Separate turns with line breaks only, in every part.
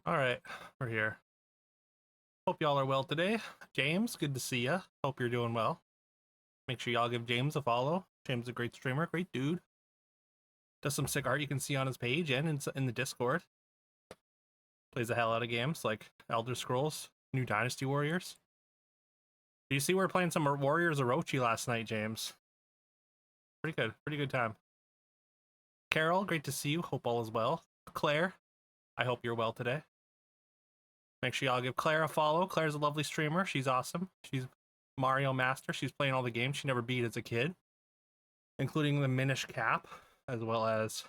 All right, we're here. Hope y'all are well today. James, good to see ya. Hope you're doing well. Make sure y'all give James a follow. James is a great streamer, great dude. Does some sick art you can see on his page and in the Discord. Plays the hell out of games like Elder Scrolls, New Dynasty Warriors. Do you see we're playing some Warriors Orochi last night, James? Pretty good time. Carol, great to see you. Hope all is well. Claire, I hope you're well today. Make sure y'all give Claire a follow. Claire's a lovely streamer. She's awesome. She's Mario Master. She's playing all the games she never beat as a kid, including the Minish Cap, as well as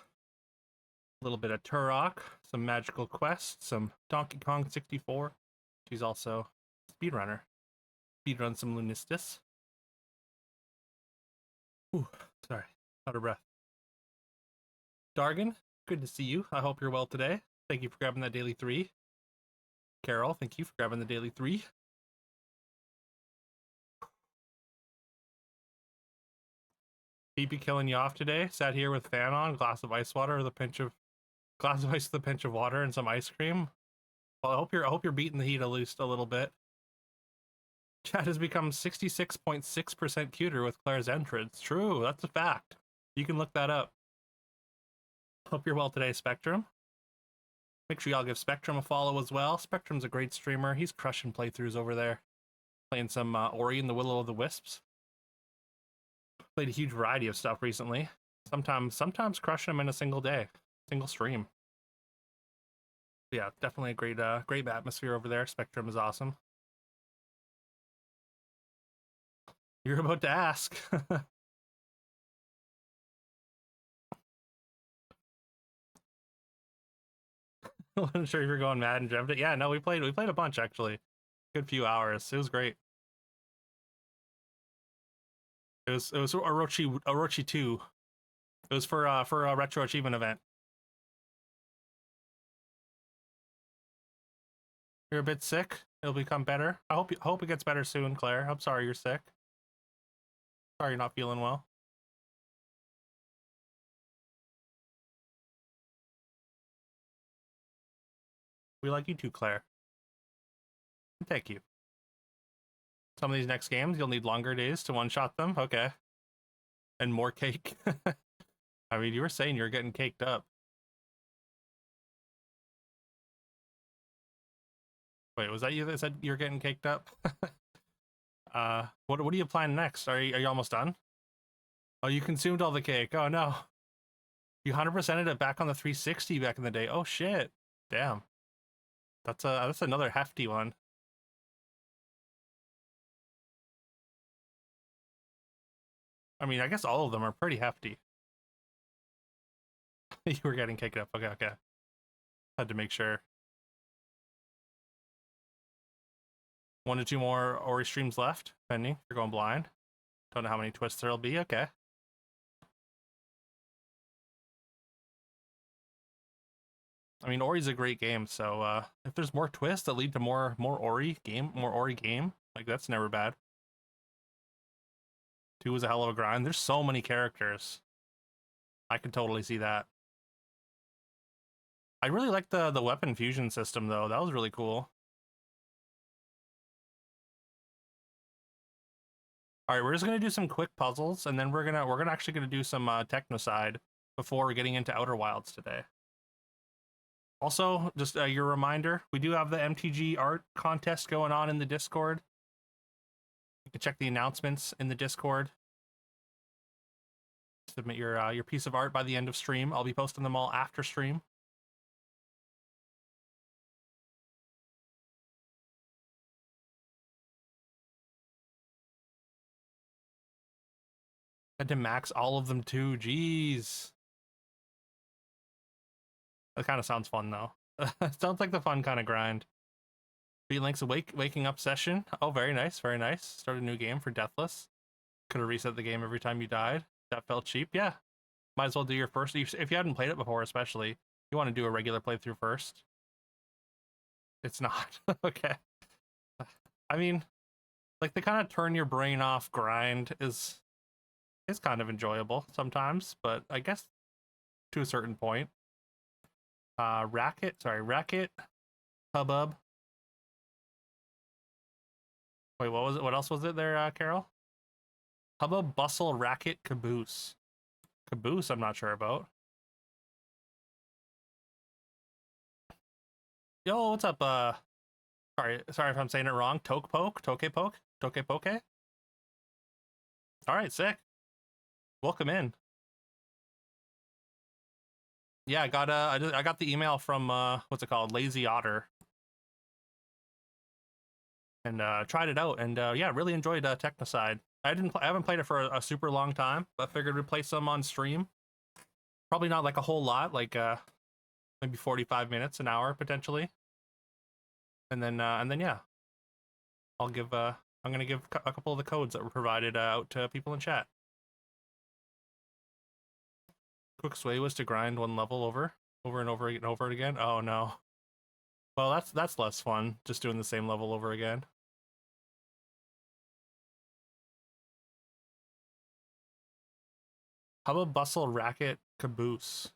a little bit of Turok, some Magical Quest, some Donkey Kong 64. She's also a speedrunner. Speedrun some Lunistis. Ooh, sorry, out of breath. Dargan, good to see you. I hope you're well today. Thank you for grabbing that daily 3. Carol, thank you for grabbing the daily 3. PP killing you off today. Sat here with fan on, glass of ice water with a pinch of water and some ice cream. Well, I hope you're beating the heat at least a little bit. Chat has become 66.6% cuter with Claire's entrance. True, that's a fact. You can look that up. Hope you're well today, Spectrum. Make sure y'all give Spectrum a follow as well. Spectrum's a great streamer. He's crushing playthroughs over there. Playing some Ori and the Will of the Wisps. Played a huge variety of stuff recently. Sometimes crushing them in a single day, single stream. Yeah, definitely a great atmosphere over there. Spectrum is awesome. You're about to ask. I wasn't sure if you're going mad and dreamt it. Yeah, no, we played a bunch actually. Good few hours. It was great. It was Orochi 2. It was for a retro achievement event. You're a bit sick. It'll become better. I hope it gets better soon, Claire. I'm sorry you're sick. Sorry you're not feeling well. We like you too, Claire. Thank you. Some of these next games, you'll need longer days to one-shot them. Okay. And more cake. I mean, you were saying you're getting caked up. Wait, was that you that said you're getting caked up? What are you planning next? Are you almost done? Oh, you consumed all the cake. Oh no. You 100%ed it back on the 360 back in the day. Oh shit. Damn. That's another hefty one. I mean, I guess all of them are pretty hefty. You were getting caked up. Okay. Had to make sure. 1 to 2 more Ori streams left, pending. You're going blind. Don't know how many twists there'll be. Okay. I mean, Ori's a great game, so if there's more twists that lead to more Ori game, like that's never bad. 2 was a hell of a grind. There's so many characters. I can totally see that. I really like the weapon fusion system though. That was really cool. All right, we're just gonna do some quick puzzles, and then we're gonna actually gonna do some technocide before getting into Outer Wilds today. Also, just your reminder, we do have the MTG art contest going on in the Discord. You can check the announcements in the Discord. Submit your piece of art by the end of stream. I'll be posting them all after stream. Had to max all of them too. Jeez. That kind of sounds fun though. Sounds like the fun kind of grind. Beat Link's waking up session. Oh, very nice, very nice. Start a new game for Deathless. Could have reset the game every time you died. That felt cheap. Yeah. Might as well do your first. If you hadn't played it before, especially, you want to do a regular playthrough first. It's not. Okay. I mean, like the kind of turn your brain off grind is kind of enjoyable sometimes, but I guess to a certain point. Racket. Hubbub. Wait, what was it? What else was it there, Carol? Hubbub, bustle, racket, caboose. Caboose, I'm not sure about. Yo, what's up? Sorry if I'm saying it wrong. Toke poke, toke poke, toke poke. All right, sick. Welcome in. Yeah, I got the email from what's it called, Lazy Otter, and tried it out, and yeah, really enjoyed Technocide. I haven't played it for a super long time, but figured we'd play some on stream. Probably not like a whole lot, like maybe 45 minutes, an hour potentially, and then yeah, I'm gonna give a couple of the codes that were provided out to people in chat. Quick way was to grind one level over and over and over again. Oh no. Well, that's less fun, just doing the same level over again. How about bustle, racket, caboose?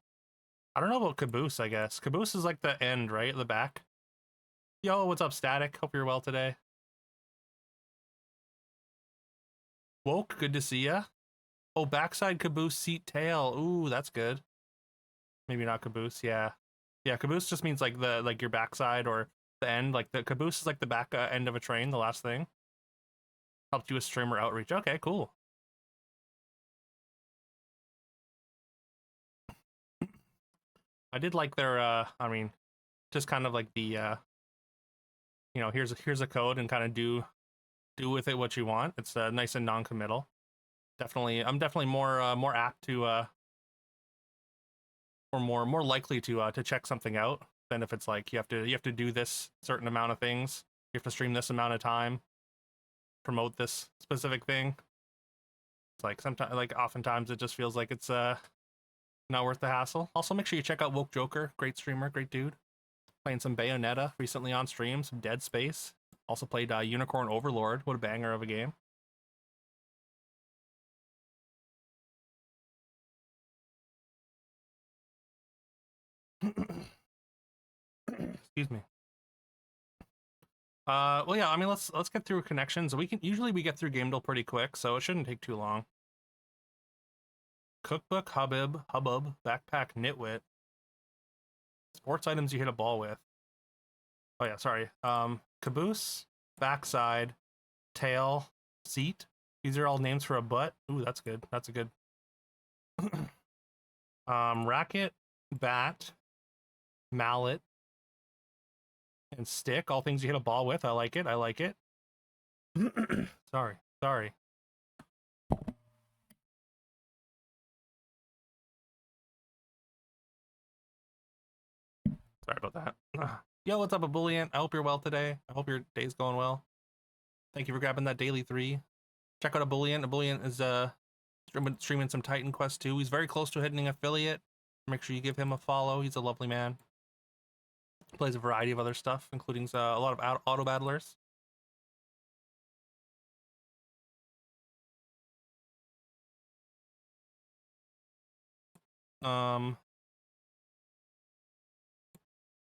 I don't know about caboose, I guess. Caboose is like the end, right? The back. Yo, what's up, Static? Hope you're well today. Woke, good to see ya. Oh, backside caboose, seat tail. Ooh, that's good. Maybe not caboose, yeah. Yeah, caboose just means like your backside or the end. Like the caboose is like the back end of a train, the last thing. Helped you with streamer outreach. Okay, cool. I did like their I mean, just kind of like the here's a code and kind of do with it what you want. It's nice and non-committal. I'm definitely more apt to or more likely to check something out than if it's like you have to do this certain amount of things. You have to stream this amount of time, promote this specific thing. It's like sometimes, like oftentimes, it just feels like it's not worth the hassle. Also, make sure you check out Woke Joker, great streamer, great dude. Playing some Bayonetta recently on stream, some Dead Space. Also played Unicorn Overlord. What a banger of a game. Excuse me. Well, yeah. I mean, let's get through connections. We get through Gamedale pretty quick, so it shouldn't take too long. Cookbook, hubbub, backpack, nitwit. Sports items you hit a ball with. Oh yeah, sorry. Caboose, backside, tail, seat. These are all names for a butt. Ooh, that's good. That's a good. Racket, bat, mallet, and stick. All things you hit a ball with. I like it. I like it. Sorry. Sorry about that. Yo, what's up, Ebullient? I hope you're well today. I hope your day's going well. Thank you for grabbing that daily 3. Check out Ebullient. Ebullient is streaming some Titan Quest 2. He's very close to hitting an affiliate. Make sure you give him a follow. He's a lovely man. Plays a variety of other stuff, including a lot of auto battlers.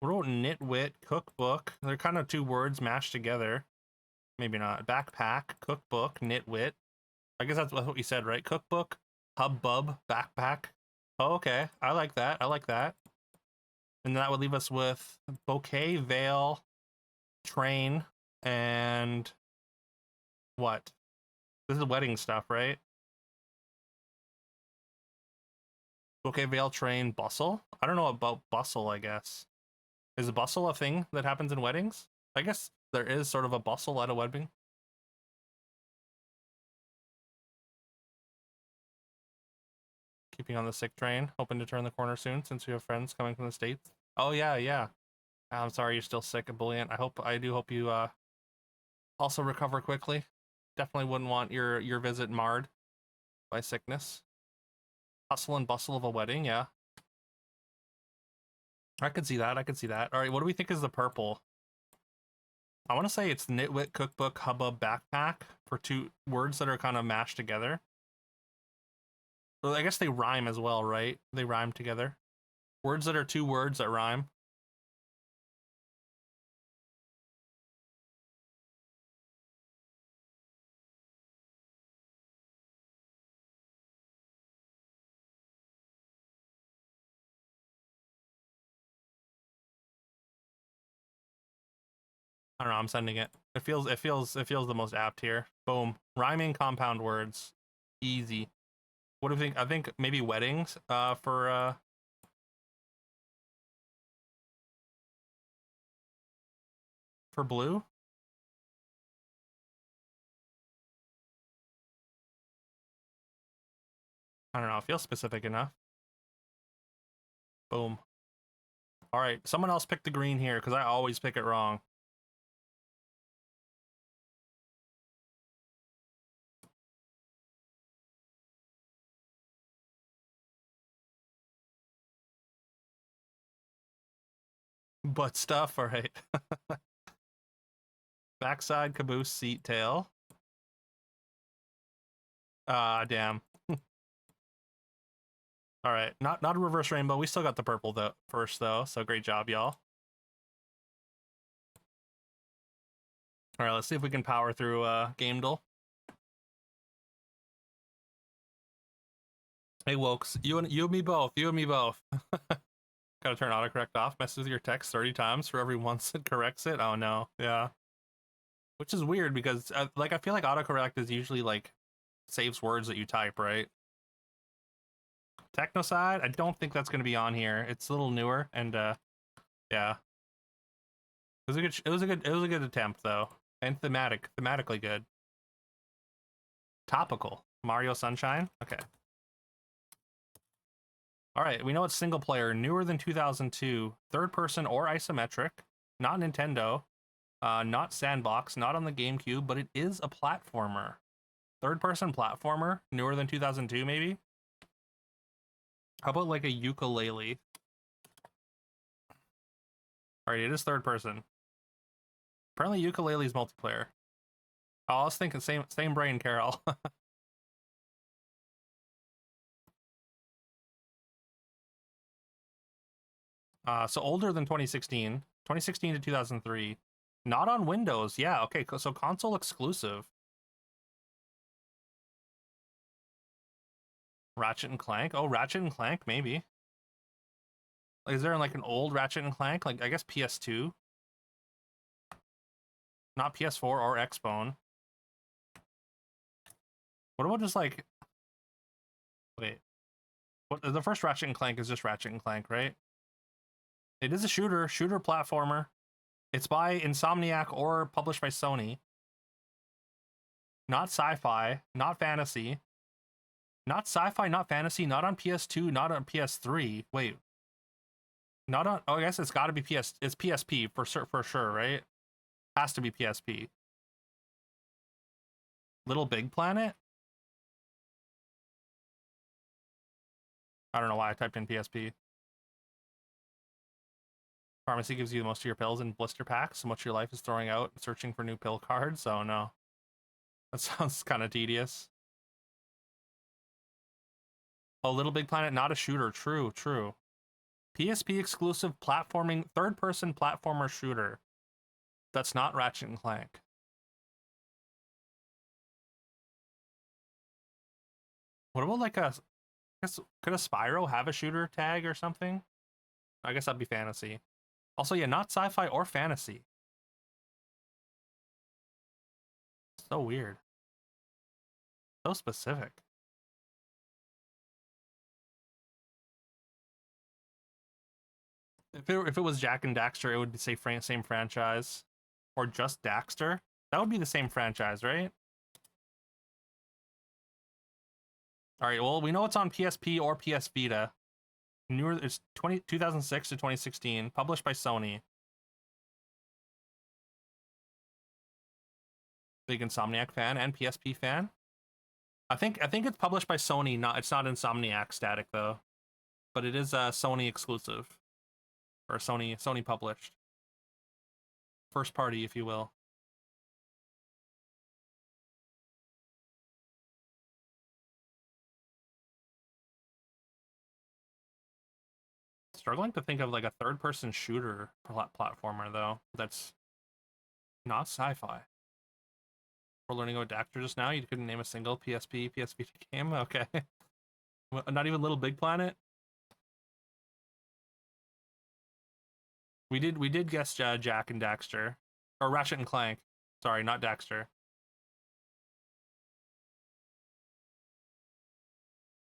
Wrote nitwit, cookbook. They're kind of two words mashed together. Maybe not. Backpack, cookbook, nitwit. I guess that's what you said, right? Cookbook, hubbub, backpack. Oh, okay. I like that. I like that. And that would leave us with bouquet, veil, train, and what? This is wedding stuff, right? Bouquet, veil, train, bustle? I don't know about bustle, I guess. Is a bustle a thing that happens in weddings? I guess there is sort of a bustle at a wedding. Keeping on the sick train, hoping to turn the corner soon since we have friends coming from the States. Oh yeah, yeah. I'm sorry you're still sick, Ebullient. I do hope you also recover quickly. Definitely wouldn't want your visit marred by sickness. Hustle and bustle of a wedding, yeah. I could see that. I could see that. All right, what do we think is the purple? I want to say it's nitwit, cookbook, hubbub, backpack for two words that are kind of mashed together. Well, I guess they rhyme as well, right? They rhyme together. Words that are two words that rhyme. I don't know, I'm sending it. It feels the most apt here. Boom. Rhyming compound words. Easy. What do you think? I think maybe weddings for blue. I don't know, it feels specific enough. Boom. All right, someone else pick the green here because I always pick it wrong. Butt stuff, all right. Backside, caboose, seat, tail. Ah, damn. All right, not a reverse rainbow. We still got the purple though first though, so great job, y'all. All right, let's see if we can power through Game Duel. Hey, Wokes, you and me both. You and me both. Gotta turn autocorrect off. Messes with your text 30 times for every once it corrects it. Oh no, yeah. Which is weird because like I feel like autocorrect is usually like saves words that you type, right? Technocide, I don't think that's gonna be on here. It's a little newer and yeah. It was a good attempt though. And thematically good. Topical. Mario Sunshine? Okay. All right, we know it's single player, newer than 2002, third person or isometric, not Nintendo, not sandbox, not on the GameCube, but it is a platformer. Third person platformer, newer than 2002 maybe? How about like a ukulele? All right, it is third person. Apparently ukulele is multiplayer. Oh, I was thinking same brain, Carol. So older than 2016, 2016 to 2003. Not on Windows. Yeah, okay, so console exclusive. Ratchet and Clank. Oh, Ratchet and Clank, maybe. Like, is there like an old Ratchet and Clank? Like, I guess PS2. Not PS4 or Xbone. What about just like... Wait. What, the first Ratchet and Clank is just Ratchet and Clank, right? It is a shooter platformer. It's by Insomniac or published by Sony. Not sci-fi, not fantasy. Not sci-fi, not fantasy, not on PS2, not on PS3. Wait. Not on... Oh, I guess it's got to be PS... It's PSP for sure, right? Has to be PSP. Little Big Planet? I don't know why I typed in PSP. Pharmacy gives you most of your pills in blister packs, so much of your life is throwing out and searching for new pill cards. Oh no. That sounds kind of tedious. Oh, Little Big Planet, not a shooter. True, true. PSP exclusive platforming, third-person platformer shooter. That's not Ratchet and Clank. What about like a... I guess, could a Spyro have a shooter tag or something? I guess that'd be fantasy. Also, yeah, not sci-fi or fantasy. So weird. So specific. If it was Jack and Daxter, it would say same franchise. Or just Daxter. That would be the same franchise, right? All right, well, we know it's on PSP or PS Vita. Newer, it's 2006 to 2016, published by Sony. Big Insomniac fan and PSP fan. I think it's published by Sony. It's not Insomniac static though, but it is Sony exclusive, or Sony published, first party, if you will. Struggling to think of like a third person shooter platformer though that's not sci-fi. We're learning about Daxter just now. You couldn't name a single PSP Vita game. Okay, not even Little Big Planet. We did guess Jack and Daxter. Or Ratchet and Clank. Sorry, not Daxter.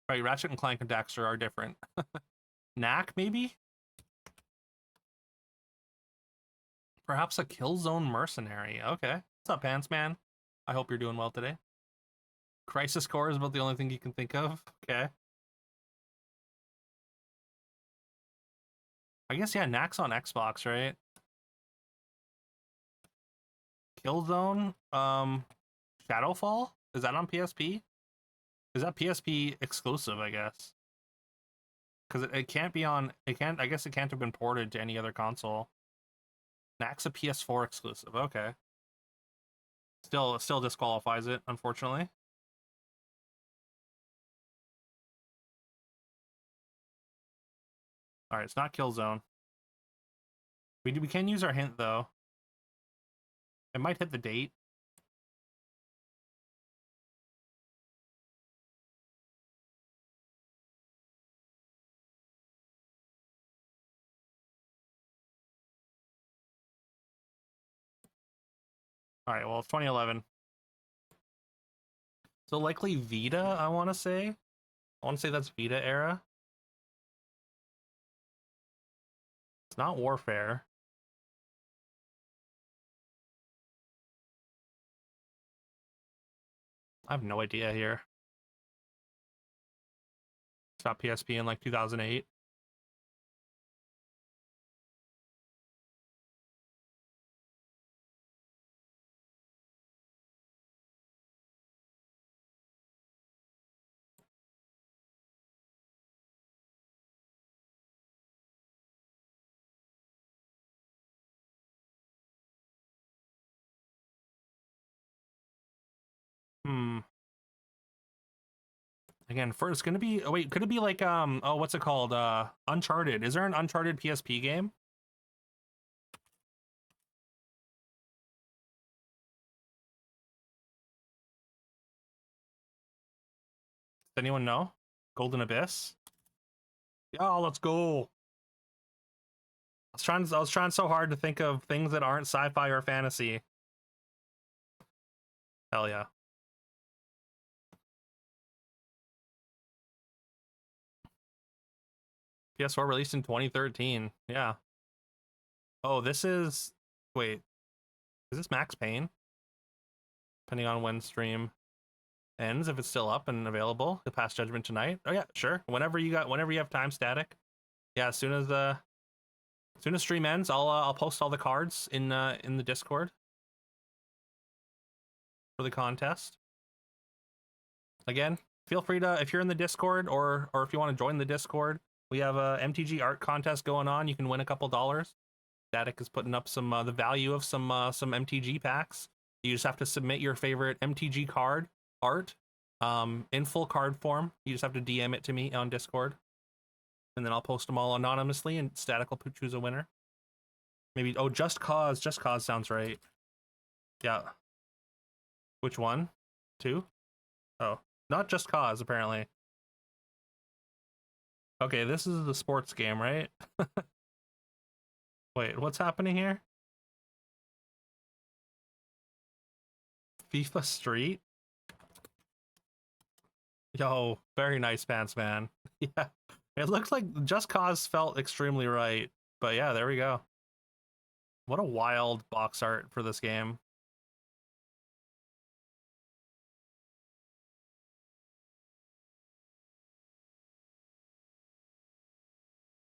Right, Ratchet and Clank and Daxter are different. Knack, maybe? Perhaps a Killzone mercenary. Okay. What's up, Pants Man? I hope you're doing well today. Crisis Core is about the only thing you can think of. Okay. I guess, yeah, Knack's on Xbox, right? Killzone, Shadowfall? Is that on PSP? Is that PSP exclusive, I guess? Because it can't be on, I guess it can't have been ported to any other console. Knack's a PS4 exclusive, okay. Still disqualifies it, unfortunately. Alright, it's not Killzone. We can use our hint, though. It might hit the date. Alright, well, it's 2011. So likely Vita, I want to say. I want to say that's Vita era. It's not Warfare. I have no idea here. It's not PSP in like 2008. Hmm. Again, first it's gonna be. Oh wait, could it be like oh, what's it called? Uncharted. Is there an Uncharted PSP game? Does anyone know? Golden Abyss. Yeah, let's go. I was trying so hard to think of things that aren't sci-fi or fantasy. Hell yeah. PS4 released in 2013. Yeah. Oh, this is. Wait, is this Max Payne? Depending on when stream ends, if it's still up and available, the Pass Judgment tonight. Oh yeah, sure. Whenever you have time static. Yeah, as soon as stream ends, I'll post all the cards in the Discord for the contest. Again, feel free to, if you're in the Discord or if you want to join the Discord, we have a MTG art contest going on. You can win a couple dollars. Static is putting up some the value of some MTG packs. You just have to submit your favorite MTG card art in full card form. You just have to DM it to me on Discord, and then I'll post them all anonymously, and Static will choose a winner. Maybe, oh, Just Cause sounds right. Yeah. Which one? 2? Oh, not Just Cause, apparently. Okay, this is the sports game, right? Wait, what's happening here? FIFA Street? Yo, very nice pants, man. Yeah, it looks like Just Cause felt extremely right. But yeah, there we go. What a wild box art for this game.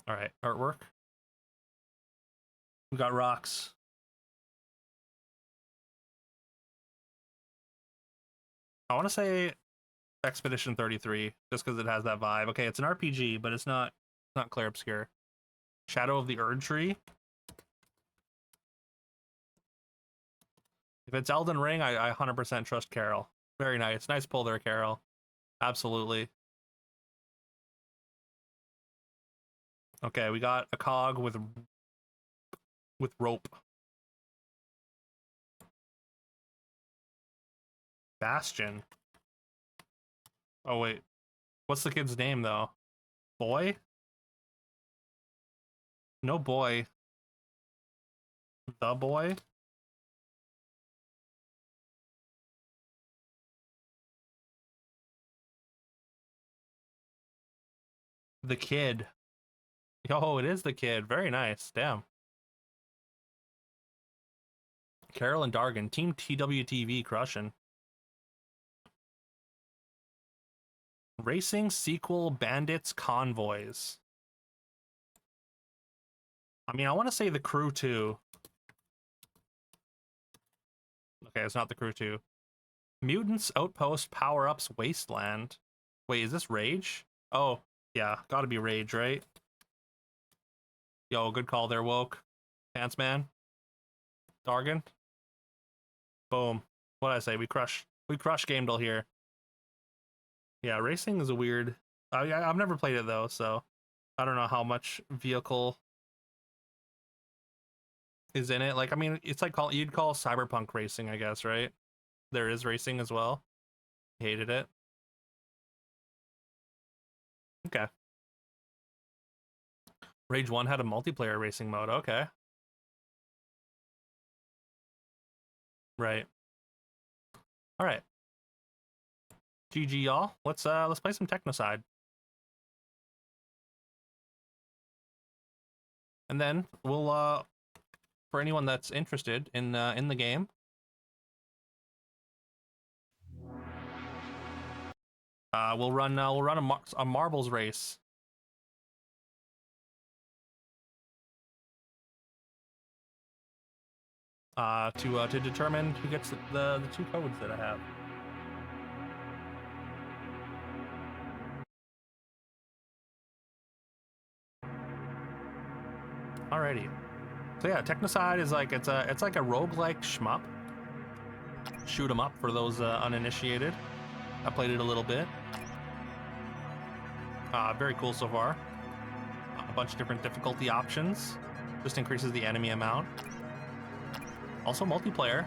All right, artwork. We got rocks. I want to say Expedition 33, just because it has that vibe. Okay, it's an RPG, but it's not Clair Obscur. Shadow of the Erd Tree. If it's Elden Ring, I 100% trust Carol. Very nice. Nice pull there, Carol. Absolutely. Okay, we got a cog with rope. Bastion. Oh wait. What's the kid's name though? Boy? No boy. The boy? The Kid. Yo, it is the Kid. Very nice. Damn. Carol and Dargan. Team TWTV crushing. Racing sequel Bandits Convoys. I mean, I want to say the Crew 2. Okay, it's not the Crew 2. Mutants Outpost Power-Ups Wasteland. Wait, is this Rage? Oh, yeah, gotta be Rage, right? Yo, good call there, Woke. Pants Man. Dargan. Boom. What'd I say? We crush Gamedel here. Yeah, racing is a weird... I've never played it, though, so I don't know how much vehicle is in it. Like, I mean, it's like you'd call cyberpunk racing, I guess, right? There is racing as well. Hated it. Okay. Rage 1 had a multiplayer racing mode. Okay. Right. All right. GG, y'all. Let's play some Technocide. And then we'll for anyone that's interested in the game, we'll run a marbles race. To determine who gets the 2 codes that I have. Alrighty. So yeah, Technocide is like it's like a roguelike shmup. Shoot 'em up for those uninitiated. I played it a little bit. Very cool so far. A bunch of different difficulty options. Just increases the enemy amount. Also multiplayer.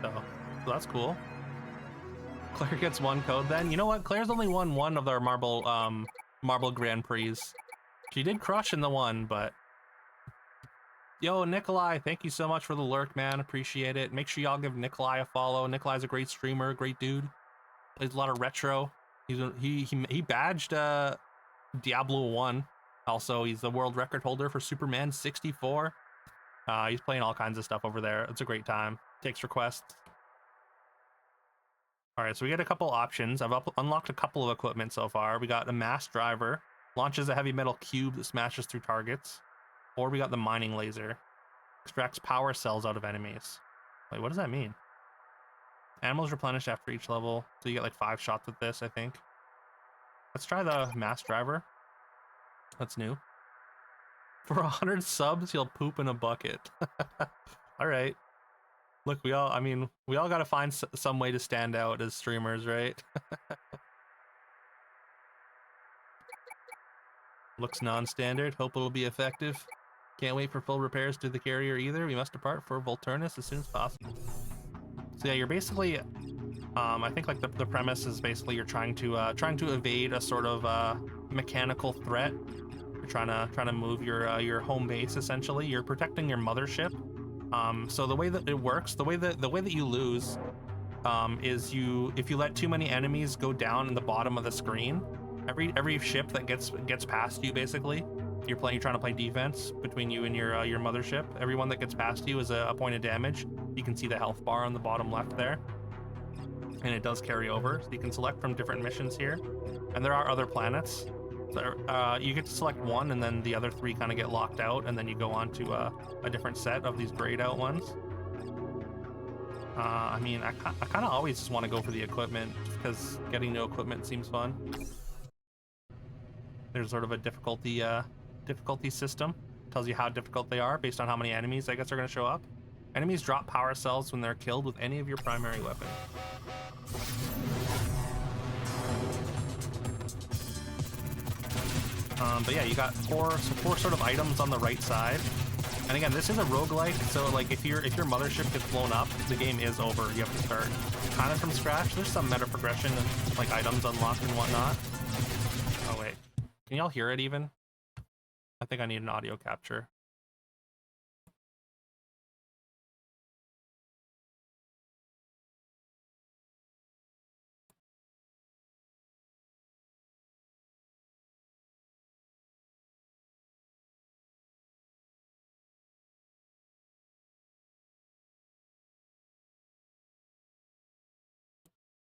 So that's cool. Claire gets 1 code then. You know what? Claire's only won 1 of their Marble Grand Prix. She did crush in the 1, but... Yo, Nikolai, thank you so much for the lurk, man. Appreciate it. Make sure y'all give Nikolai a follow. Nikolai's a great streamer, great dude. Plays a lot of retro. He badged Diablo 1. Also, he's the world record holder for Superman 64. He's playing all kinds of stuff over there. It's a great time. Takes requests. All right, so we get a couple options. I've unlocked a couple of equipment so far. We got a mass driver, launches a heavy metal cube that smashes through targets. Or we got the mining laser, extracts power cells out of enemies. Wait, what does that mean? Animals replenish after each level, so you get like 5 shots with this, I think. Let's try the mass driver. That's new. For 100 subs, you'll poop in a bucket. All right. Look, we all gotta find some way to stand out as streamers, right? Looks non-standard. Hope it'll be effective. Can't wait for full repairs to the carrier either. We must depart for Volturnus as soon as possible. So yeah, you're basically, I think like the premise is basically you're trying to evade a sort of mechanical threat. You're trying to move your home base essentially. You're protecting your mothership. So the way that it works, the way that you lose, is if you let too many enemies go down in the bottom of the screen, every ship that gets past you, basically, you're trying to play defense between you and your mothership. Everyone that gets past you is a point of damage. You can see the health bar on the bottom left there, and it does carry over. So you can select from different missions here, and there are other planets. So, you get to select 1, and then the other 3 kind of get locked out, and then you go on to a different set of these grayed out ones. I mean, I kind of always just want to go for the equipment, because getting new equipment seems fun. There's sort of a difficulty system. Tells you how difficult they are based on how many enemies, I guess, are going to show up. Enemies drop power cells when they're killed with any of your primary weapons. But yeah, you got four sort of items on the right side. And again, this is a roguelike, so like if your mothership gets blown up, the game is over. You have to start kind of from scratch. There's some meta progression and like items unlocked and whatnot. Oh wait, can y'all hear it even? I think I need an audio capture.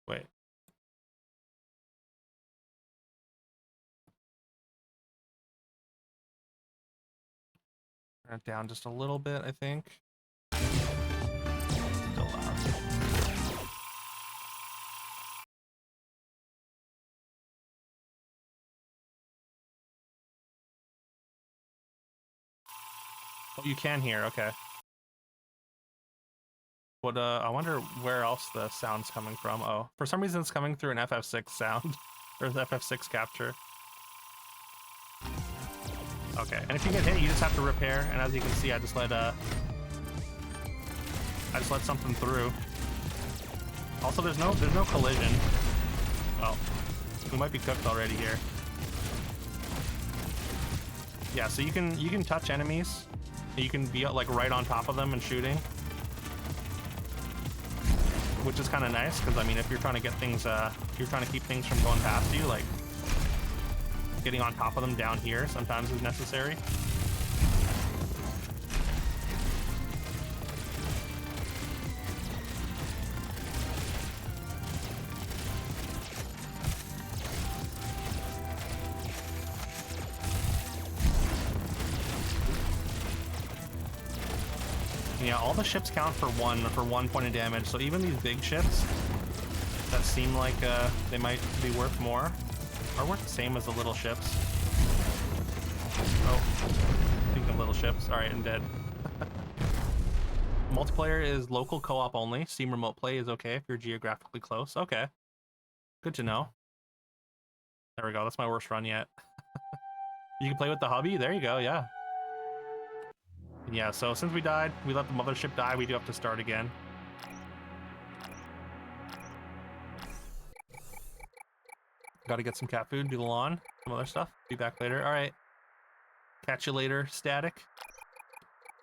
Wait. Turn it down just a little bit, I think. Still loud. Oh, you can hear, okay. What, I wonder where else the sound's coming from. Oh, for some reason it's coming through an FF6 sound, or the FF6 capture. Okay, and if you get hit, you just have to repair, and as you can see, I just let something through. Also, there's no collision. Well, we might be cooked already here. Yeah, so you can touch enemies. You can be like right on top of them and shooting, which is kind of nice because I mean, if you're trying to get things, if you're trying to keep things from going past you, like getting on top of them down here sometimes is necessary. Yeah, all the ships count for one point of damage, so even these big ships that seem like they might be worth more are worth the same as the little ships. Oh, speaking of little ships, alright, I'm dead. Multiplayer is local co-op only. Steam remote play is okay if you're geographically close. Okay, good to know. There we go, that's my worst run yet. You can play with the hubby, there you go, yeah. Yeah, so since we died, we let the mothership die, we do have to start again. Gotta get some cat food, do the lawn, some other stuff. Be back later. Alright. Catch you later, static.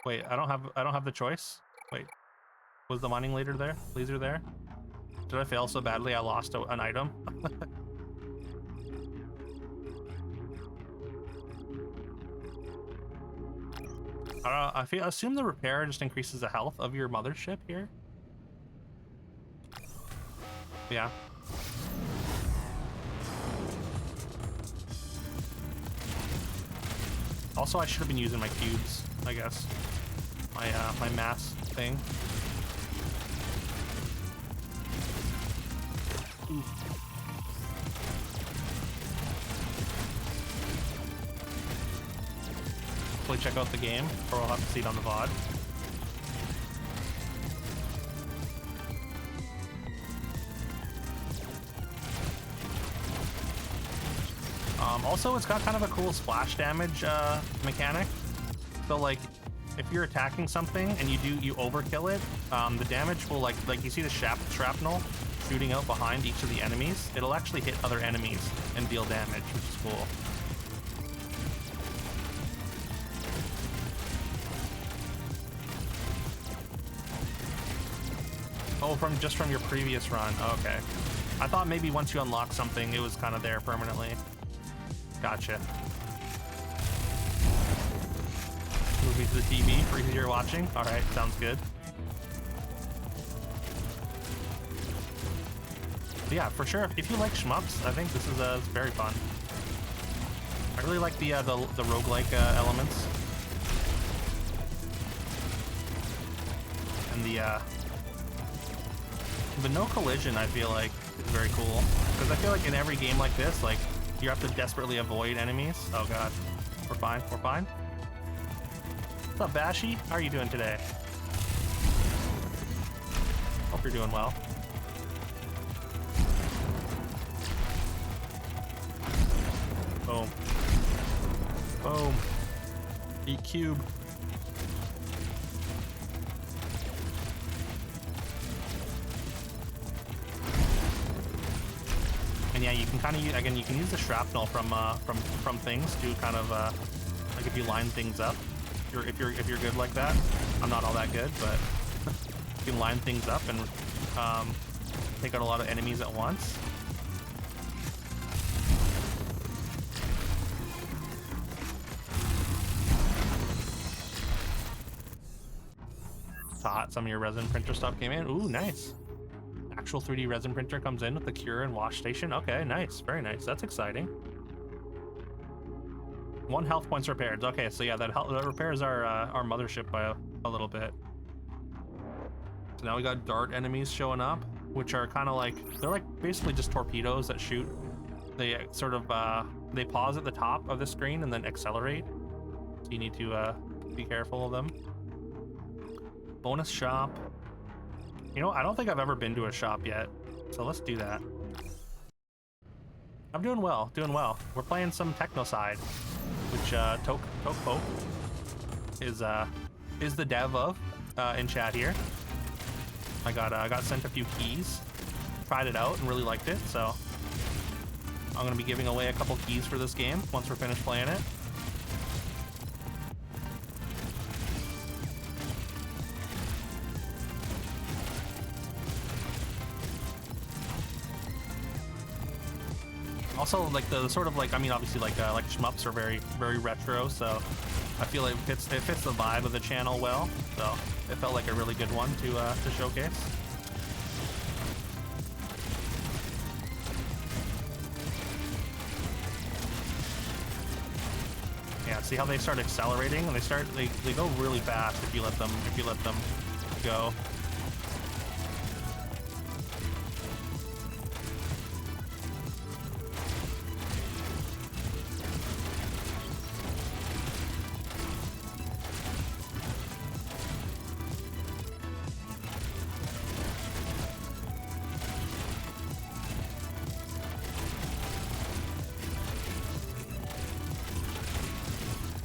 Wait, I don't have the choice. Wait. Was the mining laser there? Laser there? Did I fail so badly I lost an item? I assume the repair just increases the health of your mothership here. Yeah. Also, I should have been using my cubes, I guess. My mass thing. Ooh. Hopefully check out the game, or I'll have to see it on the VOD. Also, it's got kind of a cool splash damage mechanic. So, like, if you're attacking something and you overkill it, the damage will like you see the shrapnel shooting out behind each of the enemies. It'll actually hit other enemies and deal damage, which is cool. Oh, from your previous run. Oh, okay. I thought maybe once you unlock something, it was kind of there permanently. Gotcha. Move me to the TV for easier watching. All right, sounds good. But yeah, for sure. If you like shmups, I think this is very fun. I really like the roguelike elements, and the no collision. I feel like is very cool because I feel like in every game like this, like you have to desperately avoid enemies. Oh god, we're fine. We're fine. What's up, Bashy? How are you doing today? Hope you're doing well. Boom. Boom. Eat cube. And yeah, you can kind of again, you can use the shrapnel from things to kind of like if you line things up. If you're good like that. I'm not all that good, but you can line things up and take out a lot of enemies at once. Thought some of your resin printer stuff came in. Ooh, nice. actual 3D resin printer comes in with the cure and wash station. Okay, nice, very nice. That's exciting. 1 health points repaired. Okay, so yeah, that repairs our mothership by a little bit. So now we got dart enemies showing up, which are kind of like, they're like basically just torpedoes that shoot. They sort of they pause at the top of the screen and then accelerate. So you need to be careful of them. Bonus shop. You know, I don't think I've ever been to a shop yet, so let's do that. I'm doing well, doing well. We're playing some Technocide, which Poke is the dev of in chat here. I got sent a few keys, tried it out and really liked it, so I'm gonna be giving away a couple keys for this game once we're finished playing it. Also, like the sort of like, I mean, obviously like shmups are very retro, so I feel like it fits the vibe of the channel well. So it felt like a really good one to showcase. Yeah, see how they start accelerating, and they go really fast if you let them go.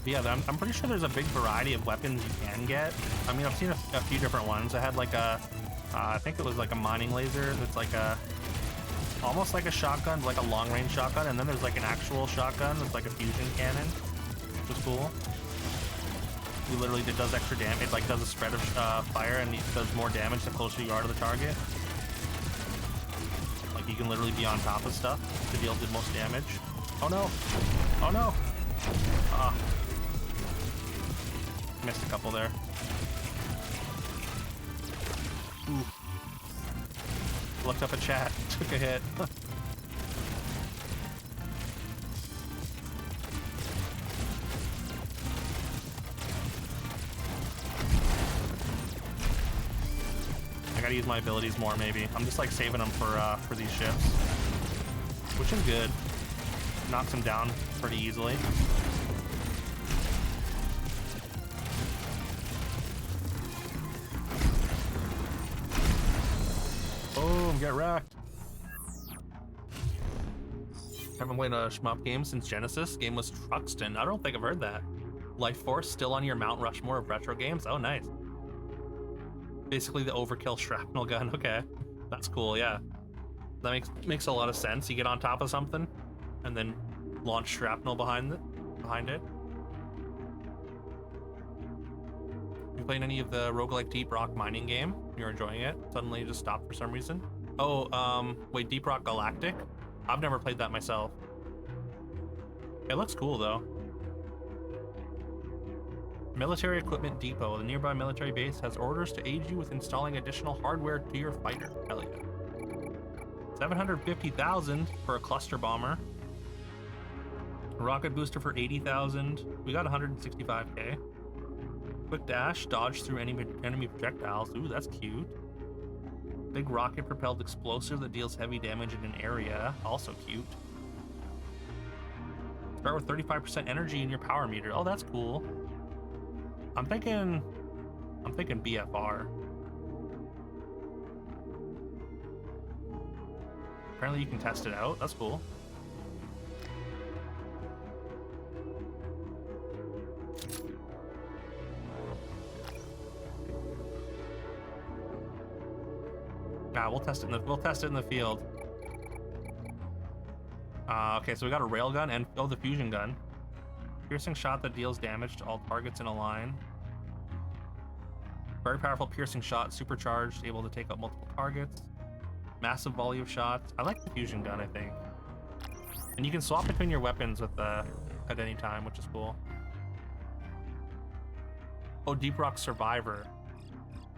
Yeah, I'm pretty sure there's a big variety of weapons you can get. I mean, I've seen a few different ones. I had like I think it was like a mining laser that's like almost like a shotgun, like a long-range shotgun, and then there's like an actual shotgun that's like a fusion cannon, which is cool. It does extra damage. It like does a spread of fire, and it does more damage the closer you are to the target. Like you can literally be on top of stuff to deal the most damage. Oh no! Oh no! Missed a couple there. Ooh. Looked up a chat, took a hit. I gotta use my abilities more, maybe. I'm just like saving them for these ships, which is good. Knocks them down pretty easily. Boom, get wrecked. Haven't played a shmup game since Genesis. Game was Truxton. I don't think I've heard that. Life Force still on your Mount Rushmore of retro games? Oh, nice. Basically the overkill shrapnel gun. Okay, that's cool. Yeah, that makes a lot of sense. You get on top of something and then launch shrapnel behind it. You playing any of the roguelike Deep Rock mining game? You're enjoying it? Suddenly you just stopped for some reason? Oh, wait, Deep Rock Galactic? I've never played that myself. It looks cool though. Military Equipment Depot. The nearby military base has orders to aid you with installing additional hardware to your fighter. Hell yeah. 750,000 for a cluster bomber. A rocket booster for 80,000. We got 165k. Quick dash, dodge through enemy projectiles. Ooh, that's cute. Big rocket propelled explosive that deals heavy damage in an area. Also cute. Start with 35% energy in your power meter. Oh, that's cool. I'm thinking BFR. Apparently you can test it out. That's cool. We'll test it in the field. Okay, so we got a railgun and the fusion gun. Piercing shot that deals damage to all targets in a line. Very powerful piercing shot, supercharged, able to take out multiple targets. Massive volley of shots. I like the fusion gun, I think. And you can swap between your weapons with at any time, which is cool. Oh, Deep Rock Survivor.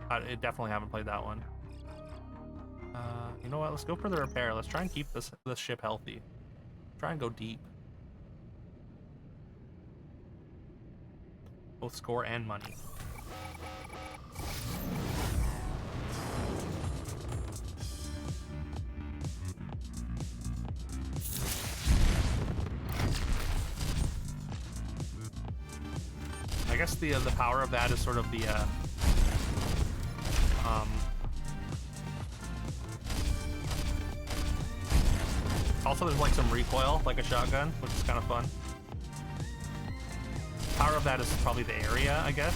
I definitely haven't played that one. You know what? Let's go for the repair. Let's try and keep this ship healthy. Try and go deep. Both score and money. I guess the power of that is sort of the also there's like some recoil, like a shotgun, which is kind of fun. Power of that is probably the area, I guess.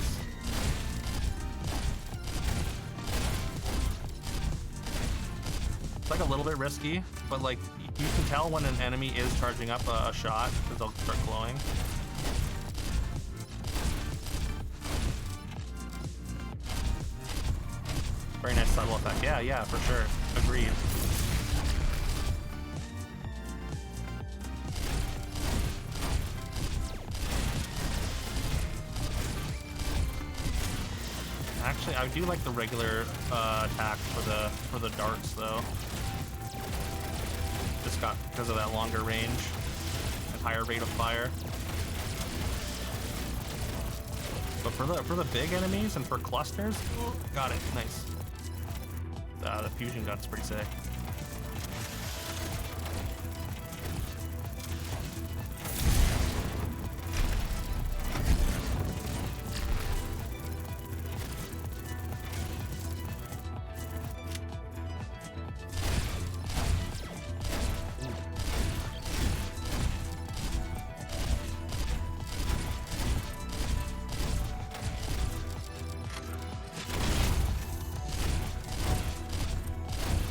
It's like a little bit risky, but like you can tell when an enemy is charging up a shot because they'll start glowing. Very nice subtle effect. Yeah, for sure. Agreed. Actually, I do like the regular attack for the darts though. Just got because of that longer range and higher rate of fire. But for the big enemies and for clusters, got it. Nice. The fusion gun's pretty sick.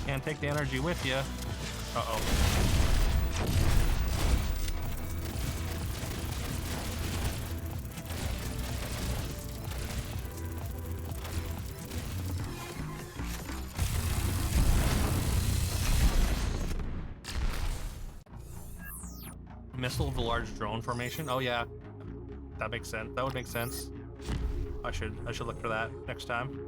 Can't take the energy with you. Uh-oh. Missile of the large drone formation. Oh yeah, that makes sense. That would make sense. I should look for that next time.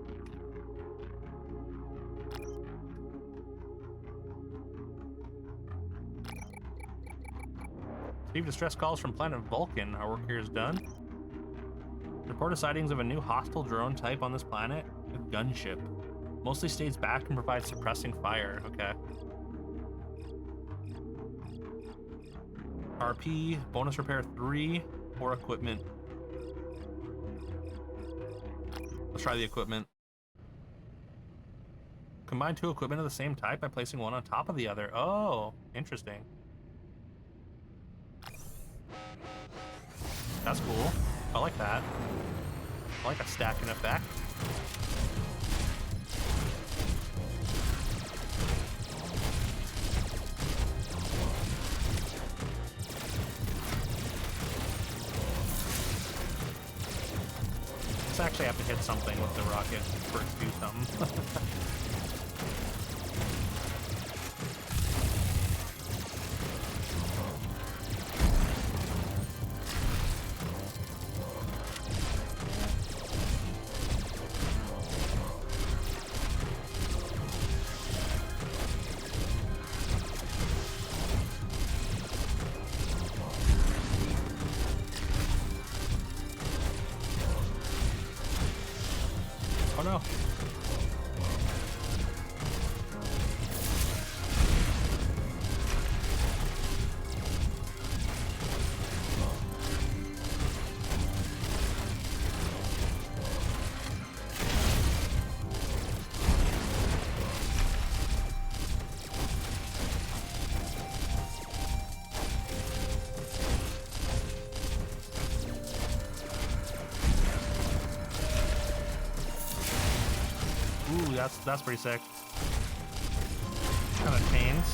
Receive distress calls from planet Vulcan. Our work here is done. Reported sightings of a new hostile drone type on this planet. A gunship. Mostly stays back and provides suppressing fire. Okay. RP, bonus repair 3, or equipment. Let's try the equipment. Combine 2 equipment of the same type by placing one on top of the other. Oh, interesting. That's cool. I like that. I like a stacking effect. Let's actually have to hit something with the rocket for it to do something. Oh no. Ooh, that's pretty sick. Kind of chains.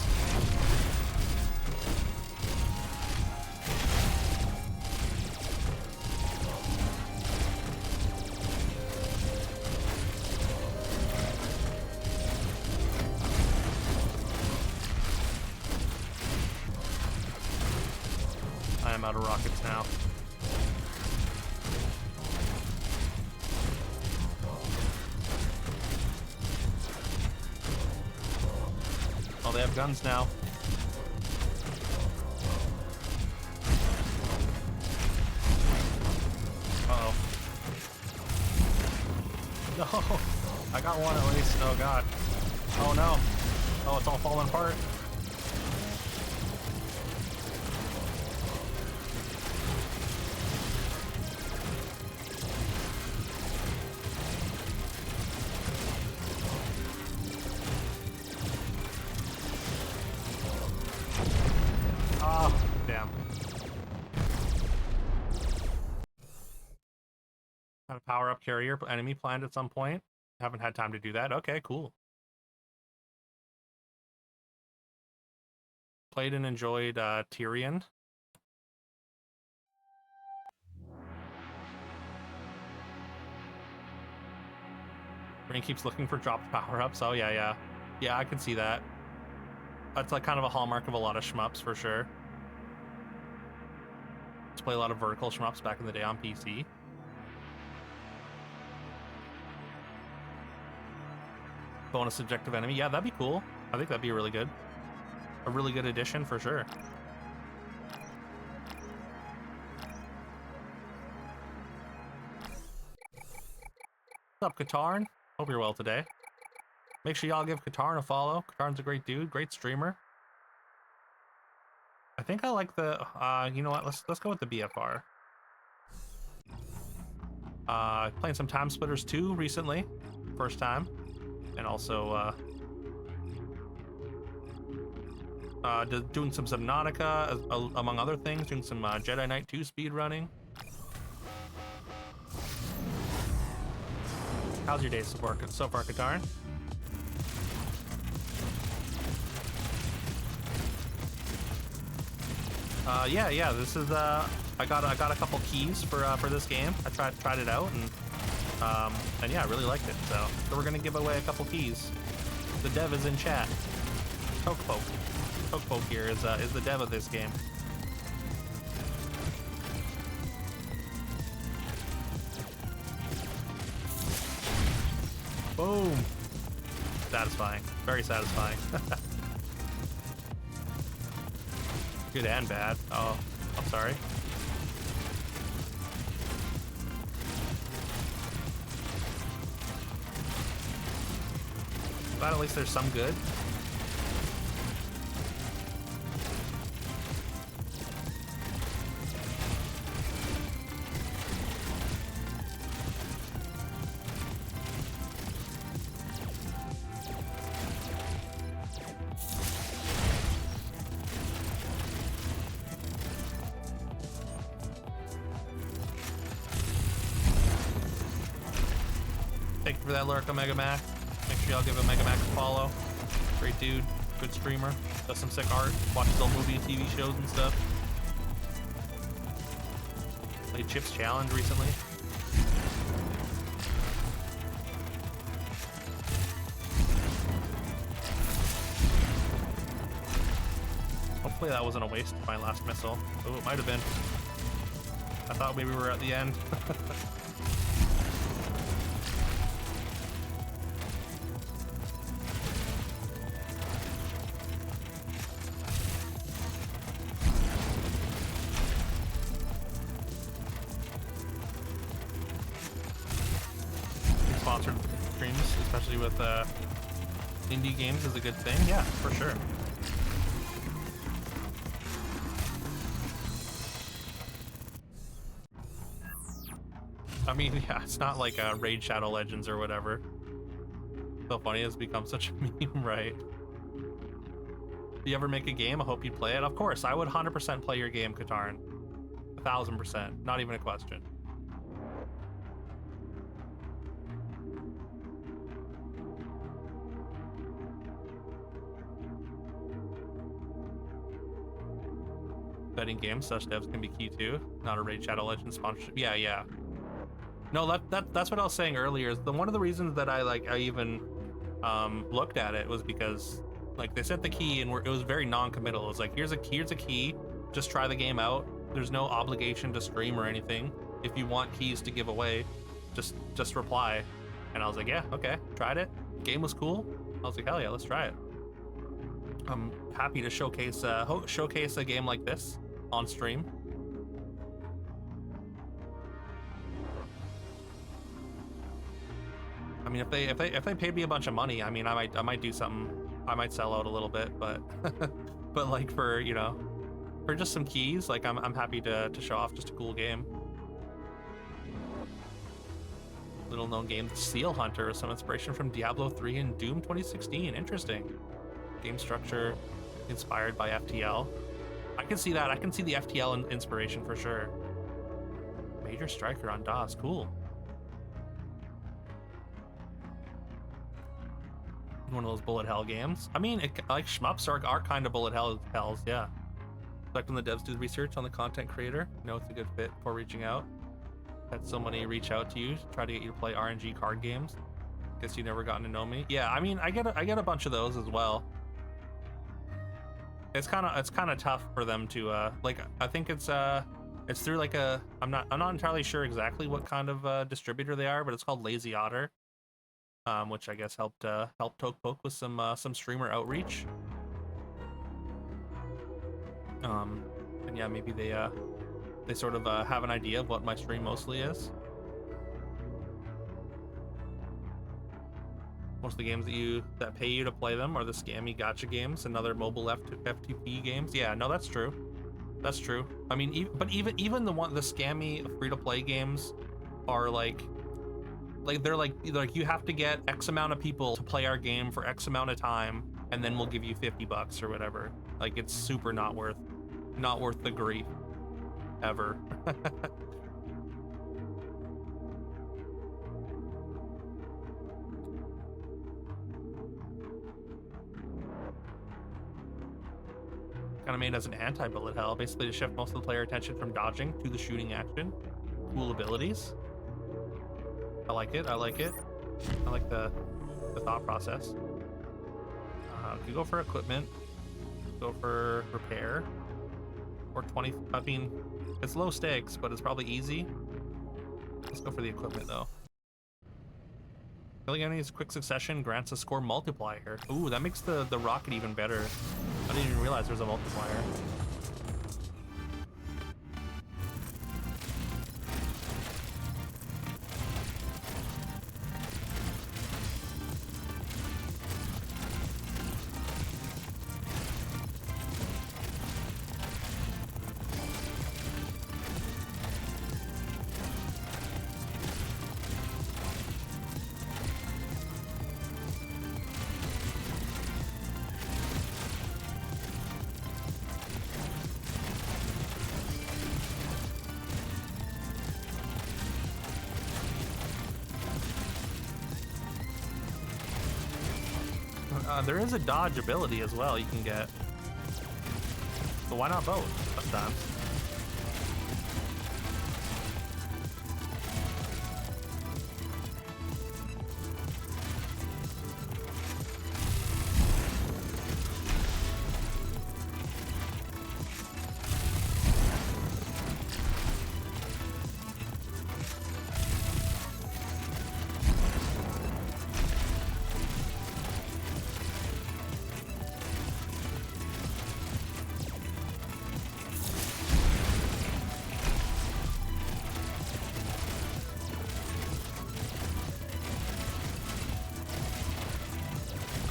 I am out of rockets now. got guns now. Uh-oh. No! I got one at least. Oh god. Oh no. Oh, it's all falling apart. Oh, damn. Got a power-up carrier enemy planned at some point. Haven't had time to do that. Okay, cool. Played and enjoyed Tyrion. Brain keeps looking for dropped power-ups. Oh, yeah. Yeah, I can see that. That's like kind of a hallmark of a lot of shmups for sure. Let's play a lot of vertical shmups back in the day on PC. Bonus objective enemy. Yeah, that'd be cool. I think that'd be really good. A really good addition for sure. What's up, Katarn? Hope you're well today. Make sure y'all give Katarn a follow. Katarn's a great dude, great streamer. I think I like the you know what, let's go with the BFR. Playing some Time Splitters 2 recently. First time. And also doing some Subnautica, among other things, doing some Jedi Knight 2 speed running. How's your day so far, Katarn? Yeah. This is I got a couple keys for this game. I tried it out and yeah, I really liked it. So we're gonna give away a couple keys. The dev is in chat. Poke here is the dev of this game. Boom. Satisfying. Very satisfying. Good and bad. Oh, I'm sorry. But at least there's some good. Thank you for that, Lurk Omega Mac. Make sure y'all give Omega Mac a follow. Great dude, good streamer, does some sick art, watches old movie and TV shows and stuff. Played Chips Challenge recently. Hopefully that wasn't a waste of my last missile. Oh, it might have been. I thought maybe we were at the end. Sponsored streams, especially with indie games, is a good thing. Yeah, for sure. I mean, yeah, it's not like Raid Shadow Legends or whatever. So funny, it's become such a meme, right? Do you ever make a game? I hope you'd play it. Of course, I would 100% play your game, Katarn. 1000%, not even a question. Betting games, such devs can be key too. Not a Raid Shadow Legends sponsorship. Yeah. No, that's what I was saying earlier. Is one of the reasons that I even looked at it was because like they sent the key and it was very non-committal. It was like here's a key, just try the game out. There's no obligation to stream or anything. If you want keys to give away, just reply. And I was like, yeah, okay, tried it. Game was cool. I was like, hell yeah, let's try it. I'm happy to showcase showcase a game like this on stream. I mean, if they paid me a bunch of money, I mean, I might do something. I might sell out a little bit, but but like for, you know, for just some keys, like I'm happy to show off just a cool game. Little known game, Seal Hunter, some inspiration from Diablo 3 and Doom 2016. Interesting. Game structure inspired by FTL. I can see that. I can see the FTL inspiration for sure. Major Striker on DOS. Cool. One of those bullet hell games. I mean, like shmups are kind of bullet hells, yeah. Like when the devs do the research on the content creator, you know it's a good fit before reaching out. Had somebody reach out to you, try to get you to play RNG card games. Guess you never gotten to know me. Yeah, I mean, I get a bunch of those as well. It's kind of tough for them to like. I think it's through like a I'm not entirely sure exactly what kind of distributor they are, but it's called Lazy Otter, which I guess helped Tokepoke with some streamer outreach. And yeah, maybe they sort of have an idea of what my stream mostly is. Most of the games that pay you to play them are the scammy gacha games and other mobile FTP games. Yeah, no, that's true. That's true. I mean, even the scammy free-to-play games are like they're like you have to get X amount of people to play our game for X amount of time, and then we'll give you $50 or whatever. Like, it's super not worth the grief ever. Kind of made as an anti-bullet hell, basically to shift most of the player attention from dodging to the shooting action. Cool abilities. I like it. I like it. I like the thought process. You go for equipment, go for repair, or 20. I mean, it's low stakes, but it's probably easy. Let's go for the equipment though. Killing enemies quick succession grants a score multiplier. Ooh, that makes the rocket even better. I didn't even realize there was a multiplier. There is a dodge ability as well you can get. So why not both sometimes?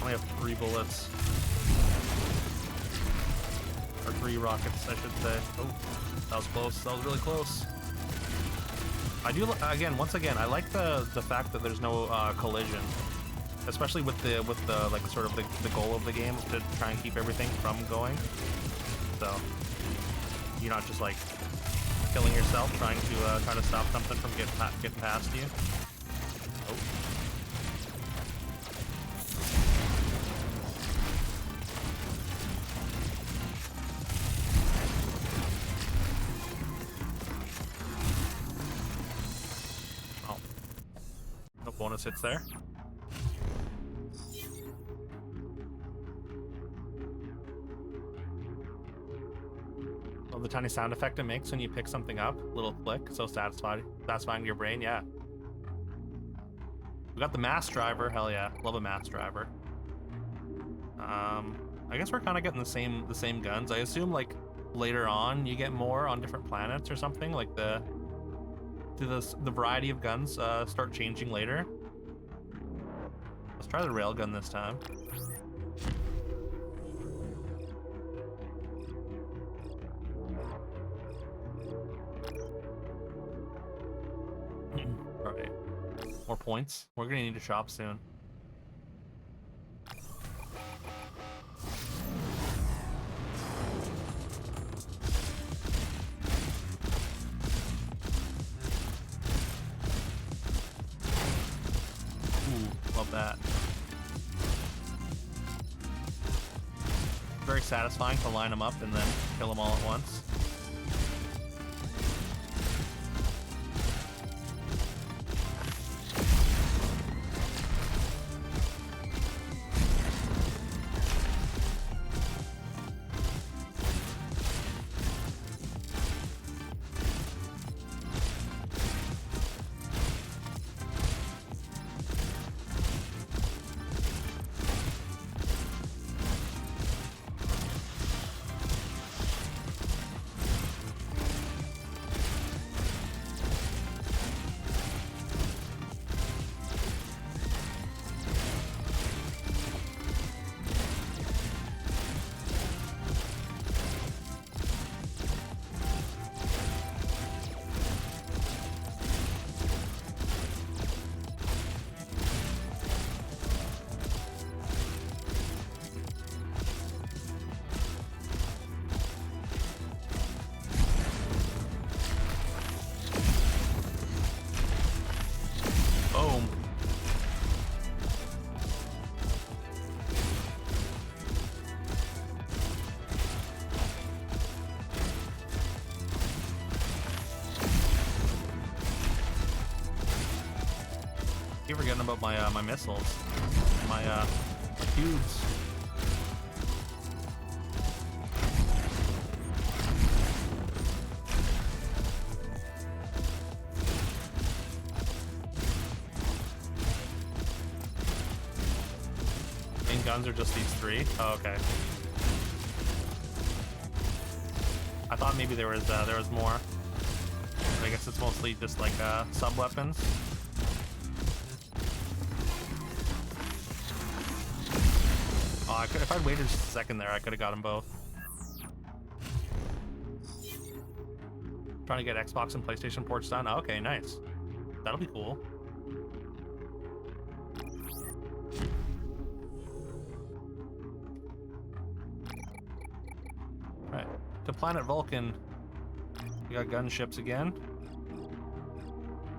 I have 3 bullets. Or 3 rockets, I should say. Oh, that was close. That was really close. I do, once again, I like the fact that there's no collision, especially with the like sort of the goal of the game is to try and keep everything from going. So you're not just like killing yourself trying to stop something from getting past you. Oh. Bonus hits there. Love the tiny sound effect it makes when you pick something up. Little click, so satisfying to your brain. Yeah. We got the mass driver. Hell yeah, love a mass driver. I guess we're kind of getting the same guns. I assume like later on you get more on different planets or something. Like the variety of guns start changing later. Let's try the railgun this time. All right, more points. We're gonna need to shop soon. Ooh, love that. Very satisfying to line them up and then kill them all at once. Boom. Keep forgetting about my missiles, my cubes. Main guns are just these three. Oh, okay. I thought maybe there was more. But I guess it's mostly just like sub weapons. Oh, if I'd waited just a second there, I could have got them both. Trying to get Xbox and PlayStation ports done. Oh, okay, nice. That'll be cool. Right. To planet Vulcan. We got gunships again.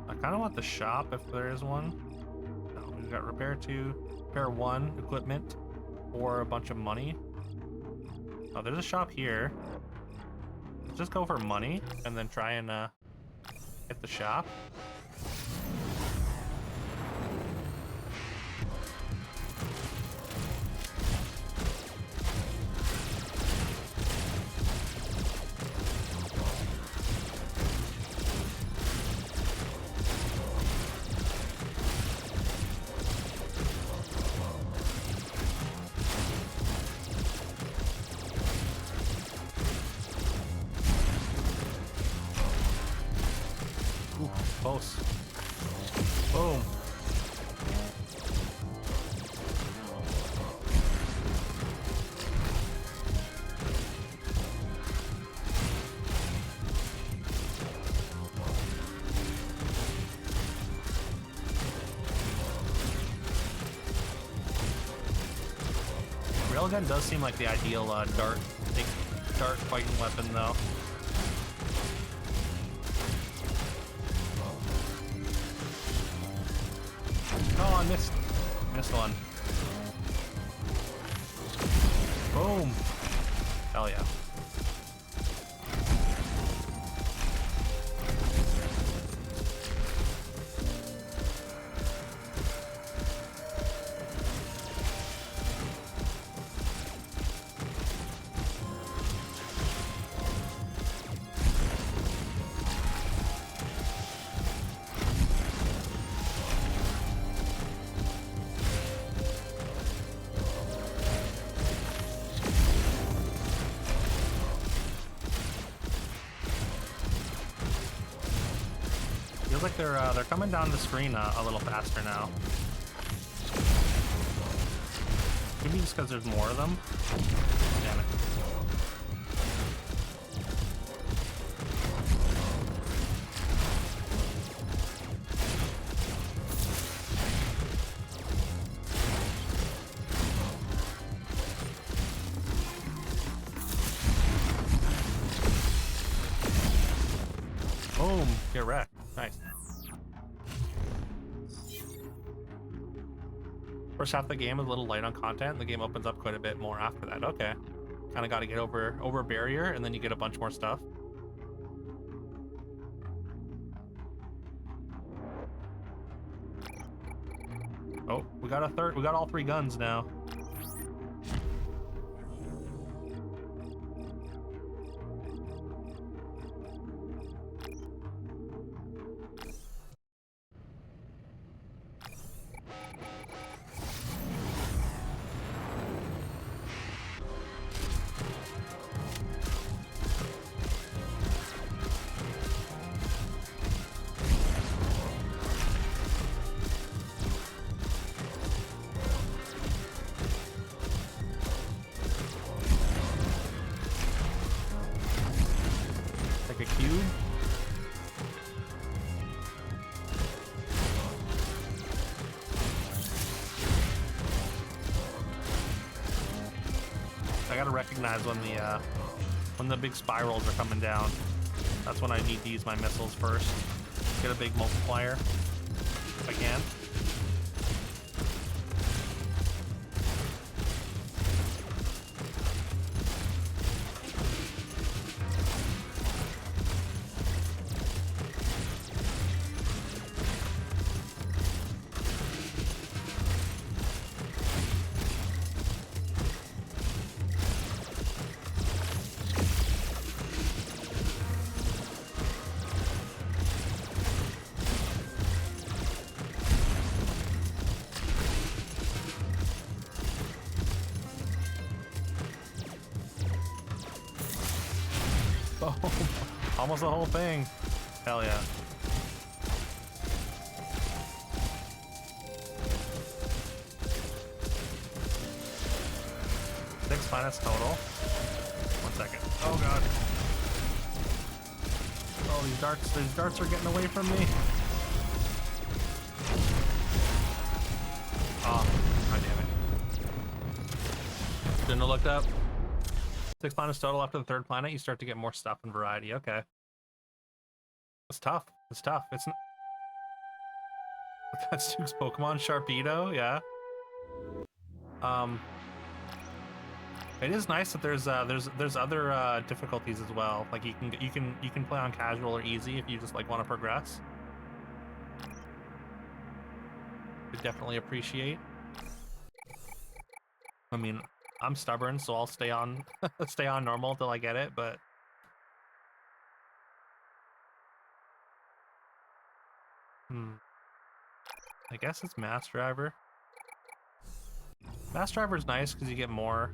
I kind of want the shop if there is one. No, we've got repair 2, repair 1, equipment, or a bunch of money. Oh, there's a shop here. Let's just go for money and then try and hit the shop. Close. Boom. Railgun does seem like the ideal dart fighting weapon, though. Oh, I missed one. Boom. Hell yeah. Feels like they're coming down the screen a little faster now. Maybe just because there's more of them. Damn it. Boom! Get wrecked. Nice. First half of the game is a little light on content. The game opens up quite a bit more after that. Okay. Kind of got to get over a barrier, and then you get a bunch more stuff. Oh, we got all 3 guns now. A cube. I gotta recognize when the big spirals are coming down. That's when I need to use my missiles first. Get a big multiplier if I can. Oh, almost the whole thing. Hell yeah. Six planets total. 1 second. Oh god. Oh, these darts are getting away from me. Oh, god damn it. Shouldn't have looked up. 6 planets total after the 3rd planet, you start to get more stuff and variety. Okay. It's tough. It's tough. It's not... That's Duke's Pokemon. Sharpedo, yeah. It is nice that there's other difficulties as well. Like you can play on casual or easy if you just like want to progress. Could definitely appreciate. I mean, I'm stubborn, so I'll stay on stay on normal till I get it, but I guess it's Mass Driver. Mass Driver's nice because you get more.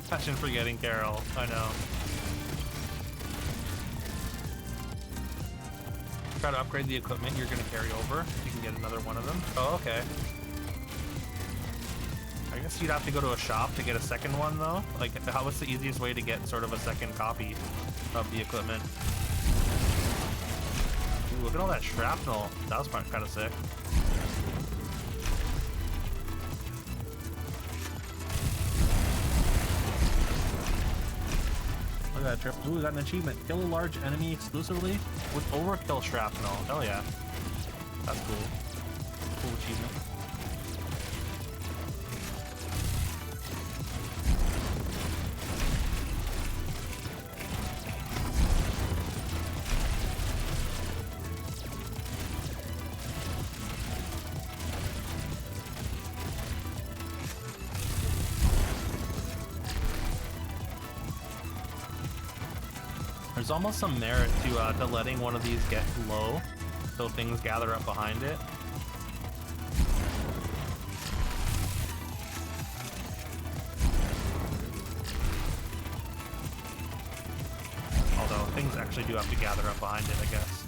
Passion for getting Carol, I know. Try to upgrade the equipment you're gonna carry over. You can get another one of them. Oh, okay. I guess you'd have to go to a shop to get a second one though. Like, what's the easiest way to get sort of a second copy of the equipment? Ooh, look at all that shrapnel. That was kind of sick. Look at that trip. Ooh, we got an achievement. Kill a large enemy exclusively with overkill shrapnel. Hell yeah. That's cool. Cool achievement. There's almost some merit to letting one of these get low, so things gather up behind it. Although things actually do have to gather up behind it, I guess.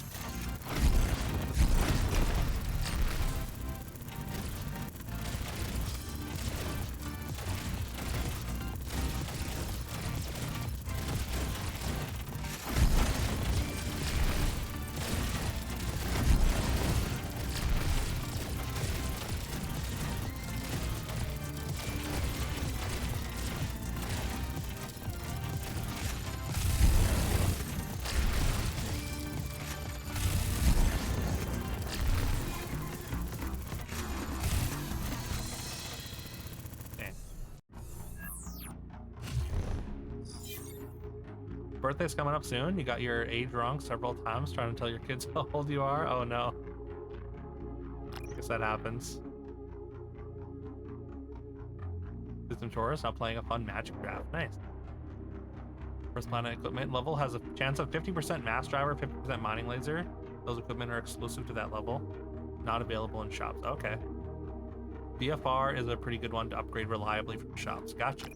Birthday's coming up soon. You got your age wrong several times trying to tell your kids how old you are. Oh no. I guess that happens. System Taurus now playing a fun magic draft. Nice. First planet equipment level has a chance of 50% mass driver, 50% mining laser. Those equipment are exclusive to that level. Not available in shops. Okay. BFR is a pretty good one to upgrade reliably from shops. Gotcha.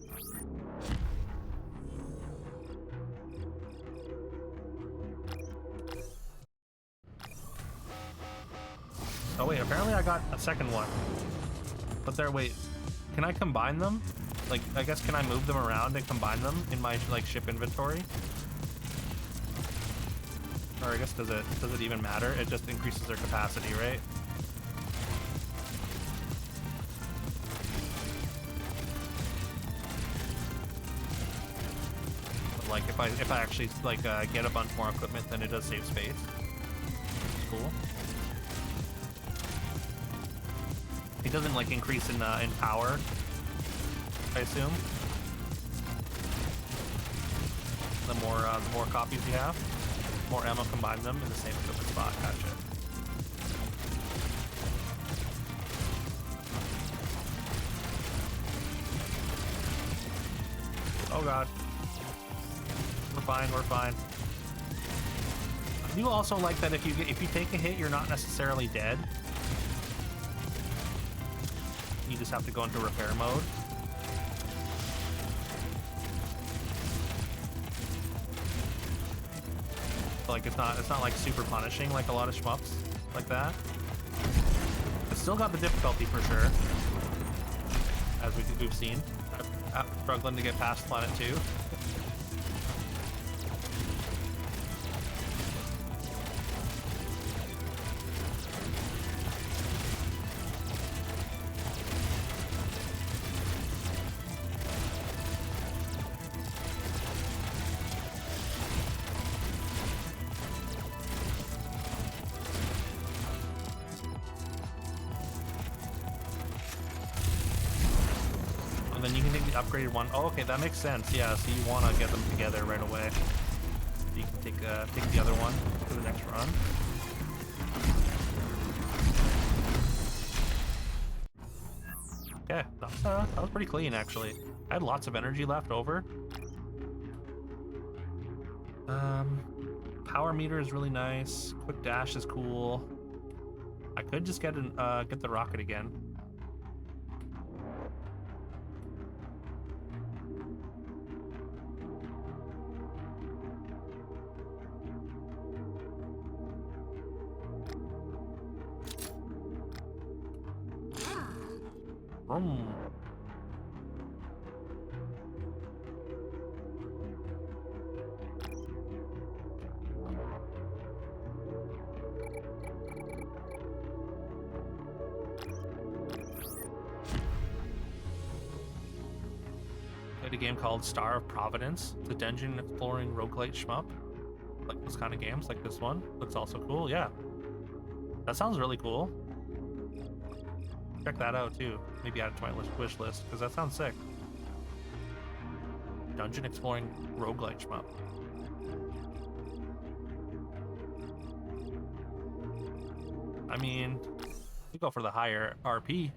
Oh wait, apparently I got a second one. But there, wait, can I combine them? Like, I guess, can I move them around and combine them in my, like, ship inventory? Or I guess, does it even matter? It just increases their capacity, right? But, like, if I actually, like, get a bunch more equipment, then it does save space. Cool. It doesn't like increase in power, I assume. The more copies you have, more ammo, combine them in the same equipment spot. Gotcha. Oh god, we're fine. We're fine. I do also like that if you take a hit, you're not necessarily dead. You just have to go into repair mode. So, like, it's not like super punishing like a lot of shmups like that. It's still got the difficulty for sure, as we've seen. I'm struggling to get past Planet 2. And then you can take the upgraded one. Oh, okay, that makes sense. Yeah, so you want to get them together right away. You can take the other one for the next run. Okay, that was pretty clean, actually. I had lots of energy left over. Power meter is really nice. Quick dash is cool. I could just get the rocket again. Played a game called Star of Providence. It's a dungeon exploring roguelite shmup. Like those kind of games, like this one. Looks also cool, yeah. That sounds really cool. Check that out too. Maybe add it to my wish list, because that sounds sick. Dungeon exploring roguelite shmup. I mean, you go for the higher RP.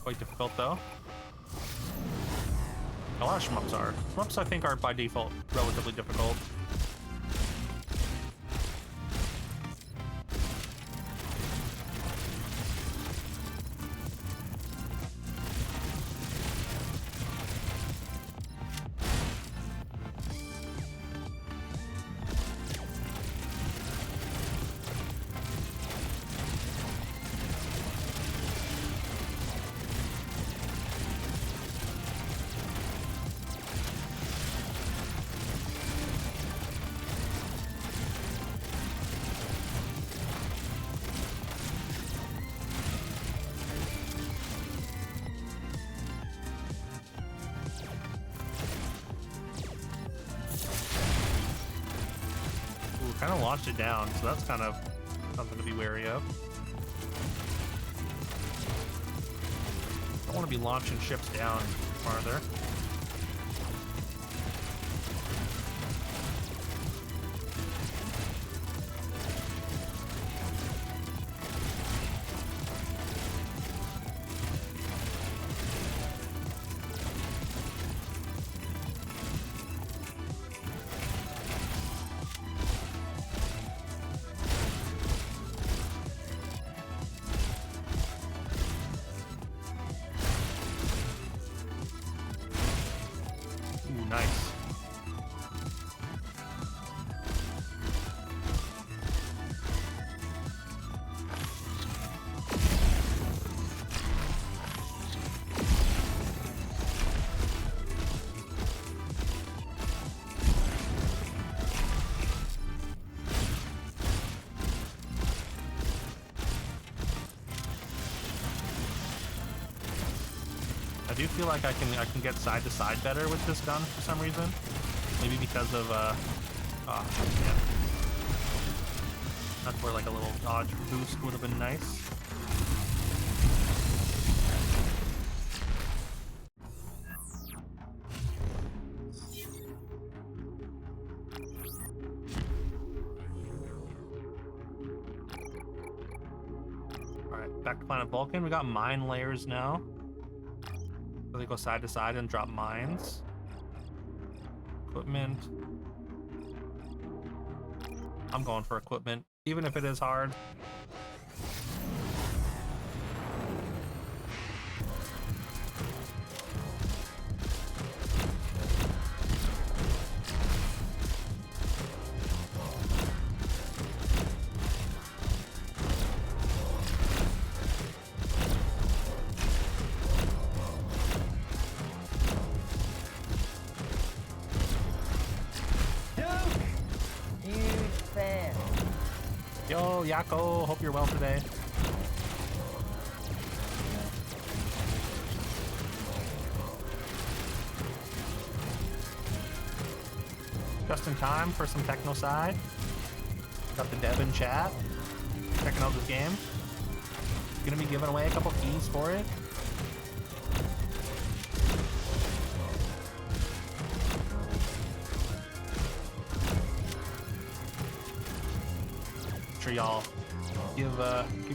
Quite difficult though. A lot of shmups are. Shmups, I think, are by default relatively difficult. Kind of launched it down, so that's kind of something to be wary of. Don't want to be launching ships down farther. Nice. I do feel like I can get side to side better with this gun for some reason. Maybe because of oh yeah. That's where like a little dodge boost would have been nice. Alright, back to Planet Vulcan. We got mine layers now. So they go side to side and drop mines. Equipment. I'm going for equipment, even if it is hard. Yo, Yako, hope you're well today. Just in time for some techno side. Got the dev in chat. Checking out this game. Gonna be giving away a couple keys for it. Y'all give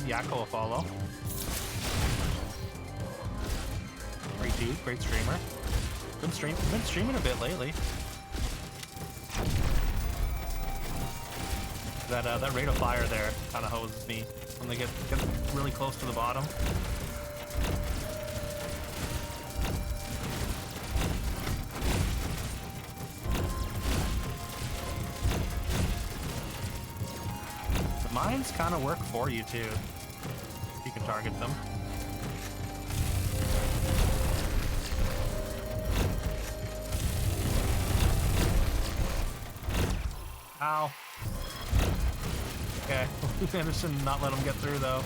Yako a follow. Great dude, great streamer. Been streaming a bit lately. That rate of fire there kind of hoses me when they get really close to the bottom. Mines kind of work for you too. You can target them. Ow. Okay, Anderson not let him get through though.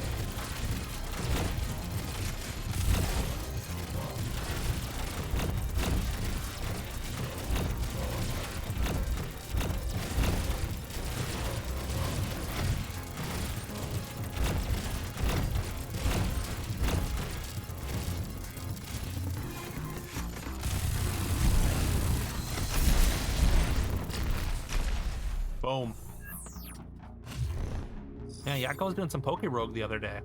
Boom. Yeah, Yakko was doing some Poke Rogue the other day.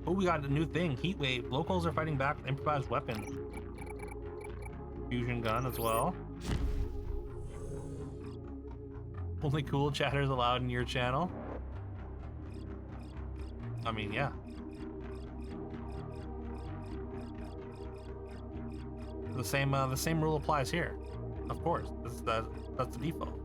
Oh, we got a new thing. Heat Wave. Locals are fighting back with improvised weapon. Fusion gun as well. Only cool chatters allowed in your channel. I mean, yeah. The same rule applies here. Of course. That's the default.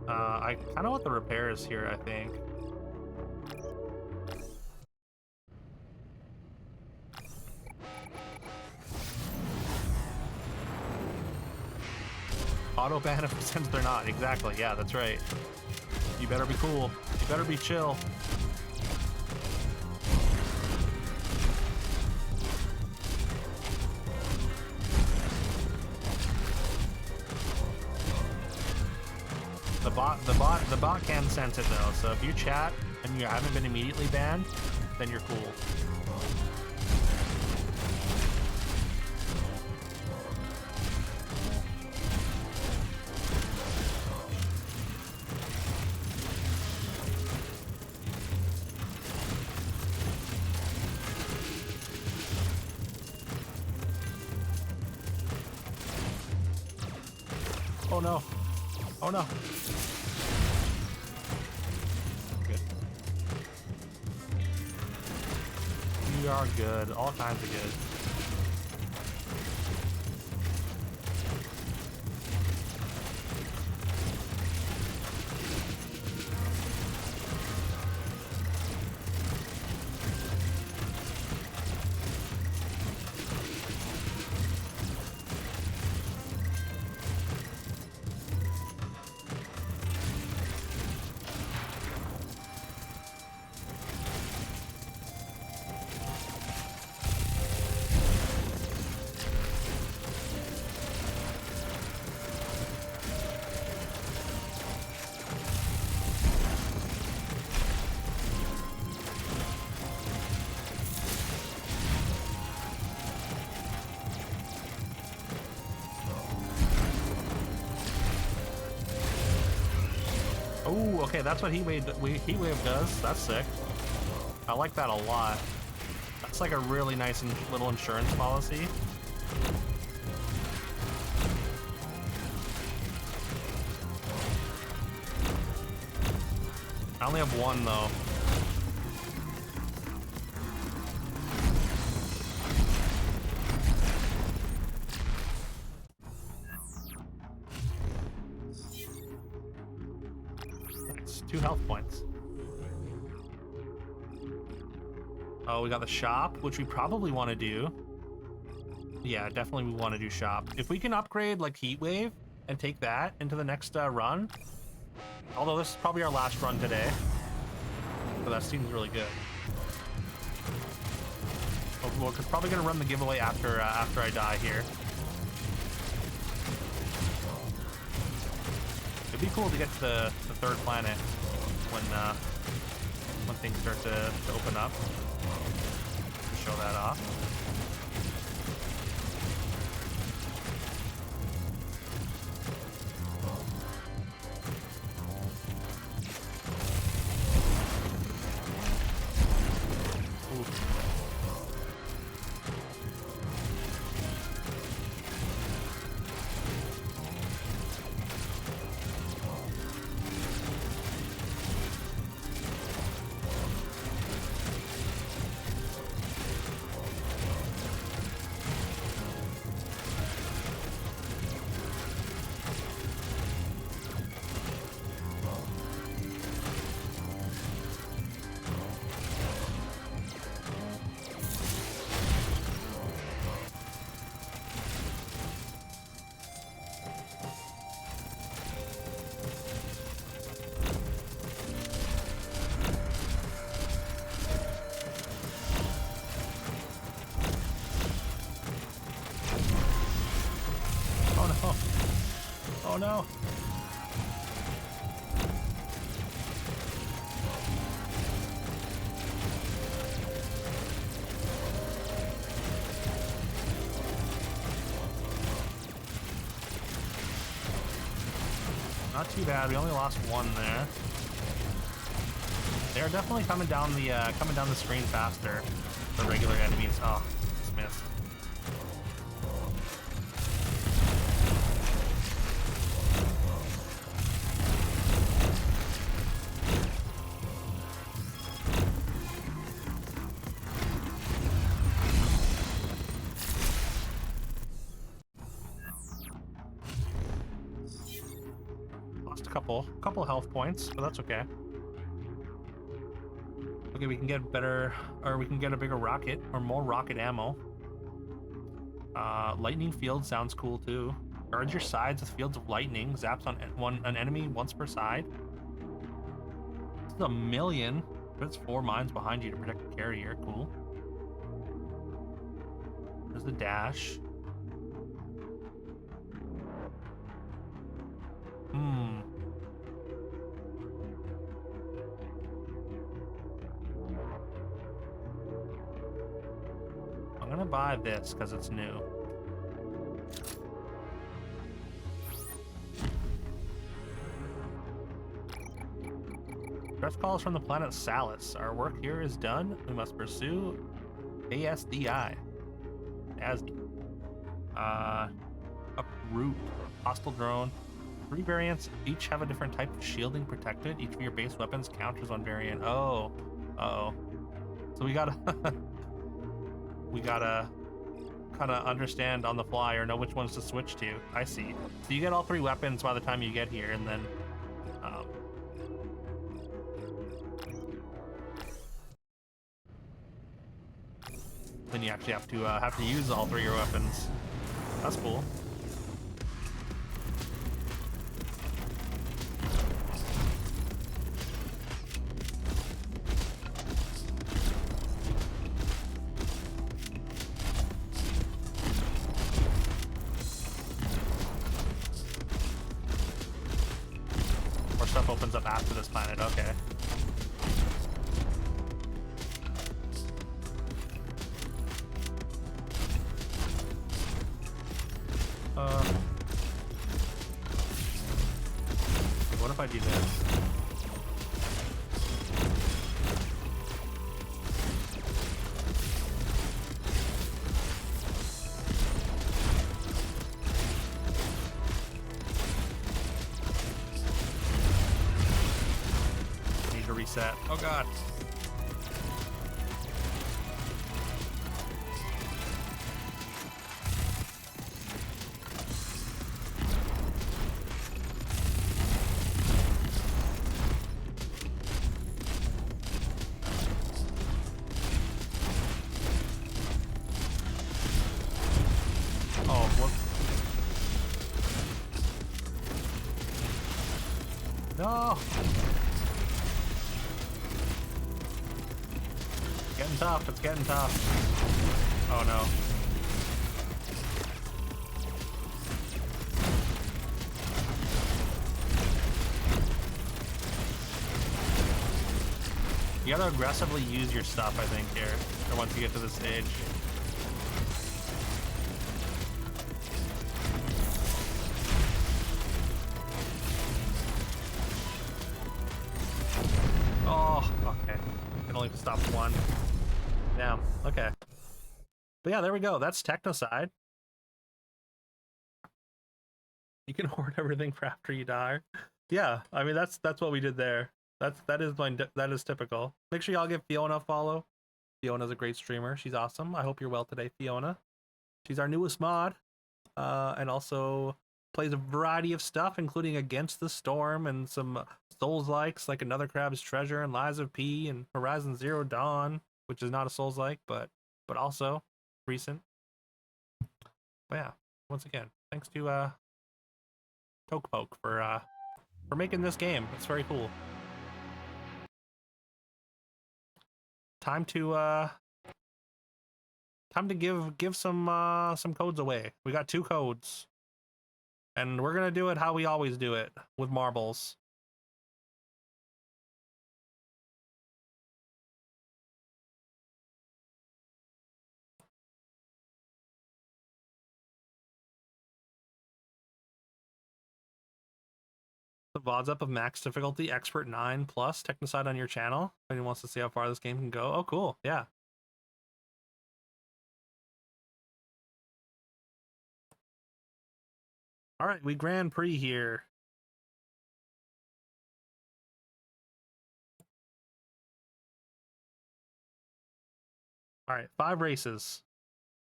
I kind of want the repairs here, I think. Auto ban if since they're not. Exactly. Yeah, that's right. You better be cool. You better be chill. the bot can sense it though. So if you chat and you haven't been immediately banned, then you're cool. Oh no. Oh no. Good. You are good. All kinds of good. Oh, okay, that's what Heat Wave does. That's sick. I like that a lot. That's like a really nice little insurance policy. I only have one though. Nice. 2 health points. Oh, we got the shop, which we probably want to do. Yeah, definitely we want to do shop. If we can upgrade like Heat Wave and take that into the next run, although this is probably our last run today, but that seems really good. We're probably gonna run the giveaway after I die here. It'd be cool to get to the 3rd planet when things start to open up. Show that off. Oh no! Not too bad. We only lost 1 there. They are definitely coming down the screen faster. The regular enemies. Oh, just missed. Couple health points, but that's okay. Okay, we can get better, or we can get a bigger rocket, or more rocket ammo. Lightning field sounds cool too. Guard your sides with fields of lightning. Zaps on an enemy once per side. This is 1,000,000. There's 4 mines behind you to protect the carrier. Cool. There's the dash. gonna buy this because it's new. Stress calls from the planet Salus. Our work here is done. We must pursue ASDI. ASD. Uproot. Hostile drone. 3 variants each have a different type of shielding protected. Each of your base weapons counters one variant. Oh. Uh-oh. So we gotta we gotta kind of understand on the fly or know which ones to switch to. I see. So you get all 3 weapons by the time you get here, and then then you actually have to use all 3 of your weapons. That's cool. More stuff opens up after this planet. Okay. What if I do this? Need to reset. Oh god. No! Getting tough, it's getting tough. Oh no. You gotta aggressively use your stuff, I think, here, or once you get to this stage. Oh, okay. Can only stop 1. Damn, okay. But yeah, there we go. That's Technocide. You can hoard everything for after you die. Yeah, I mean that's what we did there. That is typical. Make sure y'all give Fiona a follow. Fiona's a great streamer. She's awesome. I hope you're well today, Fiona. She's our newest mod, and also plays a variety of stuff, including Against the Storm and some Souls-likes like Another Crab's Treasure and Lies of P and Horizon Zero Dawn, which is not a Souls-like, but also recent. But yeah, once again, thanks to Tokepoke for making this game. It's very cool. Time to give some codes away. We got 2 codes. And we're gonna do it how we always do it, with marbles. The VODs up of max difficulty, expert 9 plus, Technocide on your channel. If anyone wants to see how far this game can go. Oh, cool. Yeah. All right, we Grand Prix here. All right, 5 races.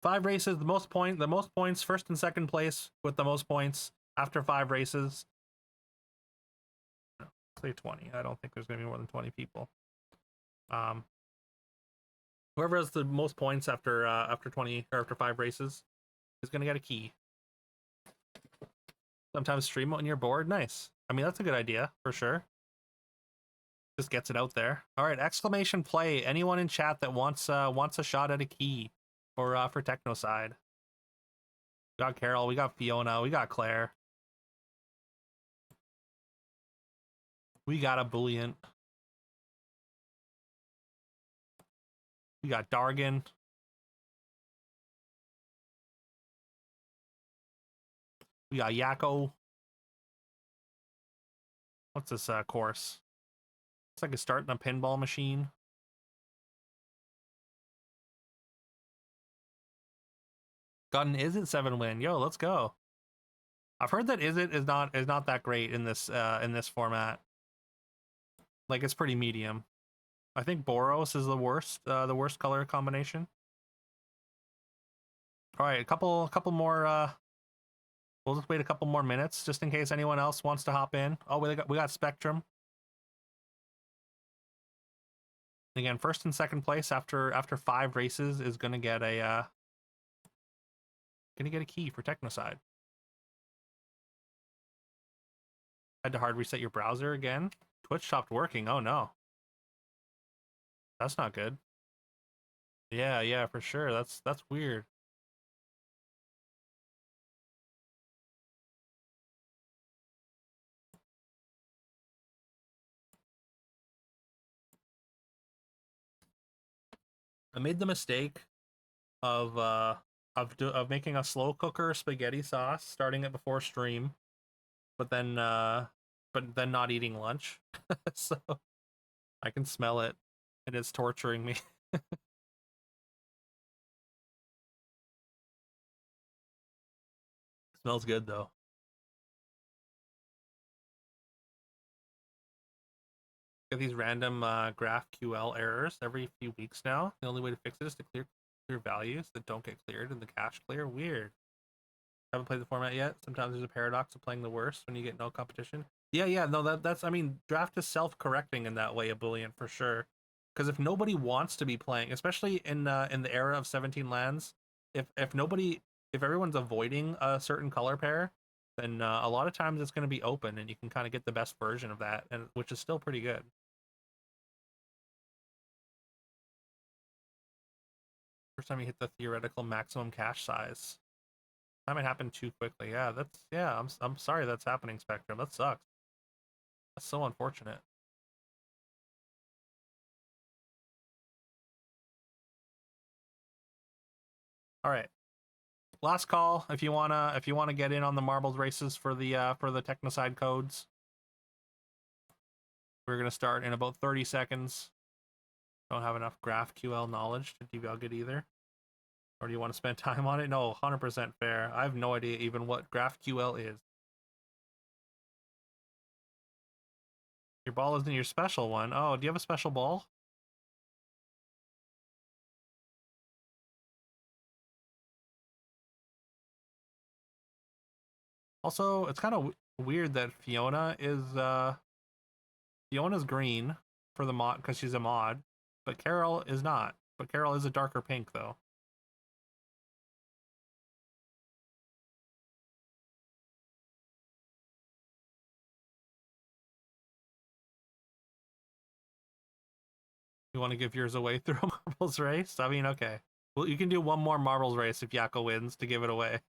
5 races, the most points, first and second place with the most points after 5 races. No, say 20. I don't think there's gonna be more than 20 people. Whoever has the most points after 20 or after 5 races is gonna get a key. Sometimes stream it when you're bored. Nice. I mean, that's a good idea for sure. Just gets it out there. All right, exclamation play. Anyone in chat that wants a shot at a key for Technocide. We got Carol, we got Fiona, we got Claire. We got a Boolean. We got Dargan. We got Yakko. What's this course? It's like a start in a pinball machine. Got an Is It 7 win. Yo, let's go. I've heard that Is It is not that great in this format. Like it's pretty medium. I think Boros is the worst color combination. All right, a couple more. We'll just wait a couple more minutes just in case anyone else wants to hop in. Oh, we got Spectrum. Again, first and second place after 5 races is gonna get a key for Technoside. Had to hard reset your browser again. Twitch stopped working. Oh no, that's not good. Yeah, for sure. That's weird. I made the mistake of making a slow cooker spaghetti sauce, starting it before stream, but then not eating lunch. So I can smell it. It is torturing me. Smells good though. Get these random GraphQL errors every few weeks now. The only way to fix it is to clear values that don't get cleared in the cache clear. Weird. Haven't played the format yet. Sometimes there's a paradox of playing the worst when you get no competition. Yeah. No, that's. I mean, draft is self-correcting in that way. A Boolean for sure. Because if nobody wants to be playing, especially in the era of 17 lands, if everyone's avoiding a certain color pair, then a lot of times it's going to be open, and you can kind of get the best version of that, and which is still pretty good. First time you hit the theoretical maximum cache size. That might happen too quickly. Yeah. I'm sorry that's happening, Spectrum. That sucks. That's so unfortunate. All right. Last call if you wanna get in on the marbles races for the Technoside codes. We're gonna start in about 30 seconds. Don't have enough GraphQL knowledge to debug it either. Or do you want to spend time on it? No, 100% fair. I have no idea even what GraphQL is. Your ball isn't your special one. Oh, do you have a special ball? Also, it's kind of weird that Fiona's green for the mod because she's a mod, but Carol is not. But Carol is a darker pink though. You want to give yours away through a marbles race? I mean, okay. Well, you can do one more marbles race if Yakko wins to give it away.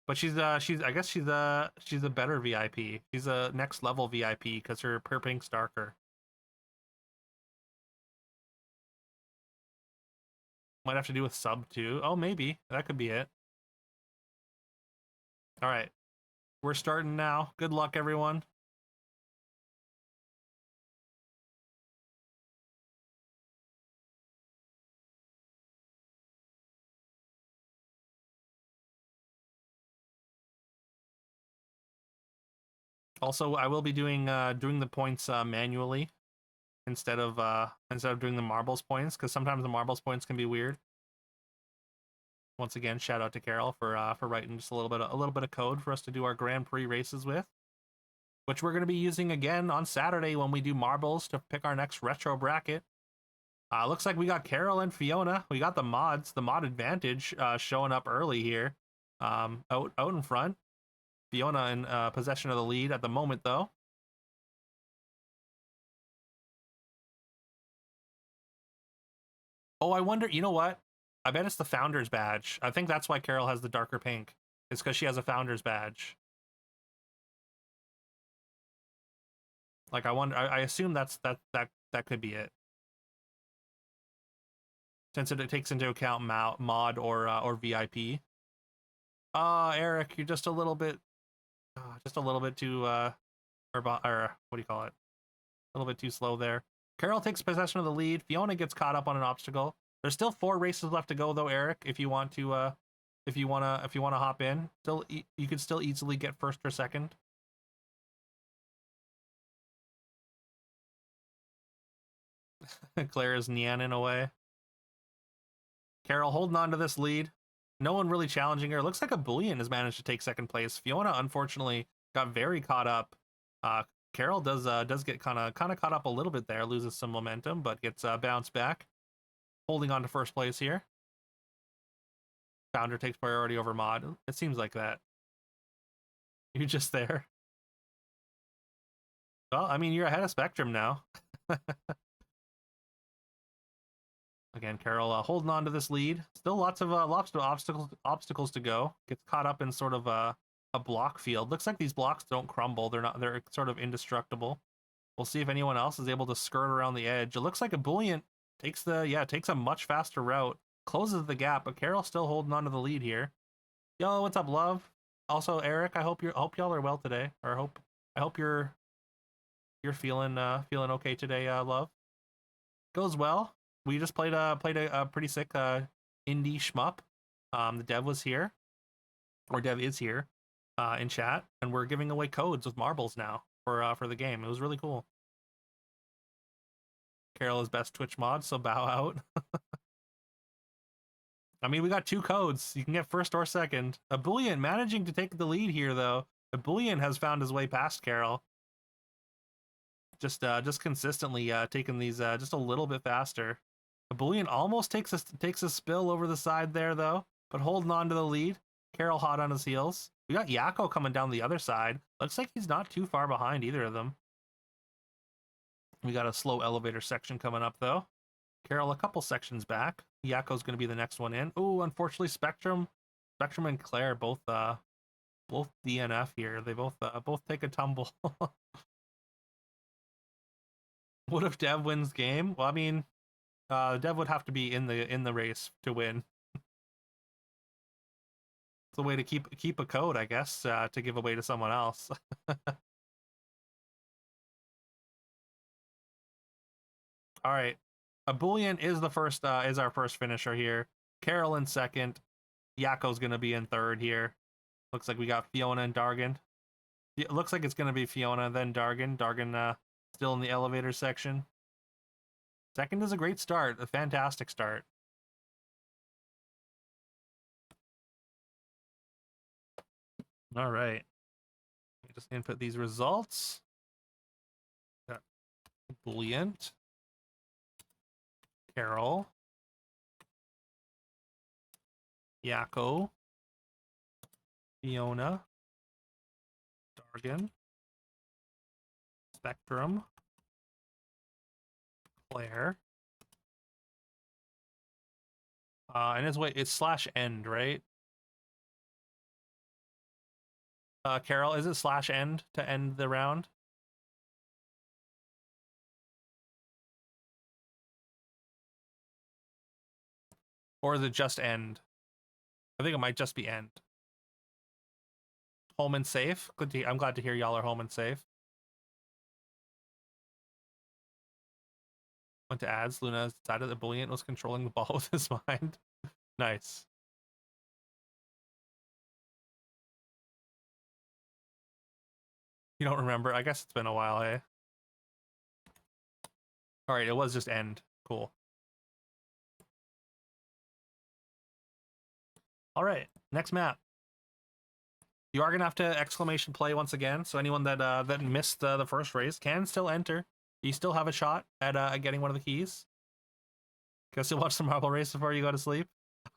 But she's I guess she's a better VIP. She's a next level VIP because her pink's darker. Might have to do with sub too. Oh, maybe that could be it. All right, we're starting now. Good luck, everyone. Also, I will be doing the points manually instead of doing the marbles points because sometimes the marbles points can be weird. Once again, shout out to Carol for writing just a little bit of code for us to do our Grand Prix races with, which we're going to be using again on Saturday when we do marbles to pick our next retro bracket. Looks like we got Carol and Fiona. We got the mod advantage showing up early here, out in front. Fiona in possession of the lead at the moment, though. Oh, I wonder. You know what? I bet it's the founder's badge. I think that's why Carol has the darker pink. It's because she has a founder's badge. Like I wonder. I assume that could be it. since it takes into account mod or VIP. Eric, you're just a little bit too or what do you call it? A little bit too slow there. Carol takes possession of the lead. Fiona gets caught up on an obstacle. There's still 4 races left to go though, Eric. If you want to hop in, you could still easily get first or second. Claire is nyanning away. Carol holding on to this lead. No one really challenging her. Looks like a Bullion has managed to take second place. Fiona unfortunately got very caught up. Carol does get kind of caught up a little bit there, loses some momentum, but gets bounced back, holding on to first place here. Founder takes priority over mod. It seems like that. You're just there. Well, I mean, you're ahead of Spectrum now. Again, Carol holding on to this lead. Still lots of obstacles to go. Gets caught up in sort of a block field. Looks like these blocks don't crumble. They're sort of indestructible. We'll see if anyone else is able to skirt around the edge. It looks like a Bullion takes a much faster route, closes the gap, but Carol's still holding on to the lead here. Yo, what's up, love? Also, Eric, I hope y'all are well today. Or I hope you're feeling okay today, love. Goes well. We just played a pretty sick indie shmup. The dev was here, or dev is here, in chat, and we're giving away codes with marbles now for the game. It was really cool. Carol is best Twitch mod, so bow out. I mean, we got 2 codes. You can get first or second. A Bullion managing to take the lead here, though. A Bullion has found his way past Carol. Just consistently taking these just a little bit faster. A Bullion almost takes a spill over the side there, though, but holding on to the lead. Carol hot on his heels. We got Yakko coming down the other side. Looks like he's not too far behind either of them. We got a slow elevator section coming up, though. Carol a couple sections back. Yakko's going to be the next one in. Oh, unfortunately, Spectrum and Claire both DNF here. They both take a tumble. What if Dev wins game? Well, I mean, Dev would have to be in the race to win. It's a way to keep a code, I guess, to give away to someone else. All right, a Bullion is our first finisher here. Carol in second. Yakko's gonna be in third here. Looks like we got Fiona and Dargan. It looks like it's gonna be Fiona then Dargan. Dargan still in the elevator section. Second is a great start, a fantastic start. All right. Let me just input these results. Got Bulliant, Carol, Yakko, Fiona, Dargan, Spectrum, Claire. And it's /end, right? Carol, is it /end to end the round? Or is it just end? I think it might just be end. Home and safe. I'm glad to hear y'all are home and safe. Went to ads. Luna decided that Bullion was controlling the ball with his mind. Nice. You don't remember? I guess it's been a while, eh? All right, it was just end. Cool. All right, next map. You are gonna have to exclamation play once again. So anyone that missed the first race can still enter. You still have a shot at getting one of the keys. Guess you'll watch some marble race before you go to sleep.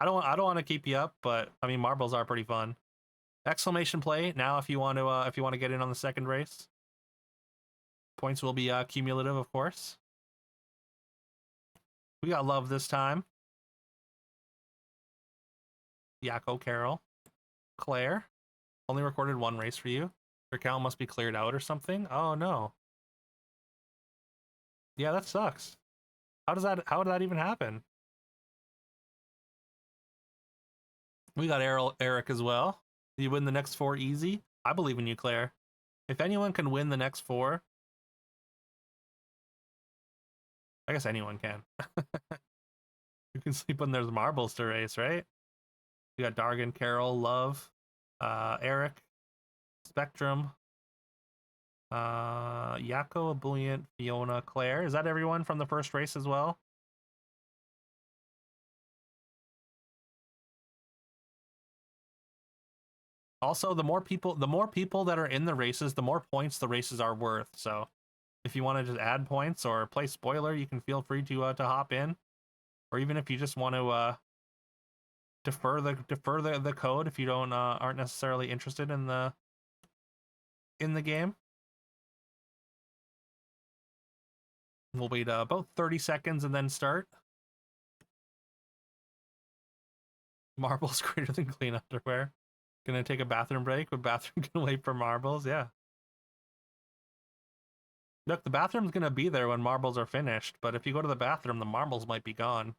I don't want to keep you up, but I mean marbles are pretty fun. Exclamation play now if you want to get in on the second race. Points will be cumulative, of course. We got love this time. Yakko, Carol, Claire. Only recorded 1 race for you. Your account must be cleared out or something. Oh no. Yeah, that sucks. How did that even happen? We got Eric as well. You win the next 4 easy. I believe in you, Claire. If anyone can win the next 4, I guess anyone can. You can sleep when there's marbles to race, right? You got Dargan, Carol, Love, Eric, Spectrum, Yako, Ebullient, Fiona, Claire. Is that everyone from the first race as well? Also, the more people that are in the races, the more points the races are worth. So, if you want to just add points or play spoiler, you can feel free to hop in, or even if you just want to defer the code if you don't aren't necessarily interested in the game. We'll wait about 30 seconds and then start. Marbles greater than clean underwear. Gonna take a bathroom break, but bathroom can wait for marbles. Yeah. Look, the bathroom's gonna be there when marbles are finished, but if you go to the bathroom, the marbles might be gone.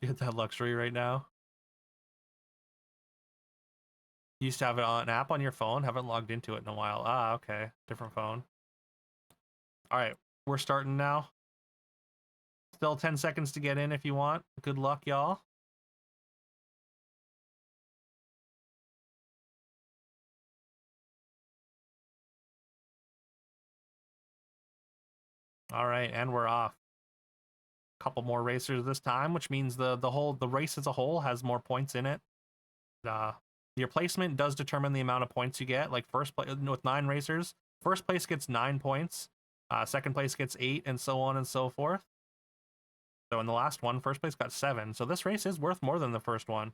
You get that luxury right now. You used to have an app on your phone, haven't logged into it in a while. Ah, okay. Different phone. Alright, we're starting now. Still 10 seconds to get in if you want. Good luck, y'all. Alright, and we're off. Couple more racers this time, which means the race as a whole has more points in it. Your placement does determine the amount of points you get. Like first place with 9 racers, first place gets 9 points, second place gets 8, and so on and so forth. So in the last one, first place got 7. So this race is worth more than the first one.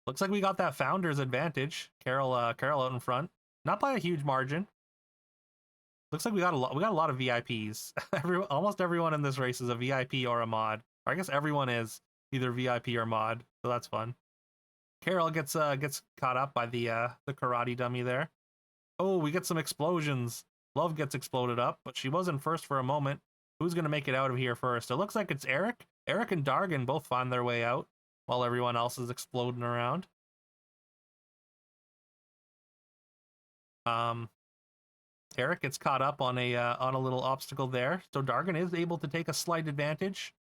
Looks like we got that founder's advantage. Carol out in front, not by a huge margin. Looks like we got a lot of VIPs. Almost everyone in this race is a VIP or a mod. Or I guess everyone is either VIP or mod, so that's fun. Carol gets caught up by the karate dummy there. Oh, we get some explosions. Love gets exploded up, but she was in first for a moment. Who's gonna make it out of here first? It looks like it's Eric. Eric and Dargan both find their way out while everyone else is exploding around. Eric gets caught up on a little obstacle there, so Dargan is able to take a slight advantage,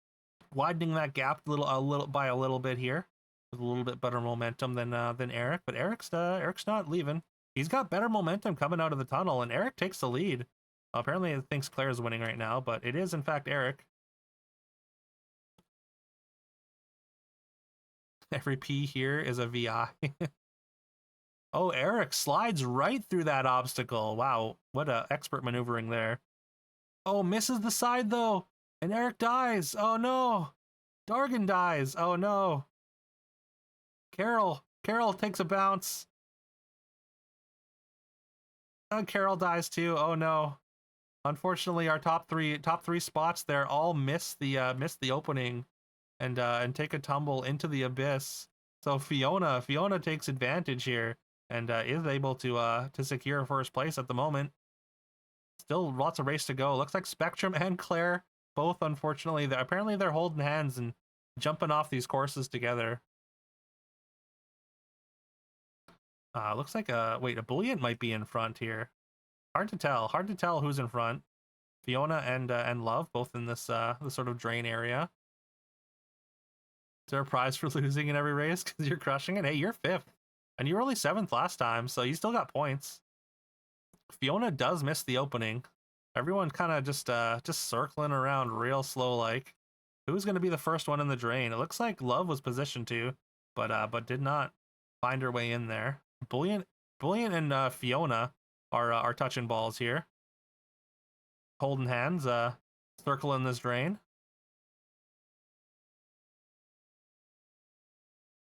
widening that gap a little bit here, with a little bit better momentum than Eric. But Eric's not leaving. He's got better momentum coming out of the tunnel, and Eric takes the lead. Apparently, it thinks Claire's winning right now, but it is in fact Eric. Every P here is a VI. Oh, Eric slides right through that obstacle. Wow, what a expert maneuvering there. Oh, misses the side though, and Eric dies. Oh no, Dargan dies. Oh no. Carol takes a bounce. Carol dies too. Oh no. Unfortunately, our top three spots there all miss the opening, and take a tumble into the abyss. So Fiona takes advantage here and is able to secure first place at the moment. Still lots of race to go. Looks like Spectrum and Claire both, unfortunately, apparently they're holding hands and jumping off these courses together. Looks like wait, Ebullient might be in front here. Hard to tell who's in front. Fiona and Love both in this sort of drain area. Is there a prize for losing in every race because you're crushing it? Hey, you're 5th, and you were only 7th last time, so you still got points. Fiona does miss the opening. Everyone kind of just circling around real slow like. Who's going to be the first one in the drain? It looks like Love was positioned to, but did not find her way in there. Bullion and Fiona are touching balls here. Holding hands, circling this drain.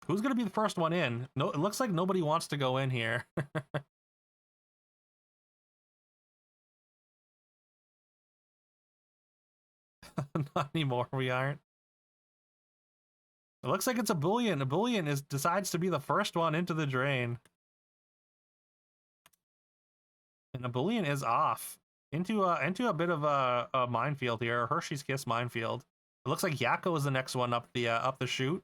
Who's going to be the first one in? No, it looks like nobody wants to go in here. Not anymore, we aren't. It looks like it's Ebullient. Ebullient decides to be the first one into the drain. And Ebullient is off into a bit of a minefield here, a Hershey's Kiss minefield. It looks like Yakko is the next one up the chute.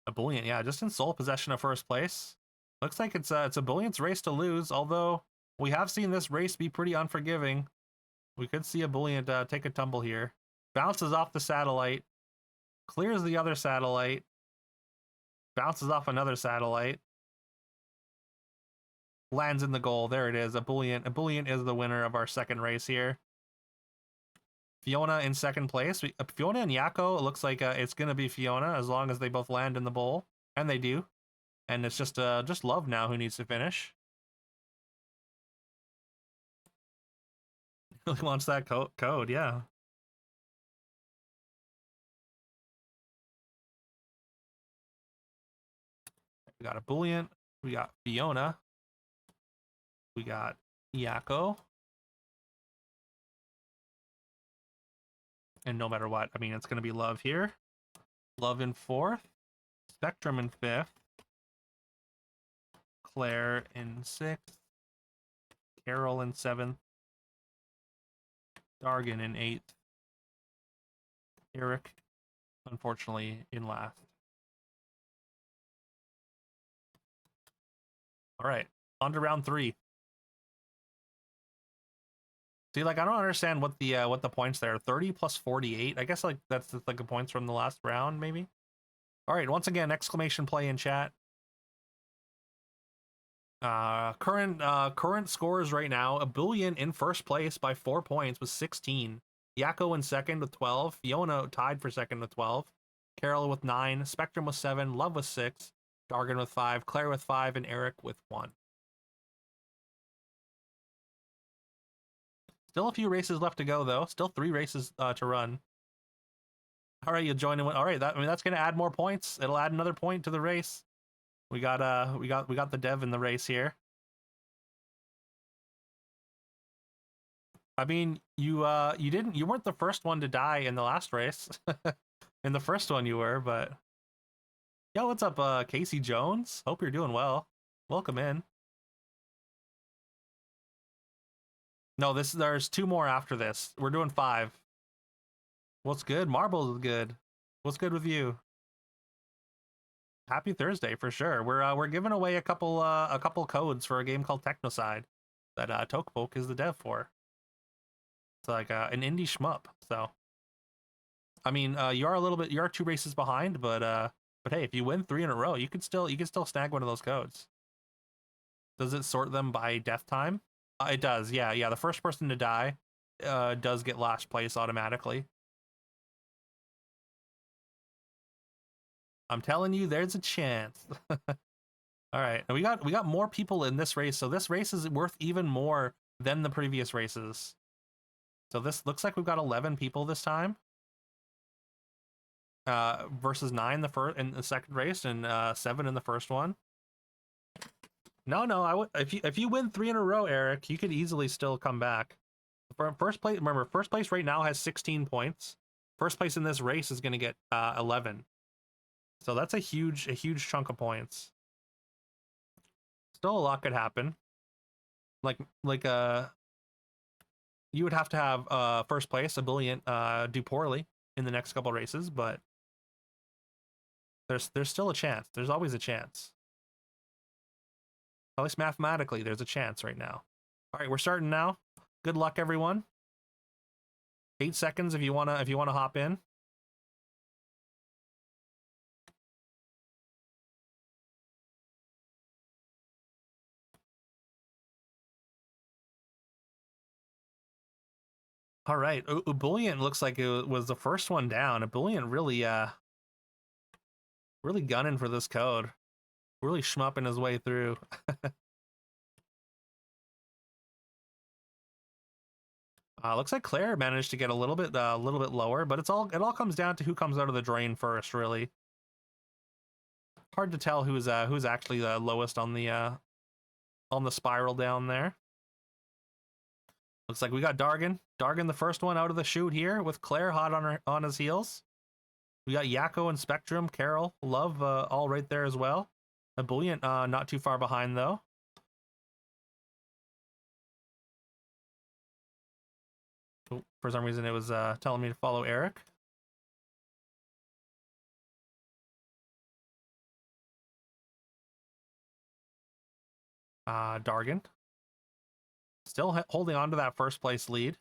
Ebullient, yeah, just in sole possession of first place. Looks like it's Ebullient race to lose, although we have seen this race be pretty unforgiving. We could see Ebullient take a tumble here. Bounces off the satellite, clears the other satellite, bounces off another satellite, lands in the goal. There it is. Ebullient is the winner of our second race here. Fiona in second place. Fiona and Yakko, it looks like it's going to be Fiona as long as they both land in the bowl. And they do. And it's just Love now who needs to finish. Really wants that code, yeah. We got Ebullient. We got Fiona. We got Yakko. And no matter what, I mean, it's going to be Love here. Love in fourth. Spectrum in fifth. Claire in sixth. Carol in seventh. Dargan in eighth. Eric, unfortunately, in last. All right, on to round 3. See, like, I don't understand what the points there. 30 plus 48. I guess like that's like the points from the last round, maybe. All right, once again, exclamation play in chat. Current scores right now. Ebullient in first place by 4 points with 16. Yakko in second with 12. Fiona tied for second with 12. Carol with 9. Spectrum with 7. Love with 6. Dargan with 5. Claire with 5. And Eric with 1. Still a few races left to go, though. Still 3 races to run. All right, you'll join in. All right, that's going to add more points. It'll add another point to the race. We got the dev in the race here. I mean, you weren't the first one to die in the last race. In the first one you were, but yo, what's up, Casey Jones? Hope you're doing well. Welcome in. No, there's 2 more after this. We're doing 5. What's good? Marbles is good. What's good with you? Happy Thursday for sure. We're giving away a couple codes for a game called Technocide that Tokepoke is the dev for. It's like an indie shmup. So, I mean, you are 2 races behind, but hey, if you win 3 in a row, you can still snag one of those codes. Does it sort them by death time? It does. Yeah. The first person to die does get last place automatically. I'm telling you, there's a chance. All right, and we got more people in this race, so this race is worth even more than the previous races. So this looks like we've got 11 people this time, versus 9 in the second race and 7 in the first one. No, if you win 3 in a row, Eric, you could easily still come back. First place, remember, first place right now has 16 points. First place in this race is going to get 11. So that's a huge chunk of points. Still a lot could happen. Like you would have to have first place, Ebullient, do poorly in the next couple races, but there's still a chance. There's always a chance. At least mathematically, there's a chance right now. All right, we're starting now. Good luck, everyone. 8 seconds if you wanna hop in. All right, Ebullient looks like it was the first one down. Ebullient really gunning for this code. Really schmupping his way through. Looks like Claire managed to get a little bit lower, but it all comes down to who comes out of the drain first, really. Hard to tell who's actually the lowest on the spiral down there. Looks like we got Dargan. Dargan, the first one out of the chute here, with Claire hot on his heels. We got Yakko and Spectrum, Carol, Love, all right there as well. Ebullient, not too far behind though. Oh, for some reason, it was telling me to follow Eric. Dargan. Still holding on to that first place lead.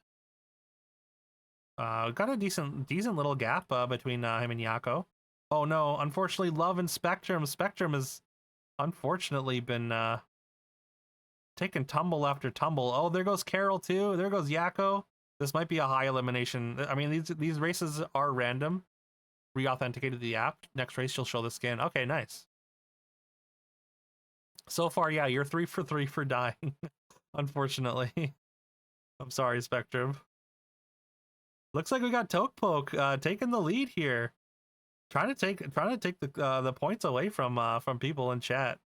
Got a decent little gap between him and Yako. Oh no, unfortunately, Love and Spectrum. Spectrum has unfortunately been taking tumble after tumble. Oh, there goes Carol too. There goes Yako. This might be a high elimination. I mean, these races are random. Re-authenticated the app. Next race, you'll show the skin. Okay, nice. So far, yeah, you're 3 for 3 for dying. Unfortunately. I'm sorry, Spectrum. Looks like we got Tokepoke taking the lead here. Trying to take the points away from people in chat.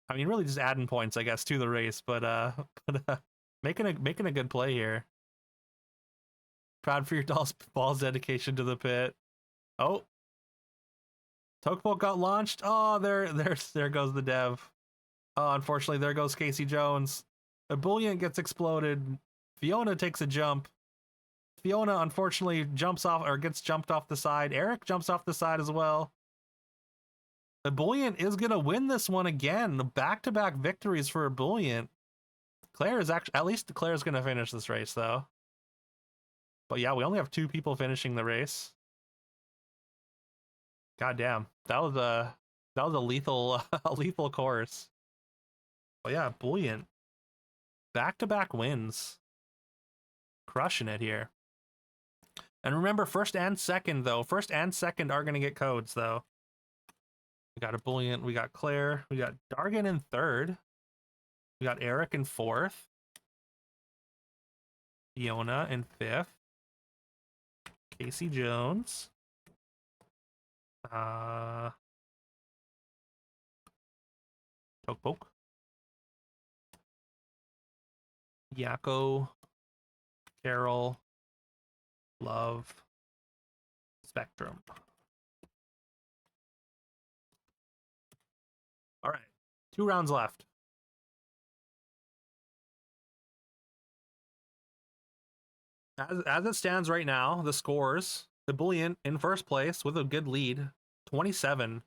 I mean, really just adding points, I guess, to the race, but making a good play here. Proud for your balls dedication to the pit. Oh, Tokebolt got launched. Oh, there goes the dev. Oh, unfortunately, there goes Casey Jones. Ebullient gets exploded. Fiona takes a jump. Fiona unfortunately jumps off or gets jumped off the side. Eric jumps off the side as well. Ebullient is gonna win this one again. Back-to-back victories for Ebullient. Claire is actually, at least Claire's gonna finish this race though. But yeah, we only have 2 people finishing the race. God damn, that was a lethal a lethal course. But yeah, Ebullient. Back-to-back wins. Crushing it here. And remember, first and second are gonna get codes though. We got Ebullient, we got Claire, we got Dargan in 3rd. We got Eric in 4th. Fiona in 5th. Casey Jones. Poke. Yako. Carol. Love. Spectrum. All right. 2 rounds left. As it stands right now, the scores: Ebullient in first place with a good lead, 27,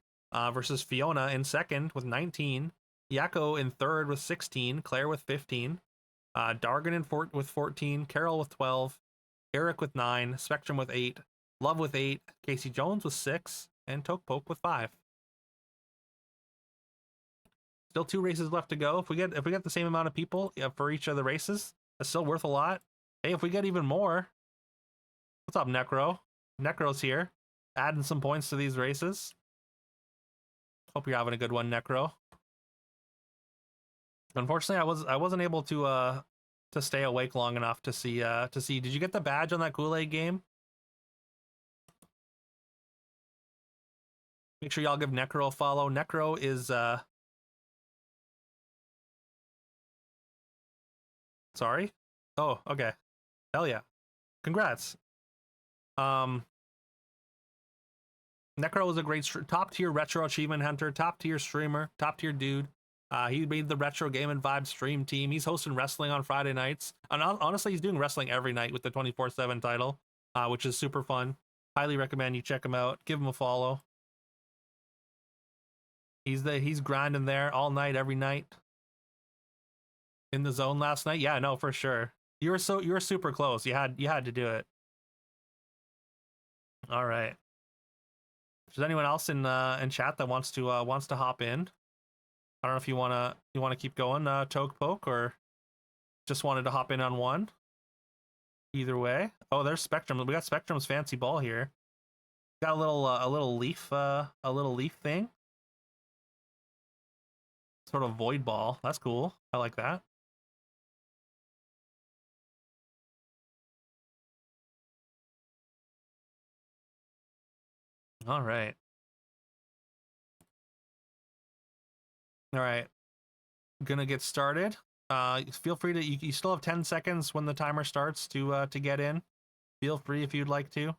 versus Fiona in second with 19, Yako in third with 16, Claire with 15, Dargan with 14, Carol with 12, Eric with 9, Spectrum with 8, Love with 8, Casey Jones with 6, and Tokepoke with 5. Still 2 races left to go. If we get the same amount of people for each of the races, that's still worth a lot. Hey, if we get even more, what's up, Necro? Necro's here, adding some points to these races. Hope you're having a good one, Necro. Unfortunately, I wasn't able to stay awake long enough to see. Did you get the badge on that Kool-Aid game? Make sure y'all give Necro a follow. Necro is sorry. Oh, okay. Hell yeah. Congrats. Necro is a great top tier retro achievement hunter, top tier streamer, top tier dude. He made the Retro Game and Vibe stream team. He's hosting wrestling on Friday nights. And honestly, he's doing wrestling every night with the 24/7 title, which is super fun. Highly recommend you check him out. Give him a follow. He's grinding there all night, every night. In the zone last night? Yeah, no, for sure. You were super close. You had to do it. All right. If there's anyone else in chat that wants to hop in, I don't know if you wanna keep going, Tokepoke, or just wanted to hop in on one. Either way. Oh, there's Spectrum. We got Spectrum's fancy ball here. Got a little leaf thing. Sort of void ball. That's cool. I like that. All right. All right. Gonna get started. Feel free to. You still have 10 seconds when the timer starts to get in. Feel free if you'd like to.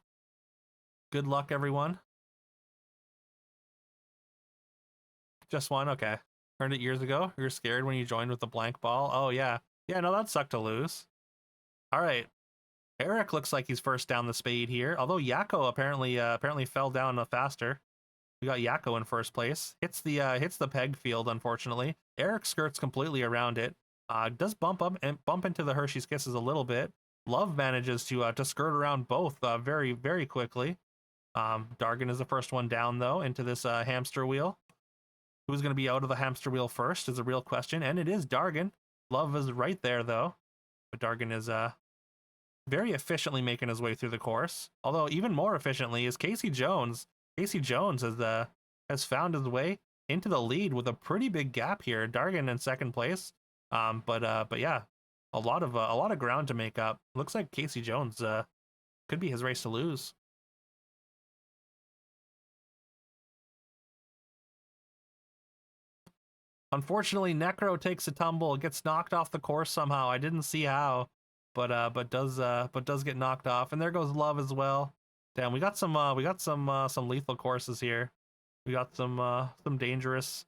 Good luck, everyone. Just one? Okay. Earned it years ago? You were scared when you joined with the blank ball? Oh, yeah. Yeah, no, that sucked to lose. All right. Eric looks like he's first down the spade here, although Yakko apparently fell down faster. We got Yakko in first place. Hits the peg field, unfortunately. Eric skirts completely around it. Does bump up and bump into the Hershey's Kisses a little bit. Love manages to skirt around both very, very quickly. Dargan is the first one down, though, into this hamster wheel. Who's going to be out of the hamster wheel first is a real question, and it is Dargan. Love is right there, though. But Dargan is very efficiently making his way through the course. Although even more efficiently is Casey Jones. Casey Jones has found his way into the lead with a pretty big gap here. Dargan in second place. But yeah, a lot of ground to make up. Looks like Casey Jones could be his race to lose. Unfortunately, Necro takes a tumble, gets knocked off the course somehow. I didn't see how, but does get knocked off. And there goes Love as well. Damn, we got some lethal courses here. We got some dangerous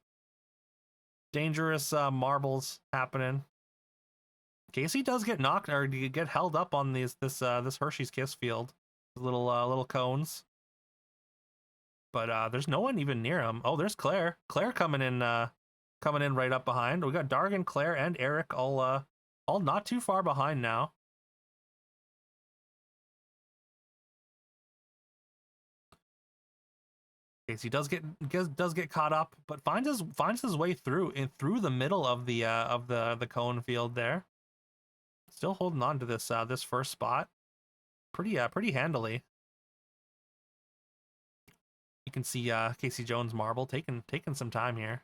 marbles happening. Casey does get knocked or get held up on this Hershey's Kiss field. Little cones. But there's no one even near him. Oh, there's Claire. Claire coming in right up behind. We got Dargan, Claire, and Eric all not too far behind now. Casey does get caught up, but finds his way through the middle of the cone field there. Still holding on to this first spot, pretty handily. You can see Casey Jones marble taking some time here,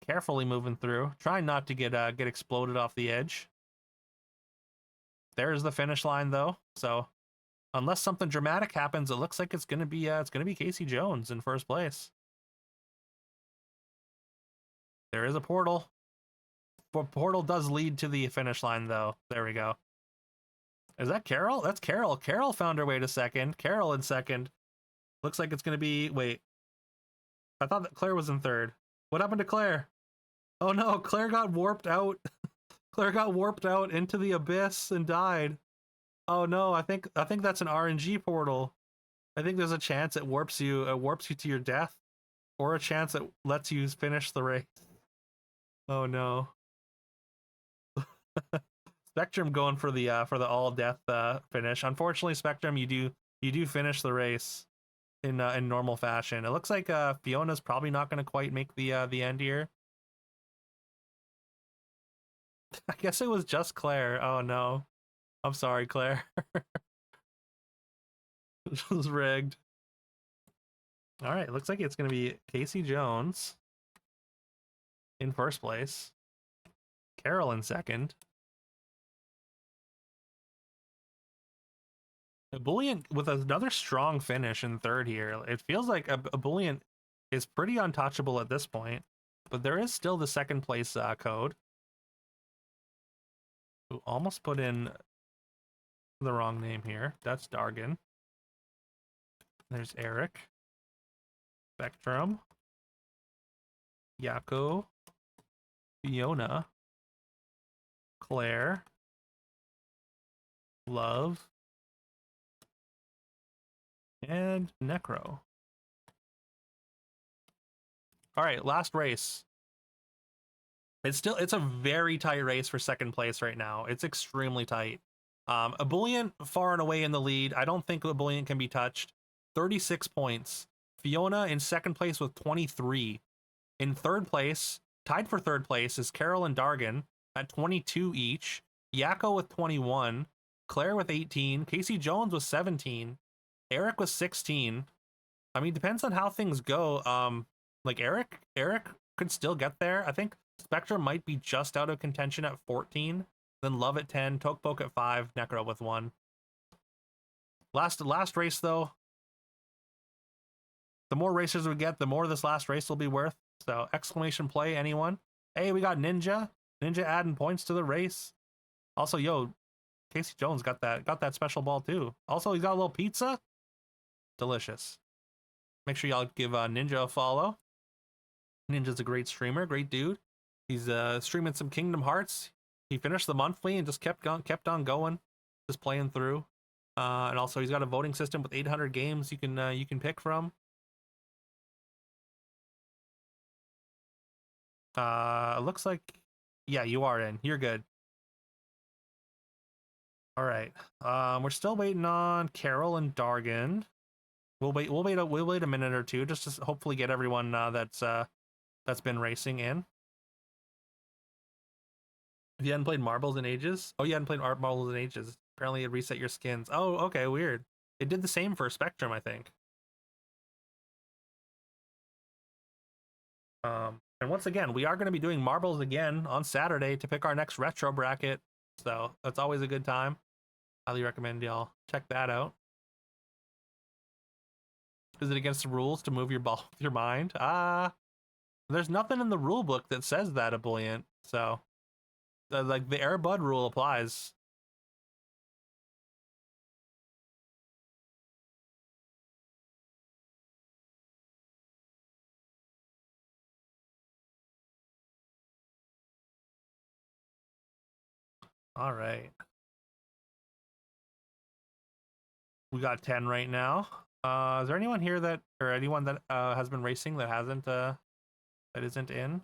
carefully moving through, trying not to get exploded off the edge. There's the finish line though, so unless something dramatic happens, it looks like it's gonna be Casey Jones in first place. There is a portal. Portal does lead to the finish line though. There we go. Is that Carol? That's Carol. Carol found her way to second. Carol in second. Looks like it's gonna be. Wait. I thought that Claire was in third. What happened to Claire? Oh no, Claire got warped out. Claire got warped out into the abyss and died. Oh no, I think that's an RNG portal. I think there's a chance it warps you to your death, or a chance it lets you finish the race. Oh no. Spectrum going for the all death finish. Unfortunately, Spectrum, you do finish the race in normal fashion. It looks like Fiona's probably not going to quite make the end here. I guess it was just Claire. Oh no. I'm sorry, Claire. This was rigged. All right, looks like it's going to be Casey Jones in first place. Carol in second. Ebullient with another strong finish in third here. It feels like Ebullient is pretty untouchable at this point, but there is still the second place code. Ooh, almost put in the wrong name here. That's Dargan. There's Eric. Spectrum. Yakko. Fiona. Claire. Love. And Necro. All right, last race. It's a very tight race for second place right now. It's extremely tight. Ebullient far and away in the lead. I don't think Ebullient can be touched. 36 points. Fiona in second place with 23. In third place, tied for third place, is Carol and Dargan at 22 each. Yakko with 21. Claire with 18. Casey Jones with 17. Eric with 16. I mean, depends on how things go. Like Eric could still get there. I think Spectre might be just out of contention at 14. Then Love at 10, Tokepoke at 5, Necro with 1. Last race though. The more racers we get, the more this last race will be worth. So exclamation play, anyone? Hey, we got Ninja. Ninja adding points to the race. Also, yo, Casey Jones got that special ball too. Also, he's got a little pizza. Delicious. Make sure y'all give Ninja a follow. Ninja's a great streamer, great dude. He's streaming some Kingdom Hearts. He finished the monthly and just kept on going, just playing through. And also he's got a voting system with 800 games you can pick from. Looks like, yeah, you are in. You're good. All right. We're still waiting on Carol and Dargan. We'll wait a minute or two just to hopefully get everyone that's been racing in. If you hadn't played Marbles in ages, oh, you hadn't played Marbles in ages. Apparently, it reset your skins. Oh, okay, weird. It did the same for Spectrum, I think. And once again, we are going to be doing Marbles again on Saturday to pick our next retro bracket. So that's always a good time. Highly recommend y'all check that out. Is it against the rules to move your ball with your mind? There's nothing in the rule book that says that, Ebullient. So, like, the Air Bud rule applies. All right. We got 10 right now. Is there anyone here that, or anyone that has been racing that hasn't, that isn't in?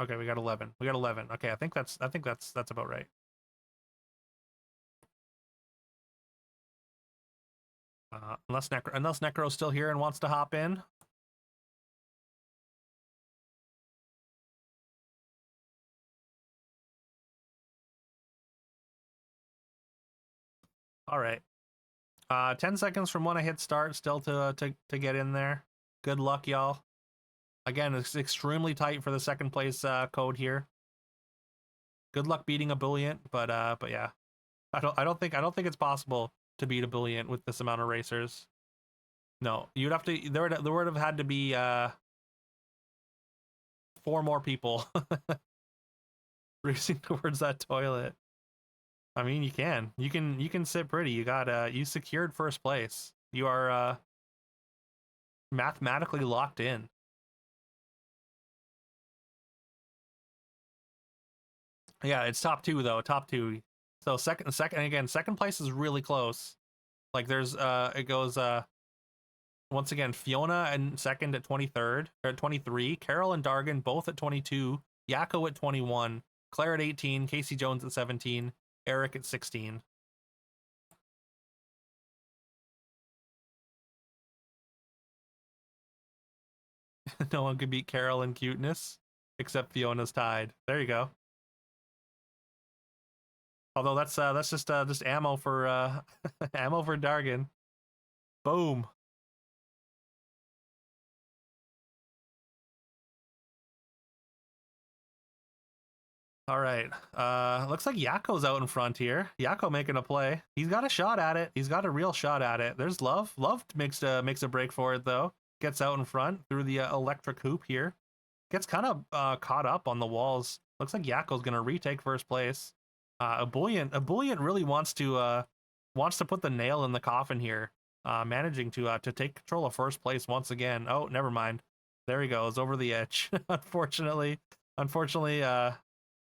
Okay, we got 11. We got 11. Okay, I think that's about right. Unless Necro's still here and wants to hop in. All right. 10 seconds from when I hit start still to get in there. Good luck, y'all. Again, it's extremely tight for the second place code here. Good luck beating Ebullient, but yeah. I don't think it's possible to beat Ebullient with this amount of racers. No, you'd have to, there would have had to be 4 more people racing towards that toilet. I mean, you can sit pretty. You got you secured first place. You are mathematically locked in. Yeah, it's top 2 though, top 2. So second again, second place is really close. Like there's it goes once again, Fiona and second at 23rd or 23, Carol and Dargan both at 22, Yakko at 21, Claire at 18, Casey Jones at 17, Eric at 16. No one could beat Carol in cuteness except Fiona's tied. There you go. Although that's just ammo for ammo for Dargan. Boom. All right. Looks like Yakko's out in front here. Yakko making a play. He's got a shot at it. He's got a real shot at it. There's Love. Love makes a break for it though. Gets out in front through the electric hoop here. Gets kind of caught up on the walls. Looks like Yakko's gonna retake first place. Ebullient really wants to put the nail in the coffin here. Managing to take control of first place once again. Oh, never mind. There he goes over the edge. Unfortunately,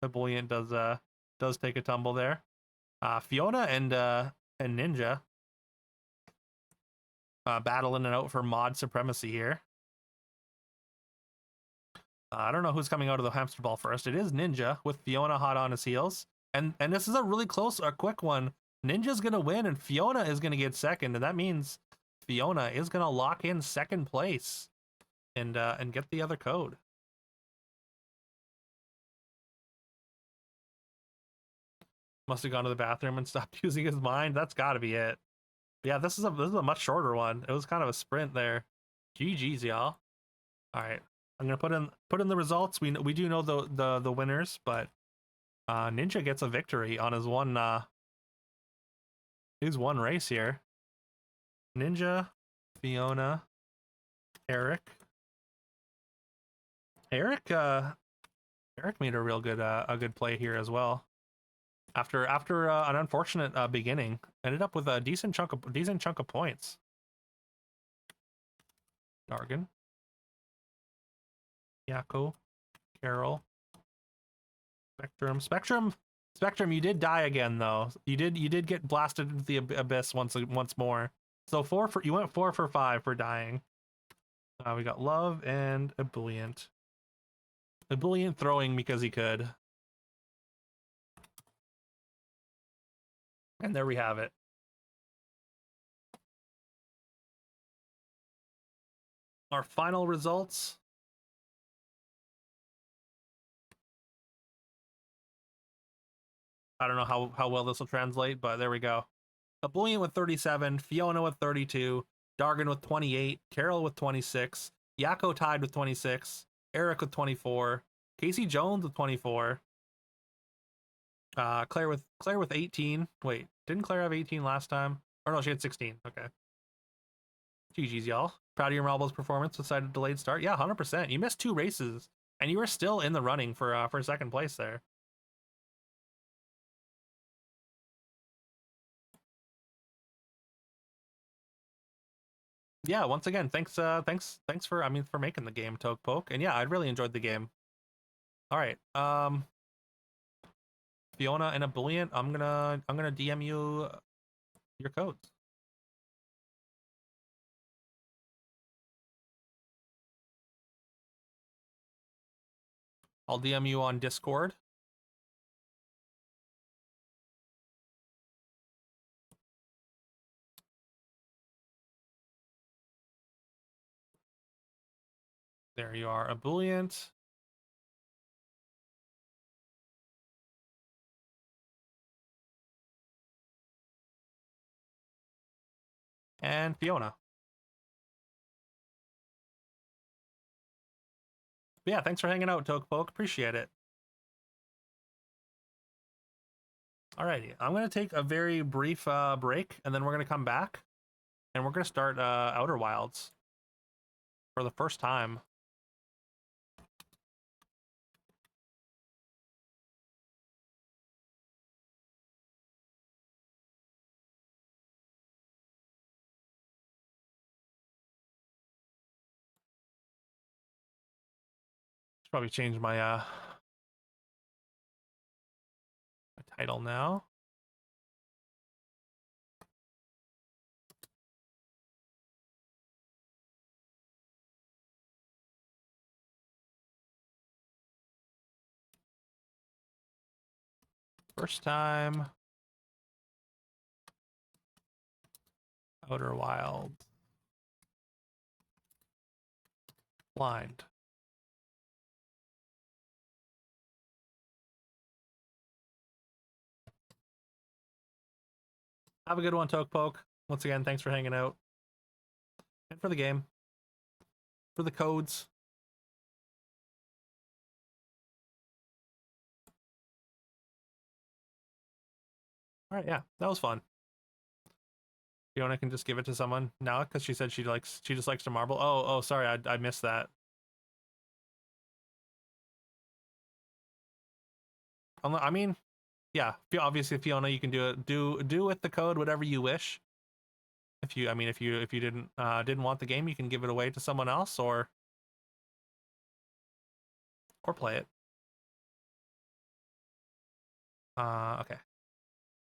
Ebullient does take a tumble there. Fiona and Ninja battling it out for mod supremacy here. I don't know who's coming out of the hamster ball first. It is Ninja with Fiona hot on his heels. And this is a really close, a quick one. Ninja's gonna win and Fiona is gonna get second, and that means Fiona is gonna lock in second place and get the other code. Must have gone to the bathroom and stopped using his mind. That's got to be it. Yeah, this is a much shorter one. It was kind of a sprint there. GG's, y'all. All right, I'm gonna put in the results. We do know the winners, but Ninja gets a victory on his one race here. Ninja, Fiona, Eric. Eric made a real good play here as well. After an unfortunate beginning, ended up with a decent chunk of points. Dargan. Yakko. Carol. Spectrum. Spectrum, you did die again though. You did get blasted into the abyss once more. So you went 4 for 5 for dying. We got love and ebullient. Ebullient throwing because he could. And there we have it. Our final results. I don't know how well this will translate, but there we go. Ebullient with 37, Fiona with 32, Dargan with 28, Carol with 26, Yakko tied with 26, Eric with 24, Casey Jones with 24, Claire with 18. Wait, didn't Claire have 18 last time? Or no, she had 16. Okay. GG's, y'all. Proud of your Marbles performance beside a delayed start. Yeah, 100%. You missed 2 races, and you were still in the running for second place there. Yeah, once again, thanks for making the game, Toke Poke. And yeah, I really enjoyed the game. All right. Fiona and Ebullient, I'm gonna DM you your codes. I'll DM you on Discord. There you are, Ebullient. And Fiona. But yeah, thanks for hanging out, Toke Poke. Appreciate it. Alrighty, I'm gonna take a very brief break, and then we're gonna come back, and we're gonna start Outer Wilds for the first time. Should probably change my title now. First time Outer Wilds blind. Have a good one, Toke Poke. Once again, thanks for hanging out. And for the game. For the codes. All right, yeah, that was fun. Fiona can just give it to someone now because she said she just likes to marble. Oh, sorry, I missed that. I mean, yeah, obviously Fiona, you can do with the code whatever you wish. If you didn't want the game, you can give it away to someone else or play it. Okay,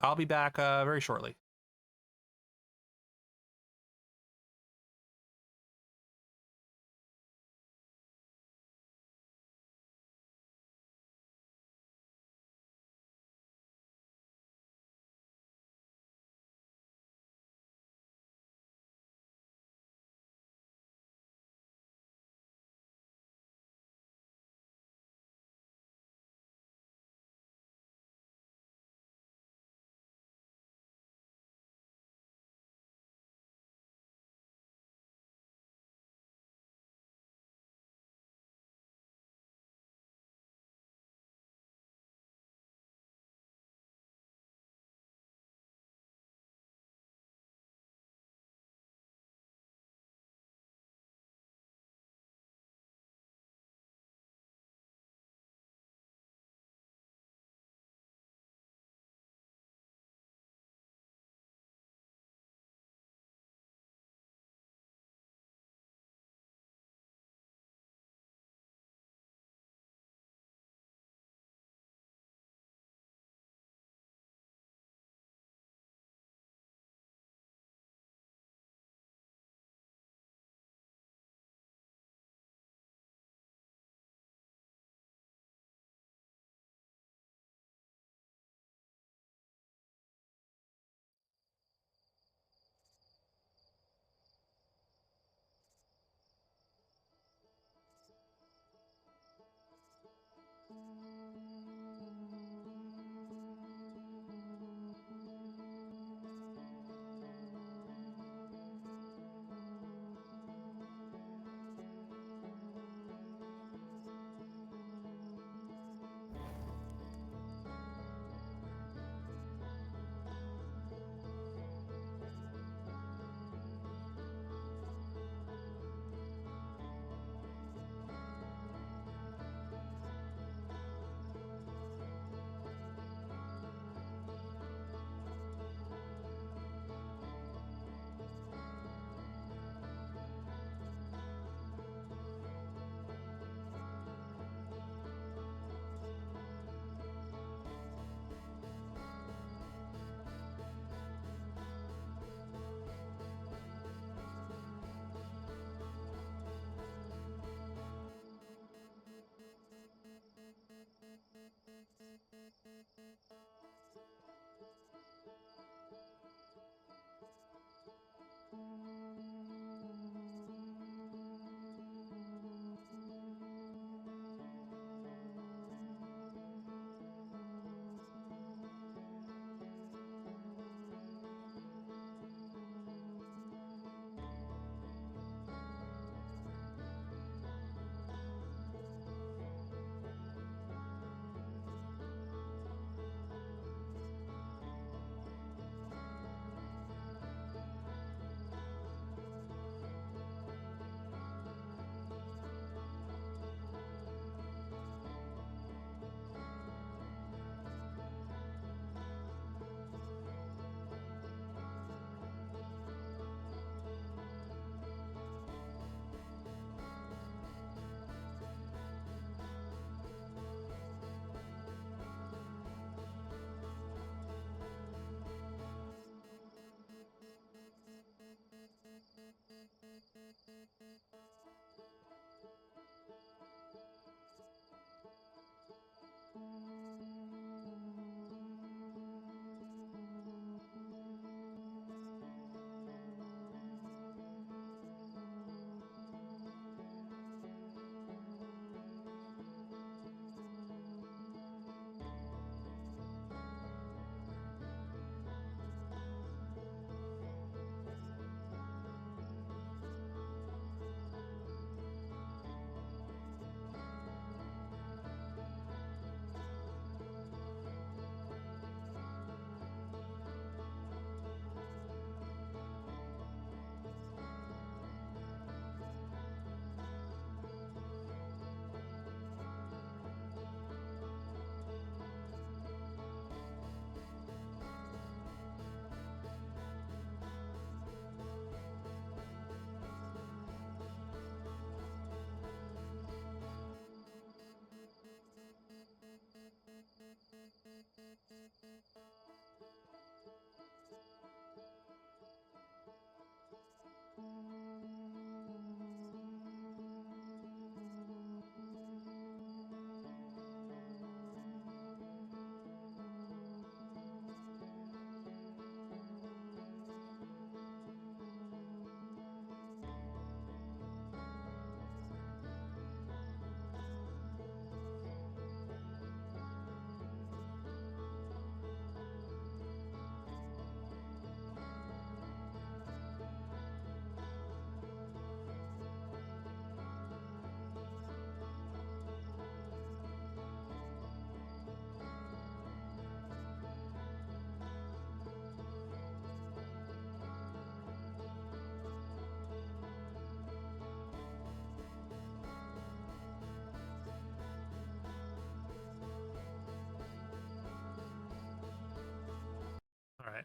I'll be back very shortly.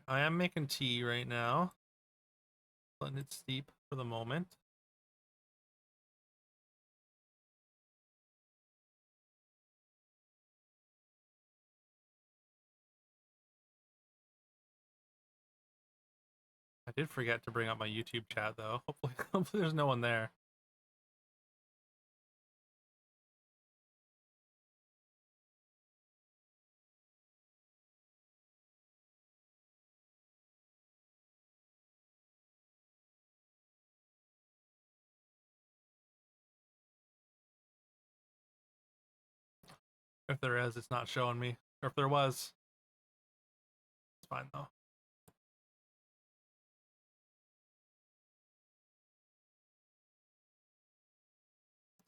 I am making tea right now. Letting it steep for the moment. I did forget to bring up my YouTube chat though. Hopefully there's no one there. If there is, it's not showing me. Or if there was, it's fine though.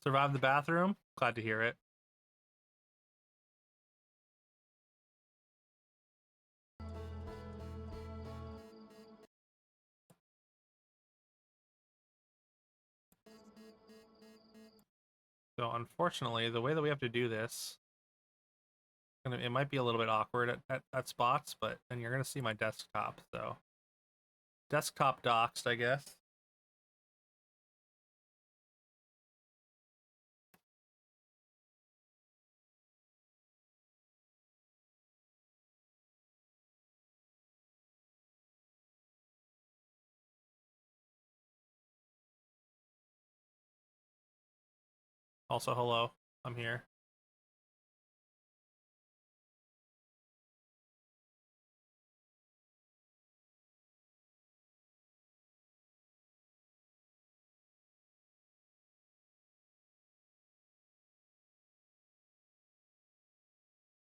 Survived the bathroom? Glad to hear it. So unfortunately, the way that we have to do this, it might be a little bit awkward at spots, but then you're gonna see my desktop, so desktop doxed, I guess. Also, hello, I'm here.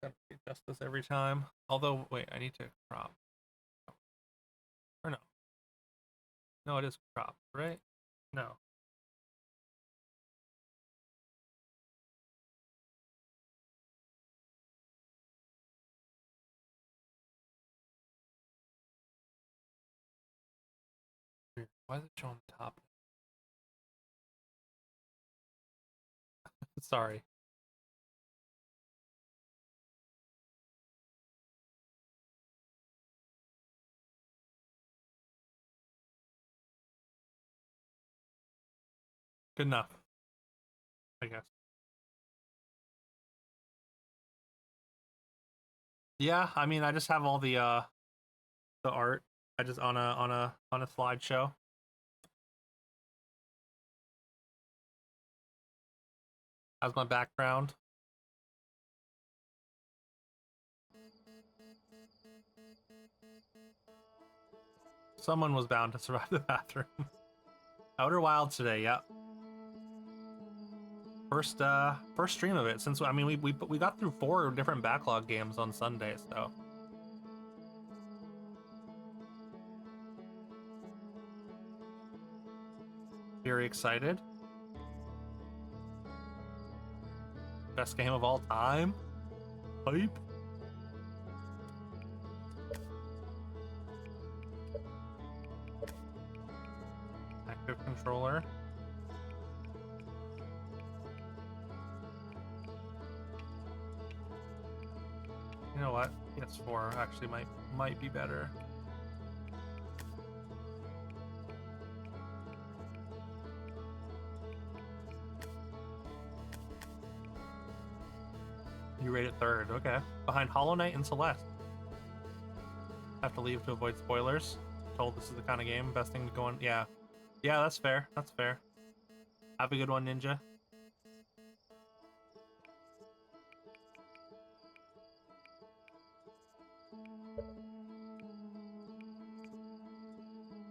Gotta adjust this every time. Although, wait, I need to crop. Or no. No, it is crop, right? No. Why is it showing the top? Sorry. Good enough, I guess. Yeah, I mean, I just have all the art. I just on a slideshow. As my background. Someone was bound to survive the bathroom. Outer Wilds today, yeah. First stream of it since I mean we got through 4 different backlog games on Sunday, so very excited. Best game of all time. Hype. Active controller. You know what? PS4 actually might be better. You rate it third, okay. Behind Hollow Knight and Celeste. Have to leave to avoid spoilers. Told this is the kind of game. Best thing to go on. Yeah. Yeah, that's fair. That's fair. Have a good one, Ninja.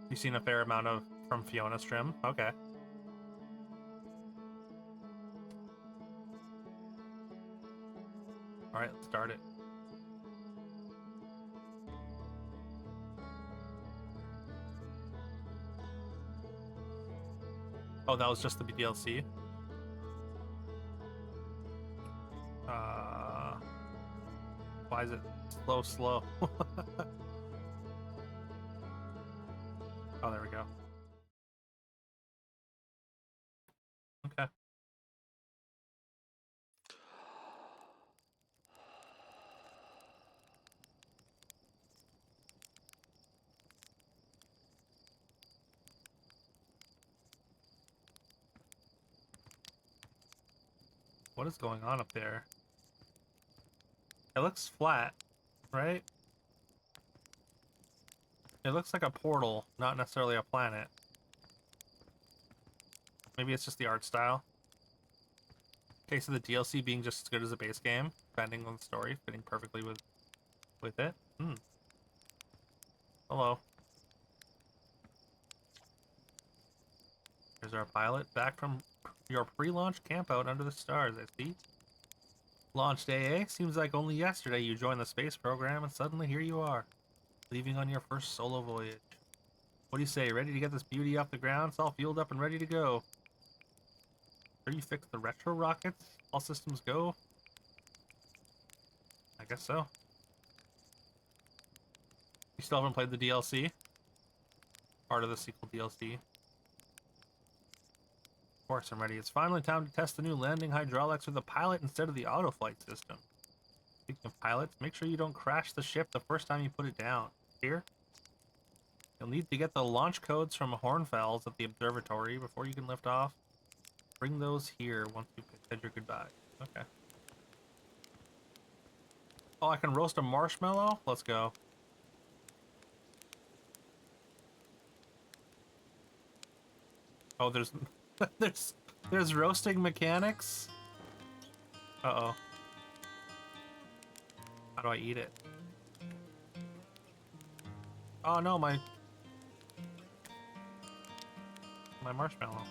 You've seen a fair amount of from Fiona's trim? Okay. Alright, let's start it. Oh, that was just the DLC? Why is it slow? Oh, there we go. Okay. What is going on up there? It looks flat, right? It looks like a portal, not necessarily a planet. Maybe it's just the art style. Case of the DLC being just as good as a base game, depending on the story, fitting perfectly with it. Hmm. Hello. Here's our pilot, back from your pre-launch campout under the stars, I see. Launch day, eh? Seems like only yesterday you joined the space program, and suddenly here you are, leaving on your first solo voyage. What do you say, ready to get this beauty off the ground? It's all fueled up and ready to go. Sure you fixed the retro rockets? All systems go? I guess so. You still haven't played the DLC? Part of the sequel DLC. Of course I'm ready. It's finally time to test the new landing hydraulics with the pilot instead of the auto-flight system. Speaking of pilots, make sure you don't crash the ship the first time you put it down. Here? You'll need to get the launch codes from Hornfels at the observatory before you can lift off. Bring those here once you've said your goodbye. Okay. Oh, I can roast a marshmallow? Let's go. Oh, there's there's roasting mechanics? Uh-oh. How do I eat it? Oh no, my marshmallow.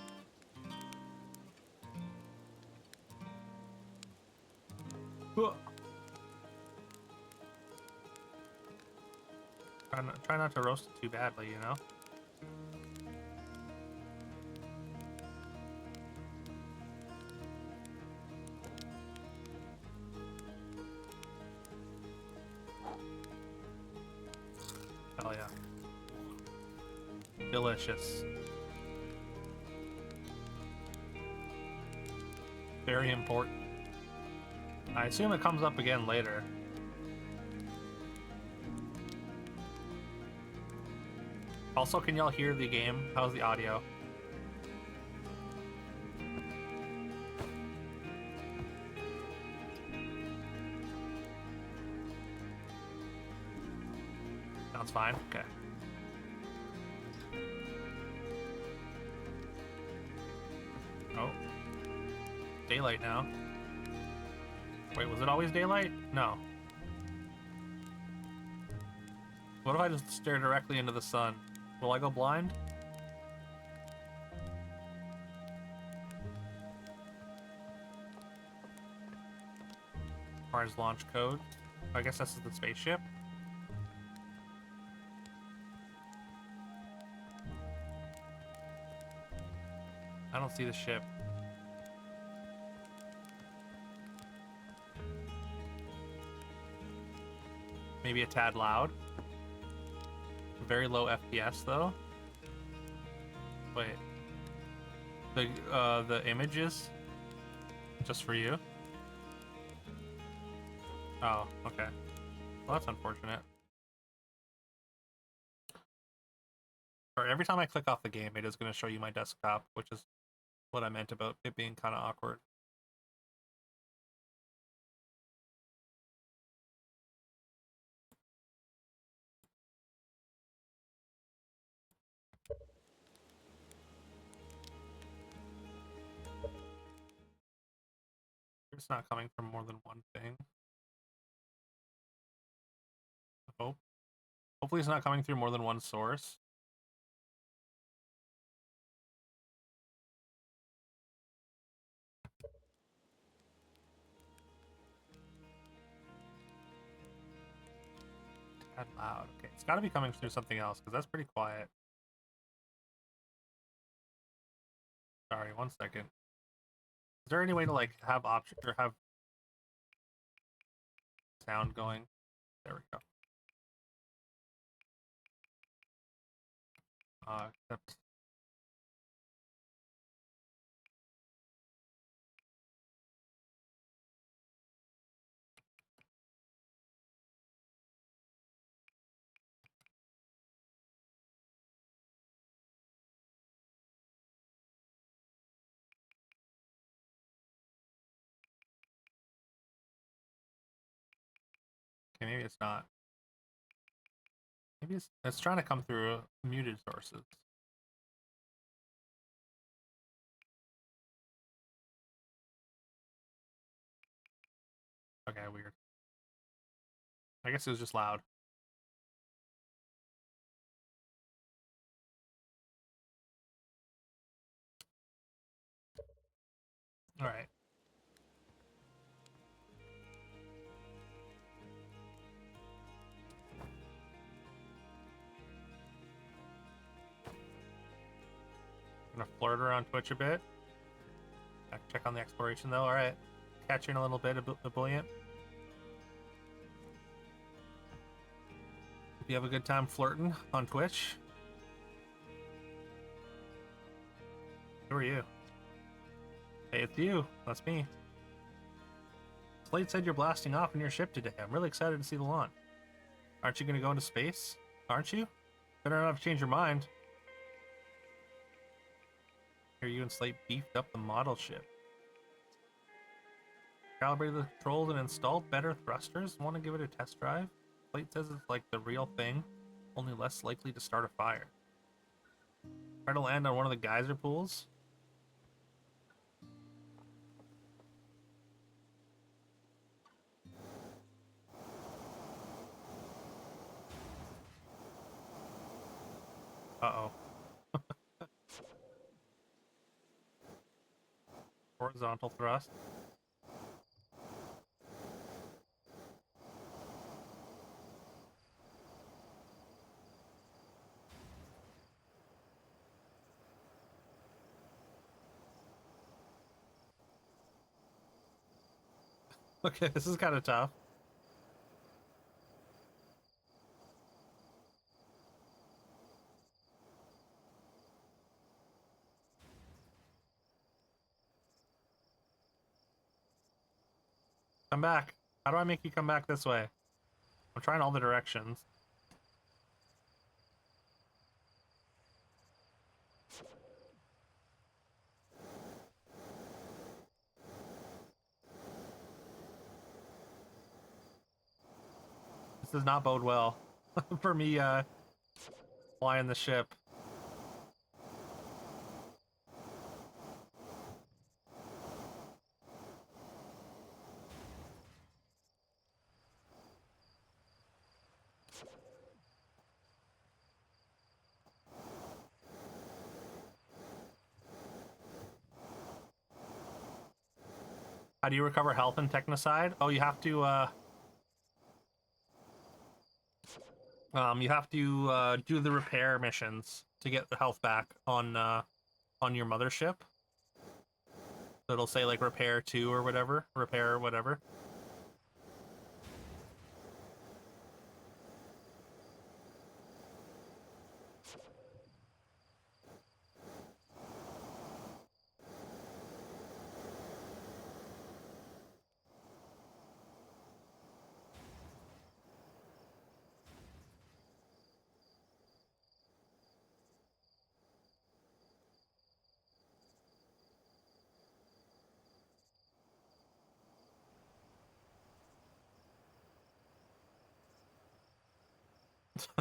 Try not to roast it too badly, you know? Hell yeah. Delicious. Very important. I assume it comes up again later. Also, can y'all hear the game? How's the audio? Sounds fine? Okay. Oh. Daylight now. Wait, was it always daylight? No. What if I just stare directly into the sun? Will I go blind? Mars launch code. I guess this is the spaceship. I don't see the ship. Maybe a tad loud. Very low FPS though. Wait. The images? Just for you? Oh, okay. Well, that's unfortunate. Or every time I click off the game, it is going to show you my desktop, which is what I meant about it being kind of awkward. It's not coming from more than one thing. I hope. Hopefully it's not coming through more than one source. Tad loud. Okay, it's got to be coming through something else because that's pretty quiet. Sorry, 1 second. Is there any way to like have option or have sound going? There we go. Except Okay, maybe it's not. Maybe it's trying to come through muted sources. Okay, weird. I guess it was just loud. All right. Gonna flirt around Twitch a bit. Check on the exploration though. All right. Catch you in a little bit, ebullient. If you have a good time flirting on Twitch. Who are you? Hey, it's you. That's me. Slade said you're blasting off in your ship today. I'm really excited to see the launch. Aren't you going to go into space? Aren't you? Better not have to change your mind. Here, you and Slate beefed up the model ship. Calibrated the controls and installed better thrusters. Want to give it a test drive? Slate says it's like the real thing, only less likely to start a fire. Try to land on one of the geyser pools. Uh-oh. Horizontal thrust. Okay, this is kind of tough. Come back. How do I make you come back this way? I'm trying all the directions. This does not bode well for me flying the ship. How do you recover health in Technocide? Oh, you have to do the repair missions to get the health back on your mothership. So it'll say like repair 2 or whatever, repair whatever.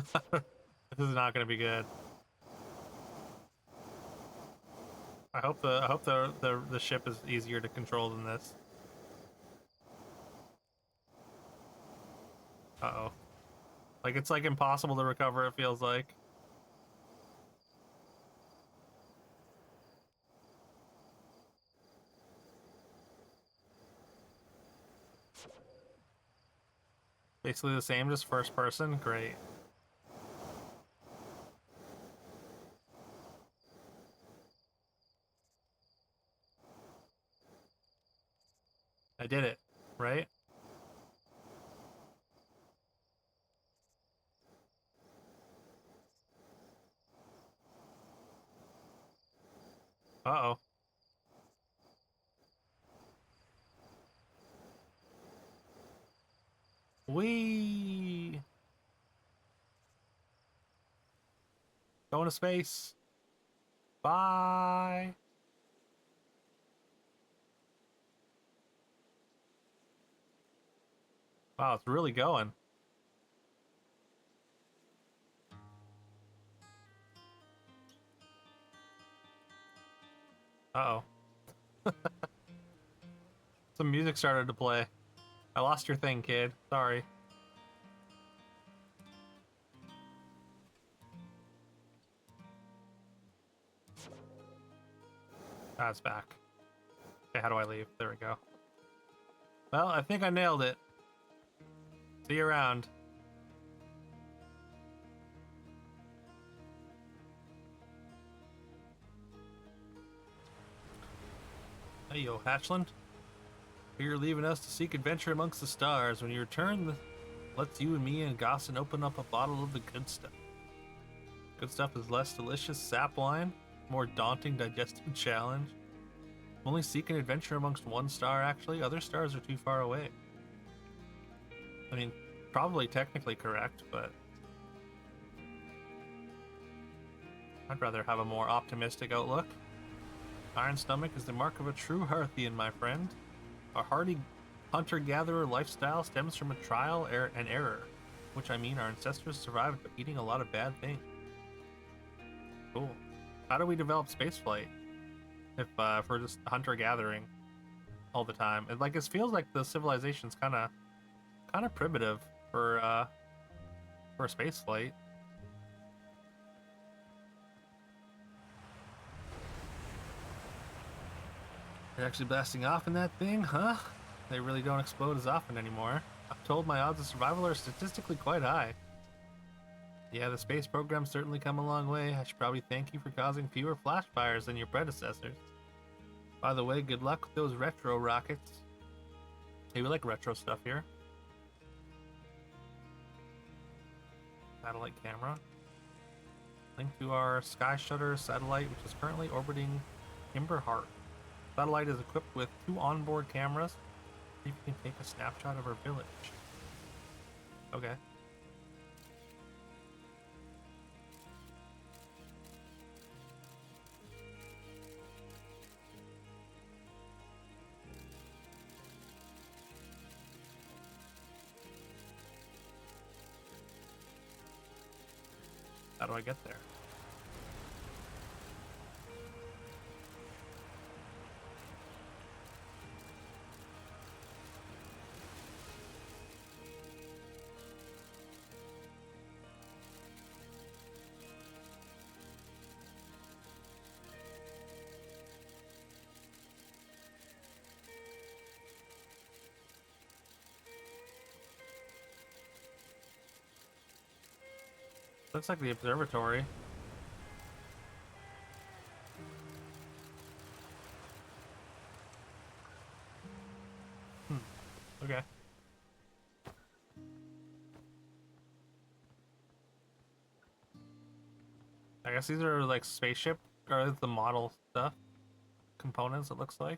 This is not going to be good. I hope the ship is easier to control than this. Uh-oh. Like it's like impossible to recover, it feels like. Basically the same, just first person. Great. I did it, right? Uh-oh. Whee! Going to space. Bye. Wow, it's really going. Uh-oh. Some music started to play. I lost your thing, kid. Sorry. Ah, it's back. Okay, how do I leave? There we go. Well, I think I nailed it. See you around. Hey, yo, Hatchland. You're leaving us to seek adventure amongst the stars. When you return, let's you and me and Gossin open up a bottle of the good stuff. Good stuff is less delicious sap wine, more daunting digestive challenge. I'm only seeking adventure amongst one star, actually. Other stars are too far away. I mean, probably technically correct, but I'd rather have a more optimistic outlook. Iron stomach is the mark of a true Hearthian, my friend. A hardy hunter-gatherer lifestyle stems from a trial and error, which I mean our ancestors survived by eating a lot of bad things. Cool. How do we develop spaceflight if we're just hunter-gathering all the time? It feels like the civilization's kind of primitive for spaceflight. They're actually blasting off in that thing, huh? They really don't explode as often anymore. I'm told my odds of survival are statistically quite high. Yeah, the space program's certainly come a long way. I should probably thank you for causing fewer flash fires than your predecessors. By the way, good luck with those retro rockets. Hey, we like retro stuff here. Satellite camera. Link to our Sky Shutter satellite, which is currently orbiting Kimber Heart. Satellite is equipped with 2 onboard cameras. See if you can take a snapshot of our village. Okay. How do I get there? Looks like the observatory. Okay. I guess these are like spaceship, or the model stuff. Components, it looks like.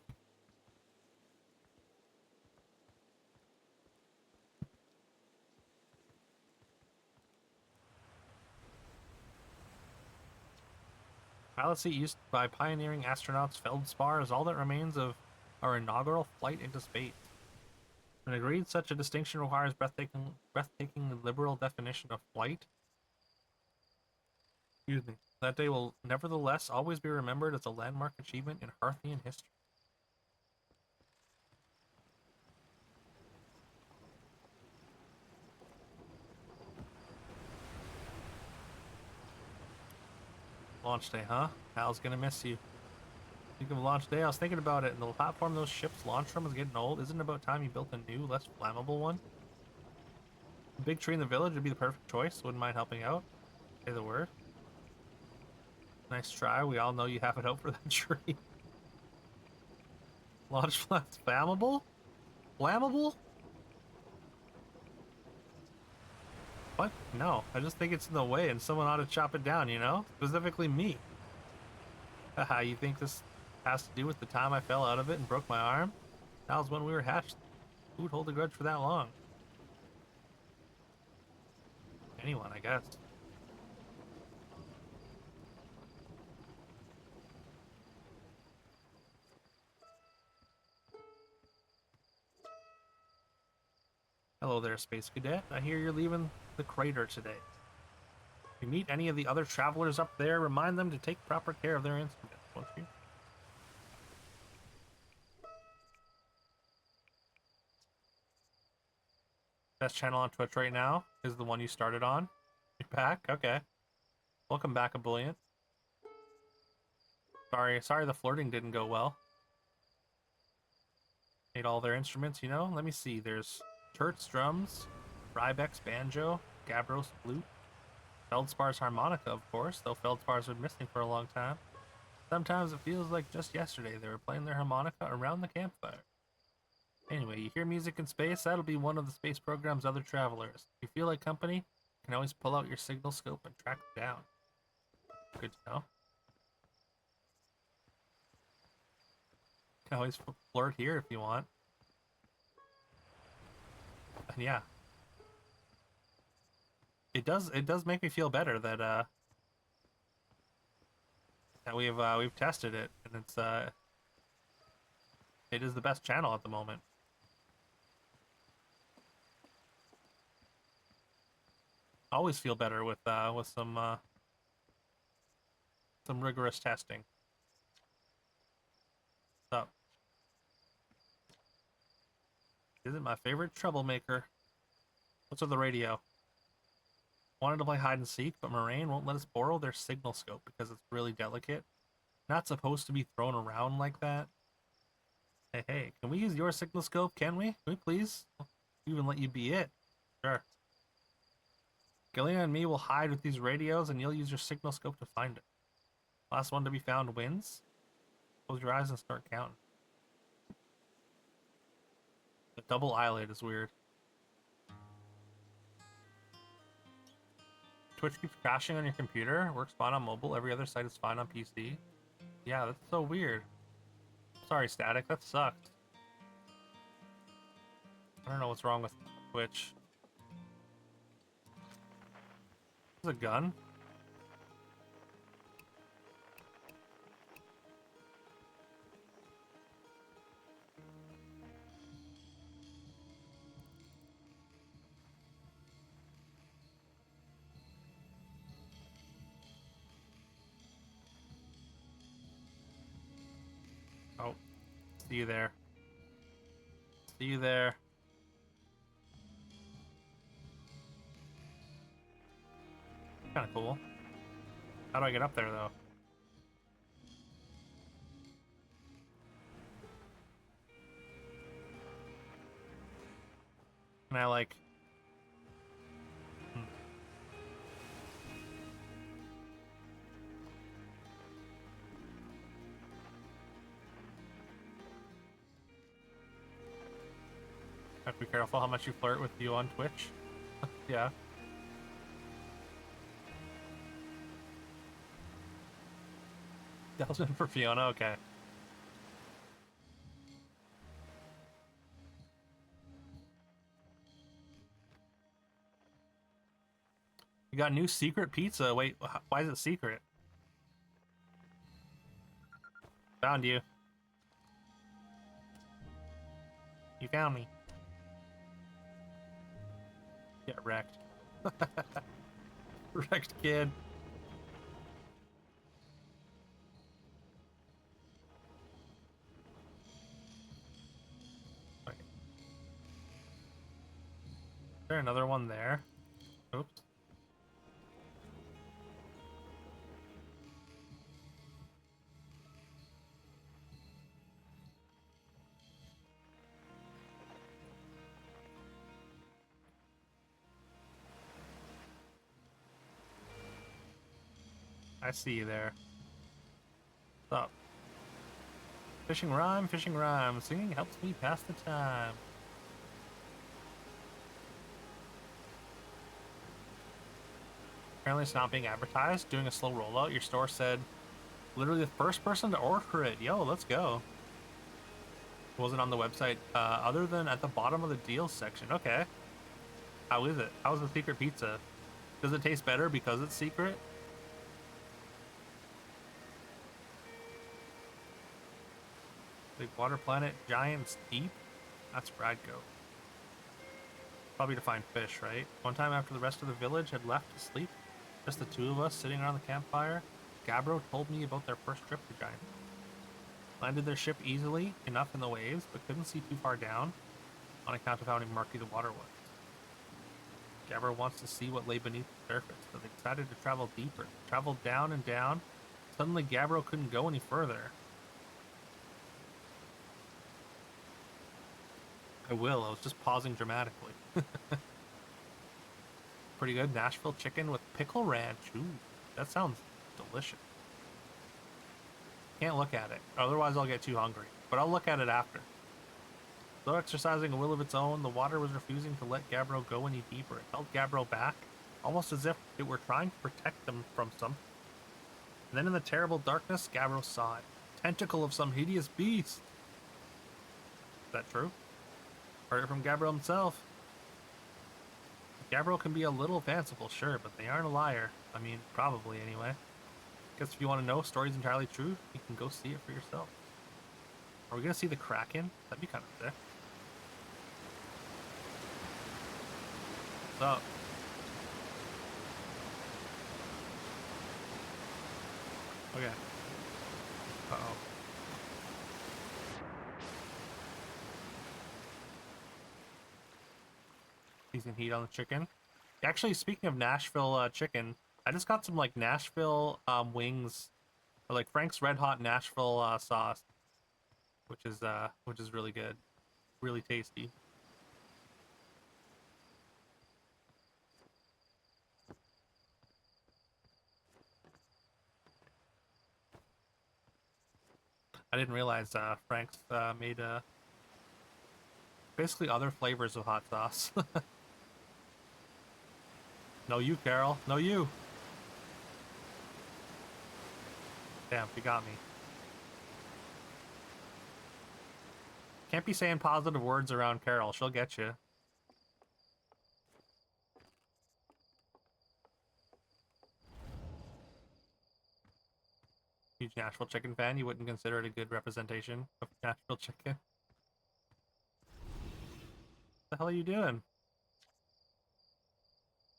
Pilot seat used by pioneering astronauts Feldspar is all that remains of our inaugural flight into space. When agreed, such a distinction requires breathtaking liberal definition of flight. Excuse me. That day will nevertheless always be remembered as a landmark achievement in Hearthian history. Launch day, huh? Hal's gonna miss you. Speaking of launch day, I was thinking about it, and the platform those ships launch from is getting old. Isn't it about time you built a new, less flammable one? A big tree in the village would be the perfect choice. Wouldn't mind helping out. Say the word. Nice try. We all know you have it out for that tree. Launch flats flammable? Flammable? What? No. I just think it's in the way and someone ought to chop it down, you know? Specifically me. Haha, you think this has to do with the time I fell out of it and broke my arm? That was when we were hatched. Who would hold a grudge for that long? Anyone, I guess. Hello there, Space Cadet. I hear you're leaving the crater today. If you meet any of the other travelers up there, remind them to take proper care of their instruments, won't you? Best channel on Twitch right now is the one you started on. You're back? Okay. Welcome back, Ebullient. Sorry the flirting didn't go well. Made all their instruments, you know? Let me see. There's Turt's drums, Rybeck's banjo, Gabro's flute, Feldspar's harmonica, of course, though Feldspar's been missing for a long time. Sometimes it feels like just yesterday they were playing their harmonica around the campfire. Anyway, you hear music in space? That'll be one of the space program's other travelers. If you feel like company, you can always pull out your signal scope and track them down. Good to know. You can always flirt here if you want. And yeah. It does make me feel better that that we've tested it, and it is the best channel at the moment. Always feel better with some rigorous testing. What's up? Isn't my favorite troublemaker. What's with the radio? Wanted to play hide and seek, but Moraine won't let us borrow their signal scope because it's really delicate. Not supposed to be thrown around like that. Hey, can we use your signal scope, can we? Can we please? I'll even let you be it. Sure. Galena and me will hide with these radios and you'll use your signal scope to find it. Last one to be found wins. Close your eyes and start counting. The double eyelid is weird. Twitch keeps crashing on your computer. Works fine on mobile. Every other site is fine on PC. Yeah, that's so weird. Sorry, Static. That sucked. I don't know what's wrong with Twitch. There's a gun. Oh, see you there. See you there. Kind of cool. How do I get up there, though? Can I, like... Have to be careful how much you flirt with you on Twitch. Yeah. Delvin for Fiona, okay. You got new secret pizza. Wait, why is it secret? Found you. You found me. Get wrecked. Wrecked kid. Okay. Is there another one there? Oops. I see you there. What's up? Fishing rhyme, fishing rhyme. Singing helps me pass the time. Apparently it's not being advertised. Doing a slow rollout. Your store said literally the first person to order it. Yo, let's go. It wasn't on the website other than at the bottom of the deals section. Okay. How is it? How's the secret pizza? Does it taste better because it's secret? Big water planet, giants deep? That's where I'd go. Probably to find fish, right? One time after the rest of the village had left to sleep, just the two of us sitting around the campfire, Gabbro told me about their first trip to Giant. Landed their ship easily enough in the waves, but couldn't see too far down on account of how murky the water was. Gabbro wants to see what lay beneath the surface, so they decided to travel deeper. Traveled down and down. Suddenly, Gabbro couldn't go any further. I will. I was just pausing dramatically. Pretty good. Nashville chicken with pickle ranch. Ooh, that sounds delicious. Can't look at it, otherwise I'll get too hungry. But I'll look at it after. Though exercising a will of its own, the water was refusing to let Gabbro go any deeper. It held Gabbro back, almost as if it were trying to protect them from something. And then in the terrible darkness, Gabbro saw it. Tentacle of some hideous beast. Is that true? Heard it from Gabbro himself. Gabbro can be a little fanciful, sure, but they aren't a liar. I mean, probably anyway. Guess if you want to know if story's entirely true, you can go see it for yourself. Are we gonna see the Kraken? That'd be kind of sick. What's up? Okay. Uh-oh. Decent heat on the chicken. Actually, speaking of Nashville chicken, I just got some like Nashville wings, or like Frank's Red Hot Nashville sauce, which is really good, really tasty. I didn't realize Frank's made basically other flavors of hot sauce. No you, Carol. No you. Damn, you got me. Can't be saying positive words around Carol. She'll get you. Huge Nashville chicken fan. You wouldn't consider it a good representation of Nashville chicken. What the hell are you doing?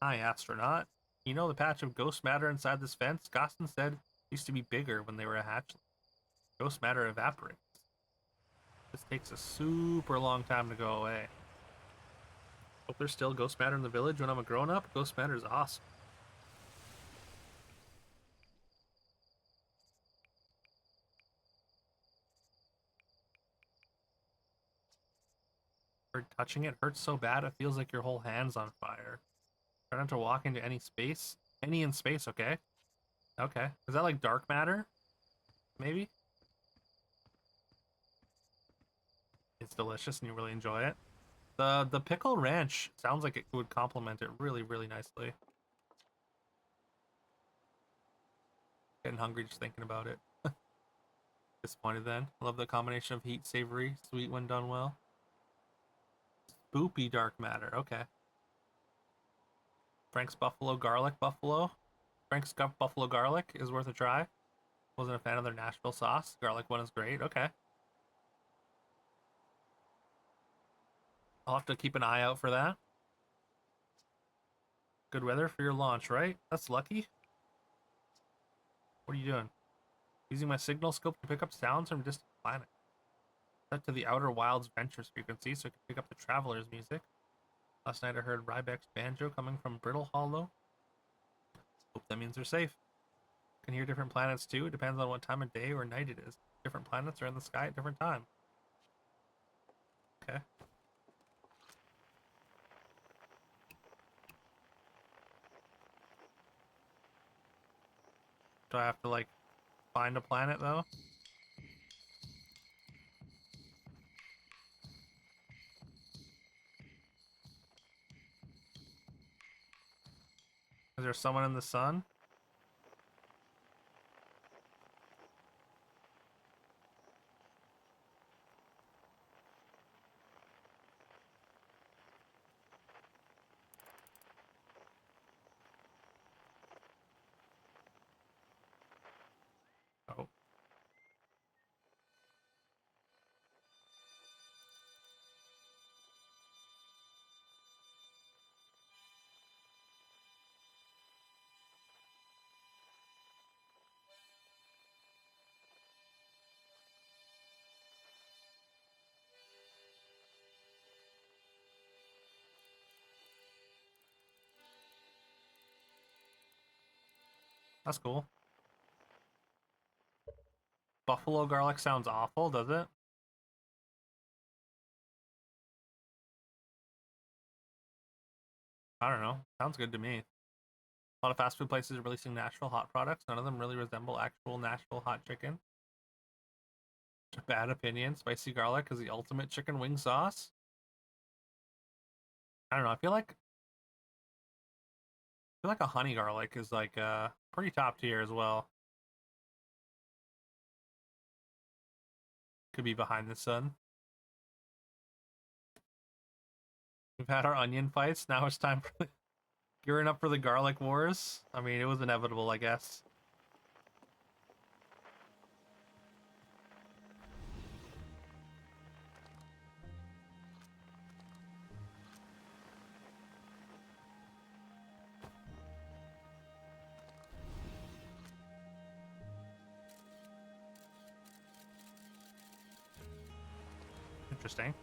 Hi, astronaut. You know the patch of ghost matter inside this fence? Gostin said it used to be bigger when they were a hatchling. Ghost matter evaporates. This takes a super long time to go away. Hope there's still ghost matter in the village when I'm a grown-up. Ghost matter is awesome. Touching it hurts so bad it feels like your whole hand's on fire. Try not to walk into any space. Any in space, okay? Okay. Is that like dark matter? Maybe? It's delicious and you really enjoy it. The pickle ranch sounds like it would complement it really, really nicely. Getting hungry just thinking about it. Disappointed then. Love the combination of heat, savory, sweet when done well. Spoopy dark matter, okay. Frank's Buffalo Garlic Buffalo. Frank's Buffalo Garlic is worth a try. Wasn't a fan of their Nashville sauce. Garlic one is great, okay. I'll have to keep an eye out for that. Good weather for your launch, right? That's lucky. What are you doing? Using my signal scope to pick up sounds from distant planets. Set to the Outer Wilds Ventures frequency so I can pick up the Traveler's music. Last night I heard Rybeck's banjo coming from Brittle Hollow. Hope that means they're safe. Can hear different planets too. It depends on what time of day or night it is. Different planets are in the sky at different times. Okay. Do I have to like find a planet though? Is there someone in the sun? Oh. That's cool. Buffalo garlic sounds awful, does it? I don't know. Sounds good to me. A lot of fast food places are releasing Nashville hot products. None of them really resemble actual Nashville hot chicken. Bad opinion. Spicy garlic is the ultimate chicken wing sauce. I don't know. I feel like a honey garlic is like pretty top tier as well. Could be behind the sun. We've had our onion fights. Now it's time for gearing up for the garlic wars. I mean, it was inevitable, I guess. Interesting.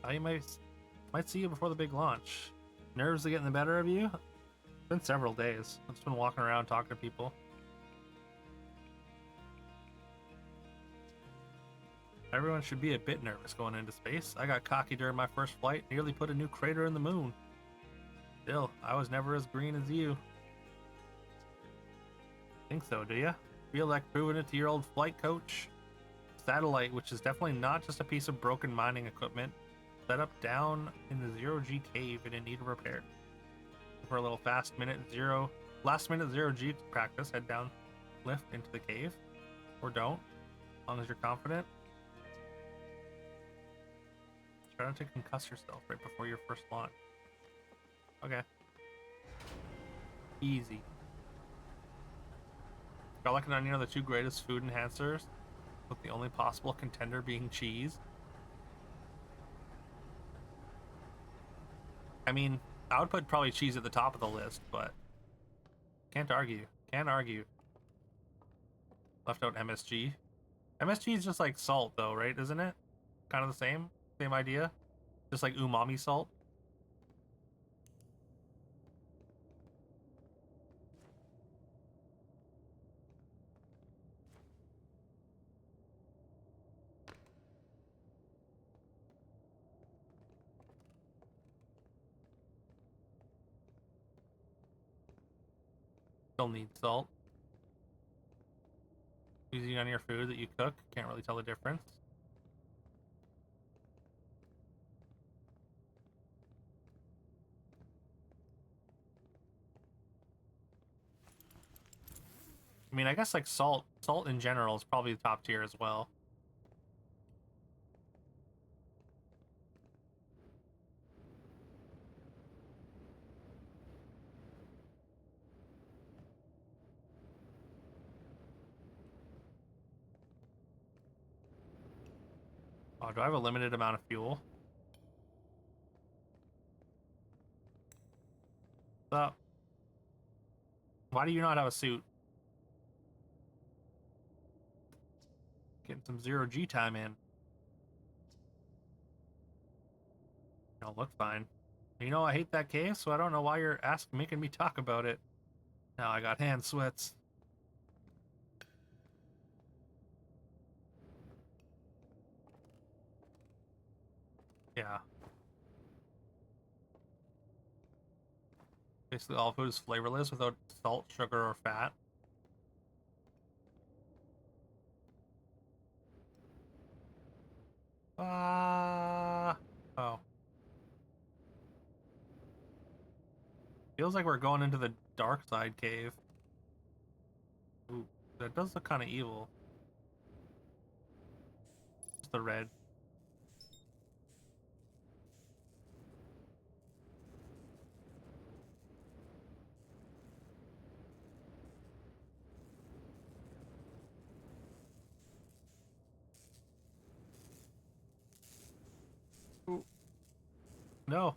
I might see you before the big launch. Nerves are getting the better of you? It's been several days. I've just been walking around talking to people. Everyone should be a bit nervous going into space. I got cocky during my first flight, nearly put a new crater in the moon. Still, I was never as green as you. Think so, do ya? Feel like proving it to your old flight coach? Satellite, which is definitely not just a piece of broken mining equipment, set up down in the zero-G cave and in need of repair. For a little last minute zero-G practice, head down lift into the cave. Or don't, as long as you're confident. Try not to concuss yourself right before your first launch. Okay. Easy. Garlic and onion are the two greatest food enhancers, with the only possible contender being cheese. I mean, I would put probably cheese at the top of the list, but can't argue. Can't argue. Left out MSG. MSG is just like salt, though, right? Isn't it? Kind of the same? Same idea? Just like umami salt? Still need salt. Using on your food that you cook, can't really tell the difference. I mean, I guess like salt in general is probably the top tier as well. Oh, do I have a limited amount of fuel? What's up? Why do you not have a suit? Getting some zero-G time in. You don't look fine. You know, I hate that cave, so I don't know why you're making me talk about it. Now I got hand sweats. Yeah. Basically, all food is flavorless without salt, sugar, or fat. Oh. Feels like we're going into the dark side cave. Ooh, that does look kind of evil. Just the red. Ooh. No.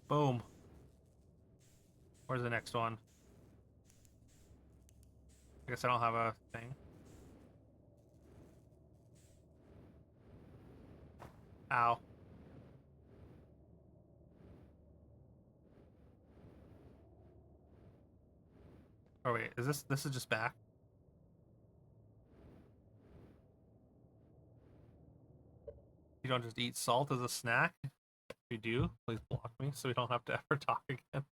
Boom. Where's the next one? I guess I don't have a thing. Ow. Oh wait, is this is just back? You don't just eat salt as a snack? If you do, please block me so we don't have to ever talk again.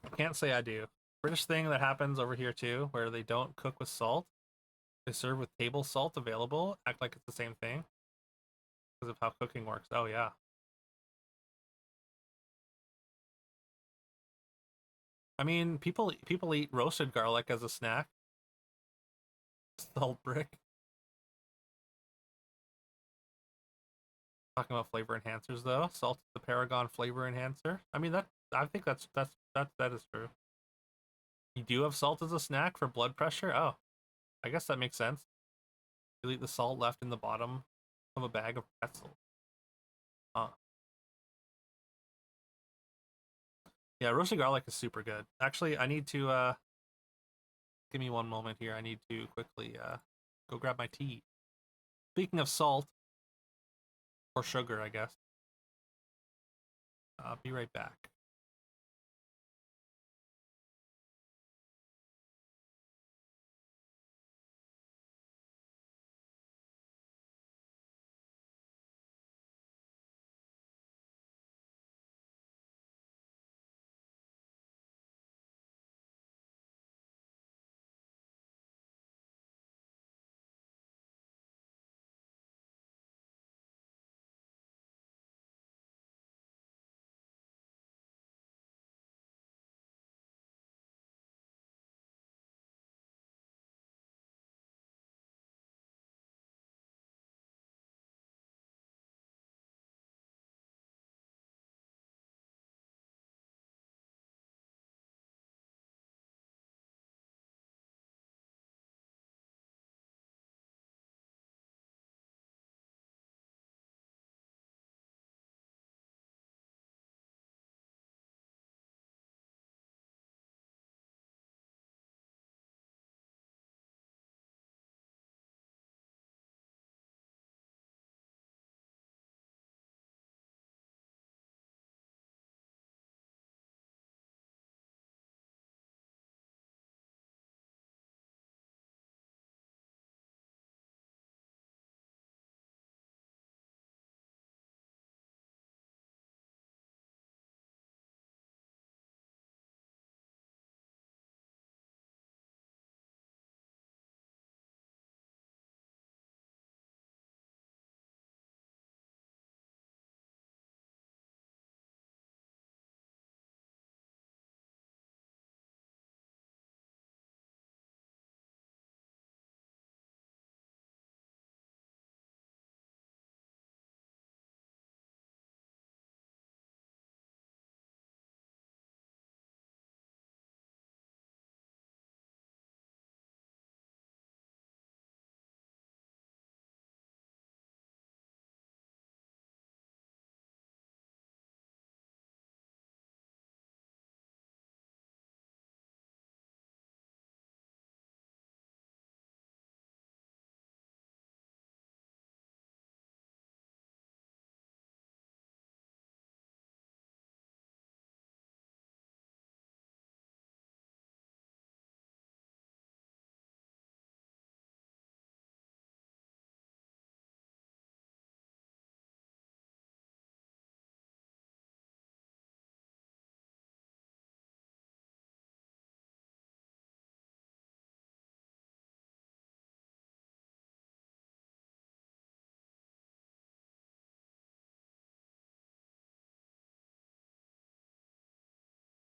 I can't say I do. British thing that happens over here too, where they don't cook with salt. They serve with table salt available, act like it's the same thing because of how cooking works. Oh yeah. I mean, people eat roasted garlic as a snack. Salt brick. Talking about flavor enhancers though, salt is the paragon flavor enhancer. I mean that I think that is true. You do have salt as a snack for blood pressure. Oh, I guess that makes sense. You eat the salt left in the bottom of a bag of pretzels. Huh. Yeah, roasted garlic is super good. Actually, I need to give me one moment here. I need to quickly go grab my tea. Speaking of salt or sugar, I guess. I'll be right back.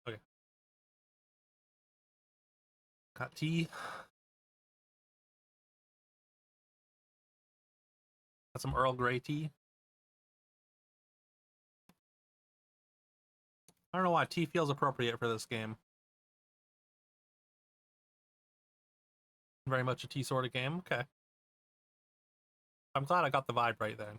Okay. Got tea. Got some Earl Grey tea. I don't know why tea feels appropriate for this game. Very much a tea sort of game. Okay. I'm glad I got the vibe right then.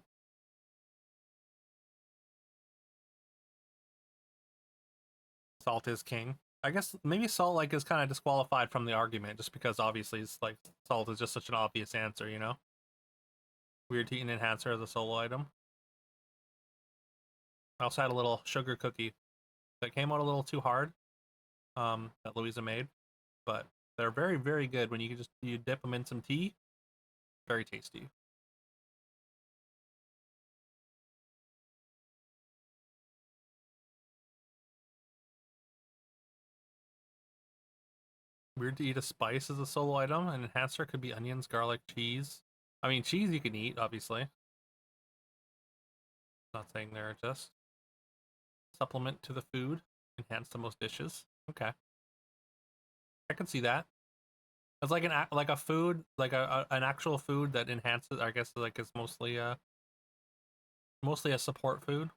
Salt is king. I guess maybe salt like is kind of disqualified from the argument just because obviously it's like salt is just such an obvious answer, you know? Weird to eat an enhancer as a solo item. I also had a little sugar cookie that came out a little too hard, that Louisa made, but they're very, very good when you dip them in some tea. Very tasty. Weird to eat a spice as a solo item. An enhancer could be onions, garlic, cheese. I mean, cheese you can eat, obviously. Not saying they're just supplement to the food, enhance the most dishes. Okay, I can see that. It's like a food, like an actual food that enhances. I guess like it's mostly a support food.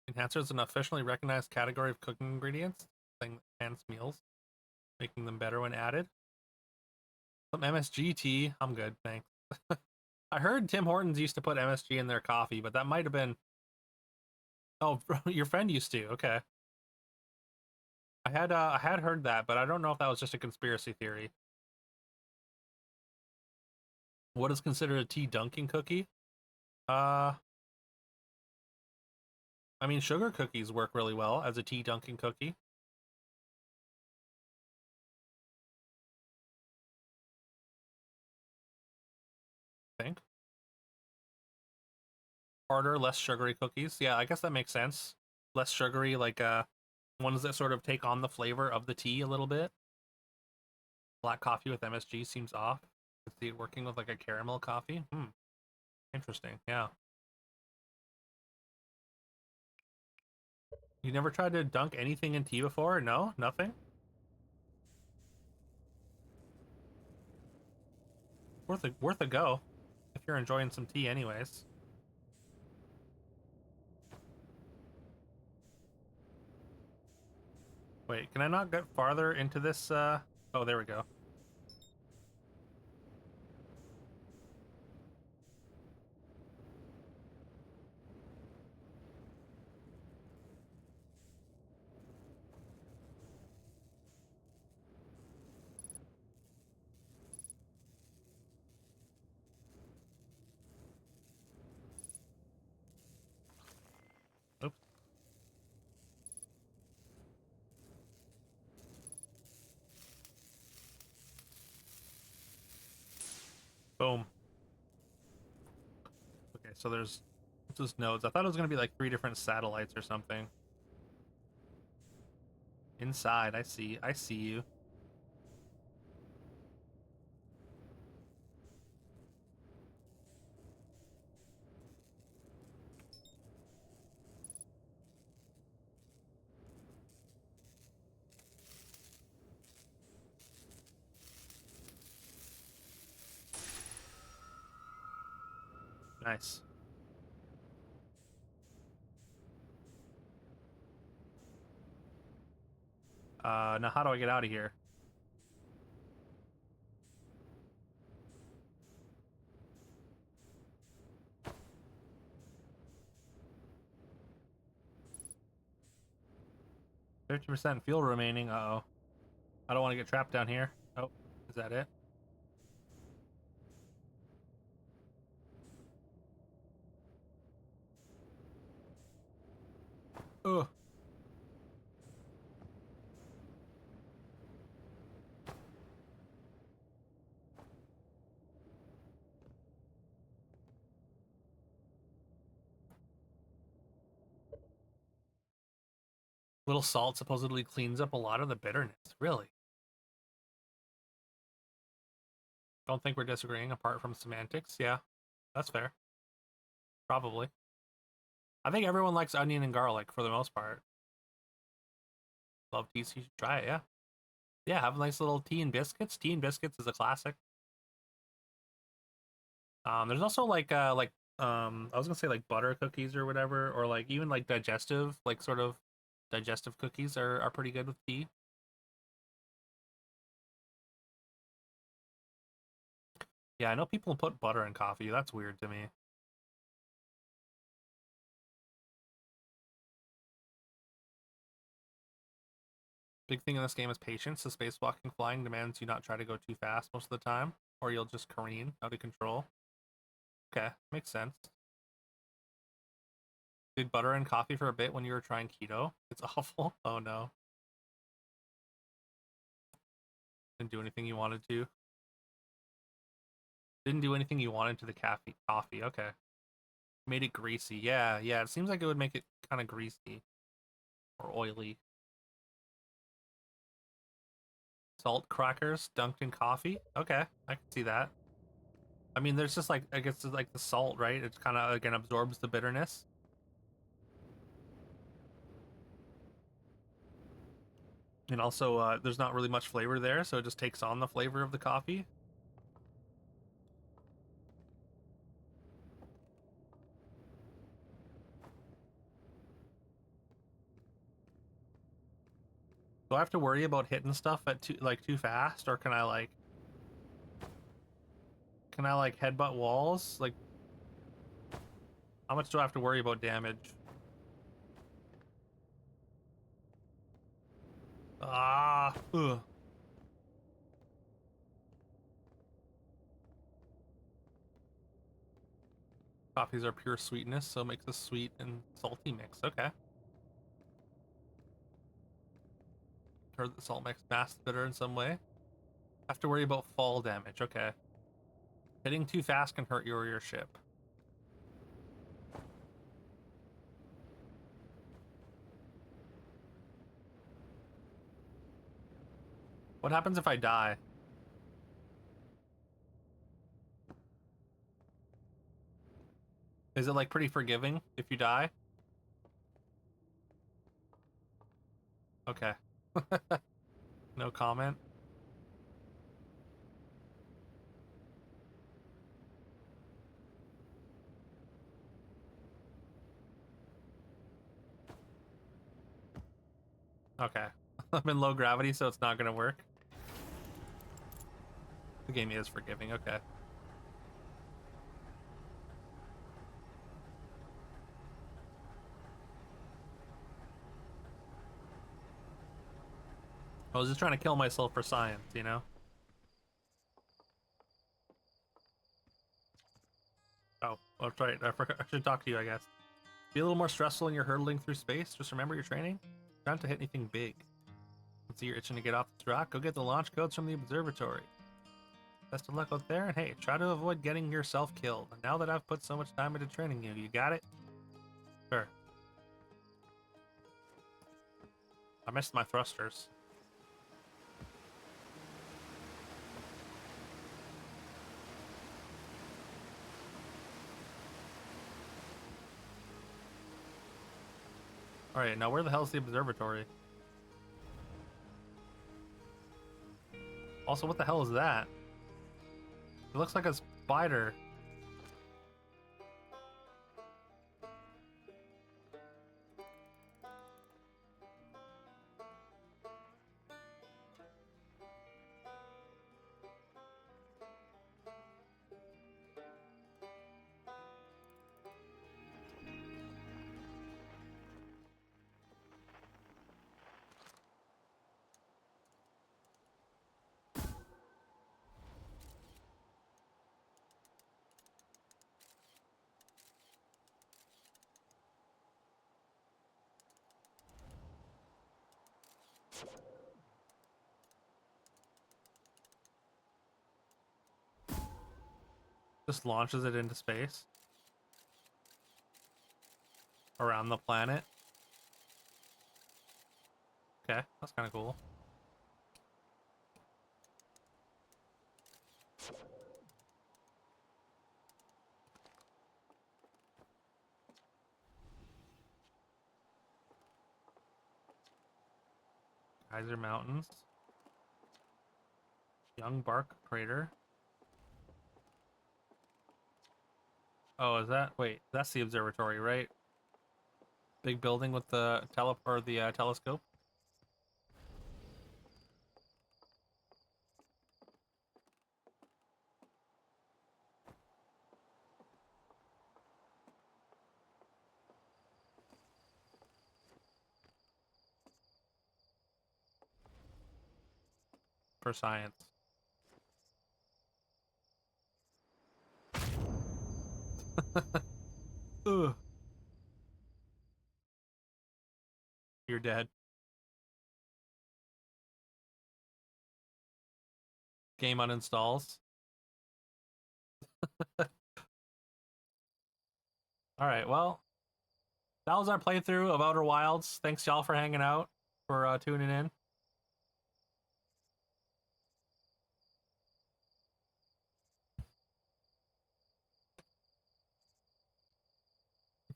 Enhancer is an officially recognized category of cooking ingredients, thing that enhance meals, making them better when added. Some MSG tea. I'm good, thanks. I heard Tim Hortons used to put MSG in their coffee, but that might have been. Oh, your friend used to. Okay, I had heard that, but I don't know if that was just a conspiracy theory. What is considered a tea dunking cookie? Uh, I mean, sugar cookies work really well as a tea dunking cookie. I think harder, less sugary cookies. Yeah, I guess that makes sense. Less sugary, like ones that sort of take on the flavor of the tea a little bit. Black coffee with MSG seems off. I could see it working with like a caramel coffee. Interesting. Yeah. You never tried to dunk anything in tea before? No, nothing. Worth a go if you're enjoying some tea, anyways. Wait, can I not get farther into this? Oh, there we go. Oops. Boom. Okay, so there's just nodes. I thought it was gonna be like 3 different satellites or something. Inside, I see. I see you. Nice. Now how do I get out of here? 50% fuel remaining. Uh-oh. I don't want to get trapped down here. Oh, is that it? Ugh. Little salt supposedly cleans up a lot of the bitterness. Really? Don't think we're disagreeing apart from semantics. Yeah, that's fair. Probably. I think everyone likes onion and garlic for the most part. Love tea, so you should try it. Yeah. Yeah, have a nice little tea and biscuits. Tea and biscuits is a classic. There's also I was gonna say like butter cookies or whatever, or like even like digestive, like sort of digestive cookies are pretty good with tea. Yeah, I know people put butter in coffee. That's weird to me. Big thing in this game is patience. The spacewalking flying demands you not try to go too fast most of the time, or you'll just careen out of control. Okay, makes sense. Did butter and coffee for a bit when you were trying keto? It's awful. Oh no. Didn't do anything you wanted to. Didn't do anything you wanted to the coffee. Okay. Made it greasy. Yeah, yeah. It seems like it would make it kind of greasy or oily. Salt crackers dunked in coffee. Okay, I can see that. I mean, there's just like, I guess it's like the salt, right? It kind of again absorbs the bitterness. And also, there's not really much flavor there, so it just takes on the flavor of the coffee. Do I have to worry about hitting stuff at too fast, or can I like headbutt walls? Like, how much do I have to worry about damage? Ah, ugh. Coffees are pure sweetness, so it makes a sweet and salty mix. Okay. Heard that salt makes masks bitter in some way. Have to worry about fall damage. Okay. Hitting too fast can hurt you or your ship. What happens if I die? Is it like pretty forgiving if you die? Okay. No comment. Okay. I'm in low gravity, so it's not gonna work. The game is forgiving. Okay. I was just trying to kill myself for science, you know? Oh, that's right. I forgot. I should talk to you, I guess. Be a little more stressful when you're hurtling through space. Just remember your training. Try not to hit anything big. See you're itching to get off the track. Go get the launch codes from the observatory. Best of luck out there, and hey, try to avoid getting yourself killed. Now that I've put so much time into training you, you got it? Sure. I missed my thrusters. Alright, now where the hell's the observatory? Also, what the hell is that? It looks like a spider. Just launches it into space. Around the planet. Okay, that's kind of cool. Geyser Mountains. Young Bark Crater. Oh, is that? Wait, that's the observatory, right? Big building with the telescope. for science. Ugh. You're dead. Game uninstalls. Alright, well, that was our playthrough of Outer Wilds. Thanks y'all for hanging out, for tuning in.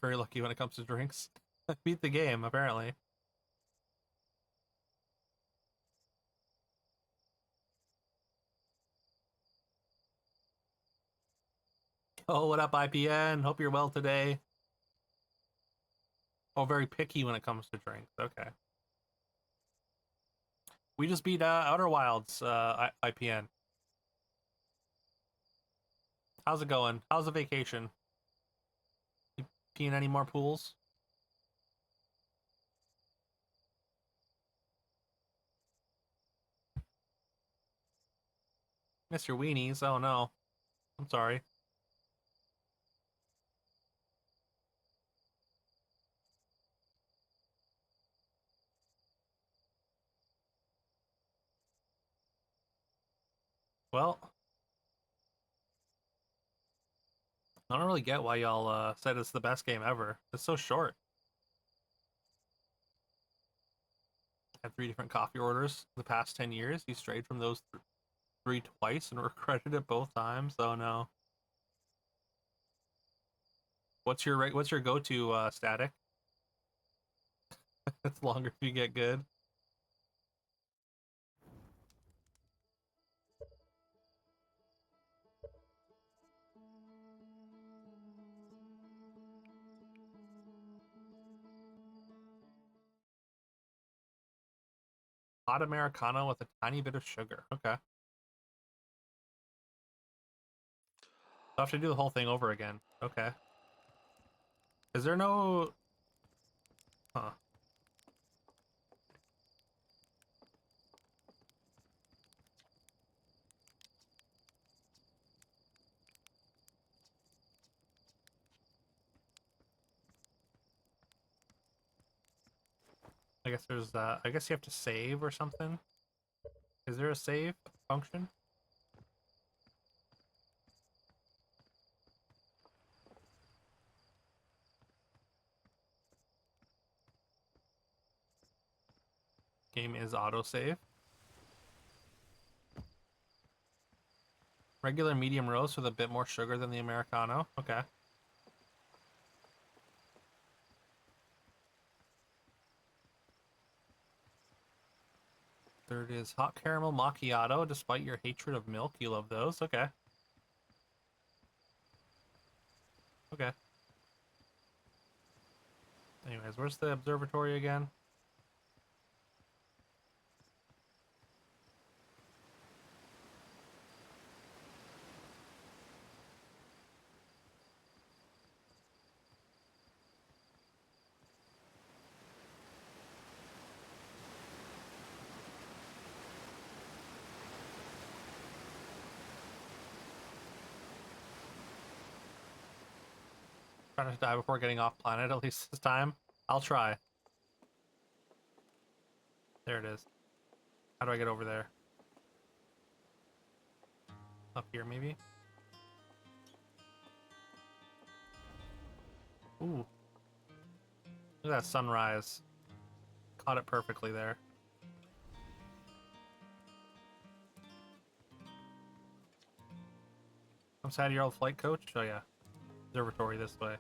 Very lucky when it comes to drinks. Beat the game, apparently. Oh, what up, IPN? Hope you're well today. Oh, very picky when it comes to drinks. Okay. We just beat Outer Wilds, IPN. How's it going? How's the vacation? You peeing any more pools? Miss your weenies. Oh no. I'm sorry. Well, I don't really get why y'all said it's the best game ever. It's so short. Had 3 different coffee orders the past 10 years. You strayed from those 3 twice and were credited both times. Oh no. What's your go-to static? It's longer if you get good. Hot Americano with a tiny bit of sugar. Okay. I'll have to do the whole thing over again. Okay. Is there no... Huh. I guess there's I guess you have to save or something. Is there a save function? Game is autosave. Regular medium roast with a bit more sugar than the Americano. Okay. Third is hot caramel macchiato. Despite your hatred of milk, you love those. Okay. Okay. Anyways, where's the observatory again? Trying to die before getting off planet, at least this time. I'll try. There it is. How do I get over there? Up here, maybe? Ooh. Look at that sunrise. Caught it perfectly there. I'm sad your old flight coach. Oh yeah. Observatory this way.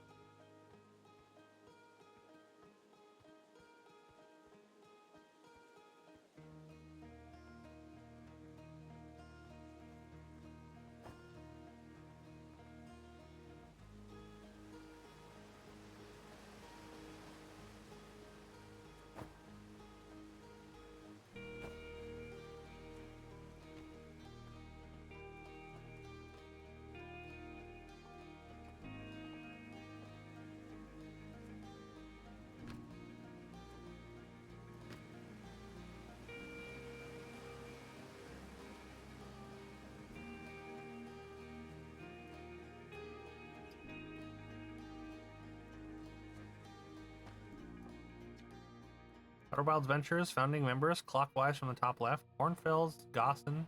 Outer Wilds Ventures, founding members, clockwise from the top left, Cornfels, Gosson,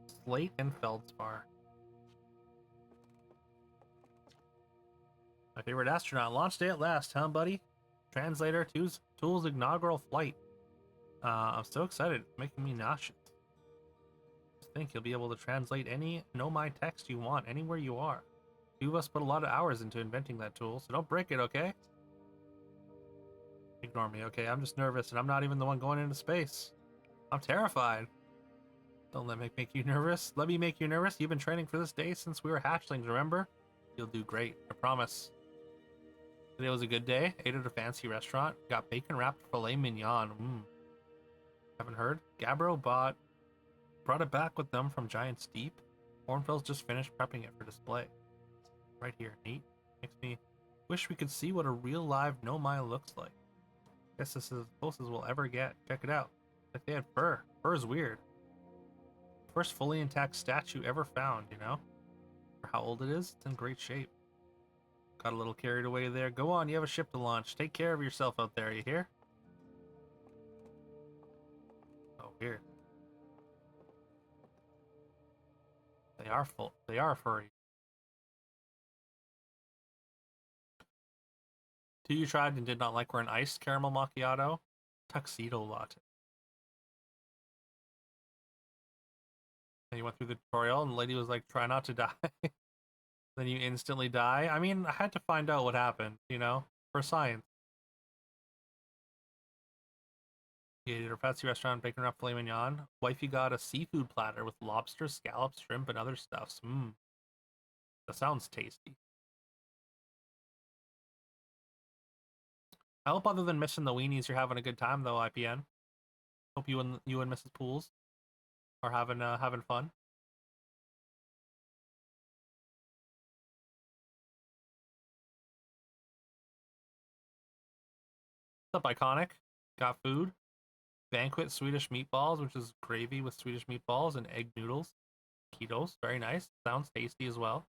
Slate, and Feldspar. My favorite astronaut. Launch day at last, huh, buddy? Translator, Tool's inaugural flight. I'm so excited. It's making me nauseous. Just think you'll be able to translate any Nomai text you want anywhere you are. Two of us put a lot of hours into inventing that tool, so don't break it, okay? Ignore me, okay? I'm just nervous, and I'm not even the one going into space. I'm terrified. Don't let me make you nervous. Let me make you nervous. You've been training for this day since we were hatchlings, remember? You'll do great, I promise. Today was a good day. Ate at a fancy restaurant. Got bacon-wrapped filet mignon. Haven't heard? Gabbro brought it back with them from Giant's Deep. Cornfell's just finished prepping it for display. Right here, neat. Makes me wish we could see what a real live Nomai looks like. Guess this is as close as we'll ever get. Check it out. Like they had fur. Fur's weird. First fully intact statue ever found, you know? For how old it is, it's in great shape. Got a little carried away there. Go on, you have a ship to launch. Take care of yourself out there, you hear? Oh, weird. They are furry. Two you tried and did not like were an iced caramel macchiato, tuxedo latte. And you went through the tutorial and the lady was like, try not to die. Then you instantly die. I mean, I had to find out what happened, you know, for science. You ate at a fancy restaurant, bacon wrapped filet mignon. Wifey got a seafood platter with lobster, scallops, shrimp, and other stuffs. That sounds tasty. I hope other than missing the weenies, you're having a good time though, IPN. Hope you and Mrs. Pools are having fun. What's up, Iconic? Got food. Banquet Swedish meatballs, which is gravy with Swedish meatballs and egg noodles. Ketos, very nice. Sounds tasty as well.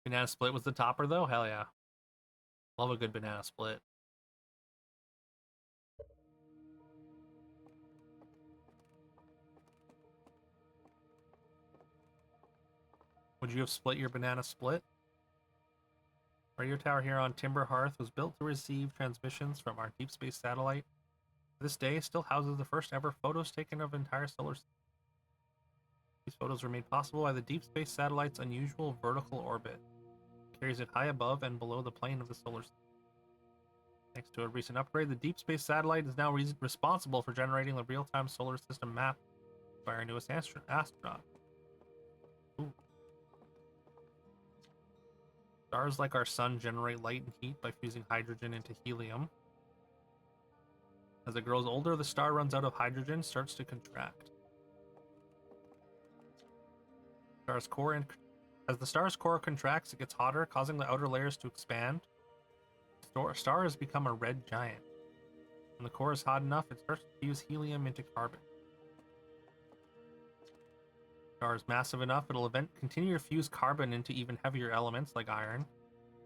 Banana split was the topper though? Hell yeah. Love a good banana split. Would you have split your banana split? Radio tower here on Timber Hearth was built to receive transmissions from our deep space satellite. This day still houses the first ever photos taken of entire solar system. These photos were made possible by the deep space satellite's unusual vertical orbit. It carries it high above and below the plane of the solar system. Thanks to a recent upgrade, the deep space satellite is now responsible for generating the real-time solar system map by our newest astronaut. Ooh. Stars like our sun generate light and heat by fusing hydrogen into helium. As it grows older, the star runs out of hydrogen, starts to contract. As the star's core contracts, it gets hotter, causing the outer layers to expand. The star has become a red giant. When the core is hot enough, it starts to fuse helium into carbon. The star is massive enough, it'll continue to fuse carbon into even heavier elements like iron.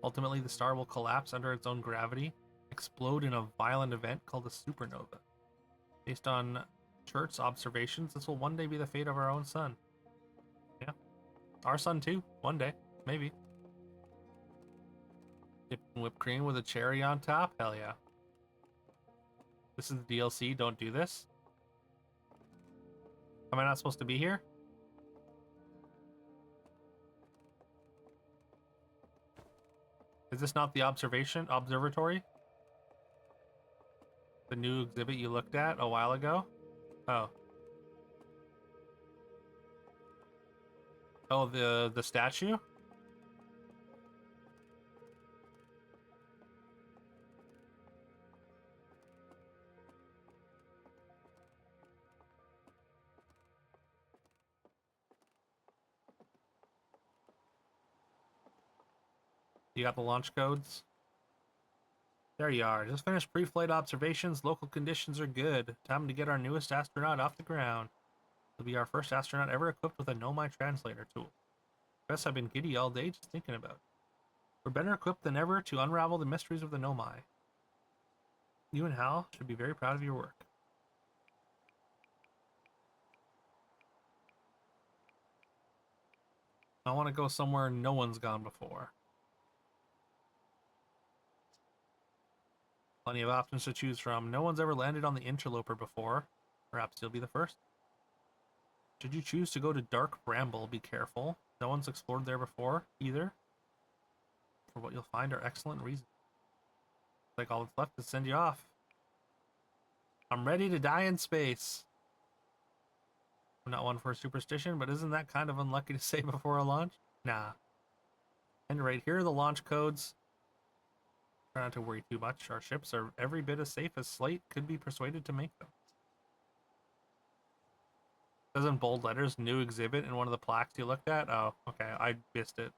Ultimately, the star will collapse under its own gravity, explode in a violent event called a supernova. Based on Church's observations, this will one day be the fate of our own sun. Yeah. Our sun too, one day, maybe. Dipped in whipped cream with a cherry on top? Hell yeah. This is the DLC, don't do this. Am I not supposed to be here? Is this not the observatory? The new exhibit you looked at a while ago? Oh. Oh, the statue? You got the launch codes? There you are. Just finished pre-flight observations. Local conditions are good. Time to get our newest astronaut off the ground. He'll be our first astronaut ever equipped with a Nomai translator tool. Guess I've been giddy all day just thinking about it. We're better equipped than ever to unravel the mysteries of the Nomai. You and Hal should be very proud of your work. I want to go somewhere no one's gone before. Plenty of options to choose from. No one's ever landed on the Interloper before. Perhaps you'll be the first. Should you choose to go to Dark Bramble, be careful. No one's explored there before, either. For what you'll find are excellent reasons. Like all that's left is send you off. I'm ready to die in space. I'm not one for superstition, but isn't that kind of unlucky to say before a launch? Nah. And right here are the launch codes. Try not to worry too much. Our ships are every bit as safe as Slate could be persuaded to make them. Says in bold letters, new exhibit in one of the plaques you looked at. Oh, okay, I missed it.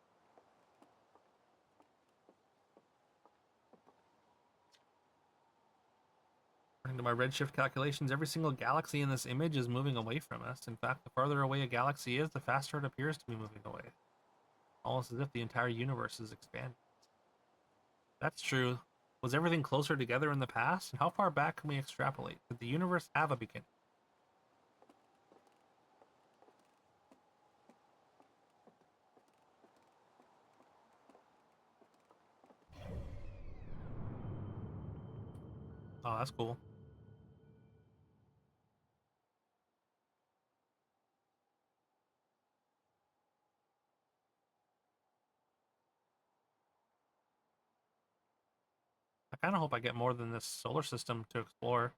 According to my redshift calculations, every single galaxy in this image is moving away from us. In fact, the farther away a galaxy is, the faster it appears to be moving away. Almost as if the entire universe is expanding. That's true. Was everything closer together in the past? And how far back can we extrapolate? Did the universe have a beginning? Oh, that's cool. I kind of hope I get more than this solar system to explore.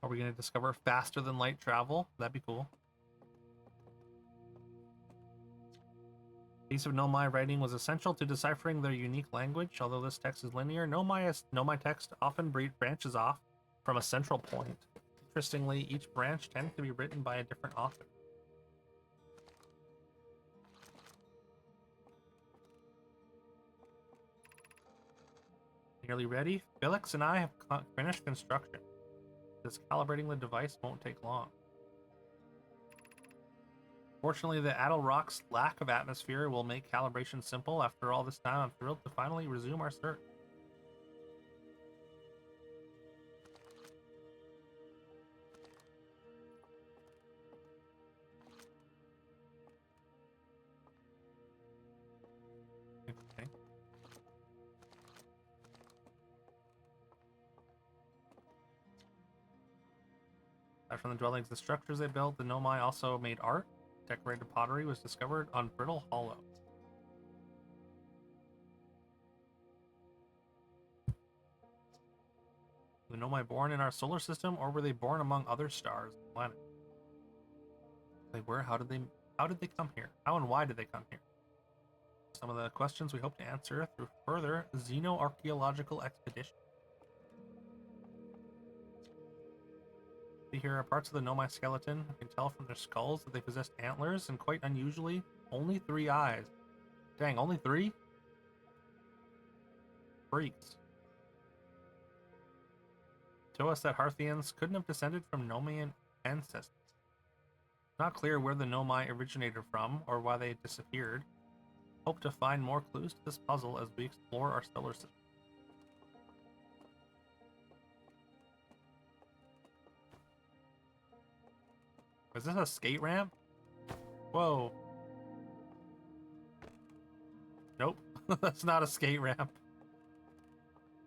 Are we going to discover faster than light travel? That'd be cool. Piece of Nomai writing was essential to deciphering their unique language. Although this text is linear, Nomai text often branches off from a central point. Interestingly, each branch tends to be written by a different author. Nearly ready? Felix and I have finished construction. This calibrating the device won't take long. Fortunately, the Addle Rock's lack of atmosphere will make calibration simple. After all this time, I'm thrilled to finally resume our search. Okay. Aside from the dwellings, the structures they built, the Nomai also made art. Decorated pottery was discovered on Brittle Hollow. Were the Nomai born in our solar system, or were they born among other stars and planets? They were. How did they come here? How and why did they come here? Some of the questions we hope to answer through further xenoarchaeological expedition. Here are parts of the Nomai skeleton. You can tell from their skulls that they possessed antlers and, quite unusually, only 3 eyes. Dang, only 3? Freaks. Show us that Harthians couldn't have descended from Nomian ancestors. Not clear where the Nomai originated from or why they disappeared. Hope to find more clues to this puzzle as we explore our stellar system. Is this a skate ramp? Whoa. Nope. That's not a skate ramp.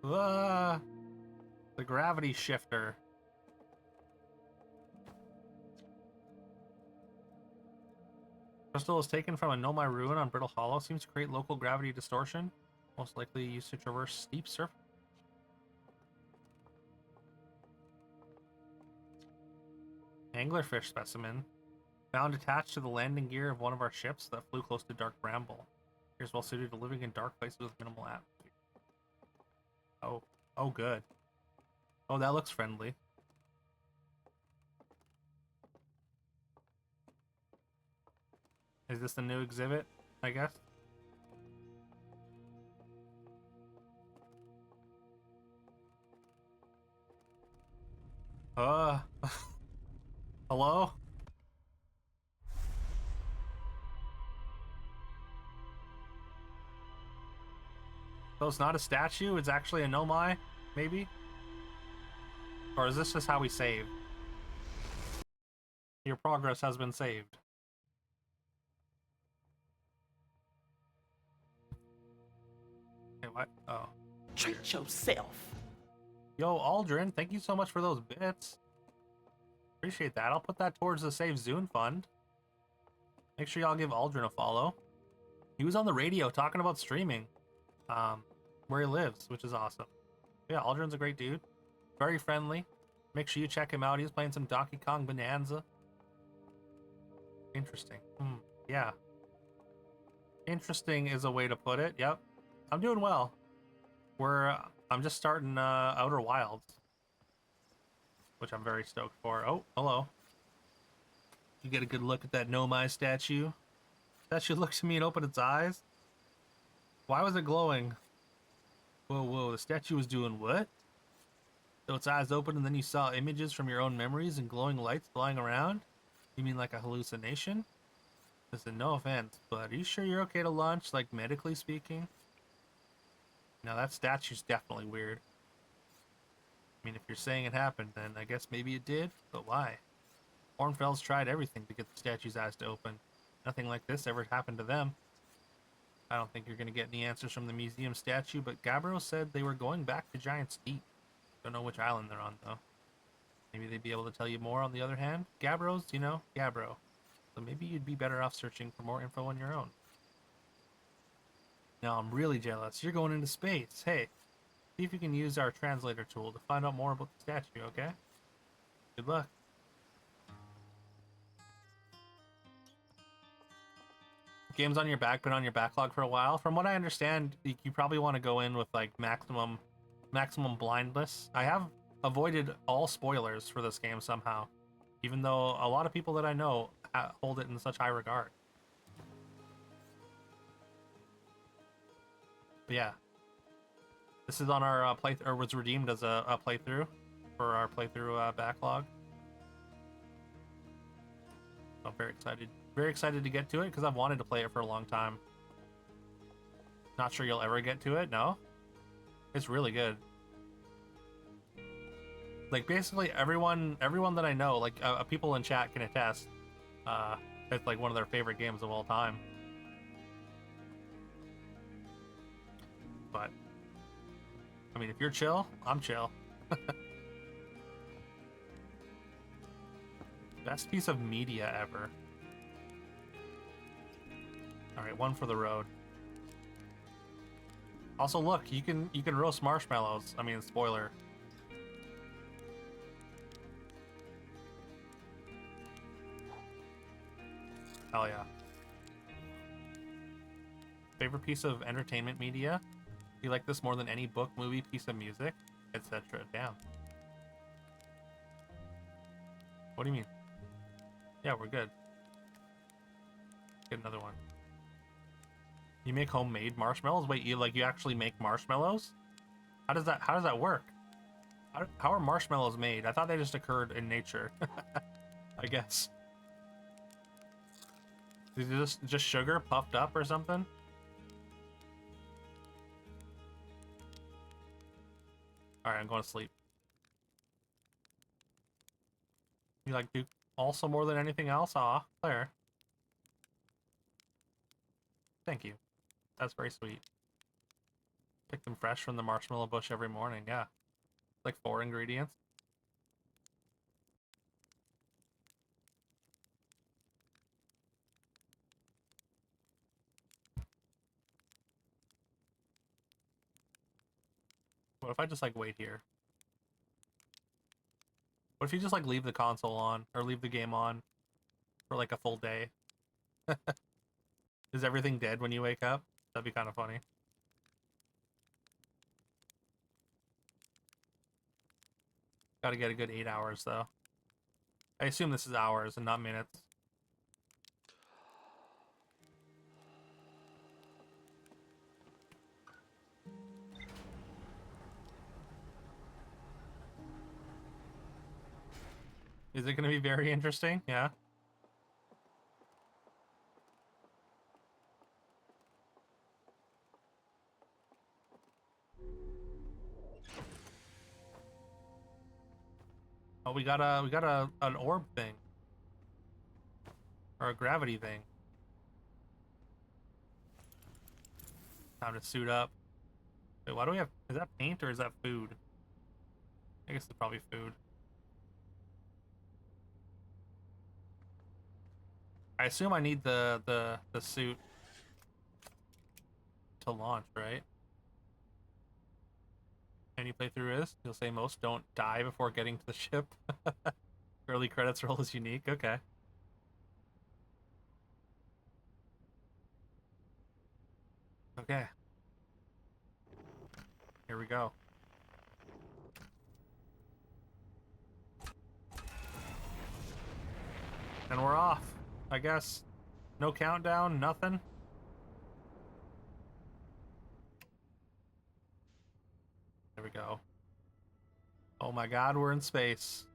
The gravity shifter. Crystal is taken from a Nomai ruin on Brittle Hollow. Seems to create local gravity distortion. Most likely used to traverse steep surface. Anglerfish specimen. Found attached to the landing gear of one of our ships that flew close to Dark Bramble. Appears well suited to living in dark places with minimal atmosphere. Oh good. Oh, that looks friendly. Is this the new exhibit, I guess? Uh, hello? So it's not a statue, it's actually a Nomai, maybe? Or is this just how we save? Your progress has been saved. Hey, what? Oh.
Treat yourself.
Yo, Aldrin, thank you so much for those bits. Appreciate that. I'll put that towards the Save Zune fund. Make sure y'all give Aldrin a follow. He was on the radio talking about streaming. Where he lives, which is awesome. Yeah, Aldrin's a great dude. Very friendly. Make sure you check him out. He's playing some Donkey Kong Bonanza. Interesting. Yeah. Interesting is a way to put it. Yep. I'm doing well. I'm just starting Outer Wilds, which I'm very stoked for. Oh, hello. You get a good look at that Nomai statue. Statue looks at me and opened its eyes. Why was it glowing? Whoa, whoa, the statue was doing what? So its eyes opened and then you saw images from your own memories and glowing lights flying around? You mean like a hallucination? Listen, no offense, but are you sure you're okay to launch, like medically speaking? Now that statue's definitely weird. I mean, if you're saying it happened, then I guess maybe it did, but why? Hornfels tried everything to get the statue's eyes to open. Nothing like this ever happened to them. I don't think you're gonna get any answers from the museum statue, but Gabbro said they were going back to Giant's Deep. Don't know which island they're on, though. Maybe they'd be able to tell you more on the other hand. Gabbro's, you know, Gabbro. So maybe you'd be better off searching for more info on your own. Now I'm really jealous. You're going into space. Hey, see if you can use our translator tool to find out more about the statue, okay? Good luck. Game's on your back, been on your backlog for a while. From what I understand, you probably want to go in with like maximum blindness. I have avoided all spoilers for this game somehow, even though a lot of people that I know hold it in such high regard. But yeah, this is on our playthrough, or was redeemed as a playthrough for our playthrough backlog. I'm very excited to get to it because I've wanted to play it for a long time. Not sure you'll ever get to it. No, it's really good. Like basically everyone that I know, like people in chat can attest. It's like one of their favorite games of all time. But I mean, if you're chill, I'm chill. Best piece of media ever. All right, one for the road. Also, look, you can roast marshmallows. I mean, spoiler. Hell yeah. Favorite piece of entertainment media? You like this more than any book, movie, piece of music, etc. Damn. What do you mean? Yeah, we're good. Get another one. You make homemade marshmallows? Wait, you actually make marshmallows? How does that work? How are marshmallows made? I thought they just occurred in nature. I guess. Is it just sugar puffed up or something? Alright, I'm going to sleep. You like Duke also more than anything else? Aw, Claire. Thank you. That's very sweet. Pick them fresh from the marshmallow bush every morning, yeah. Like 4 ingredients. What if I just like wait here? What if you just like leave the console on or leave the game on for like a full day? Is everything dead when you wake up? That'd be kind of funny. Gotta get a good 8 hours though. I assume this is hours and not minutes. Is it going to be very interesting? Yeah. Oh, we got an orb thing. Or a gravity thing. Time to suit up. Wait, why do we have... Is that paint or is that food? I guess it's probably food. I assume I need the suit to launch, right? Any playthrough is? You'll say most don't die before getting to the ship. Early credits roll is unique. Okay. Okay. Here we go. And we're off, I guess. No countdown, nothing. There we go. Oh my god, we're in space.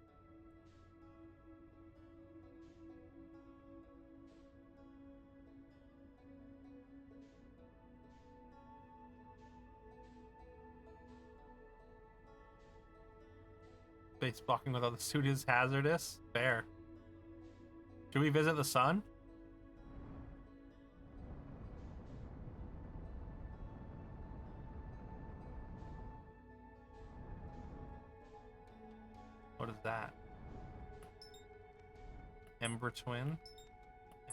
Space blocking without the suit is hazardous. Fair. Should we visit the sun? What is that? Ember twin?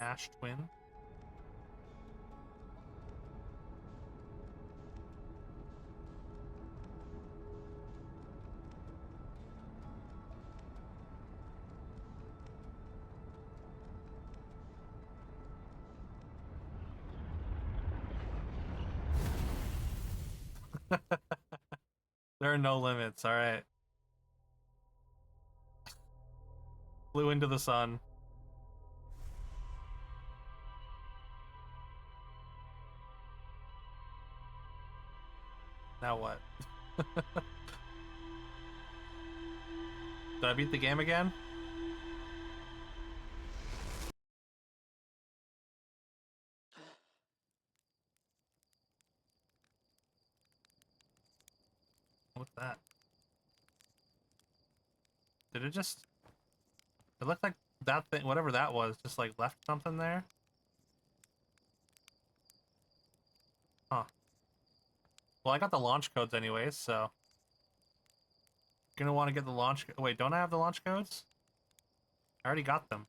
Ash twin? There are no limits, alright. Flew into the sun. Now what? Did I beat the game again? What's that? Did it just... It looked like that thing, whatever that was, just like left something there? Huh. Well, I got the launch codes anyways, so... Gonna want to get the launch... Wait, don't I have the launch codes? I already got them.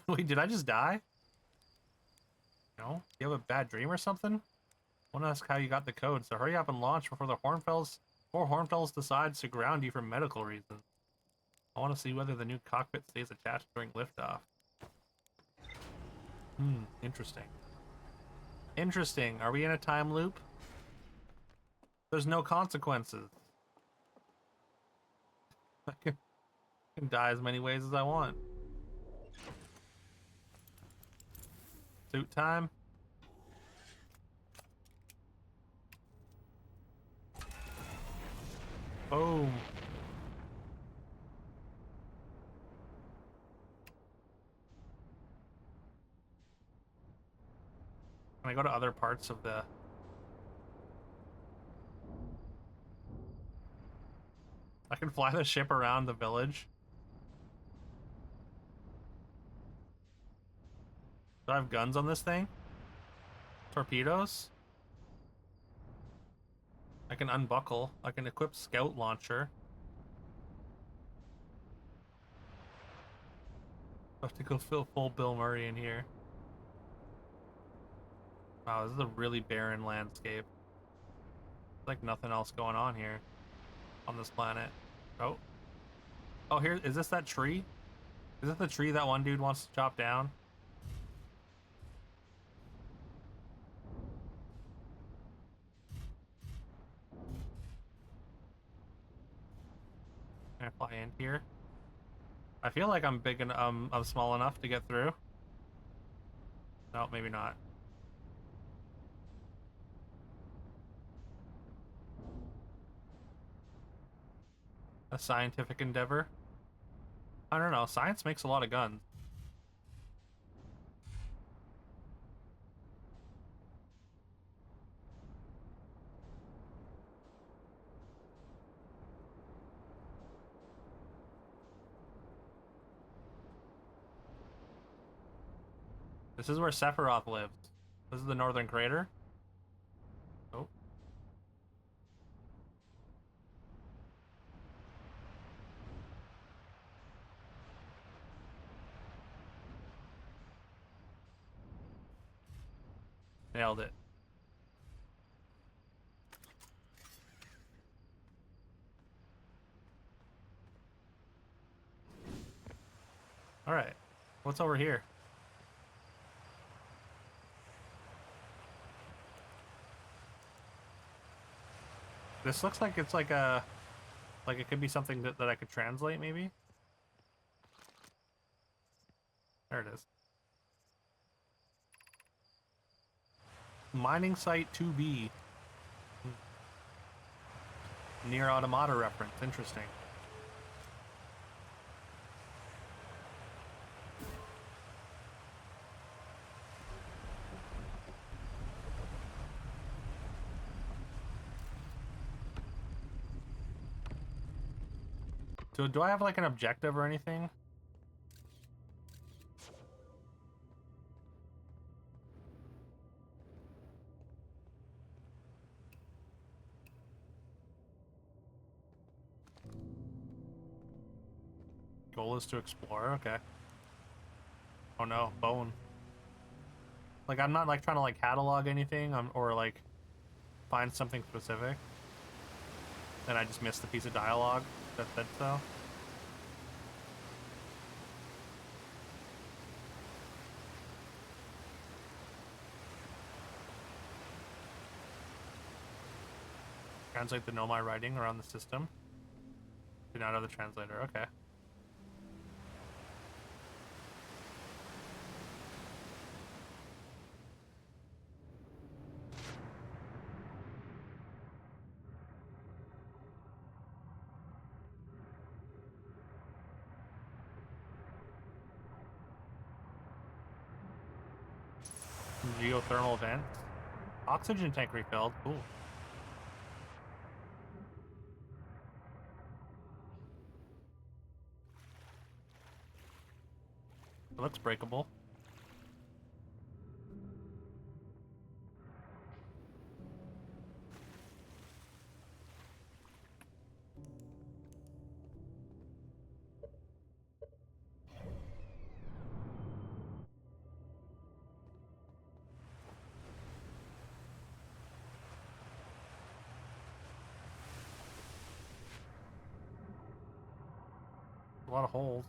Wait, did I just die? No? You have a bad dream or something? I want to ask how you got the code, so hurry up and launch before Hornfells decides to ground you for medical reasons. I want to see whether the new cockpit stays attached during liftoff. Interesting. Interesting. Are we in a time loop? There's no consequences. I can die as many ways as I want. Suit time. Boom. Can I go to other parts of the... I can fly the ship around the village. Do I have guns on this thing? Torpedoes? I can unbuckle. I can equip scout launcher. I have to go fill full Bill Murray in here. Wow, this is a really barren landscape. Like nothing else going on here on this planet. Oh. Oh, here, is this that tree? Is this the tree that one dude wants to chop down? Can I fly in here? I feel like I'm big and I'm small enough to get through. No, maybe not. A scientific endeavor. I don't know. Science makes a lot of guns. This is where Sephiroth lives. This is the northern crater. Oh. Nailed it. Alright. What's over here? This looks like it's like a... Like it could be something that I could translate, maybe? There it is. Mining site 2B. Near Automata reference. Interesting. So do I have like an objective or anything? Goal is to explore, okay. Oh no, bone. Like I'm not like trying to like catalog anything or like find something specific. And I just missed the piece of dialogue that said so. Translate the Nomai writing around the system. Do not have the translator, okay. Geothermal vent. Oxygen tank refilled. Cool. It looks breakable. A lot of holes.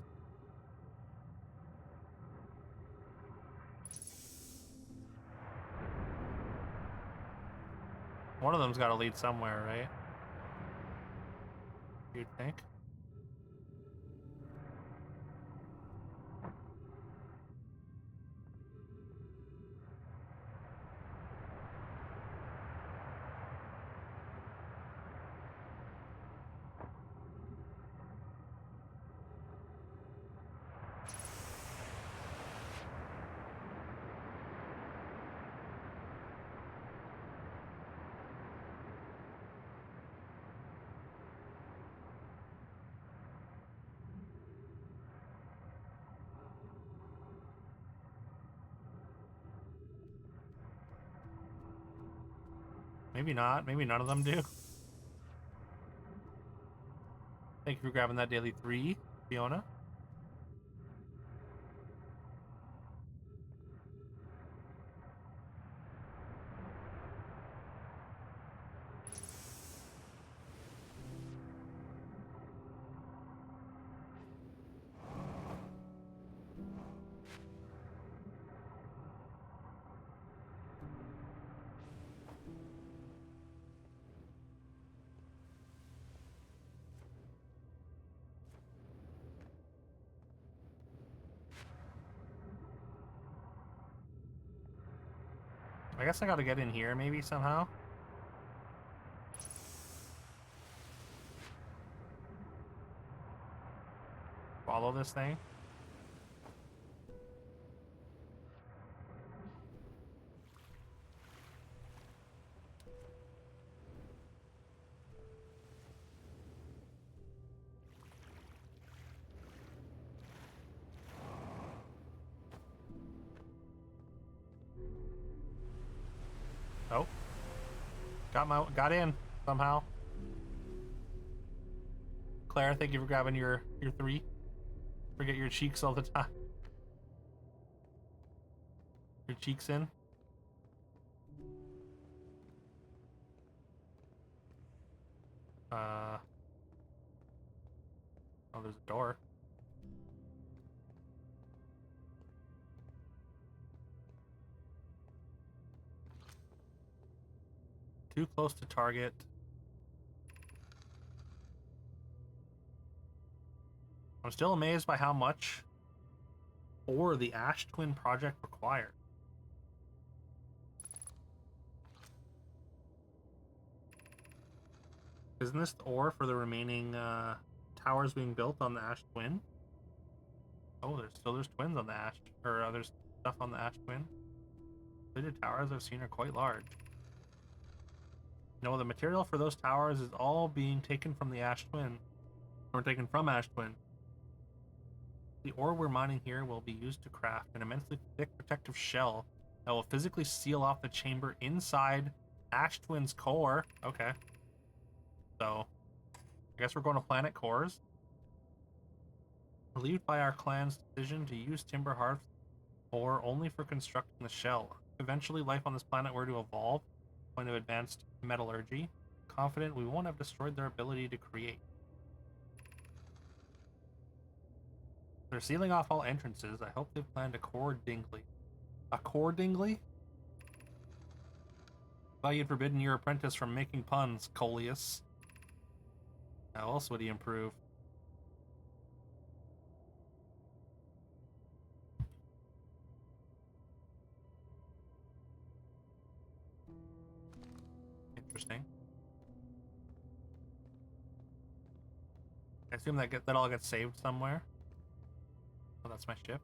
One of them's got to lead somewhere, right? You'd think. Maybe not. Maybe none of them do. Thank you for grabbing that daily 3, Fiona. I guess I gotta get in here maybe somehow. Follow this thing. Oh. Got in somehow. Claire, thank you for grabbing your 3. Forget your cheeks all the time. Your cheeks in. Oh, there's a door. Too close to target. I'm still amazed by how much ore the Ash Twin project required. Isn't this the ore for the remaining towers being built on the Ash Twin? Oh, there's twins on the Ash, or there's stuff on the Ash Twin. The towers I've seen are quite large. No, the material for those towers is all being taken from the Ash Twin, or taken from Ash Twin. The ore we're mining here will be used to craft an immensely thick protective shell that will physically seal off the chamber inside Ash Twin's core. Okay. So, I guess we're going to planet cores. Relieved by our clan's decision to use timber harvest ore only for constructing the shell. Eventually, life on this planet were to evolve to the point of advanced metallurgy. Confident we won't have destroyed their ability to create. They're sealing off all entrances. I hope they've planned accordingly. Accordingly? Thought you'd forbidden your apprentice from making puns, Coleus. How else would he improve? Interesting. I assume that all gets saved somewhere. Oh, that's my ship.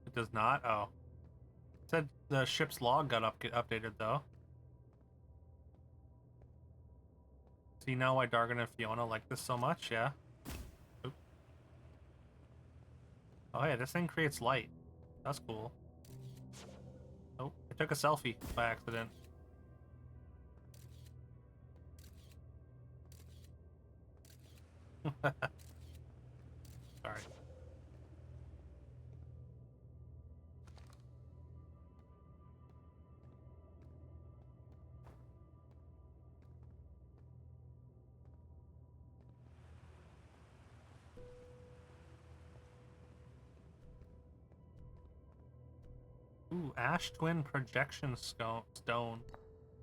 It does not? Oh. It said the ship's log got updated, though. See now why Dargon and Fiona like this so much? Yeah. Oop. Oh, yeah, this thing creates light. That's cool. Oh, I took a selfie by accident. Sorry. Ooh, Ash Twin Projection Stone.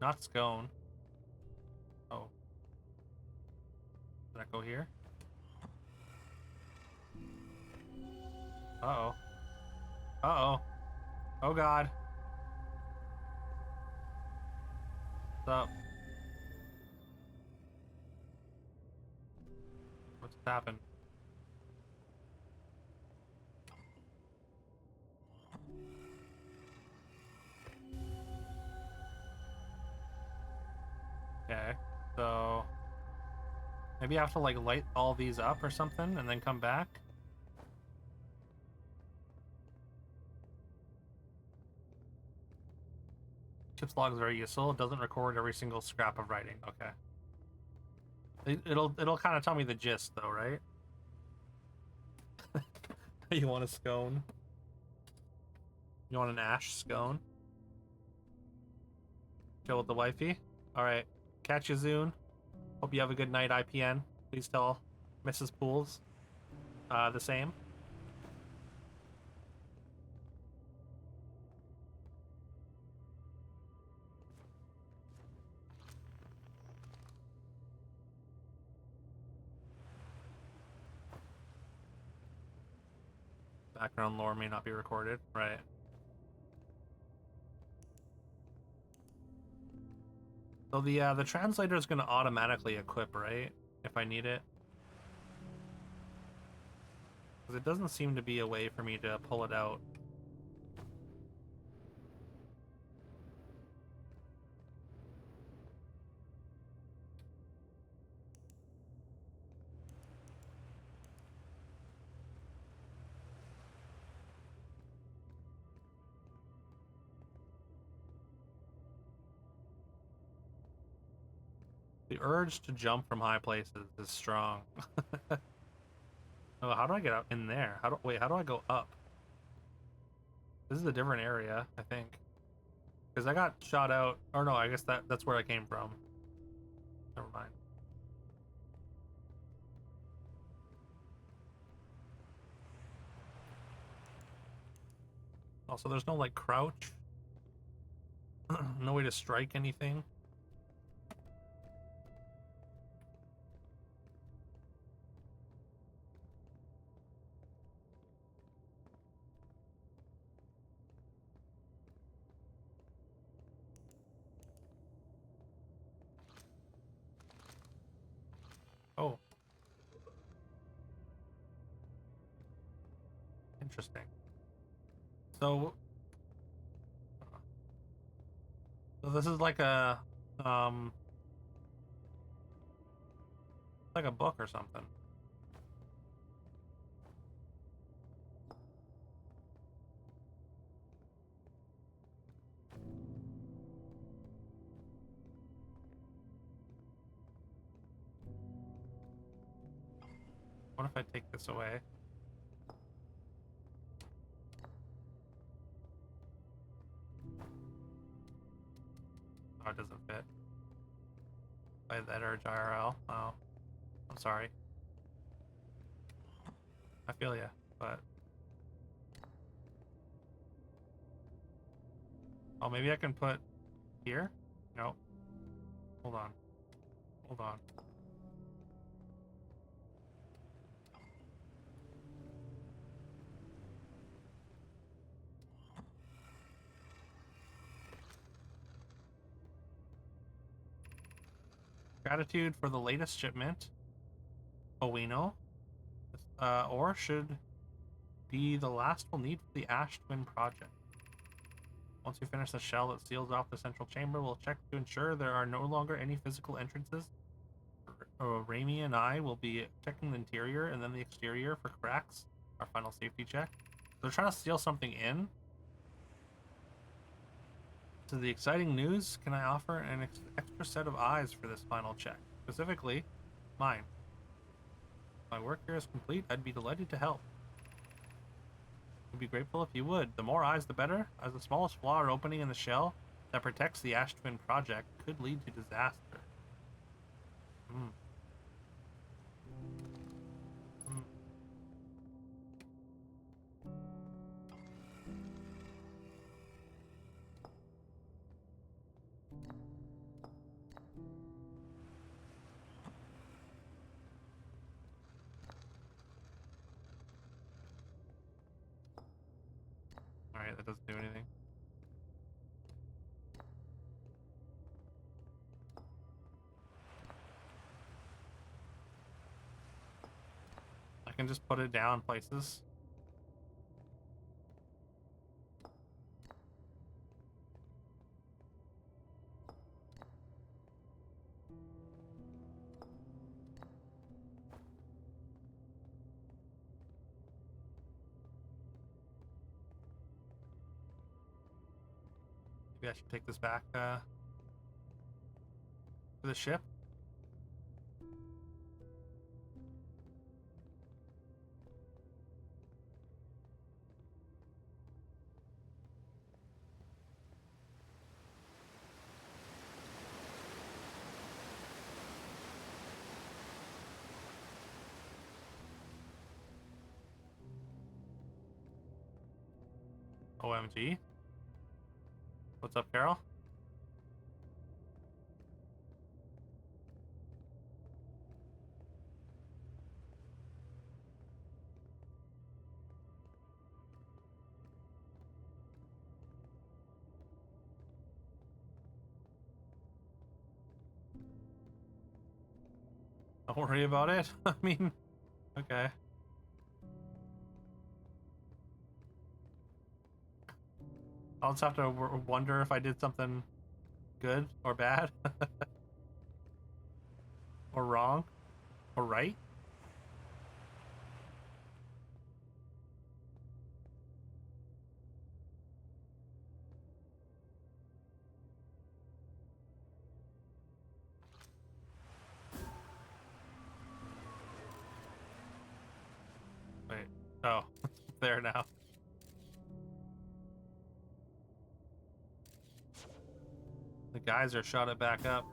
Not Scone. Oh. Did that go here? Uh-oh. Uh-oh. Oh god. What's up? What's happened? Okay, so maybe I have to like light all these up or something and then come back. Ship's log is very useful. It doesn't record every single scrap of writing. Okay. It'll kind of tell me the gist though, right? You want a scone? You want an ash scone? Chill with the wifey? Alright. Catch you, Zune. Hope you have a good night, IPN. Please tell Mrs. Pools the same. Background lore may not be recorded. Right. So the translator is going to automatically equip, right? If I need it. Because it doesn't seem to be a way for me to pull it out. The urge to jump from high places is strong. Oh, how do I get out in there? Wait, how do I go up? This is a different area, I think. Because I got shot out. Or no, I guess that's where I came from. Never mind. Also, there's no like crouch. No way to strike anything. Oh. Interesting. So this is like a book or something. What if I take this away? Oh, it doesn't fit. By that urge IRL. Oh, I'm sorry. I feel ya, but oh, maybe I can put here. No, hold on, hold on. Gratitude for the latest shipment. Owino. Or should be the last we'll need for the Ash Twin project. Once we finish the shell that seals off the central chamber, we'll check to ensure there are no longer any physical entrances. Raimi and I will be checking the interior and then the exterior for cracks. Our final safety check. They're trying to steal something in. To the exciting news, can I offer an extra set of eyes for this final check? Specifically, mine. If my work here is complete, I'd be delighted to help. I'd be grateful if you would. The more eyes, the better, as the smallest flaw or opening in the shell that protects the Ash Twin project could lead to disaster. Hmm. Alright, that doesn't do anything. I can just put it down places. Maybe I should take this back to the ship. OMG. What's up, Carol? Don't worry about it. I mean, okay. I'll just have to wonder if I did something good or bad or wrong or right. Wait. Oh, it's there now. The geyser shot it back up.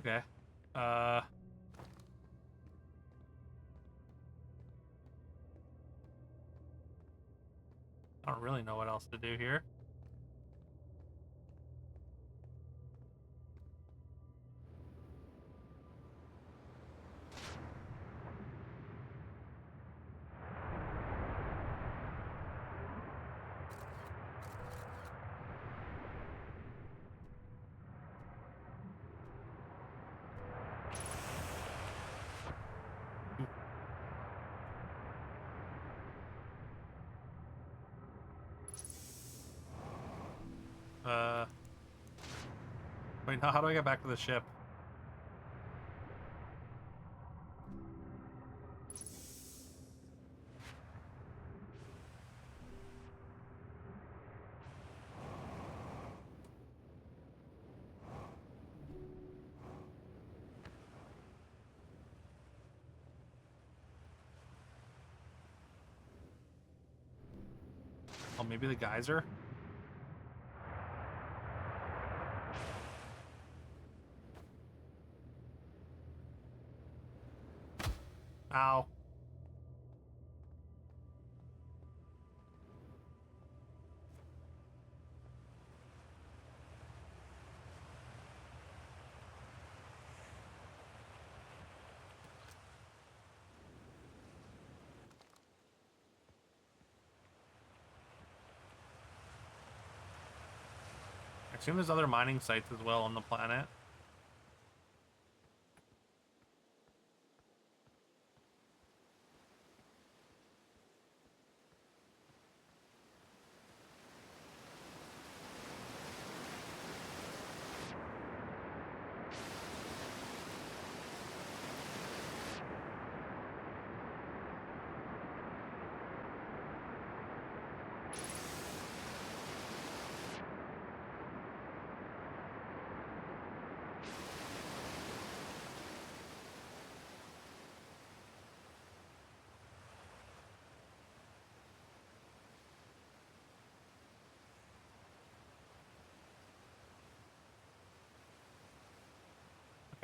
Okay. I don't really know what else to do here. Uh, Wait, now how do I get back to the ship? Oh, maybe the geyser? Ow. I assume there's other mining sites as well on the planet.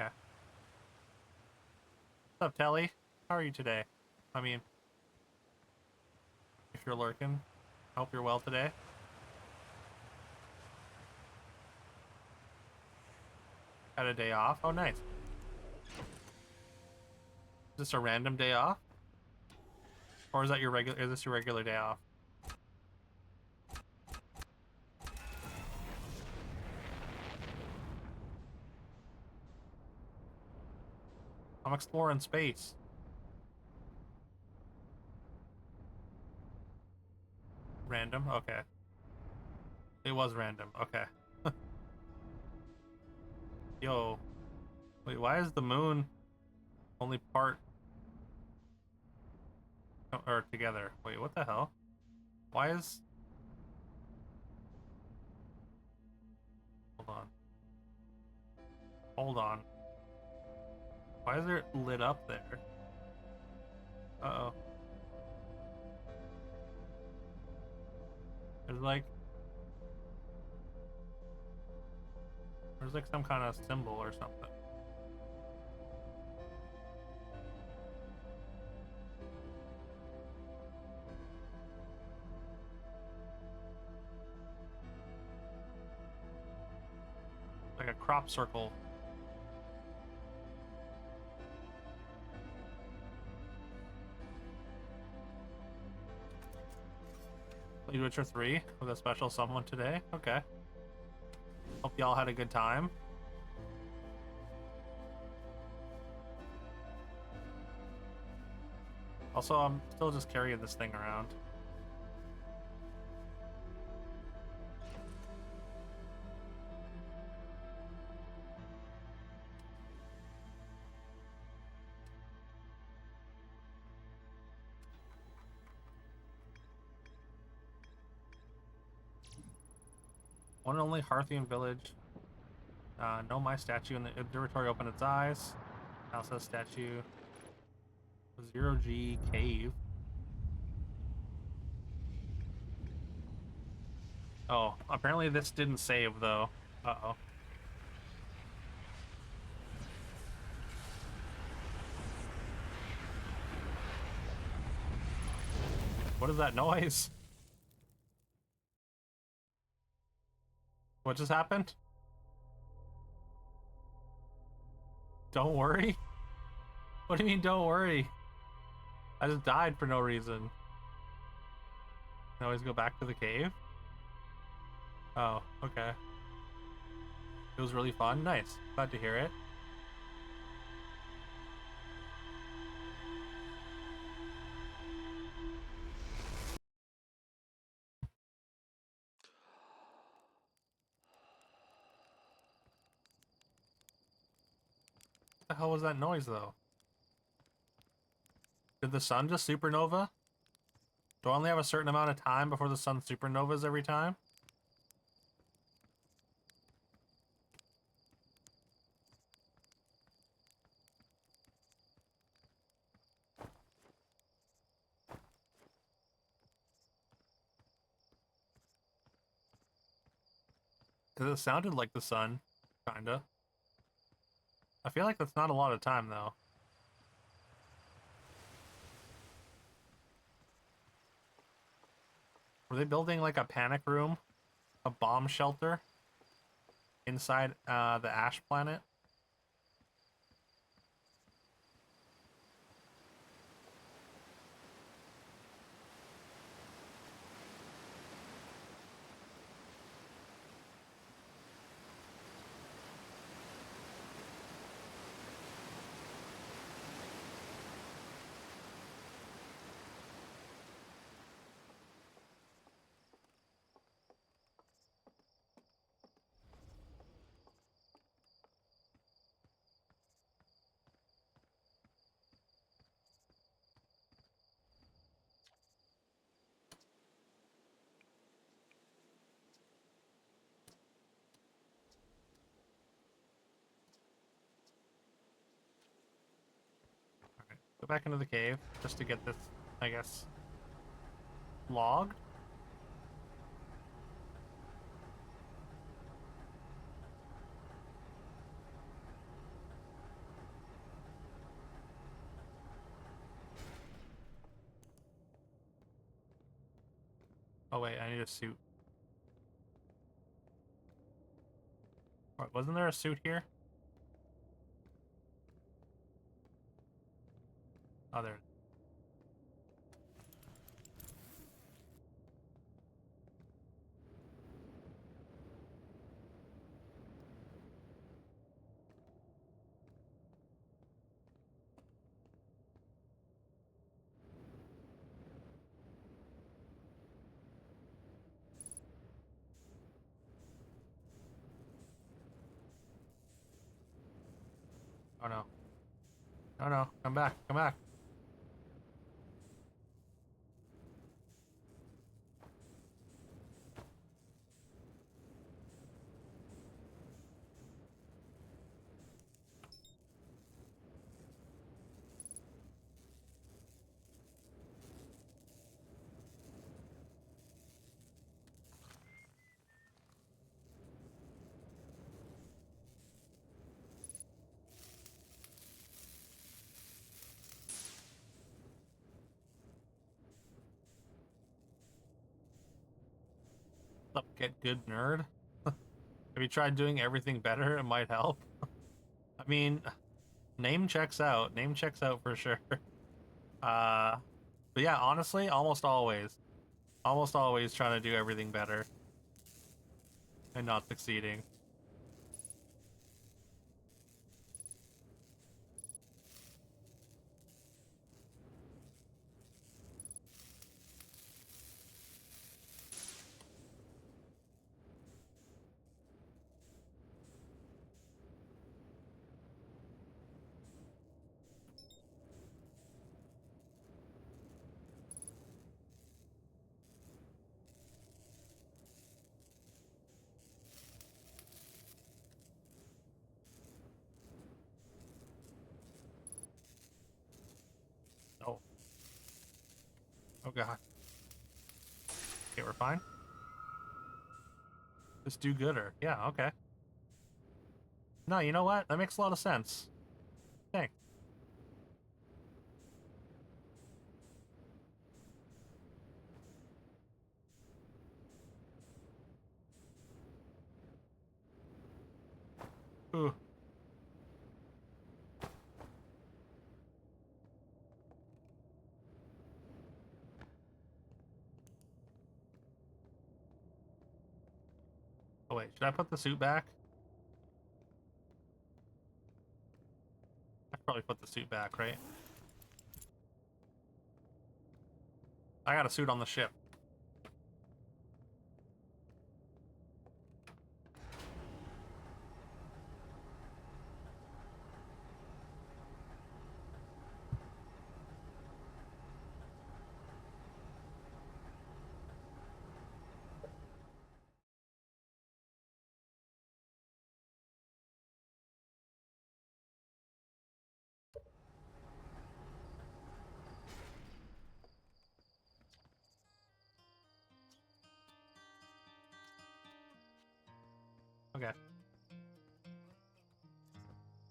Okay. What's up, Telly? How are you today? I mean, if you're lurking, I hope you're well today. Had a day off? Oh, nice. Is this a random day off? Or is that your regular, is this your regular day off? I'm exploring space. Random? Okay. It was random. Okay. Yo, wait, why is the moon only part or together? Wait, what the hell? Why is... Hold on. Hold on. Why is it lit up there? Uh-oh. There's like... There's like some kind of symbol or something. Like a crop circle. Played Witcher 3 with a special someone today. Okay. Hope y'all had a good time. Also, I'm still just carrying this thing around. One and only Harthian village. No, my statue in the observatory opened its eyes. Elsa's statue. 0G cave. Oh, apparently this didn't save though. Uh-oh. What is that noise? What just happened? Don't worry? What do you mean don't worry? I just died for no reason. Can I always go back to the cave? Oh, okay. It was really fun. Nice. Glad to hear it. What the hell was that noise though? Did the sun just supernova? Do I only have a certain amount of time before the sun supernovas every time? Because it sounded like the sun, kinda. I feel like that's not a lot of time though. Were they building like a panic room? A bomb shelter? Inside the ash planet? Alright, go back into the cave just to get this, I guess, logged. Oh wait, I need a suit. What, wasn't there a suit here? Oh, there. Oh no. Oh no, come back, come back. What's up, get good nerd? Have you tried doing everything better? It might help. I mean, name checks out. Name checks out for sure. But yeah, honestly, almost always. Almost always trying to do everything better. And not succeeding. Oh. Oh god. Okay, we're fine. Just do gooder. Yeah, okay. No, you know what? That makes a lot of sense. Thanks. Ooh. Oh wait, should I put the suit back? I should probably put the suit back, right? I got a suit on the ship. Okay.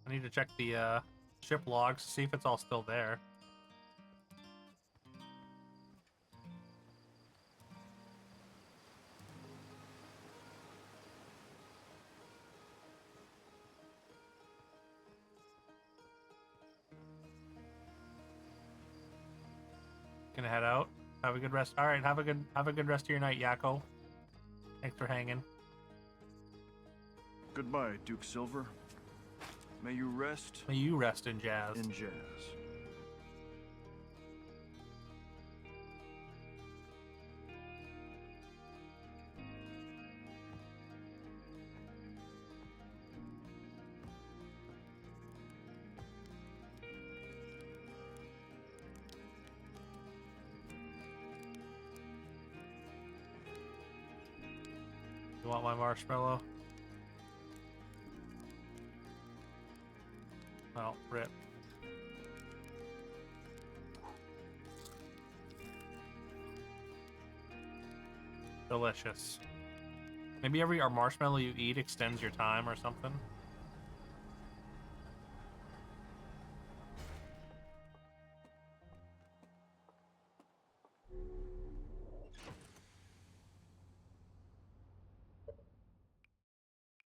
I need to check the ship logs to see if it's all still there. Gonna head out. Have a good rest. All right, have a good rest of your night, Yakko. Thanks for hanging.
Goodbye, Duke Silver. May you rest.
May you rest in jazz.
In jazz.
You want my marshmallow? Well, rip. Delicious. Maybe every marshmallow you eat extends your time or something.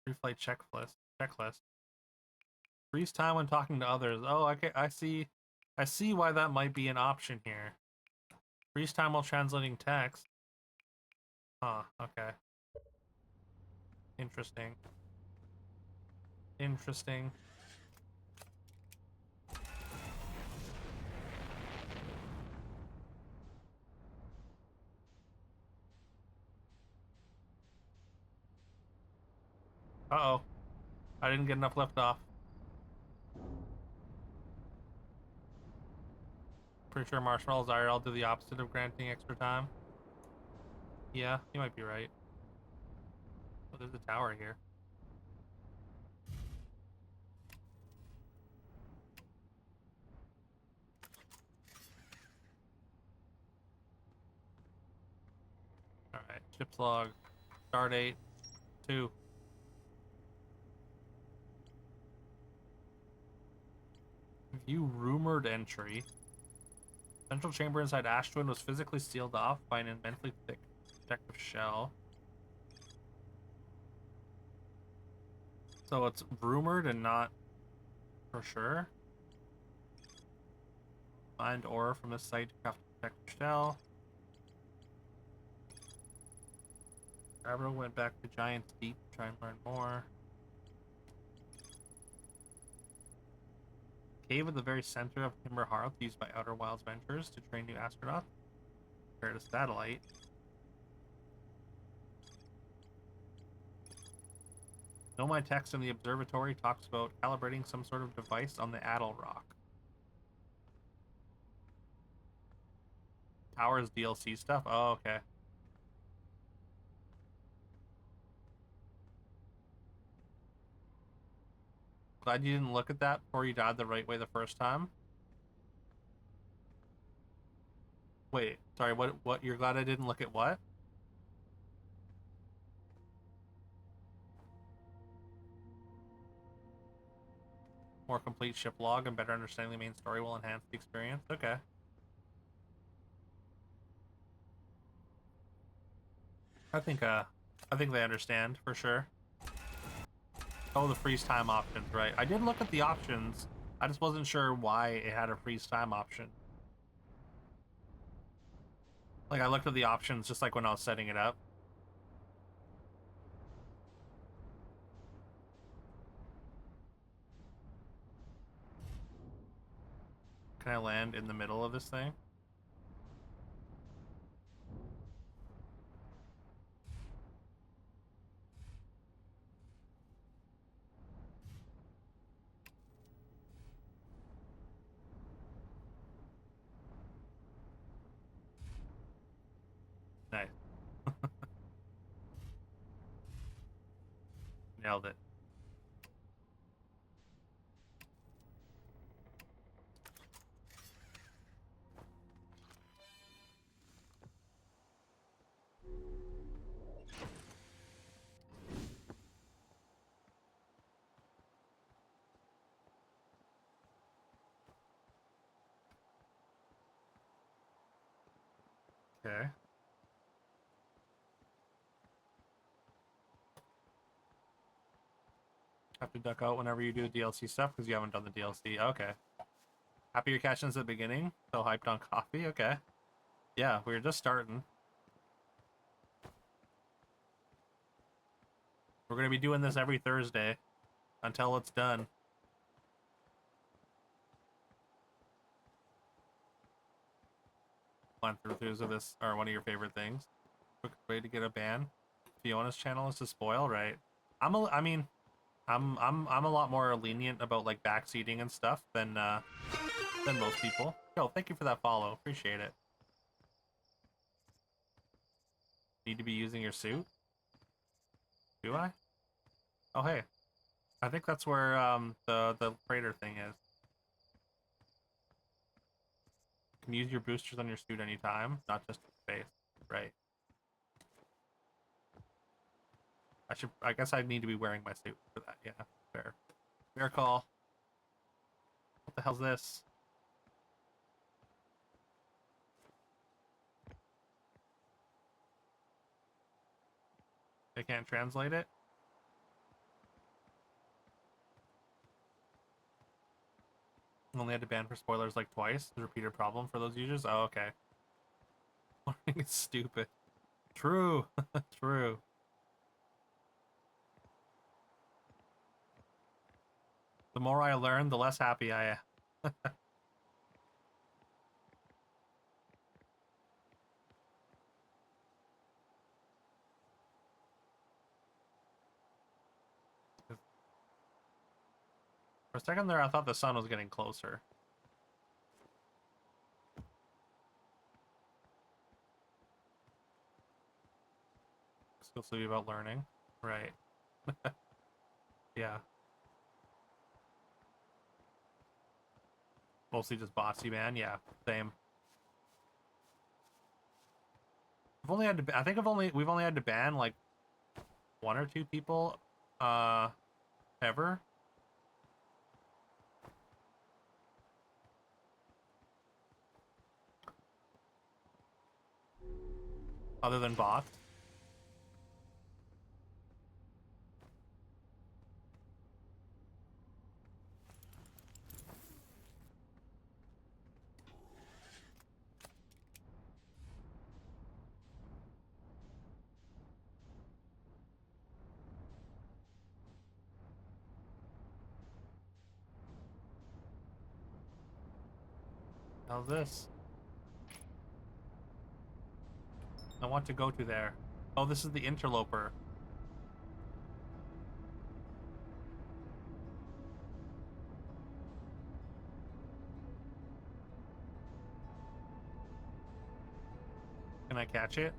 Reflight checklist. Checklist. Freeze time when talking to others. Oh, okay. I see why that might be an option here. Freeze time while translating text. Huh. Okay. Interesting. Interesting. Uh-oh. I didn't get enough left off. for sure marshmallows IRL do the opposite of granting extra time. Yeah, you might be right. Oh, there's a tower here. Alright, ship's log. Start 8. 2. View rumored entry. Central chamber inside Ash Twin was physically sealed off by an immensely thick protective shell. So it's rumored and not for sure. Find ore from this site to craft a protective shell. Abro went back to Giant's Deep to try and learn more. Cave at the very center of Timber Hearth used by Outer Wilds Ventures to train new astronauts. Compared to satellite. Nomai text in the observatory talks about calibrating some sort of device on the Addle Rock. Towers DLC stuff? Oh, okay. Glad you didn't look at that before you died the right way the first time. Wait, sorry, what, you're glad I didn't look at what? More complete ship log and better understanding the main story will enhance the experience. Okay. I think they understand for sure. Oh, the freeze time options, right. I did look at the options. I just wasn't sure why it had a freeze time option. Like, I looked at the options just like when I was setting it up. Can I land in the middle of this thing? Nice. Nailed it. Okay. Have to duck out whenever you do DLC stuff because you haven't done the DLC. Okay. Happy you're catching us at the beginning. So hyped on coffee. Okay. Yeah, we were just starting. We're going to be doing this every Thursday until it's done. Throughs of this are one of your favorite things. Quick way to get a ban. Fiona's channel is to spoil, right? I'm a lot more lenient about like backseating and stuff than most people. Yo, thank you for that follow. Appreciate it. Need to be using your suit? Do I? Oh hey. I think that's where the freighter thing is. You can use your boosters on your suit anytime, not just space. Right. I guess I need to be wearing my suit for that, yeah. Fair. Fair call. What the hell's this? I can't translate it? Only had to ban for spoilers like twice. The repeated problem for those users? Oh, okay. It's stupid. True. True. The more I learn, the less happy I am. For a second there, I thought the sun was getting closer. exclusively about learning. Right. Yeah. Mostly just bossy, man. Yeah, same. I've only had to. I think we've only had to ban like one or two people, ever. Other than bots. How's this? I want to go to there. Oh, this is the interloper. Can I catch it?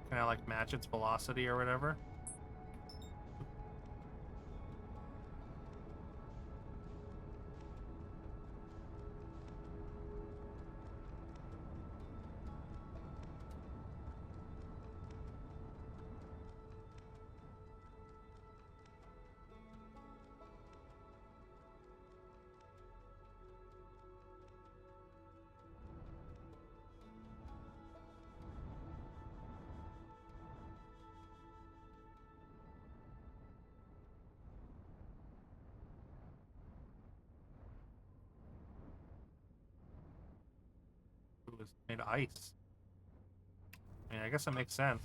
Can I like match its velocity or whatever? It was made of ice. I mean, I guess it makes sense.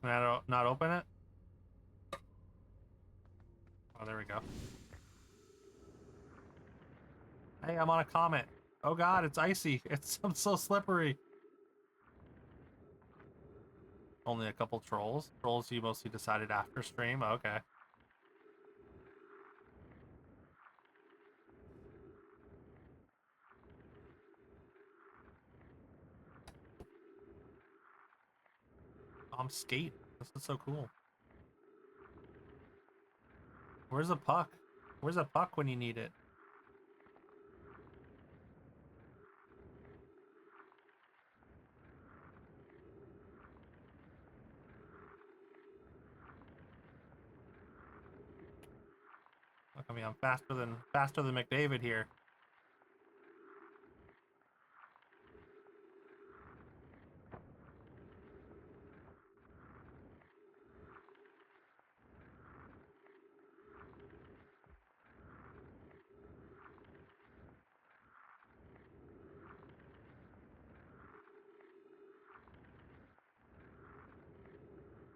Can I not open it? Oh, there we go. Hey, I'm on a comet. Oh god, it's icy. It's so slippery. Only a couple trolls. Trolls you mostly decided after stream. Okay. I'm skate. This is so cool. Where's a puck? Where's a puck when you need it? Look, I mean, I'm faster than McDavid here.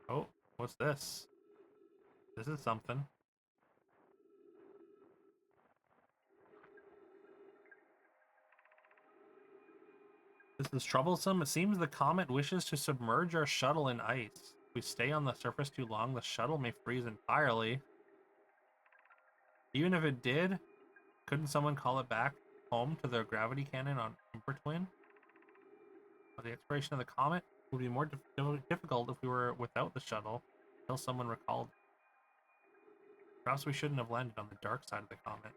Oh, what's this? This is something. This is troublesome. It seems the comet wishes to submerge our shuttle in ice. If we stay on the surface too long, the shuttle may freeze entirely. Even if it did, couldn't someone call it back home to their gravity cannon on Emperor Twin? The exploration of the comet would be more difficult if we were without the shuttle, until someone recalled. Perhaps we shouldn't have landed on the dark side of the comet.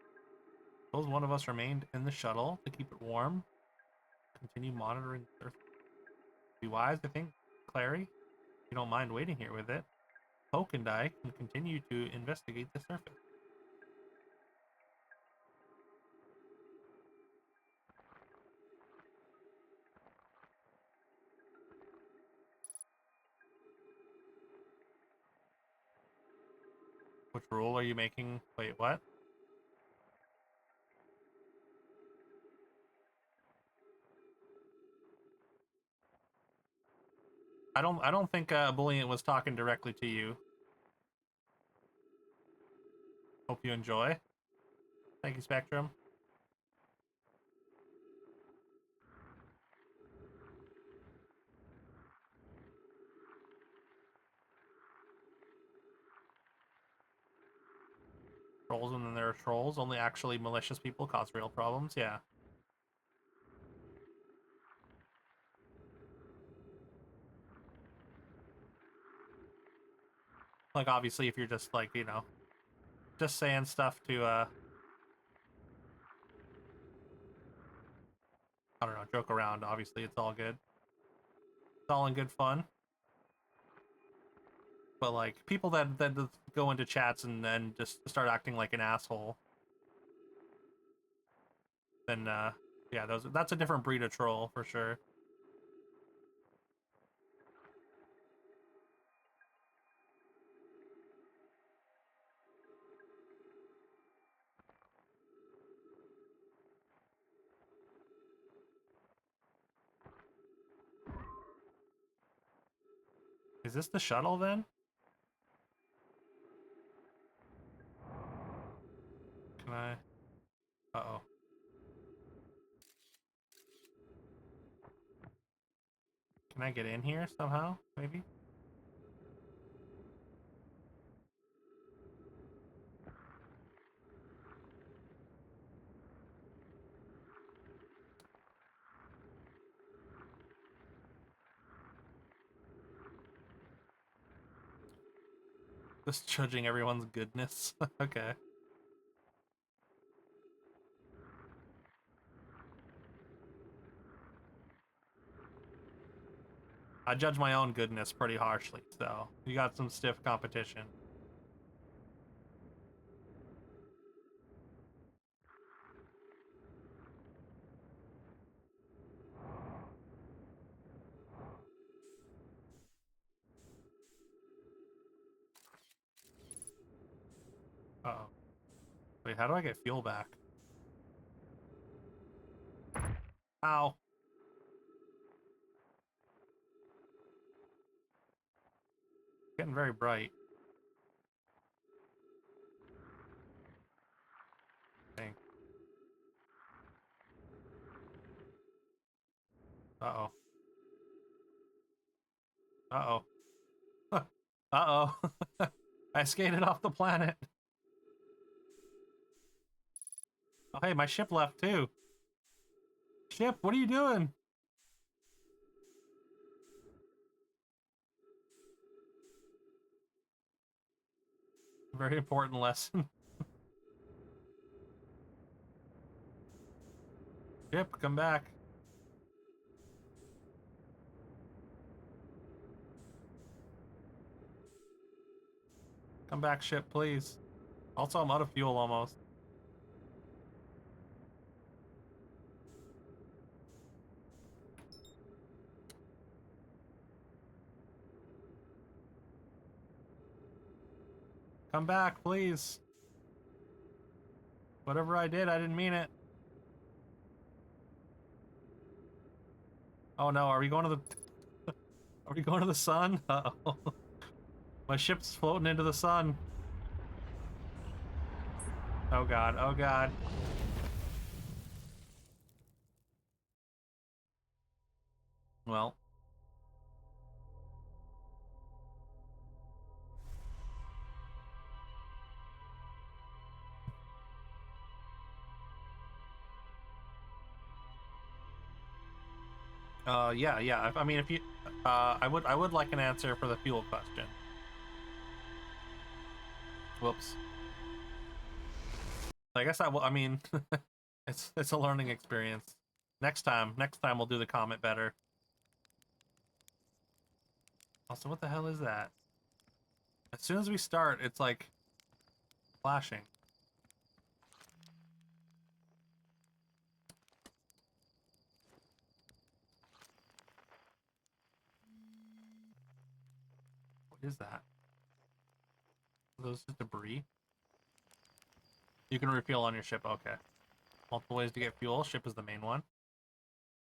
Suppose one of us remained in the shuttle to keep it warm, continue monitoring the surface. Be wise, I think, Clary. If you don't mind waiting here with it, Poke and I can continue to investigate the surface. Which rule are you making? Wait, what? I don't think Bullion was talking directly to you. Hope you enjoy. Thank you, Spectrum. Trolls, and then there are trolls. Only actually malicious people cause real problems. Yeah. Like, obviously, if you're just, like, you know, just saying stuff to, I don't know, joke around, obviously, it's all good. It's all in good fun. But, like, people that go into chats and then just start acting like an asshole, then, yeah, that's a different breed of troll, for sure. Is this the shuttle, then? Can I... Uh-oh. Can I get in here somehow, maybe? Just judging everyone's goodness. Okay. I judge my own goodness pretty harshly, so you got some stiff competition. Uh-oh. Wait, how do I get fuel back? Ow. Getting very bright. Dang. Uh-oh. Uh-oh. Uh-oh. I skated off the planet. Oh, hey, my ship left too. Ship, what are you doing? Very important lesson. Ship, come back. Come back, ship, please. Also, I'm out of fuel almost. Come back, please. Whatever I did, I didn't mean it. Oh no, are we going to the... Are we going to the sun? Uh-oh. My ship's floating into the sun. Oh god, oh god. Well. Yeah. I mean, if you... I would like an answer for the fuel question. Whoops. I guess I will... I mean, it's a learning experience. Next time we'll do the comet better. Also, what the hell is that? As soon as we start, it's like... flashing. What is that? Are those just debris? You can refuel on your ship, okay. Multiple ways to get fuel. Ship is the main one.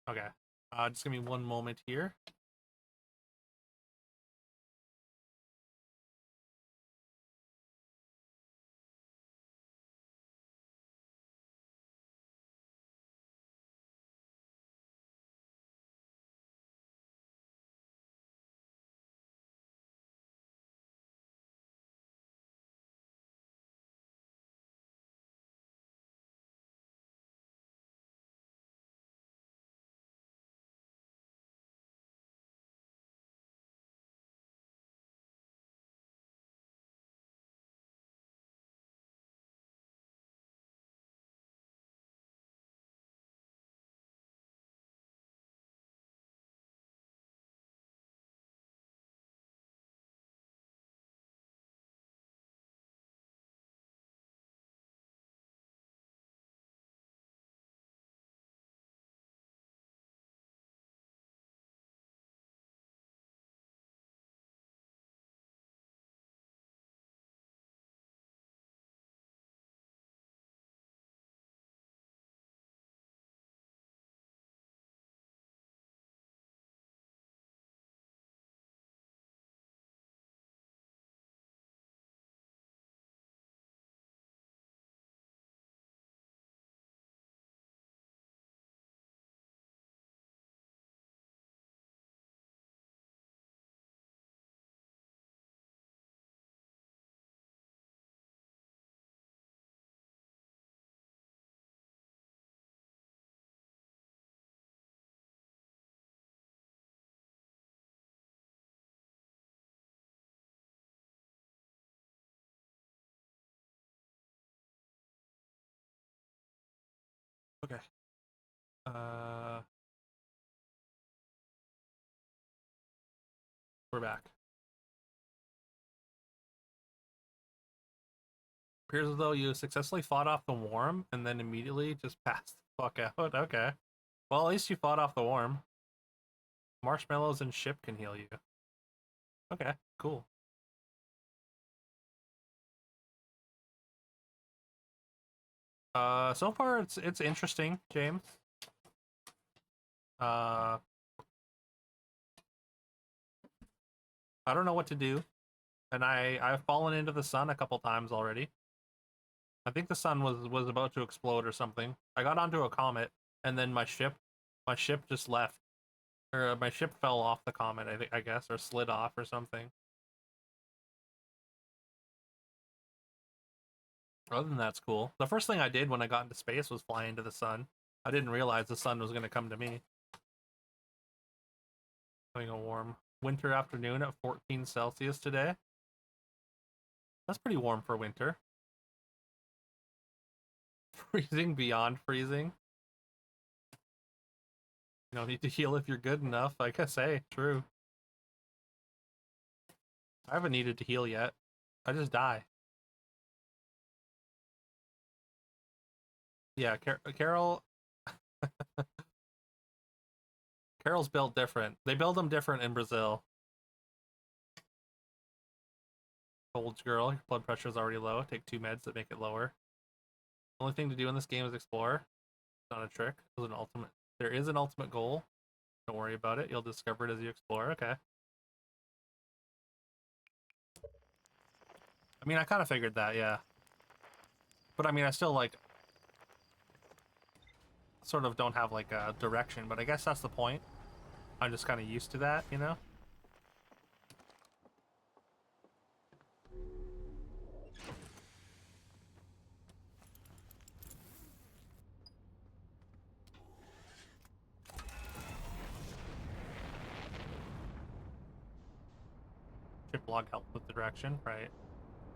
Okay. Just give me one moment here. Okay. We're back. Appears as though you successfully fought off the worm and then immediately just passed the fuck out. Okay. Well, at least you fought off the worm. Marshmallows and ship can heal you. Okay, cool. So far it's interesting, James. I don't know what to do, and I've fallen into the sun a couple times already. I think the sun was about to explode or something. I got onto a comet, and then my ship just left, or my ship fell off the comet. I guess, or slid off or something. Other than that's cool. The first thing I did when I got into space was fly into the sun. I didn't realize the sun was gonna come to me. Having a warm winter afternoon at 14 Celsius today. That's pretty warm for winter. Freezing beyond freezing. You don't need to heal if you're good enough. I guess, hey, true. I haven't needed to heal yet. I just die. Yeah, Carol's built different. They build them different in Brazil. Cold girl, your blood pressure is already low. Take 2 meds that make it lower. The only thing to do in this game is explore. Not a trick. There's an ultimate. There is an ultimate goal. Don't worry about it. You'll discover it as you explore. Okay. I mean, I kind of figured that, yeah. But I mean, I still like sort of don't have like a direction, but I guess that's the point. I'm just kind of used to that, you know? Ship log helped with the direction, right?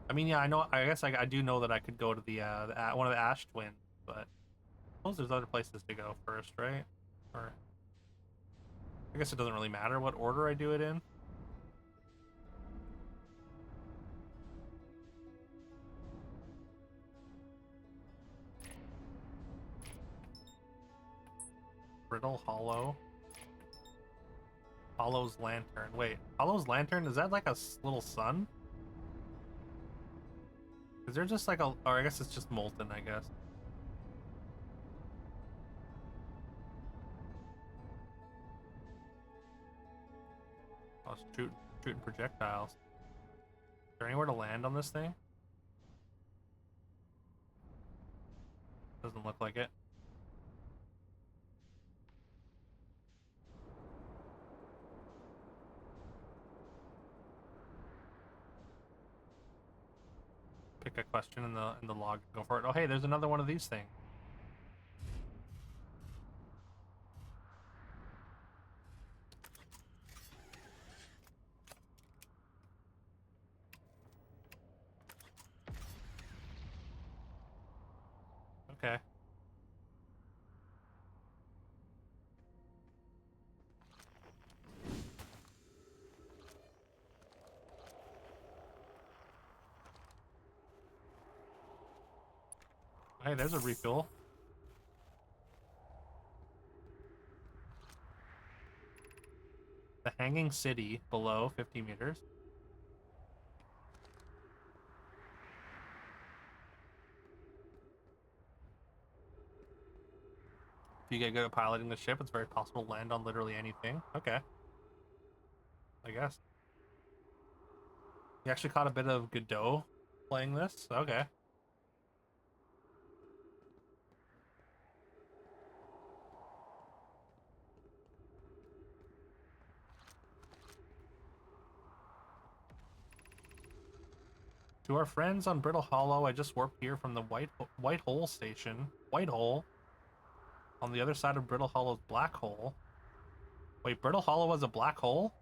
I mean, yeah, I know. I guess I do know that I could go to the one of the Ash Twins, but I suppose there's other places to go first, right? Or I guess it doesn't really matter what order I do it in. Brittle Hollow. Hollow's Lantern. Wait, Hollow's Lantern, is that like a little sun? Is there just like a... Or I guess it's just molten, I guess. I was shooting projectiles. Is there anywhere to land on this thing? Doesn't look like it. Pick a question in the log. Go for it. Oh, hey, there's another one of these things. Okay. Hey, there's a refuel. The Hanging City below 50 meters. If you get good at piloting the ship, it's very possible to land on literally anything. Okay. I guess. You actually caught a bit of Godot playing this? Okay. To our friends on Brittle Hollow, I just warped here from the White Hole station. White Hole? On the other side of Brittle Hollow's black hole. Wait, Brittle Hollow was a black hole?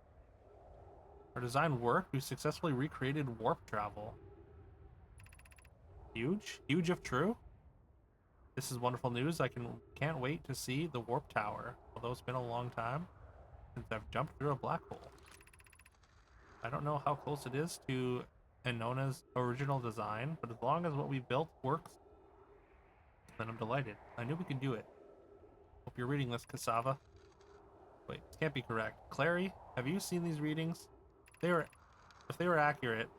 Our design worked. We successfully recreated warp travel. Huge? Huge if true? This is wonderful news. Can't wait to see the warp tower. Although it's been a long time since I've jumped through a black hole. I don't know how close it is to Enona's original design, but as long as what we built works, then I'm delighted. I knew we could do it. Hope you're reading this, Cassava. Wait, this can't be correct. Clary, have you seen these readings? If they were accurate,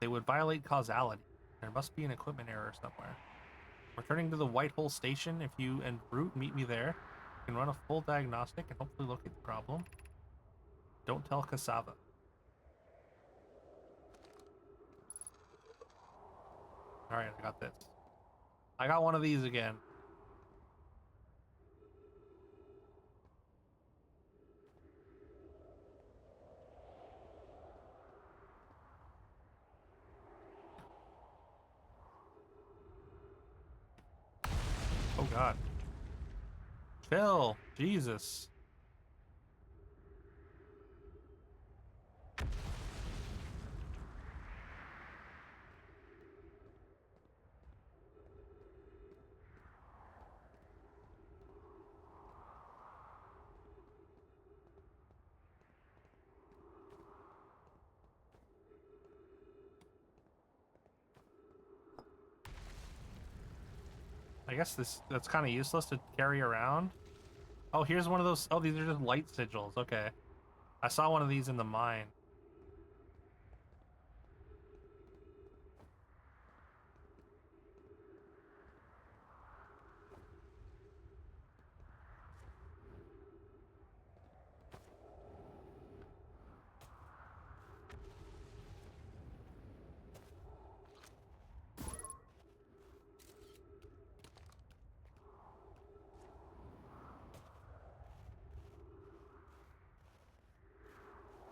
they would violate causality. There must be an equipment error somewhere. Returning to the Whitehole station, if you and Brute meet me there, you can run a full diagnostic and hopefully locate the problem. Don't tell Cassava. Alright, I got this. I got one of these again. Oh god. Chill. Jesus. I guess that's kind of useless to carry around. Oh, here's one of those. Oh, these are just light sigils. Okay. I saw one of these in the mine.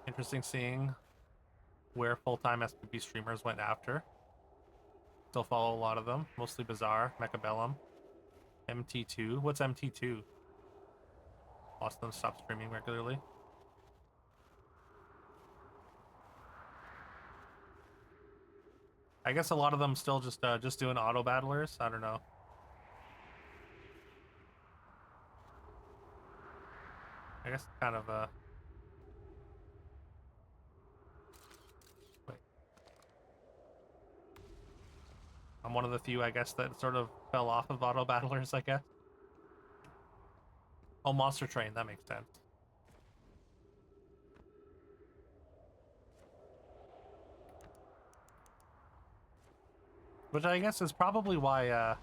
Interesting seeing where full-time SPP streamers went after. Still follow a lot of them, mostly Bizarre, Mechabellum, MT2. What's MT2? Lost them, stopped streaming regularly. I guess a lot of them still just doing auto battlers. I don't know. I guess kind of wait. I'm one of the few, I guess, that sort of fell off of auto battlers, I guess. Oh, Monster Train, that makes sense. Which I guess is probably why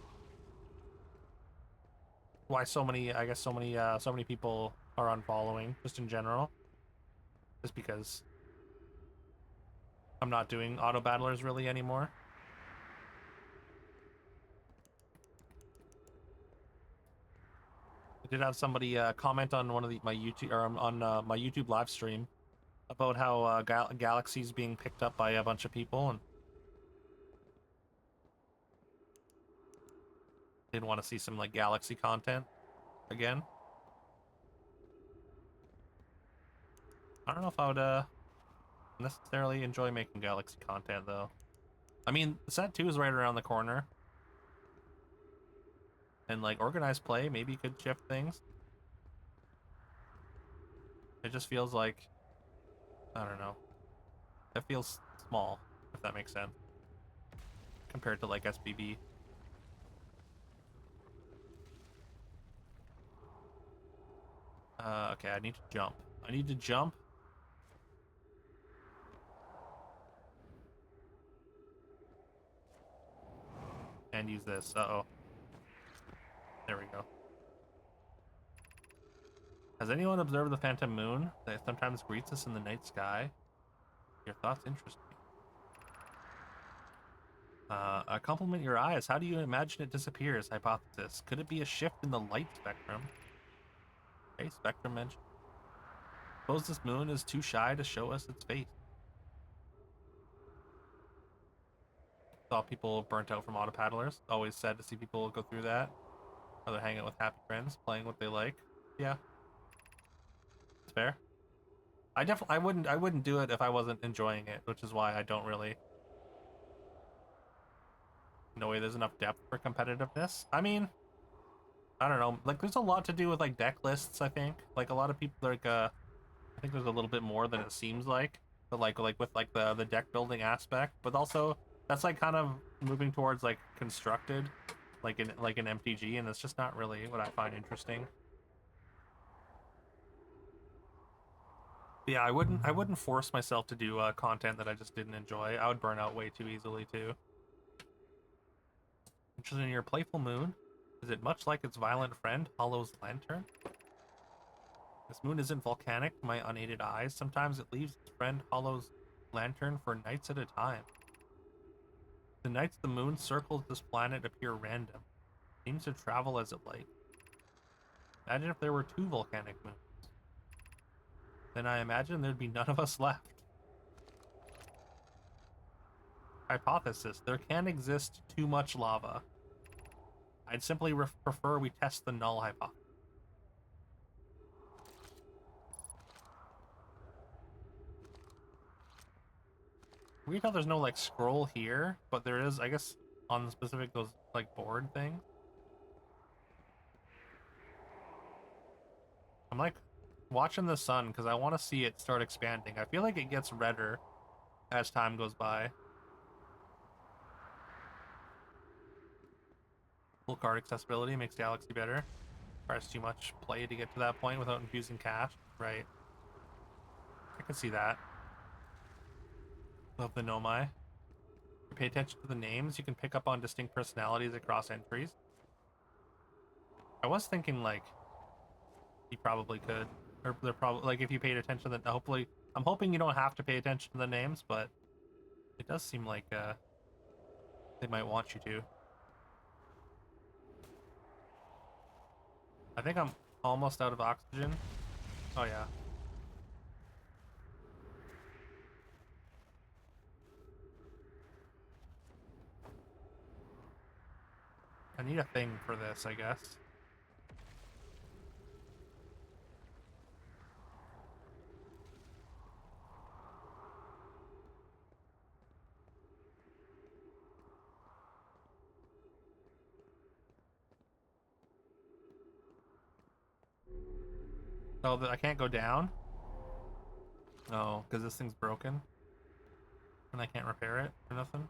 so many, I guess so many people are unfollowing, just in general. Just because I'm not doing auto battlers really anymore. I did have somebody comment on one of my YouTube, or on my YouTube live stream about how Galaxy's being picked up by a bunch of people, and didn't want to see some like Galaxy content again. I don't know if I would necessarily enjoy making Galaxy content though. I mean, Set 2 is right around the corner. And like organized play maybe could shift things. It just feels like, I don't know. It feels small, if that makes sense. Compared to like SBB. Okay, I need to jump. I need to jump. And use this. Uh-oh. There we go. Has anyone observed the phantom moon that sometimes greets us in the night sky? Your thoughts interest me. Compliment your eyes. How do you imagine it disappears? Hypothesis. Could it be a shift in the light spectrum? Okay, spectrum mentioned. Suppose this moon is too shy to show us its face. Saw people burnt out from auto paddlers. Always sad to see people go through that. Or they're hanging out with happy friends, playing what they like. Yeah. It's fair. I wouldn't do it if I wasn't enjoying it, which is why I don't really No way there's enough depth for competitiveness. I mean, I don't know. Like, there's a lot to do with, like, deck lists, I think. Like, a lot of people, like, I think there's a little bit more than it seems like. But, like with, like, the deck building aspect. But also, that's, like, kind of moving towards, like, constructed. Like an MTG, and it's just not really what I find interesting. But yeah, I wouldn't force myself to do content that I just didn't enjoy. I would burn out way too easily, too. Interested in your playful moon? Is it much like its violent friend, Hollow's lantern? This moon isn't volcanic to my unaided eyes. Sometimes it leaves its friend Hollow's lantern for nights at a time. The nights the moon circles this planet appear random. It seems to travel as it likes. Imagine if there were 2 volcanic moons. Then I imagine there'd be none of us left. Hypothesis: there can exist too much lava. I'd simply prefer we test the null hypothesis. Weird how there's no, like, scroll here, but there is, I guess, on the specific, those, like, board things. I'm, like, watching the sun, because I want to see it start expanding. I feel like it gets redder as time goes by. Full card accessibility makes Galaxy better. Requires too much play to get to that point without infusing cash. Right. I can see that. Love the Nomai. You pay attention to the names, you can pick up on distinct personalities across entries. I was thinking, like, you probably could. Or they're probably, like, if you paid attention to the, hopefully, I'm hoping you don't have to pay attention to the names, but it does seem like they might want you to. I think I'm almost out of oxygen. Oh yeah. I need a thing for this, I guess. Oh, I can't go down? Oh, because this thing's broken. And I can't repair it or nothing?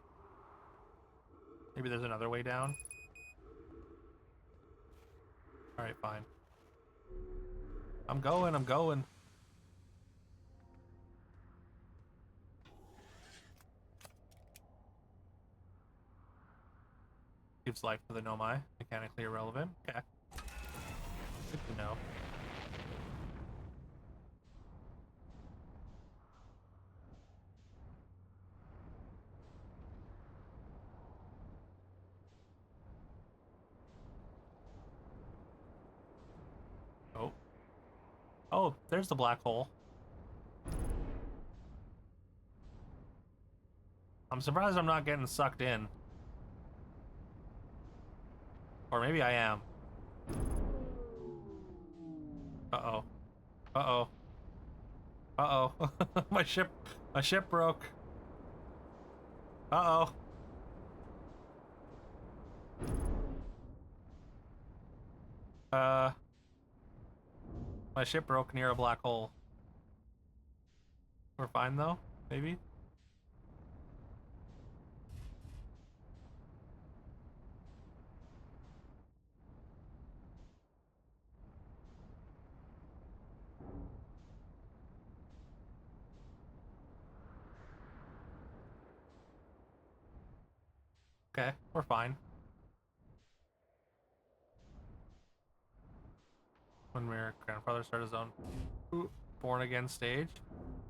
Maybe there's another way down? Alright, fine. I'm going, I'm going. Gives life to the Nomai. Mechanically irrelevant. Okay. Good to know. Oh. Oh, there's the black hole. I'm surprised I'm not getting sucked in. Or maybe I am. Uh-oh. Uh-oh. Uh-oh. my ship broke. Uh-oh. My ship broke near a black hole. We're fine though, maybe? Okay, we're fine. When my grandfather started his own born again stage,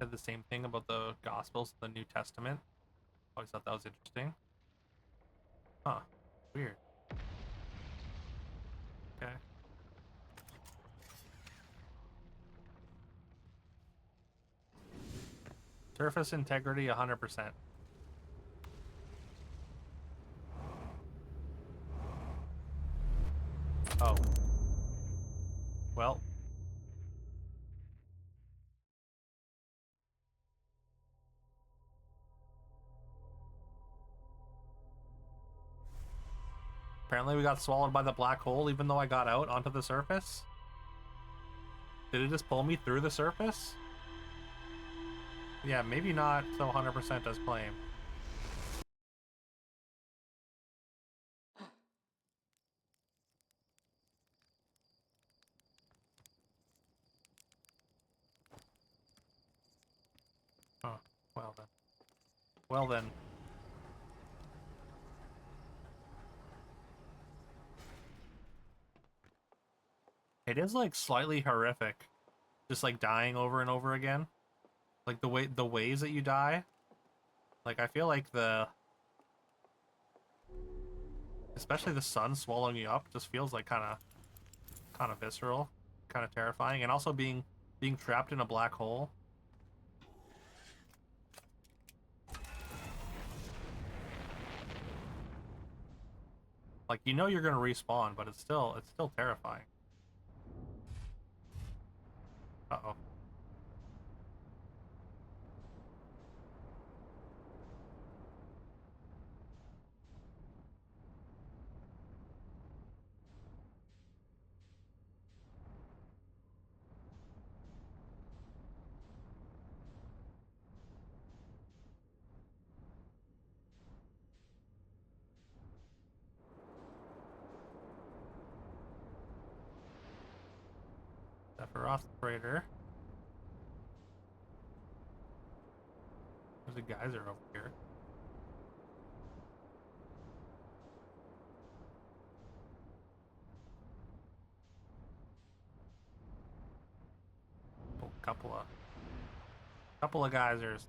said the same thing about the Gospels, the New Testament. Always thought that was interesting. Huh. Weird. Okay. Surface integrity 100%. Oh. Well. Apparently we got swallowed by the black hole even though I got out onto the surface. Did it just pull me through the surface? Yeah, maybe not so 100% as claimed. Oh, well then. Well then. It is like slightly horrific. Just like dying over and over again. Like the ways that you die. Like I feel like especially the sun swallowing you up just feels like kind of visceral, kind of terrifying, and also being trapped in a black hole. Like you know you're gonna respawn, but it's still terrifying. Uh-oh. Sephiroth. There's a geyser over here. Oh, couple of geysers.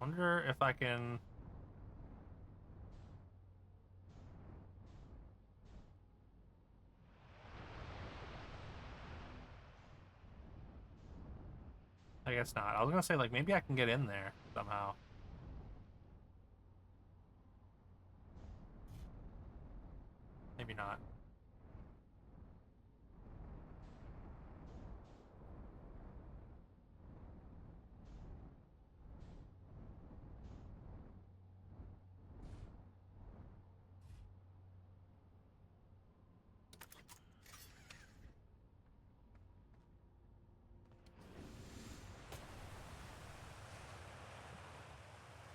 Wonder if I can. I guess not. I was gonna say like maybe I can get in there somehow. Maybe not.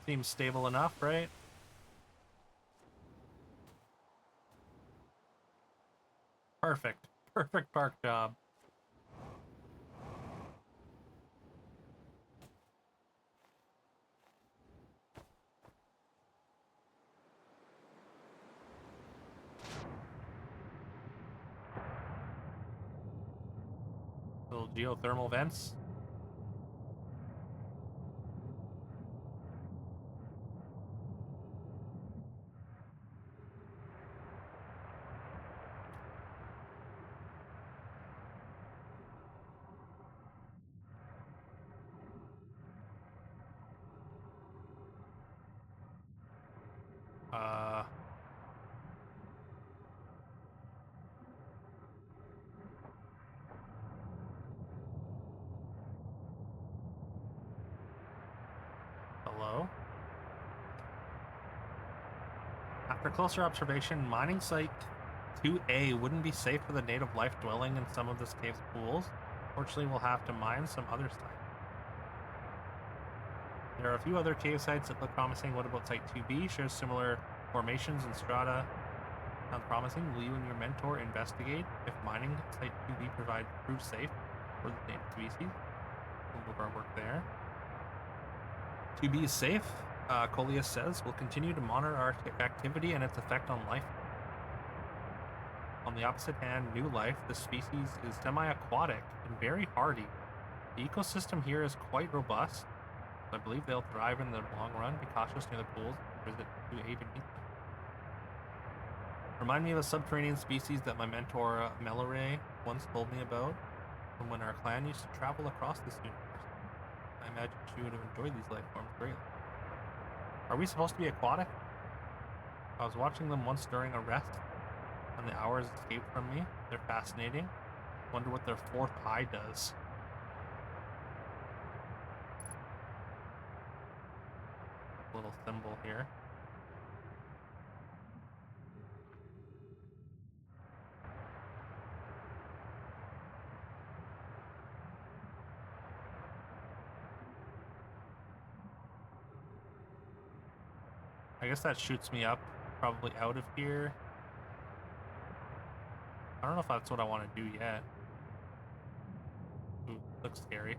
Seems stable enough, right? Perfect. Perfect park job. Little geothermal vents. Uh, Hello? After closer observation, mining site 2A wouldn't be safe for the native life dwelling in some of this cave's pools. Fortunately, we'll have to mine some other sites. There are a few other cave sites that look promising. What about Site 2B? Shares similar formations and strata. Sounds promising. Will you and your mentor investigate if mining Site 2B proves safe for the native species? We'll move our work there. 2B is safe, Coleus says. We'll continue to monitor our activity and its effect on life. On the opposite hand, new life, the species is semi-aquatic and very hardy. The ecosystem here is quite robust. I believe they'll thrive in the long run. Be cautious near the pools. Visit 2A to meet them. Remind me of a subterranean species that my mentor Melore once told me about from when our clan used to travel across this universe. I imagine she would have enjoyed these life forms greatly. Are we supposed to be aquatic? I was watching them once during a rest, and the hours escaped from me. They're fascinating. Wonder what their fourth eye does. little symbol here. I guess that shoots me up, probably out of here. I don't know if that's what I want to do yet. Ooh, looks scary.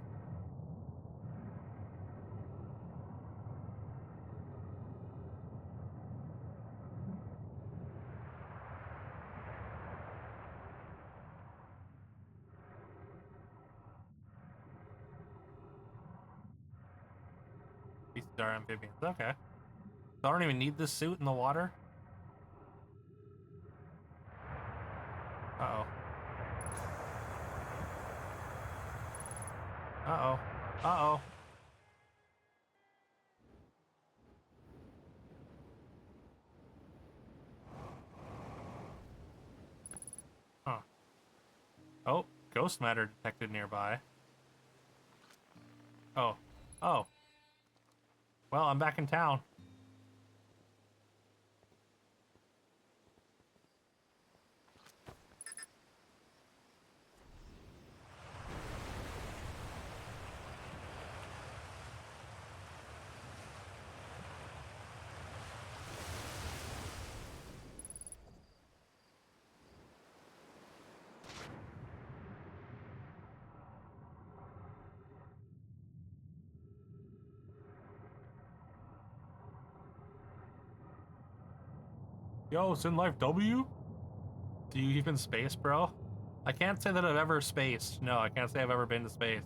These are amphibians. Okay. So I don't even need this suit in the water. Uh-oh. Uh-oh. Uh-oh. Huh. Oh, ghost matter detected nearby. Oh. Oh. Well, I'm back in town. Yo, Sin Life W? Do you even space, bro? I can't say that I've ever spaced. No, I can't say I've ever been to space.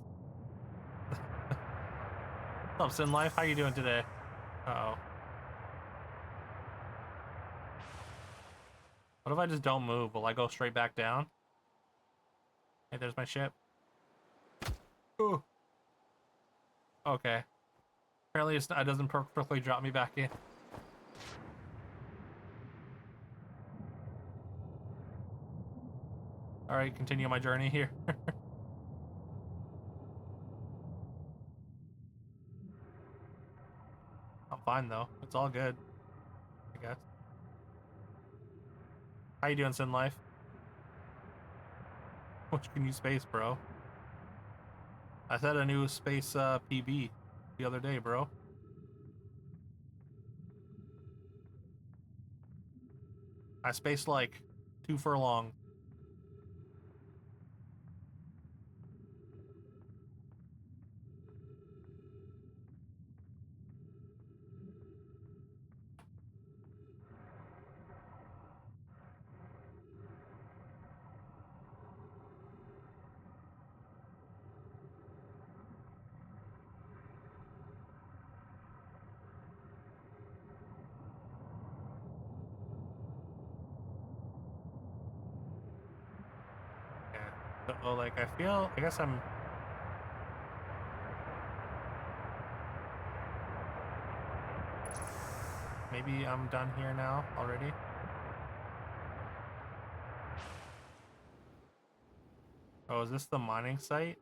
What's up, Sin Life? How you doing today? Uh-oh. What if I just don't move? Will I go straight back down? Hey, there's my ship. Ooh. Okay. Apparently it doesn't perfectly drop me back in. Alright, continue my journey here. I'm fine though. It's all good, I guess. How you doing, Sin Life? Which can you space, bro? I set a new space PB the other day, bro. I spaced like 2 furlongs. Yeah. So, like, I guess I'm... Maybe I'm done here now already. Oh, is this the mining site?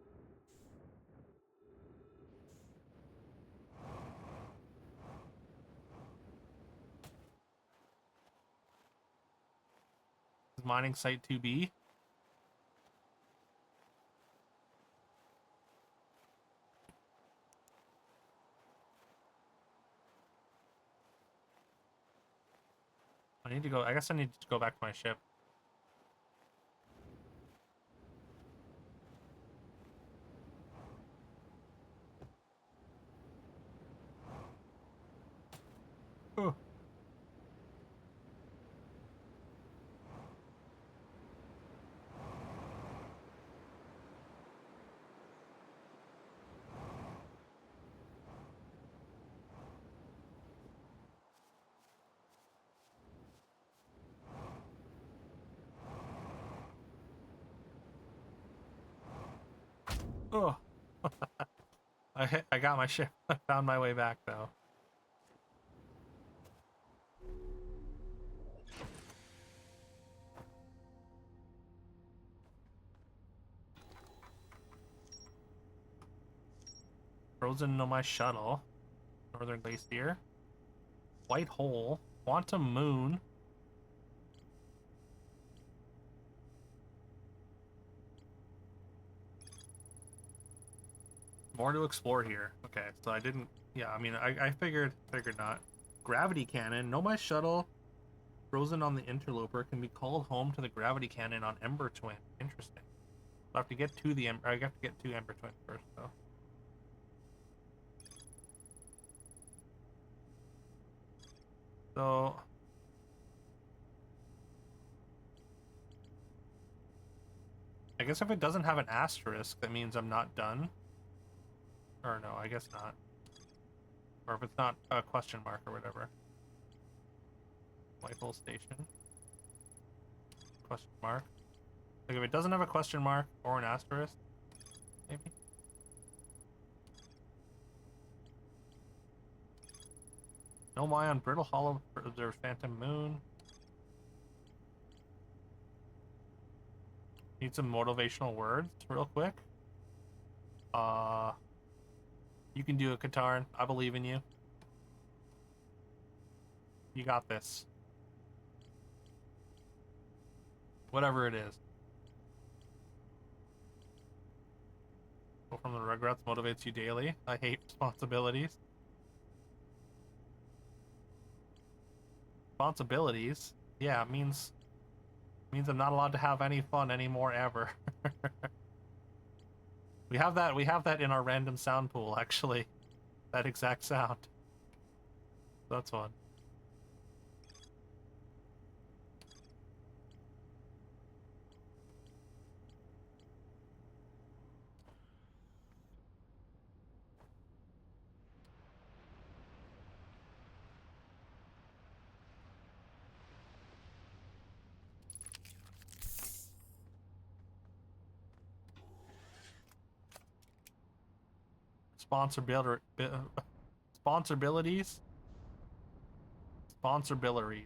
Is mining site 2B? I need to go... I guess I need to go back to my ship. Oh. Oh. I got my ship. I found my way back though. Frozen on my shuttle. Northern Glacier. White hole. Quantum moon. More to explore here. Okay, so I didn't... Yeah, I mean, I figured not. Gravity cannon. Know my shuttle frozen on the interloper can be called home to the gravity cannon on Ember Twin. Interesting. I have to get to the Ember... I have to get to Ember Twin first, though. So... I guess if it doesn't have an asterisk, that means I'm not done. Or no, I guess not. Or if it's not a question mark or whatever. Whitehall Station. Question mark. Like if it doesn't have a question mark or an asterisk, maybe. No my on Brittle Hollow observed Phantom Moon. Need some motivational words real quick. You can do it, Katarn. I believe in you. You got this. Whatever it is. Go from the regrets motivates you daily. I hate responsibilities. Responsibilities? Yeah, it means I'm not allowed to have any fun anymore ever. We have that in our random sound pool, actually. That exact sound. That's fun. Sponsorbilities? Sponsorbilities.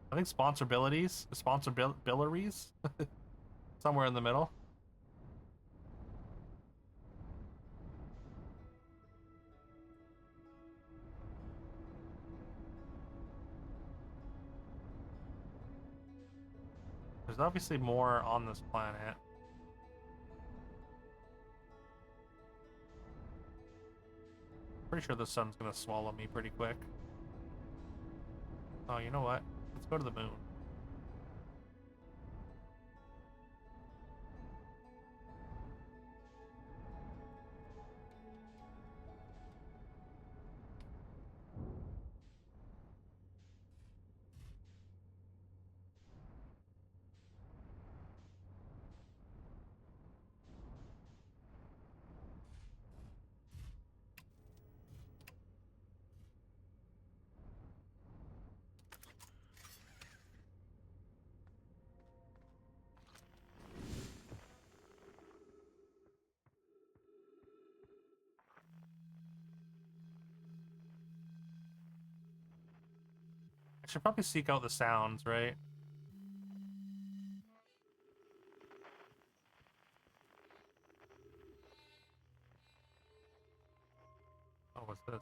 I think sponsorbilities? Sponsorbilities? Somewhere in the middle. There's obviously more on this planet. Pretty sure the sun's gonna swallow me pretty quick. Oh, you know what? Let's go to the moon. I should probably seek out the sounds, right? Oh, what's this?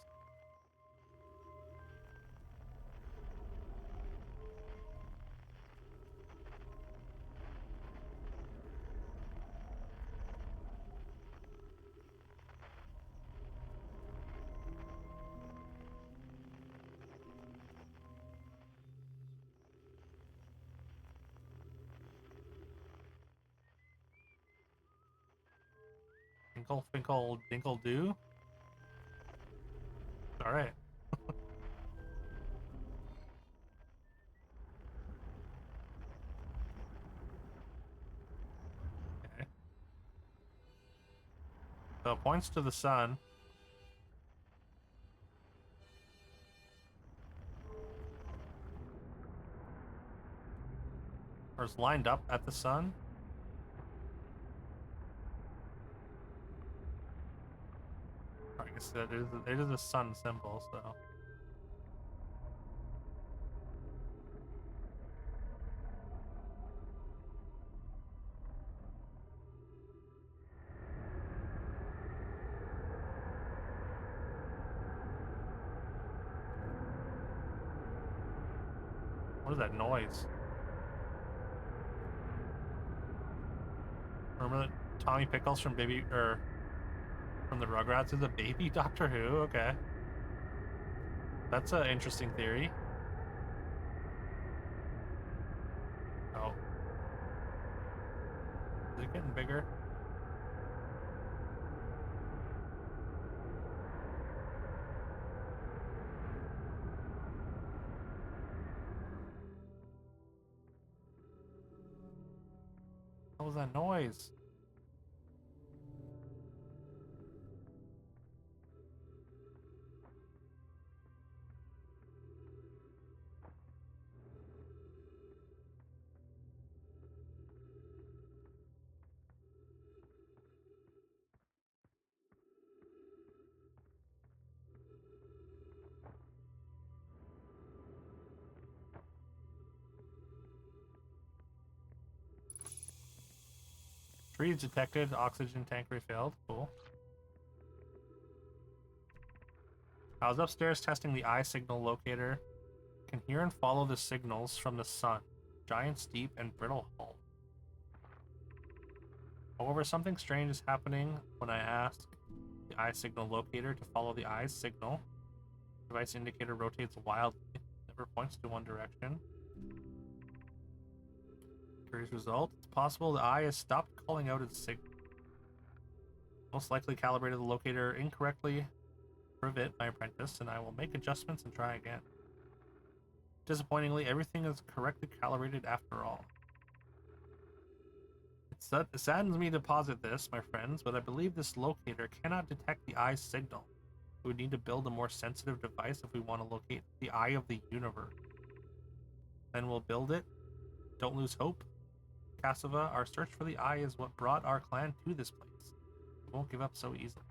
Finkle, Finkle, Dinkle Doo? Alright. Okay. So it points to the sun. Or it's lined up at the sun. I guess it is a sun symbol, so. What is that noise? Remember that Tommy Pickles from from the Rugrats is a baby Doctor Who? Okay. That's an interesting theory. Oh. Is it getting bigger? What was that noise? Trees detected, oxygen tank refilled. Cool. I was upstairs testing the eye signal locator. Can hear and follow the signals from the sun. Giant, steep, and brittle hull. However, something strange is happening when I ask the eye signal locator to follow the eye signal. The device indicator rotates wildly. Never points to one direction. Curious result. It's possible the eye has stopped calling out its signal. Most likely calibrated the locator incorrectly. Prove it, my apprentice, and I will make adjustments and try again. Disappointingly, everything is correctly calibrated after all. It saddens me to posit this, my friends, but I believe this locator cannot detect the eye's signal. We would need to build a more sensitive device if we want to locate the eye of the universe. Then we'll build it. Don't lose hope. Cassava, our search for the eye is what brought our clan to this place. We won't give up so easily.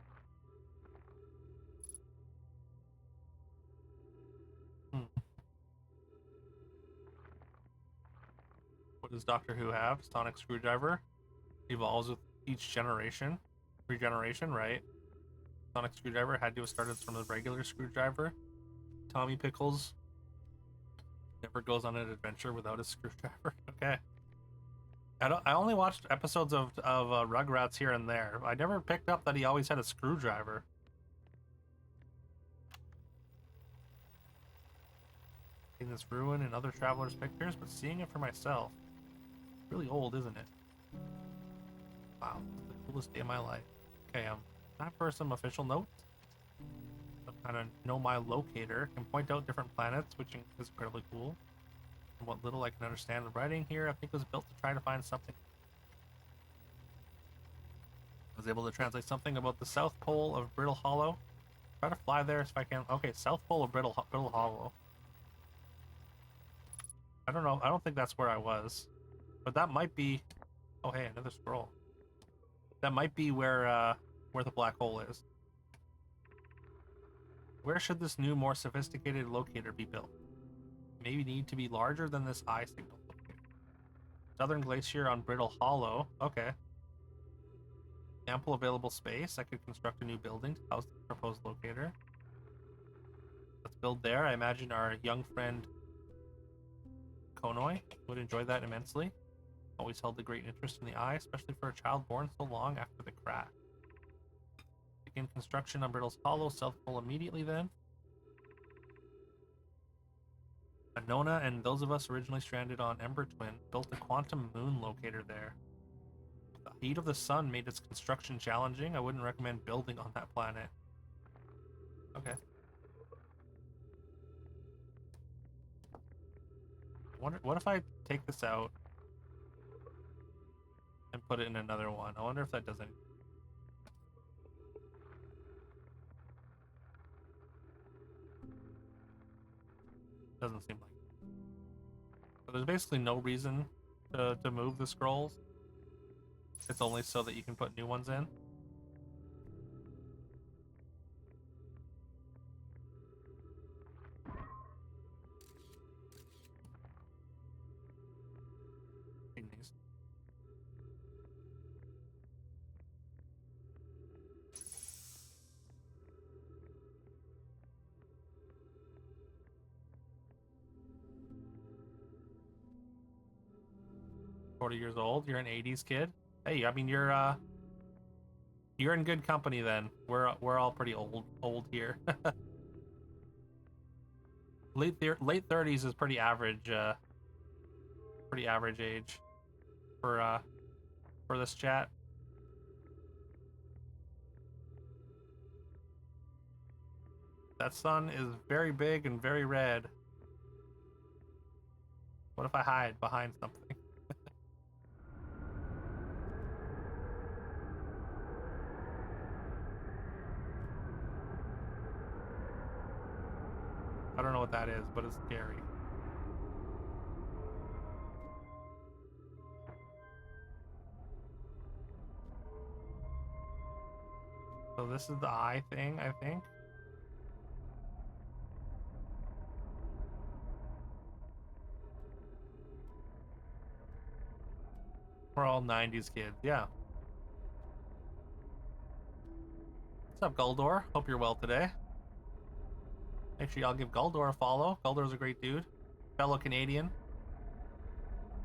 What does Doctor Who have? Sonic screwdriver. Evolves with each generation. Regeneration, right? Sonic screwdriver had to have started from the regular screwdriver. Tommy Pickles never goes on an adventure without a screwdriver. Okay. I only watched episodes of Rugrats here and there. I never picked up that he always had a screwdriver. Seeing this ruin in other travelers' pictures, but seeing it for myself. Really old, isn't it? Wow, this is the coolest day of my life. Okay, time for some official notes. So kind of know my locator can point out different planets, which is incredibly cool. And what little I can understand the writing here, I think was built to try to find something. I was able to translate something about the South Pole of Brittle Hollow. Try to fly there if I can. Okay, South Pole of Brittle Hollow. I don't know. I don't think that's where I was, but that might be. Oh, hey, another scroll. That might be where the black hole is. Where should this new, more sophisticated locator be built? Maybe need to be larger than this eye signal locator. Southern Glacier on Brittle Hollow. Okay. Ample available space. I could construct a new building to house the proposed locator. Let's build there. I imagine our young friend Konoi would enjoy that immensely. Always held a great interest in the eye, especially for a child born so long after the crash. Begin construction on Brittle's Hollow, South Pole immediately then. Nona and those of us originally stranded on Ember Twin built a quantum moon locator there. The heat of the sun made its construction challenging. I wouldn't recommend building on that planet. Okay. What if I take this out and put it in another one? I wonder if that does anything. Doesn't seem like it. So there's basically no reason to move the scrolls. It's only so that you can put new ones in. These. 40 years old. You're an 80s kid. Hey, I mean you're in good company then. We're all pretty old here. Late 30s is pretty average age for this chat. That sun is very big and very red. What if I hide behind something? I don't know what that is, but it's scary. So this is the eye thing, I think. We're all 90s kids, yeah. What's up, Guldor? Hope you're well today. Make sure y'all give Guldor a follow. Guldor's a great dude. Fellow Canadian.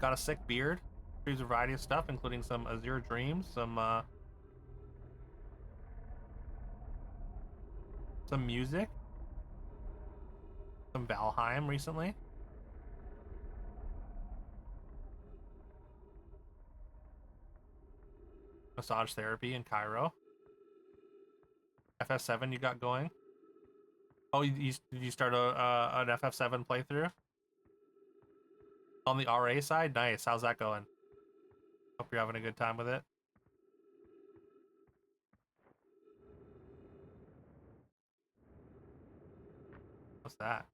Got a sick beard. Streams a variety of stuff, including some Azure Dreams, some music, some Valheim recently. Massage therapy in Cairo. FF7 you got going? Oh, did you start an FF7 playthrough? On the RA side? Nice. How's that going? Hope you're having a good time with it. What's that?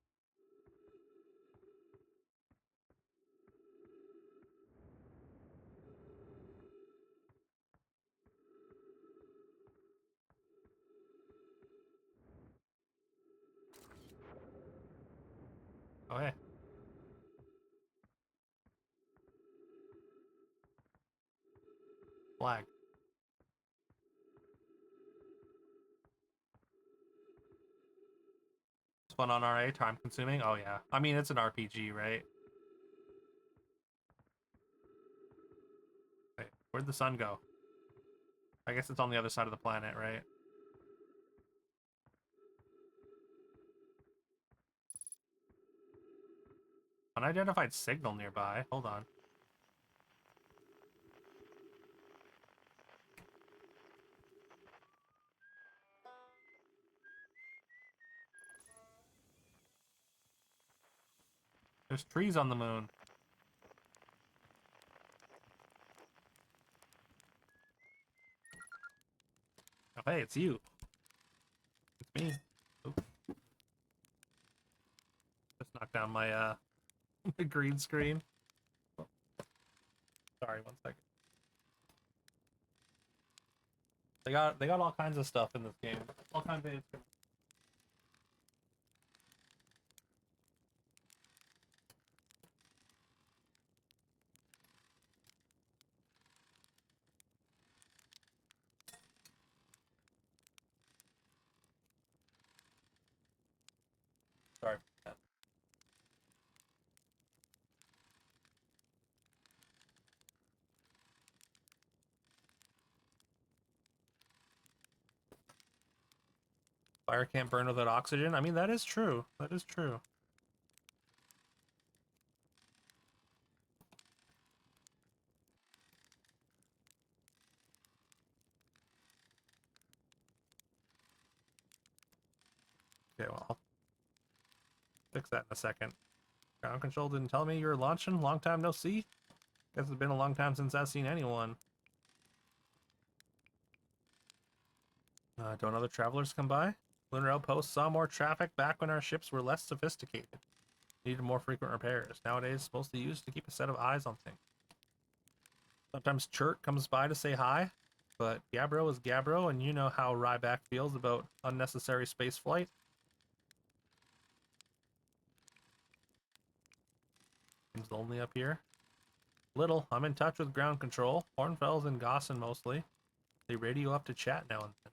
Oh, hey. Flag. It's fun on RA, time consuming? Oh, yeah. I mean, it's an RPG, right? Wait, where'd the sun go? I guess it's on the other side of the planet, right? Unidentified signal nearby. Hold on. There's trees on the moon. Oh, hey, it's you. It's me. Oops. Just knocked down my my green screen. Sorry, one second. They got all kinds of stuff in this game. All kinds of instruments. Sorry. Fire can't burn without oxygen. I mean, that is true. That is true. Okay, well, I'll fix that in a second. Ground control didn't tell me you were launching. Long time no see. Guess it's been a long time since I've seen anyone. Don't other travelers come by? Lunar Outpost saw more traffic back when our ships were less sophisticated. Needed more frequent repairs. Nowadays, it's supposed to use to keep a set of eyes on things. Sometimes Chert comes by to say hi, but Gabbro is Gabbro, and you know how Ryback feels about unnecessary space flight. Seems lonely up here. Little. I'm in touch with ground control. Hornfells and Gossin mostly. They radio up to chat now and then.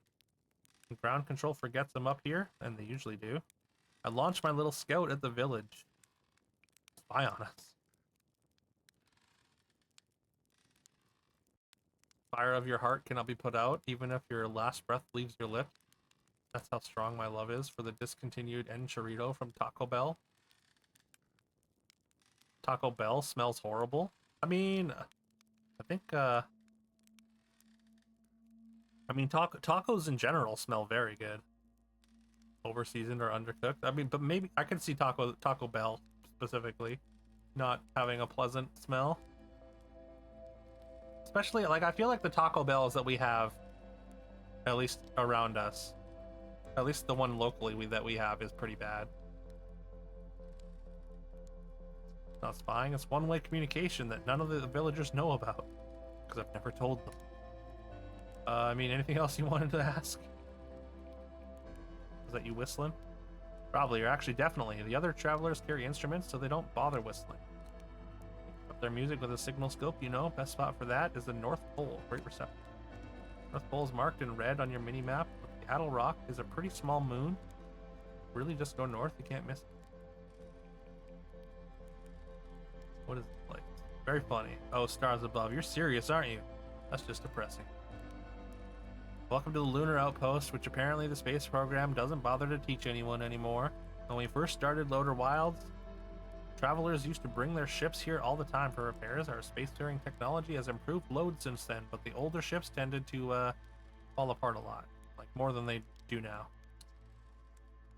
When ground control forgets I'm up here, and they usually do, I launch my little scout at the village. Spy on us. fire of your heart cannot be put out, even if your last breath leaves your lip. That's how strong my love is for the discontinued enchilada from Taco Bell. Taco Bell smells horrible. I mean, I think, tacos in general smell very good. Over-seasoned or undercooked. I mean, but maybe I could see Taco Bell specifically not having a pleasant smell. Especially, like, I feel like the Taco Bells that we have, at least around us, at least the one locally that we have, is pretty bad. It's not spying, it's one-way communication that none of the villagers know about, because I've never told them. I mean, anything else you wanted to ask? Is that you whistling? Probably, or actually definitely. The other travelers carry instruments, so they don't bother whistling. Up their music with a signal scope, you know, best spot for that is the North Pole. Great reception. North Pole is marked in red on your mini-map. The Adel Rock is a pretty small moon. Really, just go north, you can't miss it. What is it like? Very funny. Oh, stars above. You're serious, aren't you? That's just depressing. Welcome to the Lunar Outpost, which apparently the space program doesn't bother to teach anyone anymore. When we first started Loader Wilds, travelers used to bring their ships here all the time for repairs. Our spacefaring technology has improved loads since then, but the older ships tended to fall apart a lot, like more than they do now.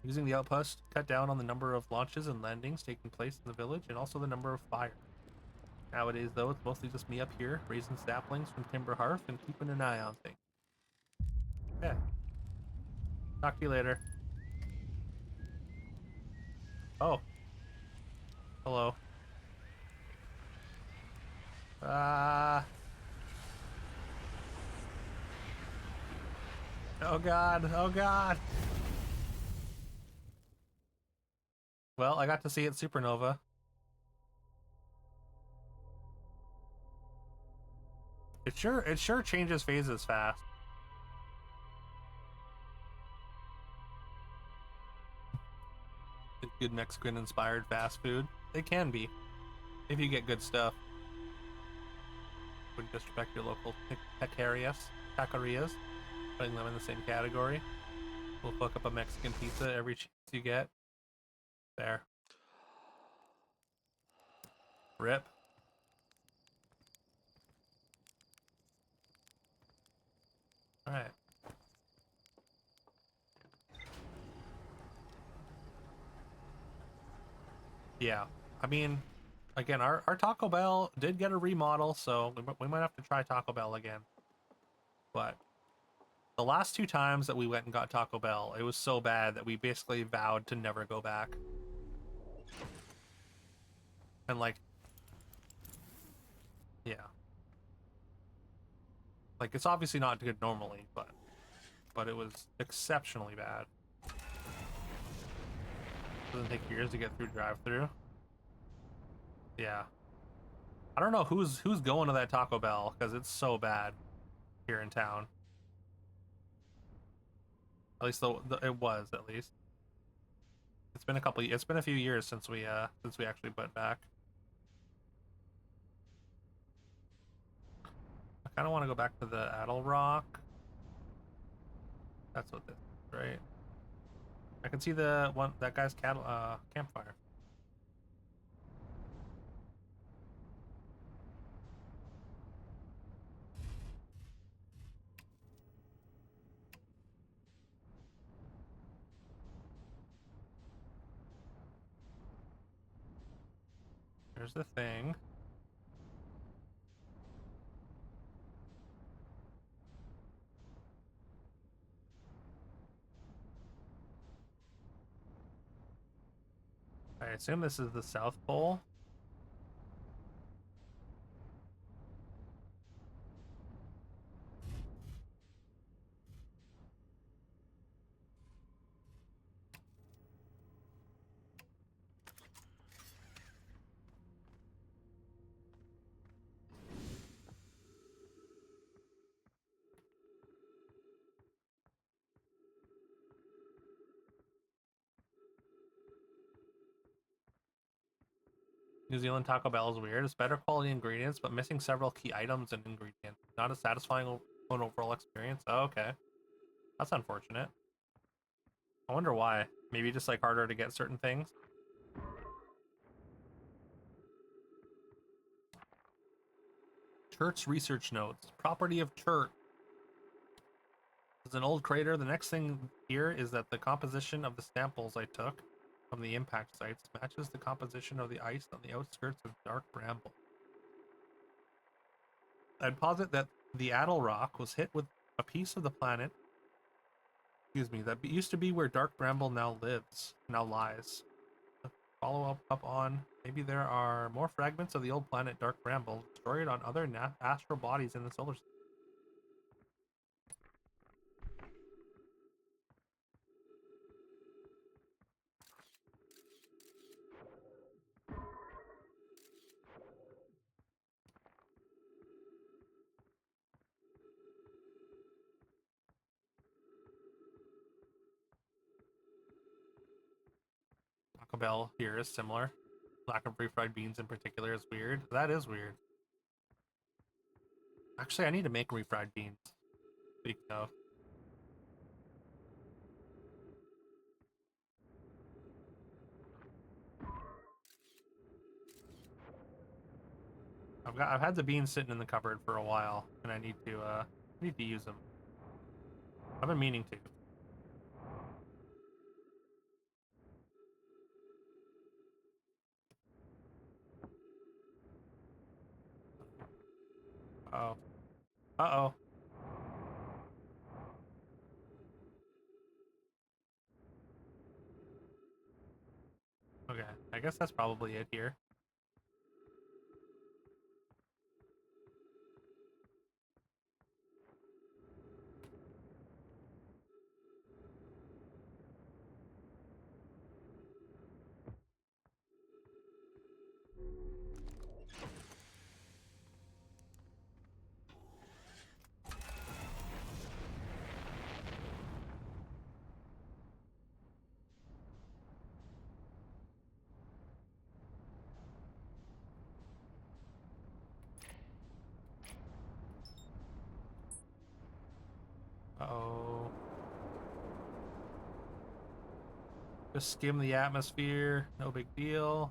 Using the outpost cut down on the number of launches and landings taking place in the village, and also the number of fires. Nowadays, though, it's mostly just me up here, raising saplings from Timber Hearth and keeping an eye on things. Yeah. Talk to you later. Oh. Hello. Oh god, oh god. Well, I got to see it supernova. It sure changes phases fast. It's good Mexican inspired fast food. It can be, if you get good stuff. Wouldn't disrespect your local taquerias, putting them in the same category. We'll fuck up a Mexican pizza every chance you get. There. Rip. Alright. Yeah. I mean, again, our Taco Bell did get a remodel, so we might have to try Taco Bell again. But the last two times that we went and got Taco Bell, it was so bad that we basically vowed to never go back. And like, yeah. Like, it's obviously not good normally, but it was exceptionally bad. Doesn't take years to get through drive-through. Yeah. I don't know who's going to that Taco Bell, because it's so bad here in town. At least it was, at least. It's been a few years since we actually went back. I kind of want to go back to the Adel Rock. That's what this is, right? I can see that guy's campfire. There's the thing. I assume this is the South Pole. New Zealand Taco Bell is weird. It's better quality ingredients, but missing several key items and ingredients. Not a satisfying an overall experience. Oh, okay. That's unfortunate. I wonder why. Maybe just like harder to get certain things. Church research notes. Property of Church. It's an old crater. The next thing here is that the composition of the samples I took from the impact sites matches the composition of the ice on the outskirts of Dark Bramble. I'd posit that the Addle Rock was hit with a piece of the planet, excuse me, that used to be where Dark Bramble now lies. Follow up on, maybe there are more fragments of the old planet Dark Bramble destroyed on other astral bodies in the solar system. Taco Bell here is similar. Lack of refried beans in particular is weird. That is weird. Actually, I need to make refried beans. Speaking of, I've had the beans sitting in the cupboard for a while, and I need to use them. I've been meaning to. Oh, uh-oh. Okay, I guess that's probably it here. Uh-oh. Just skim the atmosphere. No big deal.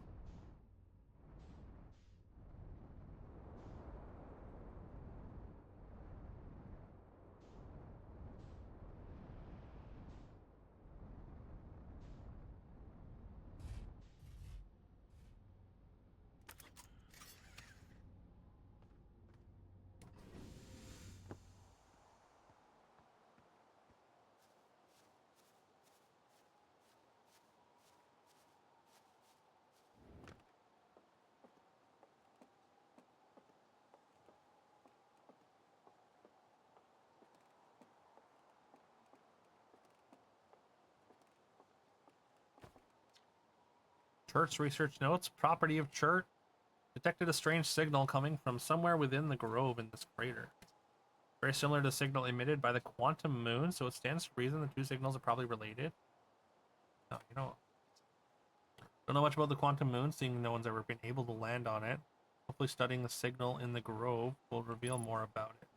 Church research notes. Property of Church. Detected a strange signal coming from somewhere within the grove in this crater. Very similar to the signal emitted by the quantum moon, so it stands to reason the two signals are probably related. No, don't know much about the quantum moon, seeing no one's ever been able to land on it. Hopefully studying the signal in the grove will reveal more about it.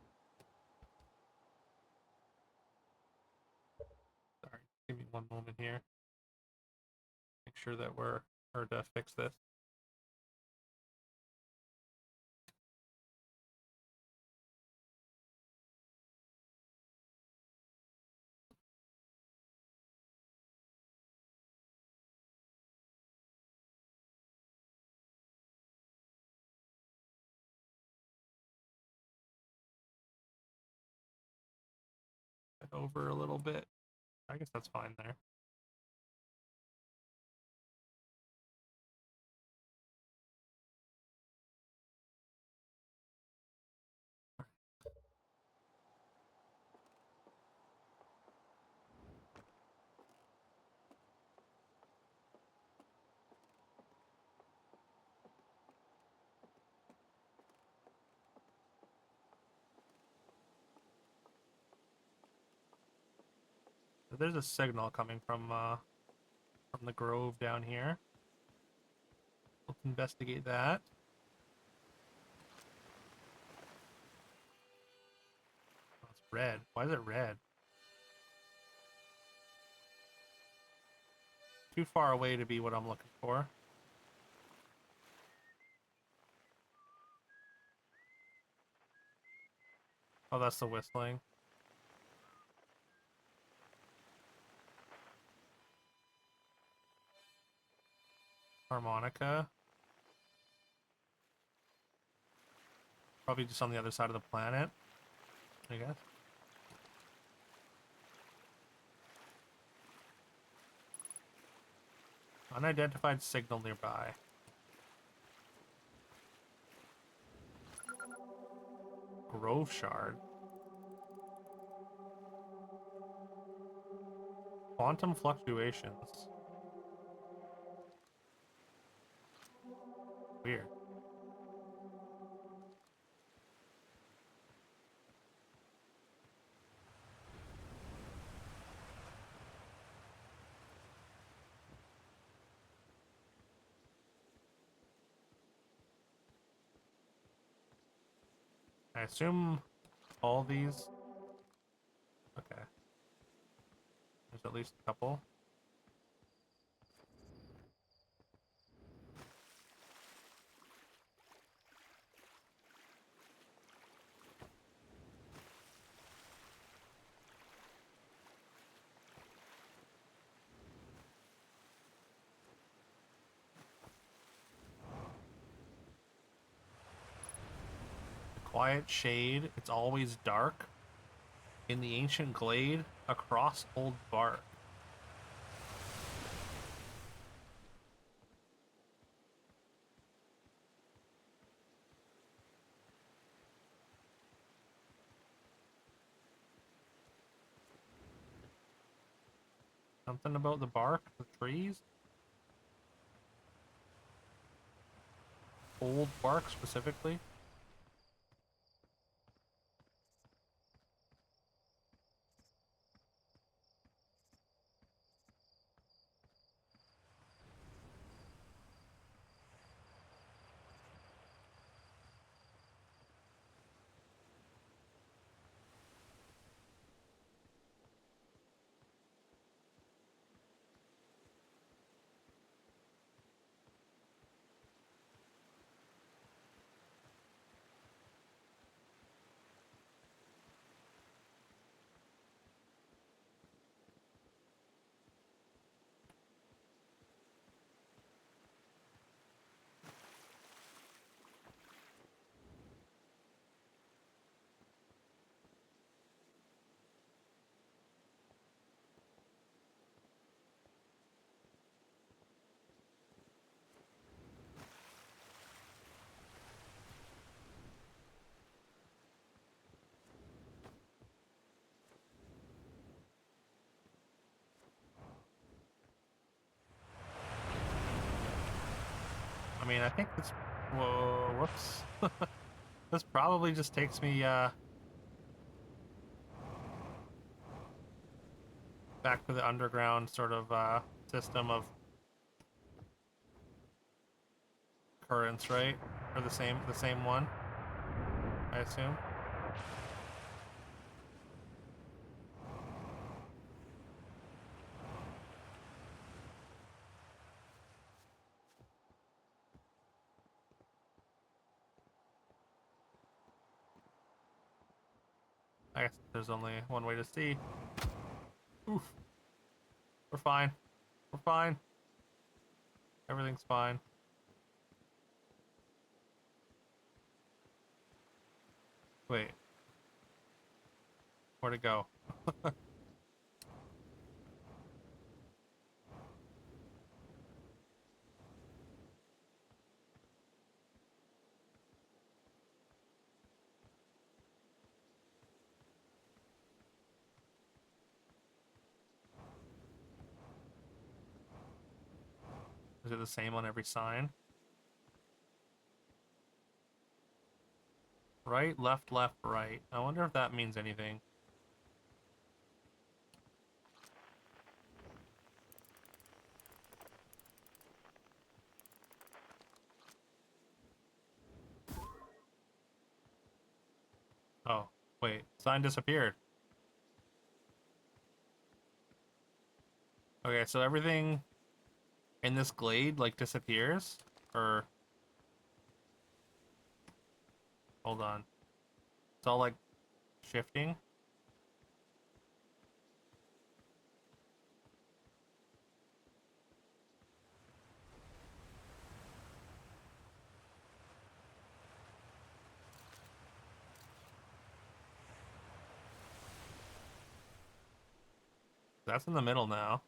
Sorry, give me one moment here. Make sure that we're, or to fix this. Over a little bit. I guess that's fine there. There's a signal coming from the grove down here. Let's investigate that. Oh, it's red. Why is it red? Too far away to be what I'm looking for. Oh, that's the whistling. Harmonica. Probably just on the other side of the planet, I guess. Unidentified signal nearby. Grove shard. Quantum fluctuations. Weird. I assume all these... Okay. There's at least a couple. Quiet shade. It's always dark. In the ancient glade, across old bark. Something about the bark, the trees? Old bark specifically? I mean, I think this... Whoa, whoops. This probably just takes me, back to the underground sort of, system of currents, right? Or the same one, I assume. I guess there's only one way to see. Oof. We're fine. We're fine. Everything's fine. Wait. Where'd it go? Is it the same on every sign? Right, left, right. I wonder if that means anything. Wait, sign disappeared. Okay, so everything in this glade, like, disappears? Or... Hold on. It's all, like, shifting? That's in the middle now.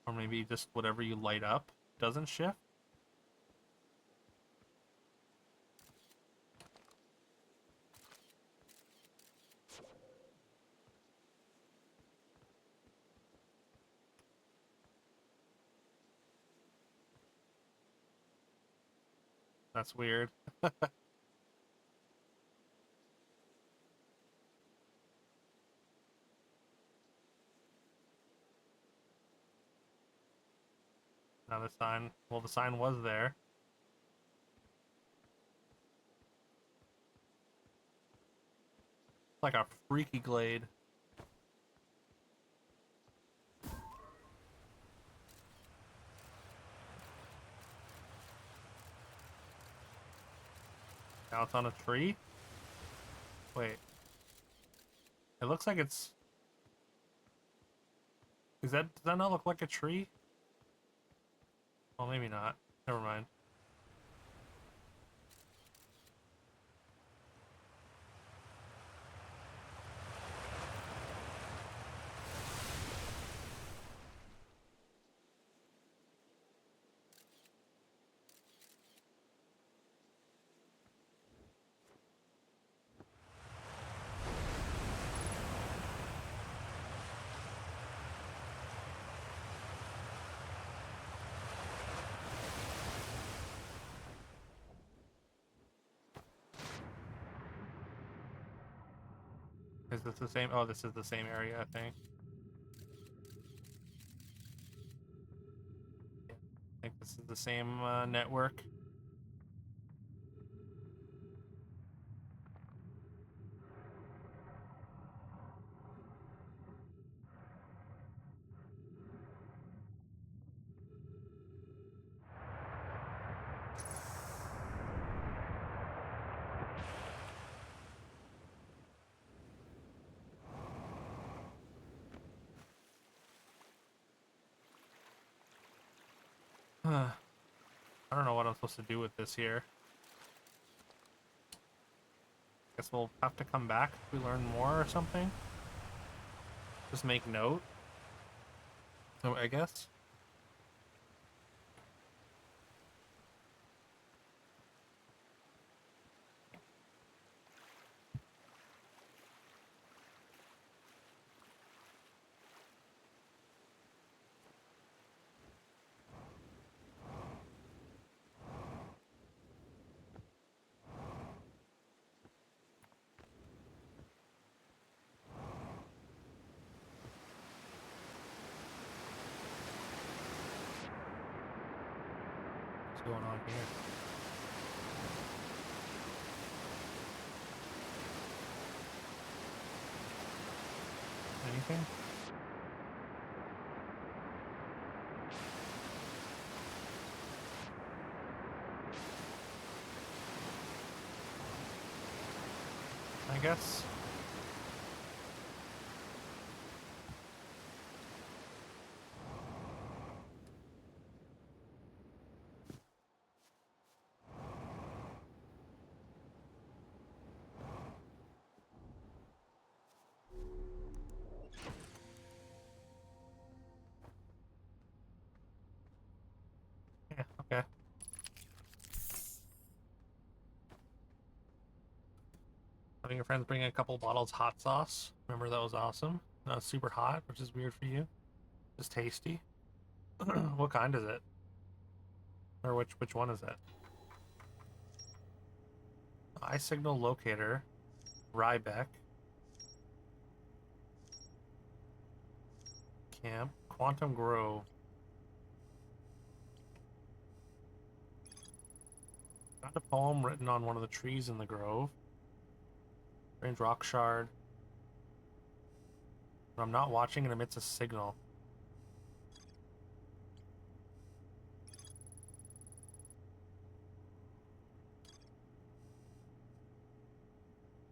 Or maybe just whatever you light up doesn't shift? That's weird. Now the sign... Well, the sign was there. It's like a freaky glade. Now it's on a tree? Wait. It looks like it's... Does that not look like a tree? Well, maybe not. Never mind. Is this the same? Oh, this is the same area, I think. I think this is the same network. I don't know what I'm supposed to do with this here. Guess we'll have to come back if we learn more or something. Just make note. So I guess. What's going on here? Anything? I guess. Yeah, okay. Having your friends bring a couple bottles hot sauce. Remember that was awesome? Not super hot, which is weird for you. Just tasty. What kind is it? Or which one is it? Eye signal locator, Rybeck, camp, Quantum Grove. Found a poem written on one of the trees in the grove. Strange rock shard. When I'm not watching, it emits a signal.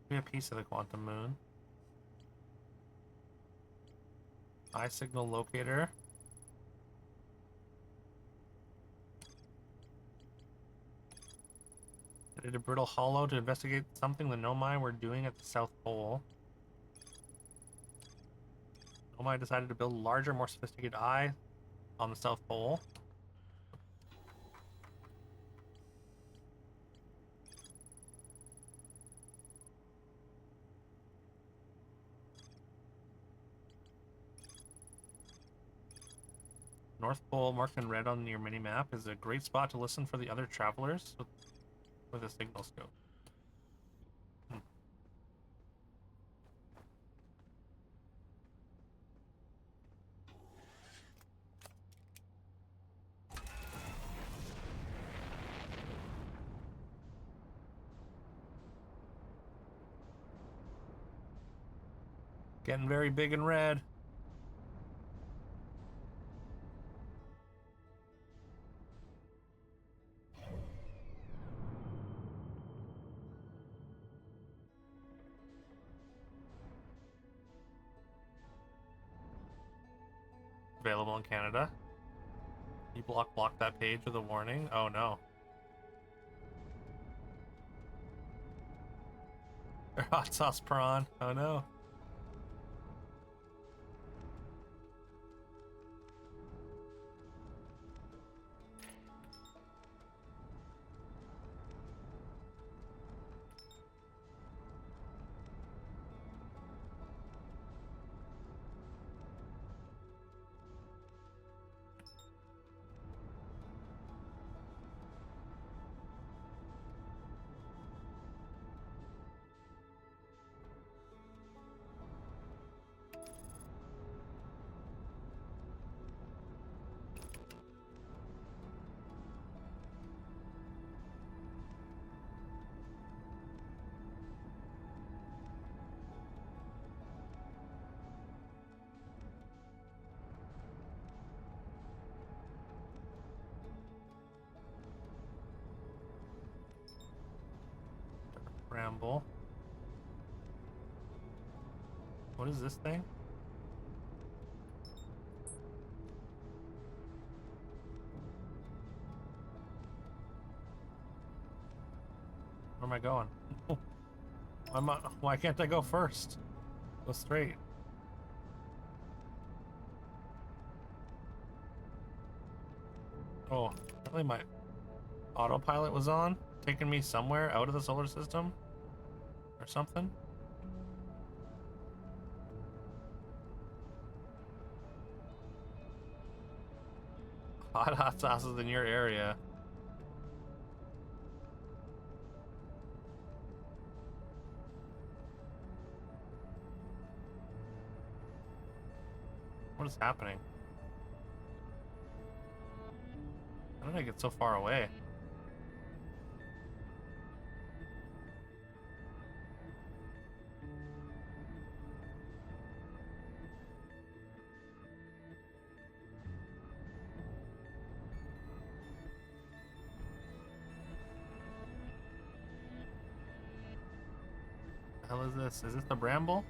Be a piece of the quantum moon. Eye signal locator. I did a brittle hollow to investigate something the Nomai were doing at the South Pole. Nomai decided to build a larger, more sophisticated eye on the South Pole. North Pole, marked in red on your mini-map, is a great spot to listen for the other travelers with a signal scope. Getting very big and red. Available in Canada. You block that page with a warning. Oh no. Hot sauce prawn. Oh no. Ramble. What is this thing? Where am I going? Why can't I go first? Go straight. Oh, apparently my autopilot was on, taking me somewhere out of the solar system or something. Hot sauces in your area. What is happening? How did I get so far away? The hell is this? Is this the bramble?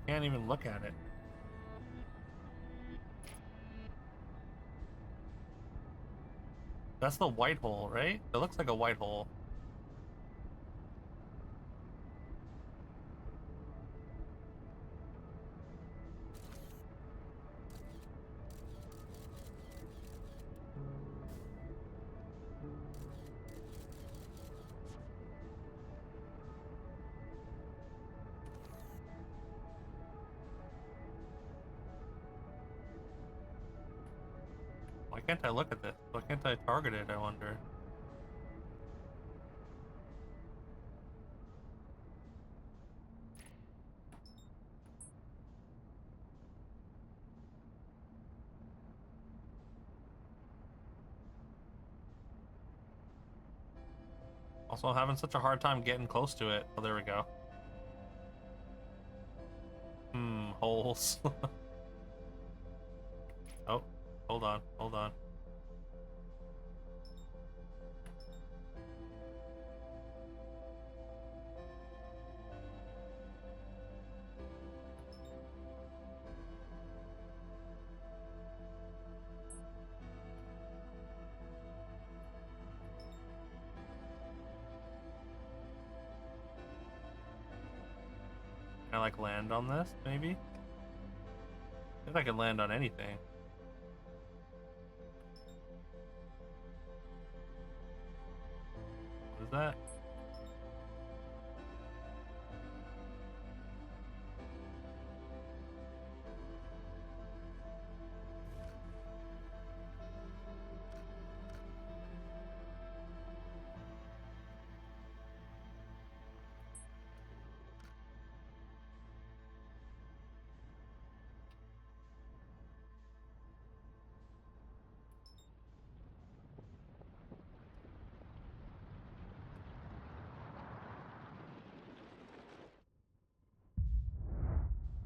Can't even look at it. That's the white hole, right? It looks like a white hole. can't I look at this? Why can't I target it, I wonder? Also, I'm having such a hard time getting close to it. Oh, there we go. Holes. Oh, hold on, hold on. Can I like land on this, maybe? I think I can land on anything. What is that?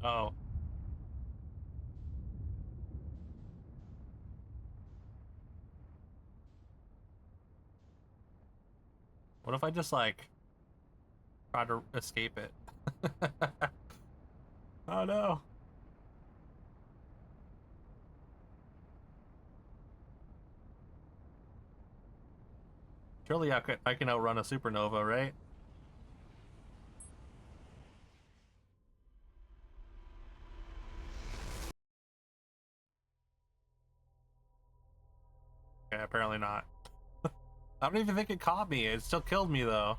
Oh. What if I just like try to escape it? Oh no. Surely I can outrun a supernova, right? Okay, apparently not. I don't even think it caught me. It still killed me though.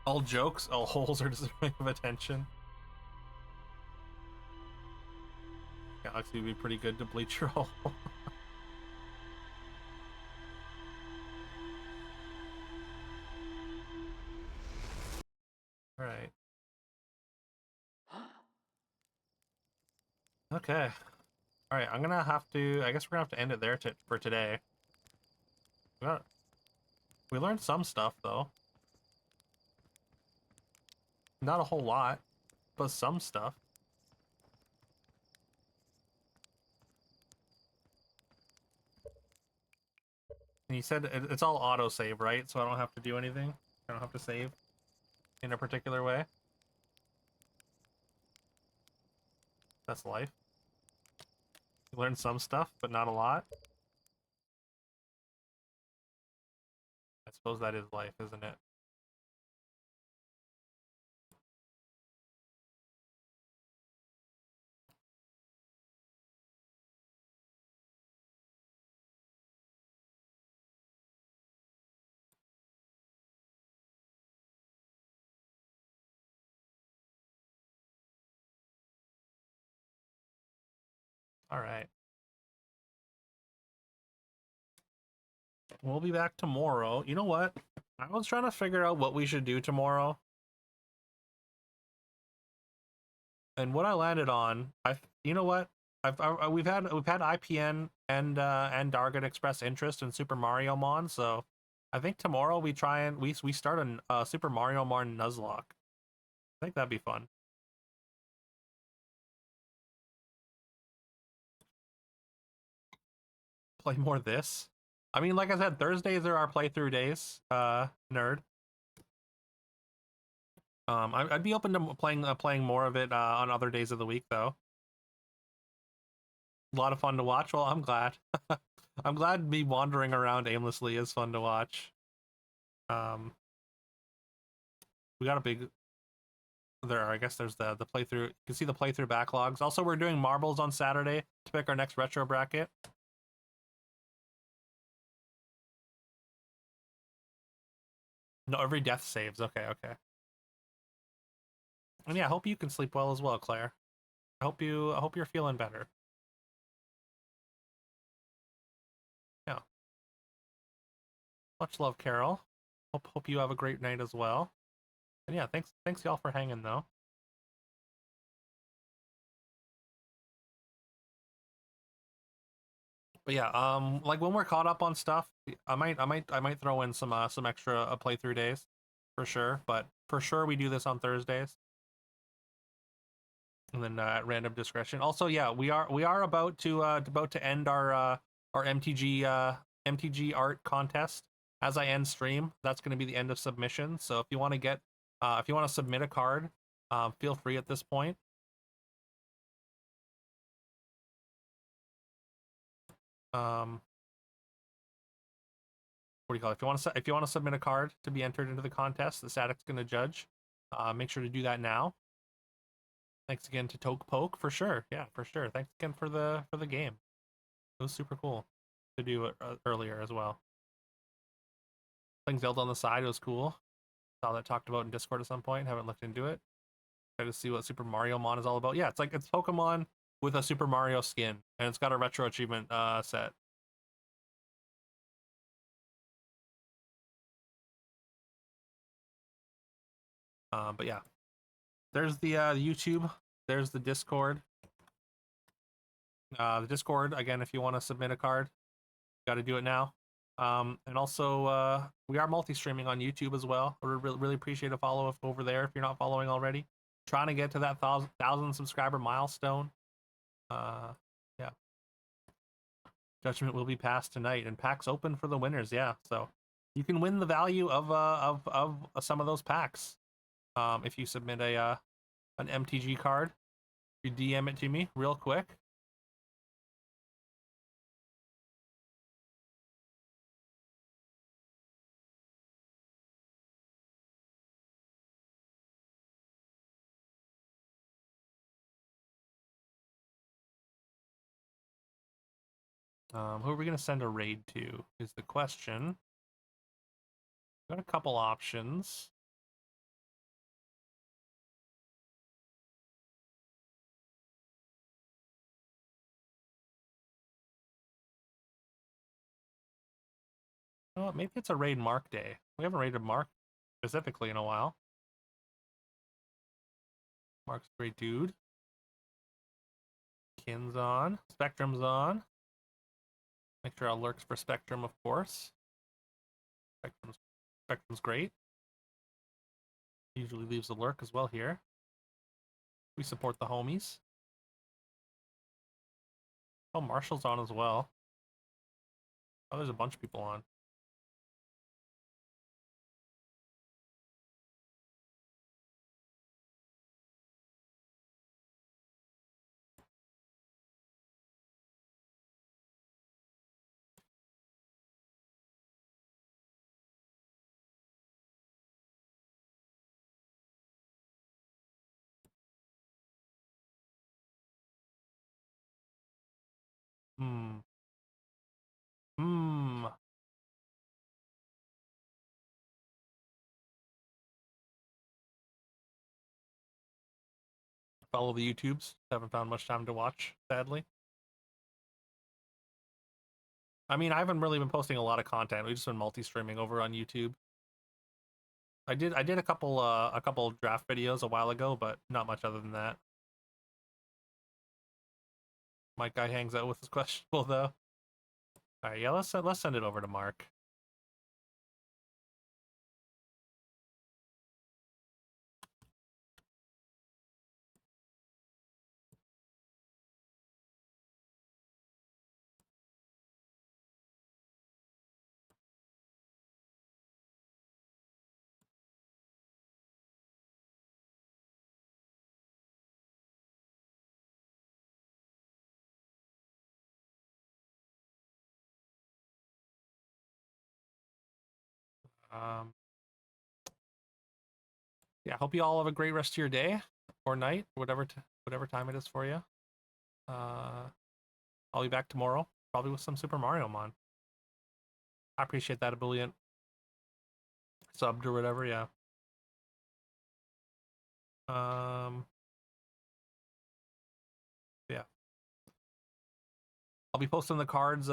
All jokes, all holes are deserving of attention. Galaxy would be pretty good to bleach your hole. Alright. Okay. Alright, I'm gonna have to... I guess we're gonna have to end it there for today. We learned some stuff, though. Not a whole lot, but some stuff. And you said it's all auto-save, right? So I don't have to do anything? I don't have to save in a particular way? That's life. You learned some stuff, but not a lot. I suppose that is life, isn't it? Alright. We'll be back tomorrow. You know what? I was trying to figure out what we should do tomorrow. And what I landed on, you know what? We've had IPN and Darget express interest in Super Mario Mon, so I think tomorrow we try and we start a Super Mario Mon Nuzlocke. I think that'd be fun. Play more of this. I mean, like I said, Thursdays are our playthrough days. Nerd. I'd be open to playing more of it on other days of the week, though. A lot of fun to watch. Well, I'm glad. I'm glad me wandering around aimlessly is fun to watch. We got a big... I guess there's the playthrough. You can see the playthrough backlogs. Also, we're doing marbles on Saturday to pick our next retro bracket. No, every death saves. Okay, okay. And yeah, I hope you can sleep well as well, Claire. I hope you're feeling better. Yeah. Much love, Carol. Hope you have a great night as well. And yeah, thanks y'all for hanging though. But yeah, like when we're caught up on stuff, I might throw in some extra playthrough days, for sure. But for sure, we do this on Thursdays, and then at random discretion. Also, yeah, we are about to end our MTG art contest as I end stream. That's going to be the end of submission. So if you want to if you want to submit a card, feel free at this point. Um, what do you call it? If you want to submit a card to be entered into the contest, the Static's going to judge. Make sure to do that now. Thanks again to Toke Poke for sure. Yeah, for sure. Thanks again for the game. It was super cool to do it earlier as well. Playing Zelda on the side, it was cool. Saw that talked about in Discord at some point. Haven't looked into it. Try to see what Super Mario Mon is all about. Yeah, it's Pokemon with a Super Mario skin, and it's got a retro achievement set. But yeah, there's the YouTube. There's the Discord. The Discord again. If you want to submit a card, got to do it now. And also, we are multi-streaming on YouTube as well. I would really appreciate a follow over there if you're not following already. Trying to get to that thousand subscriber milestone. Yeah. Judgment will be passed tonight, and packs open for the winners. Yeah, so you can win the value of some of those packs. If you submit an MTG card, you DM it to me real quick. Who are we gonna send a raid to? Is the question. Got a couple options. Oh, maybe it's a raid Mark day. We haven't raided Mark specifically in a while. Mark's a great dude. Kin's on. Spectrum's on. Make sure I'll lurks for Spectrum, of course. Spectrum's great. Usually leaves a lurk as well here. We support the homies. Oh, Marshall's on as well. Oh, there's a bunch of people on. Hmm. Hmm. Follow the YouTubes. Haven't found much time to watch, sadly. I mean, I haven't really been posting a lot of content. We've just been multi-streaming over on YouTube. I did a couple draft videos a while ago, but not much other than that. Mike guy hangs out with his questionable though. All right, yeah, let's send it over to Mark. Um, yeah, hope you all have a great rest of your day or night, whatever time it is for you. I'll be back tomorrow, probably with some Super Mario Mon. I appreciate that, Ebullient. Subbed or whatever, yeah. Um, I'll be posting the cards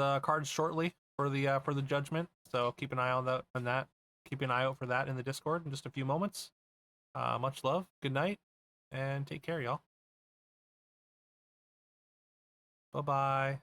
shortly for the judgment. So keep an eye on that. Keep an eye out for that in the Discord in just a few moments. Much love. Good night, and take care, y'all. Bye bye.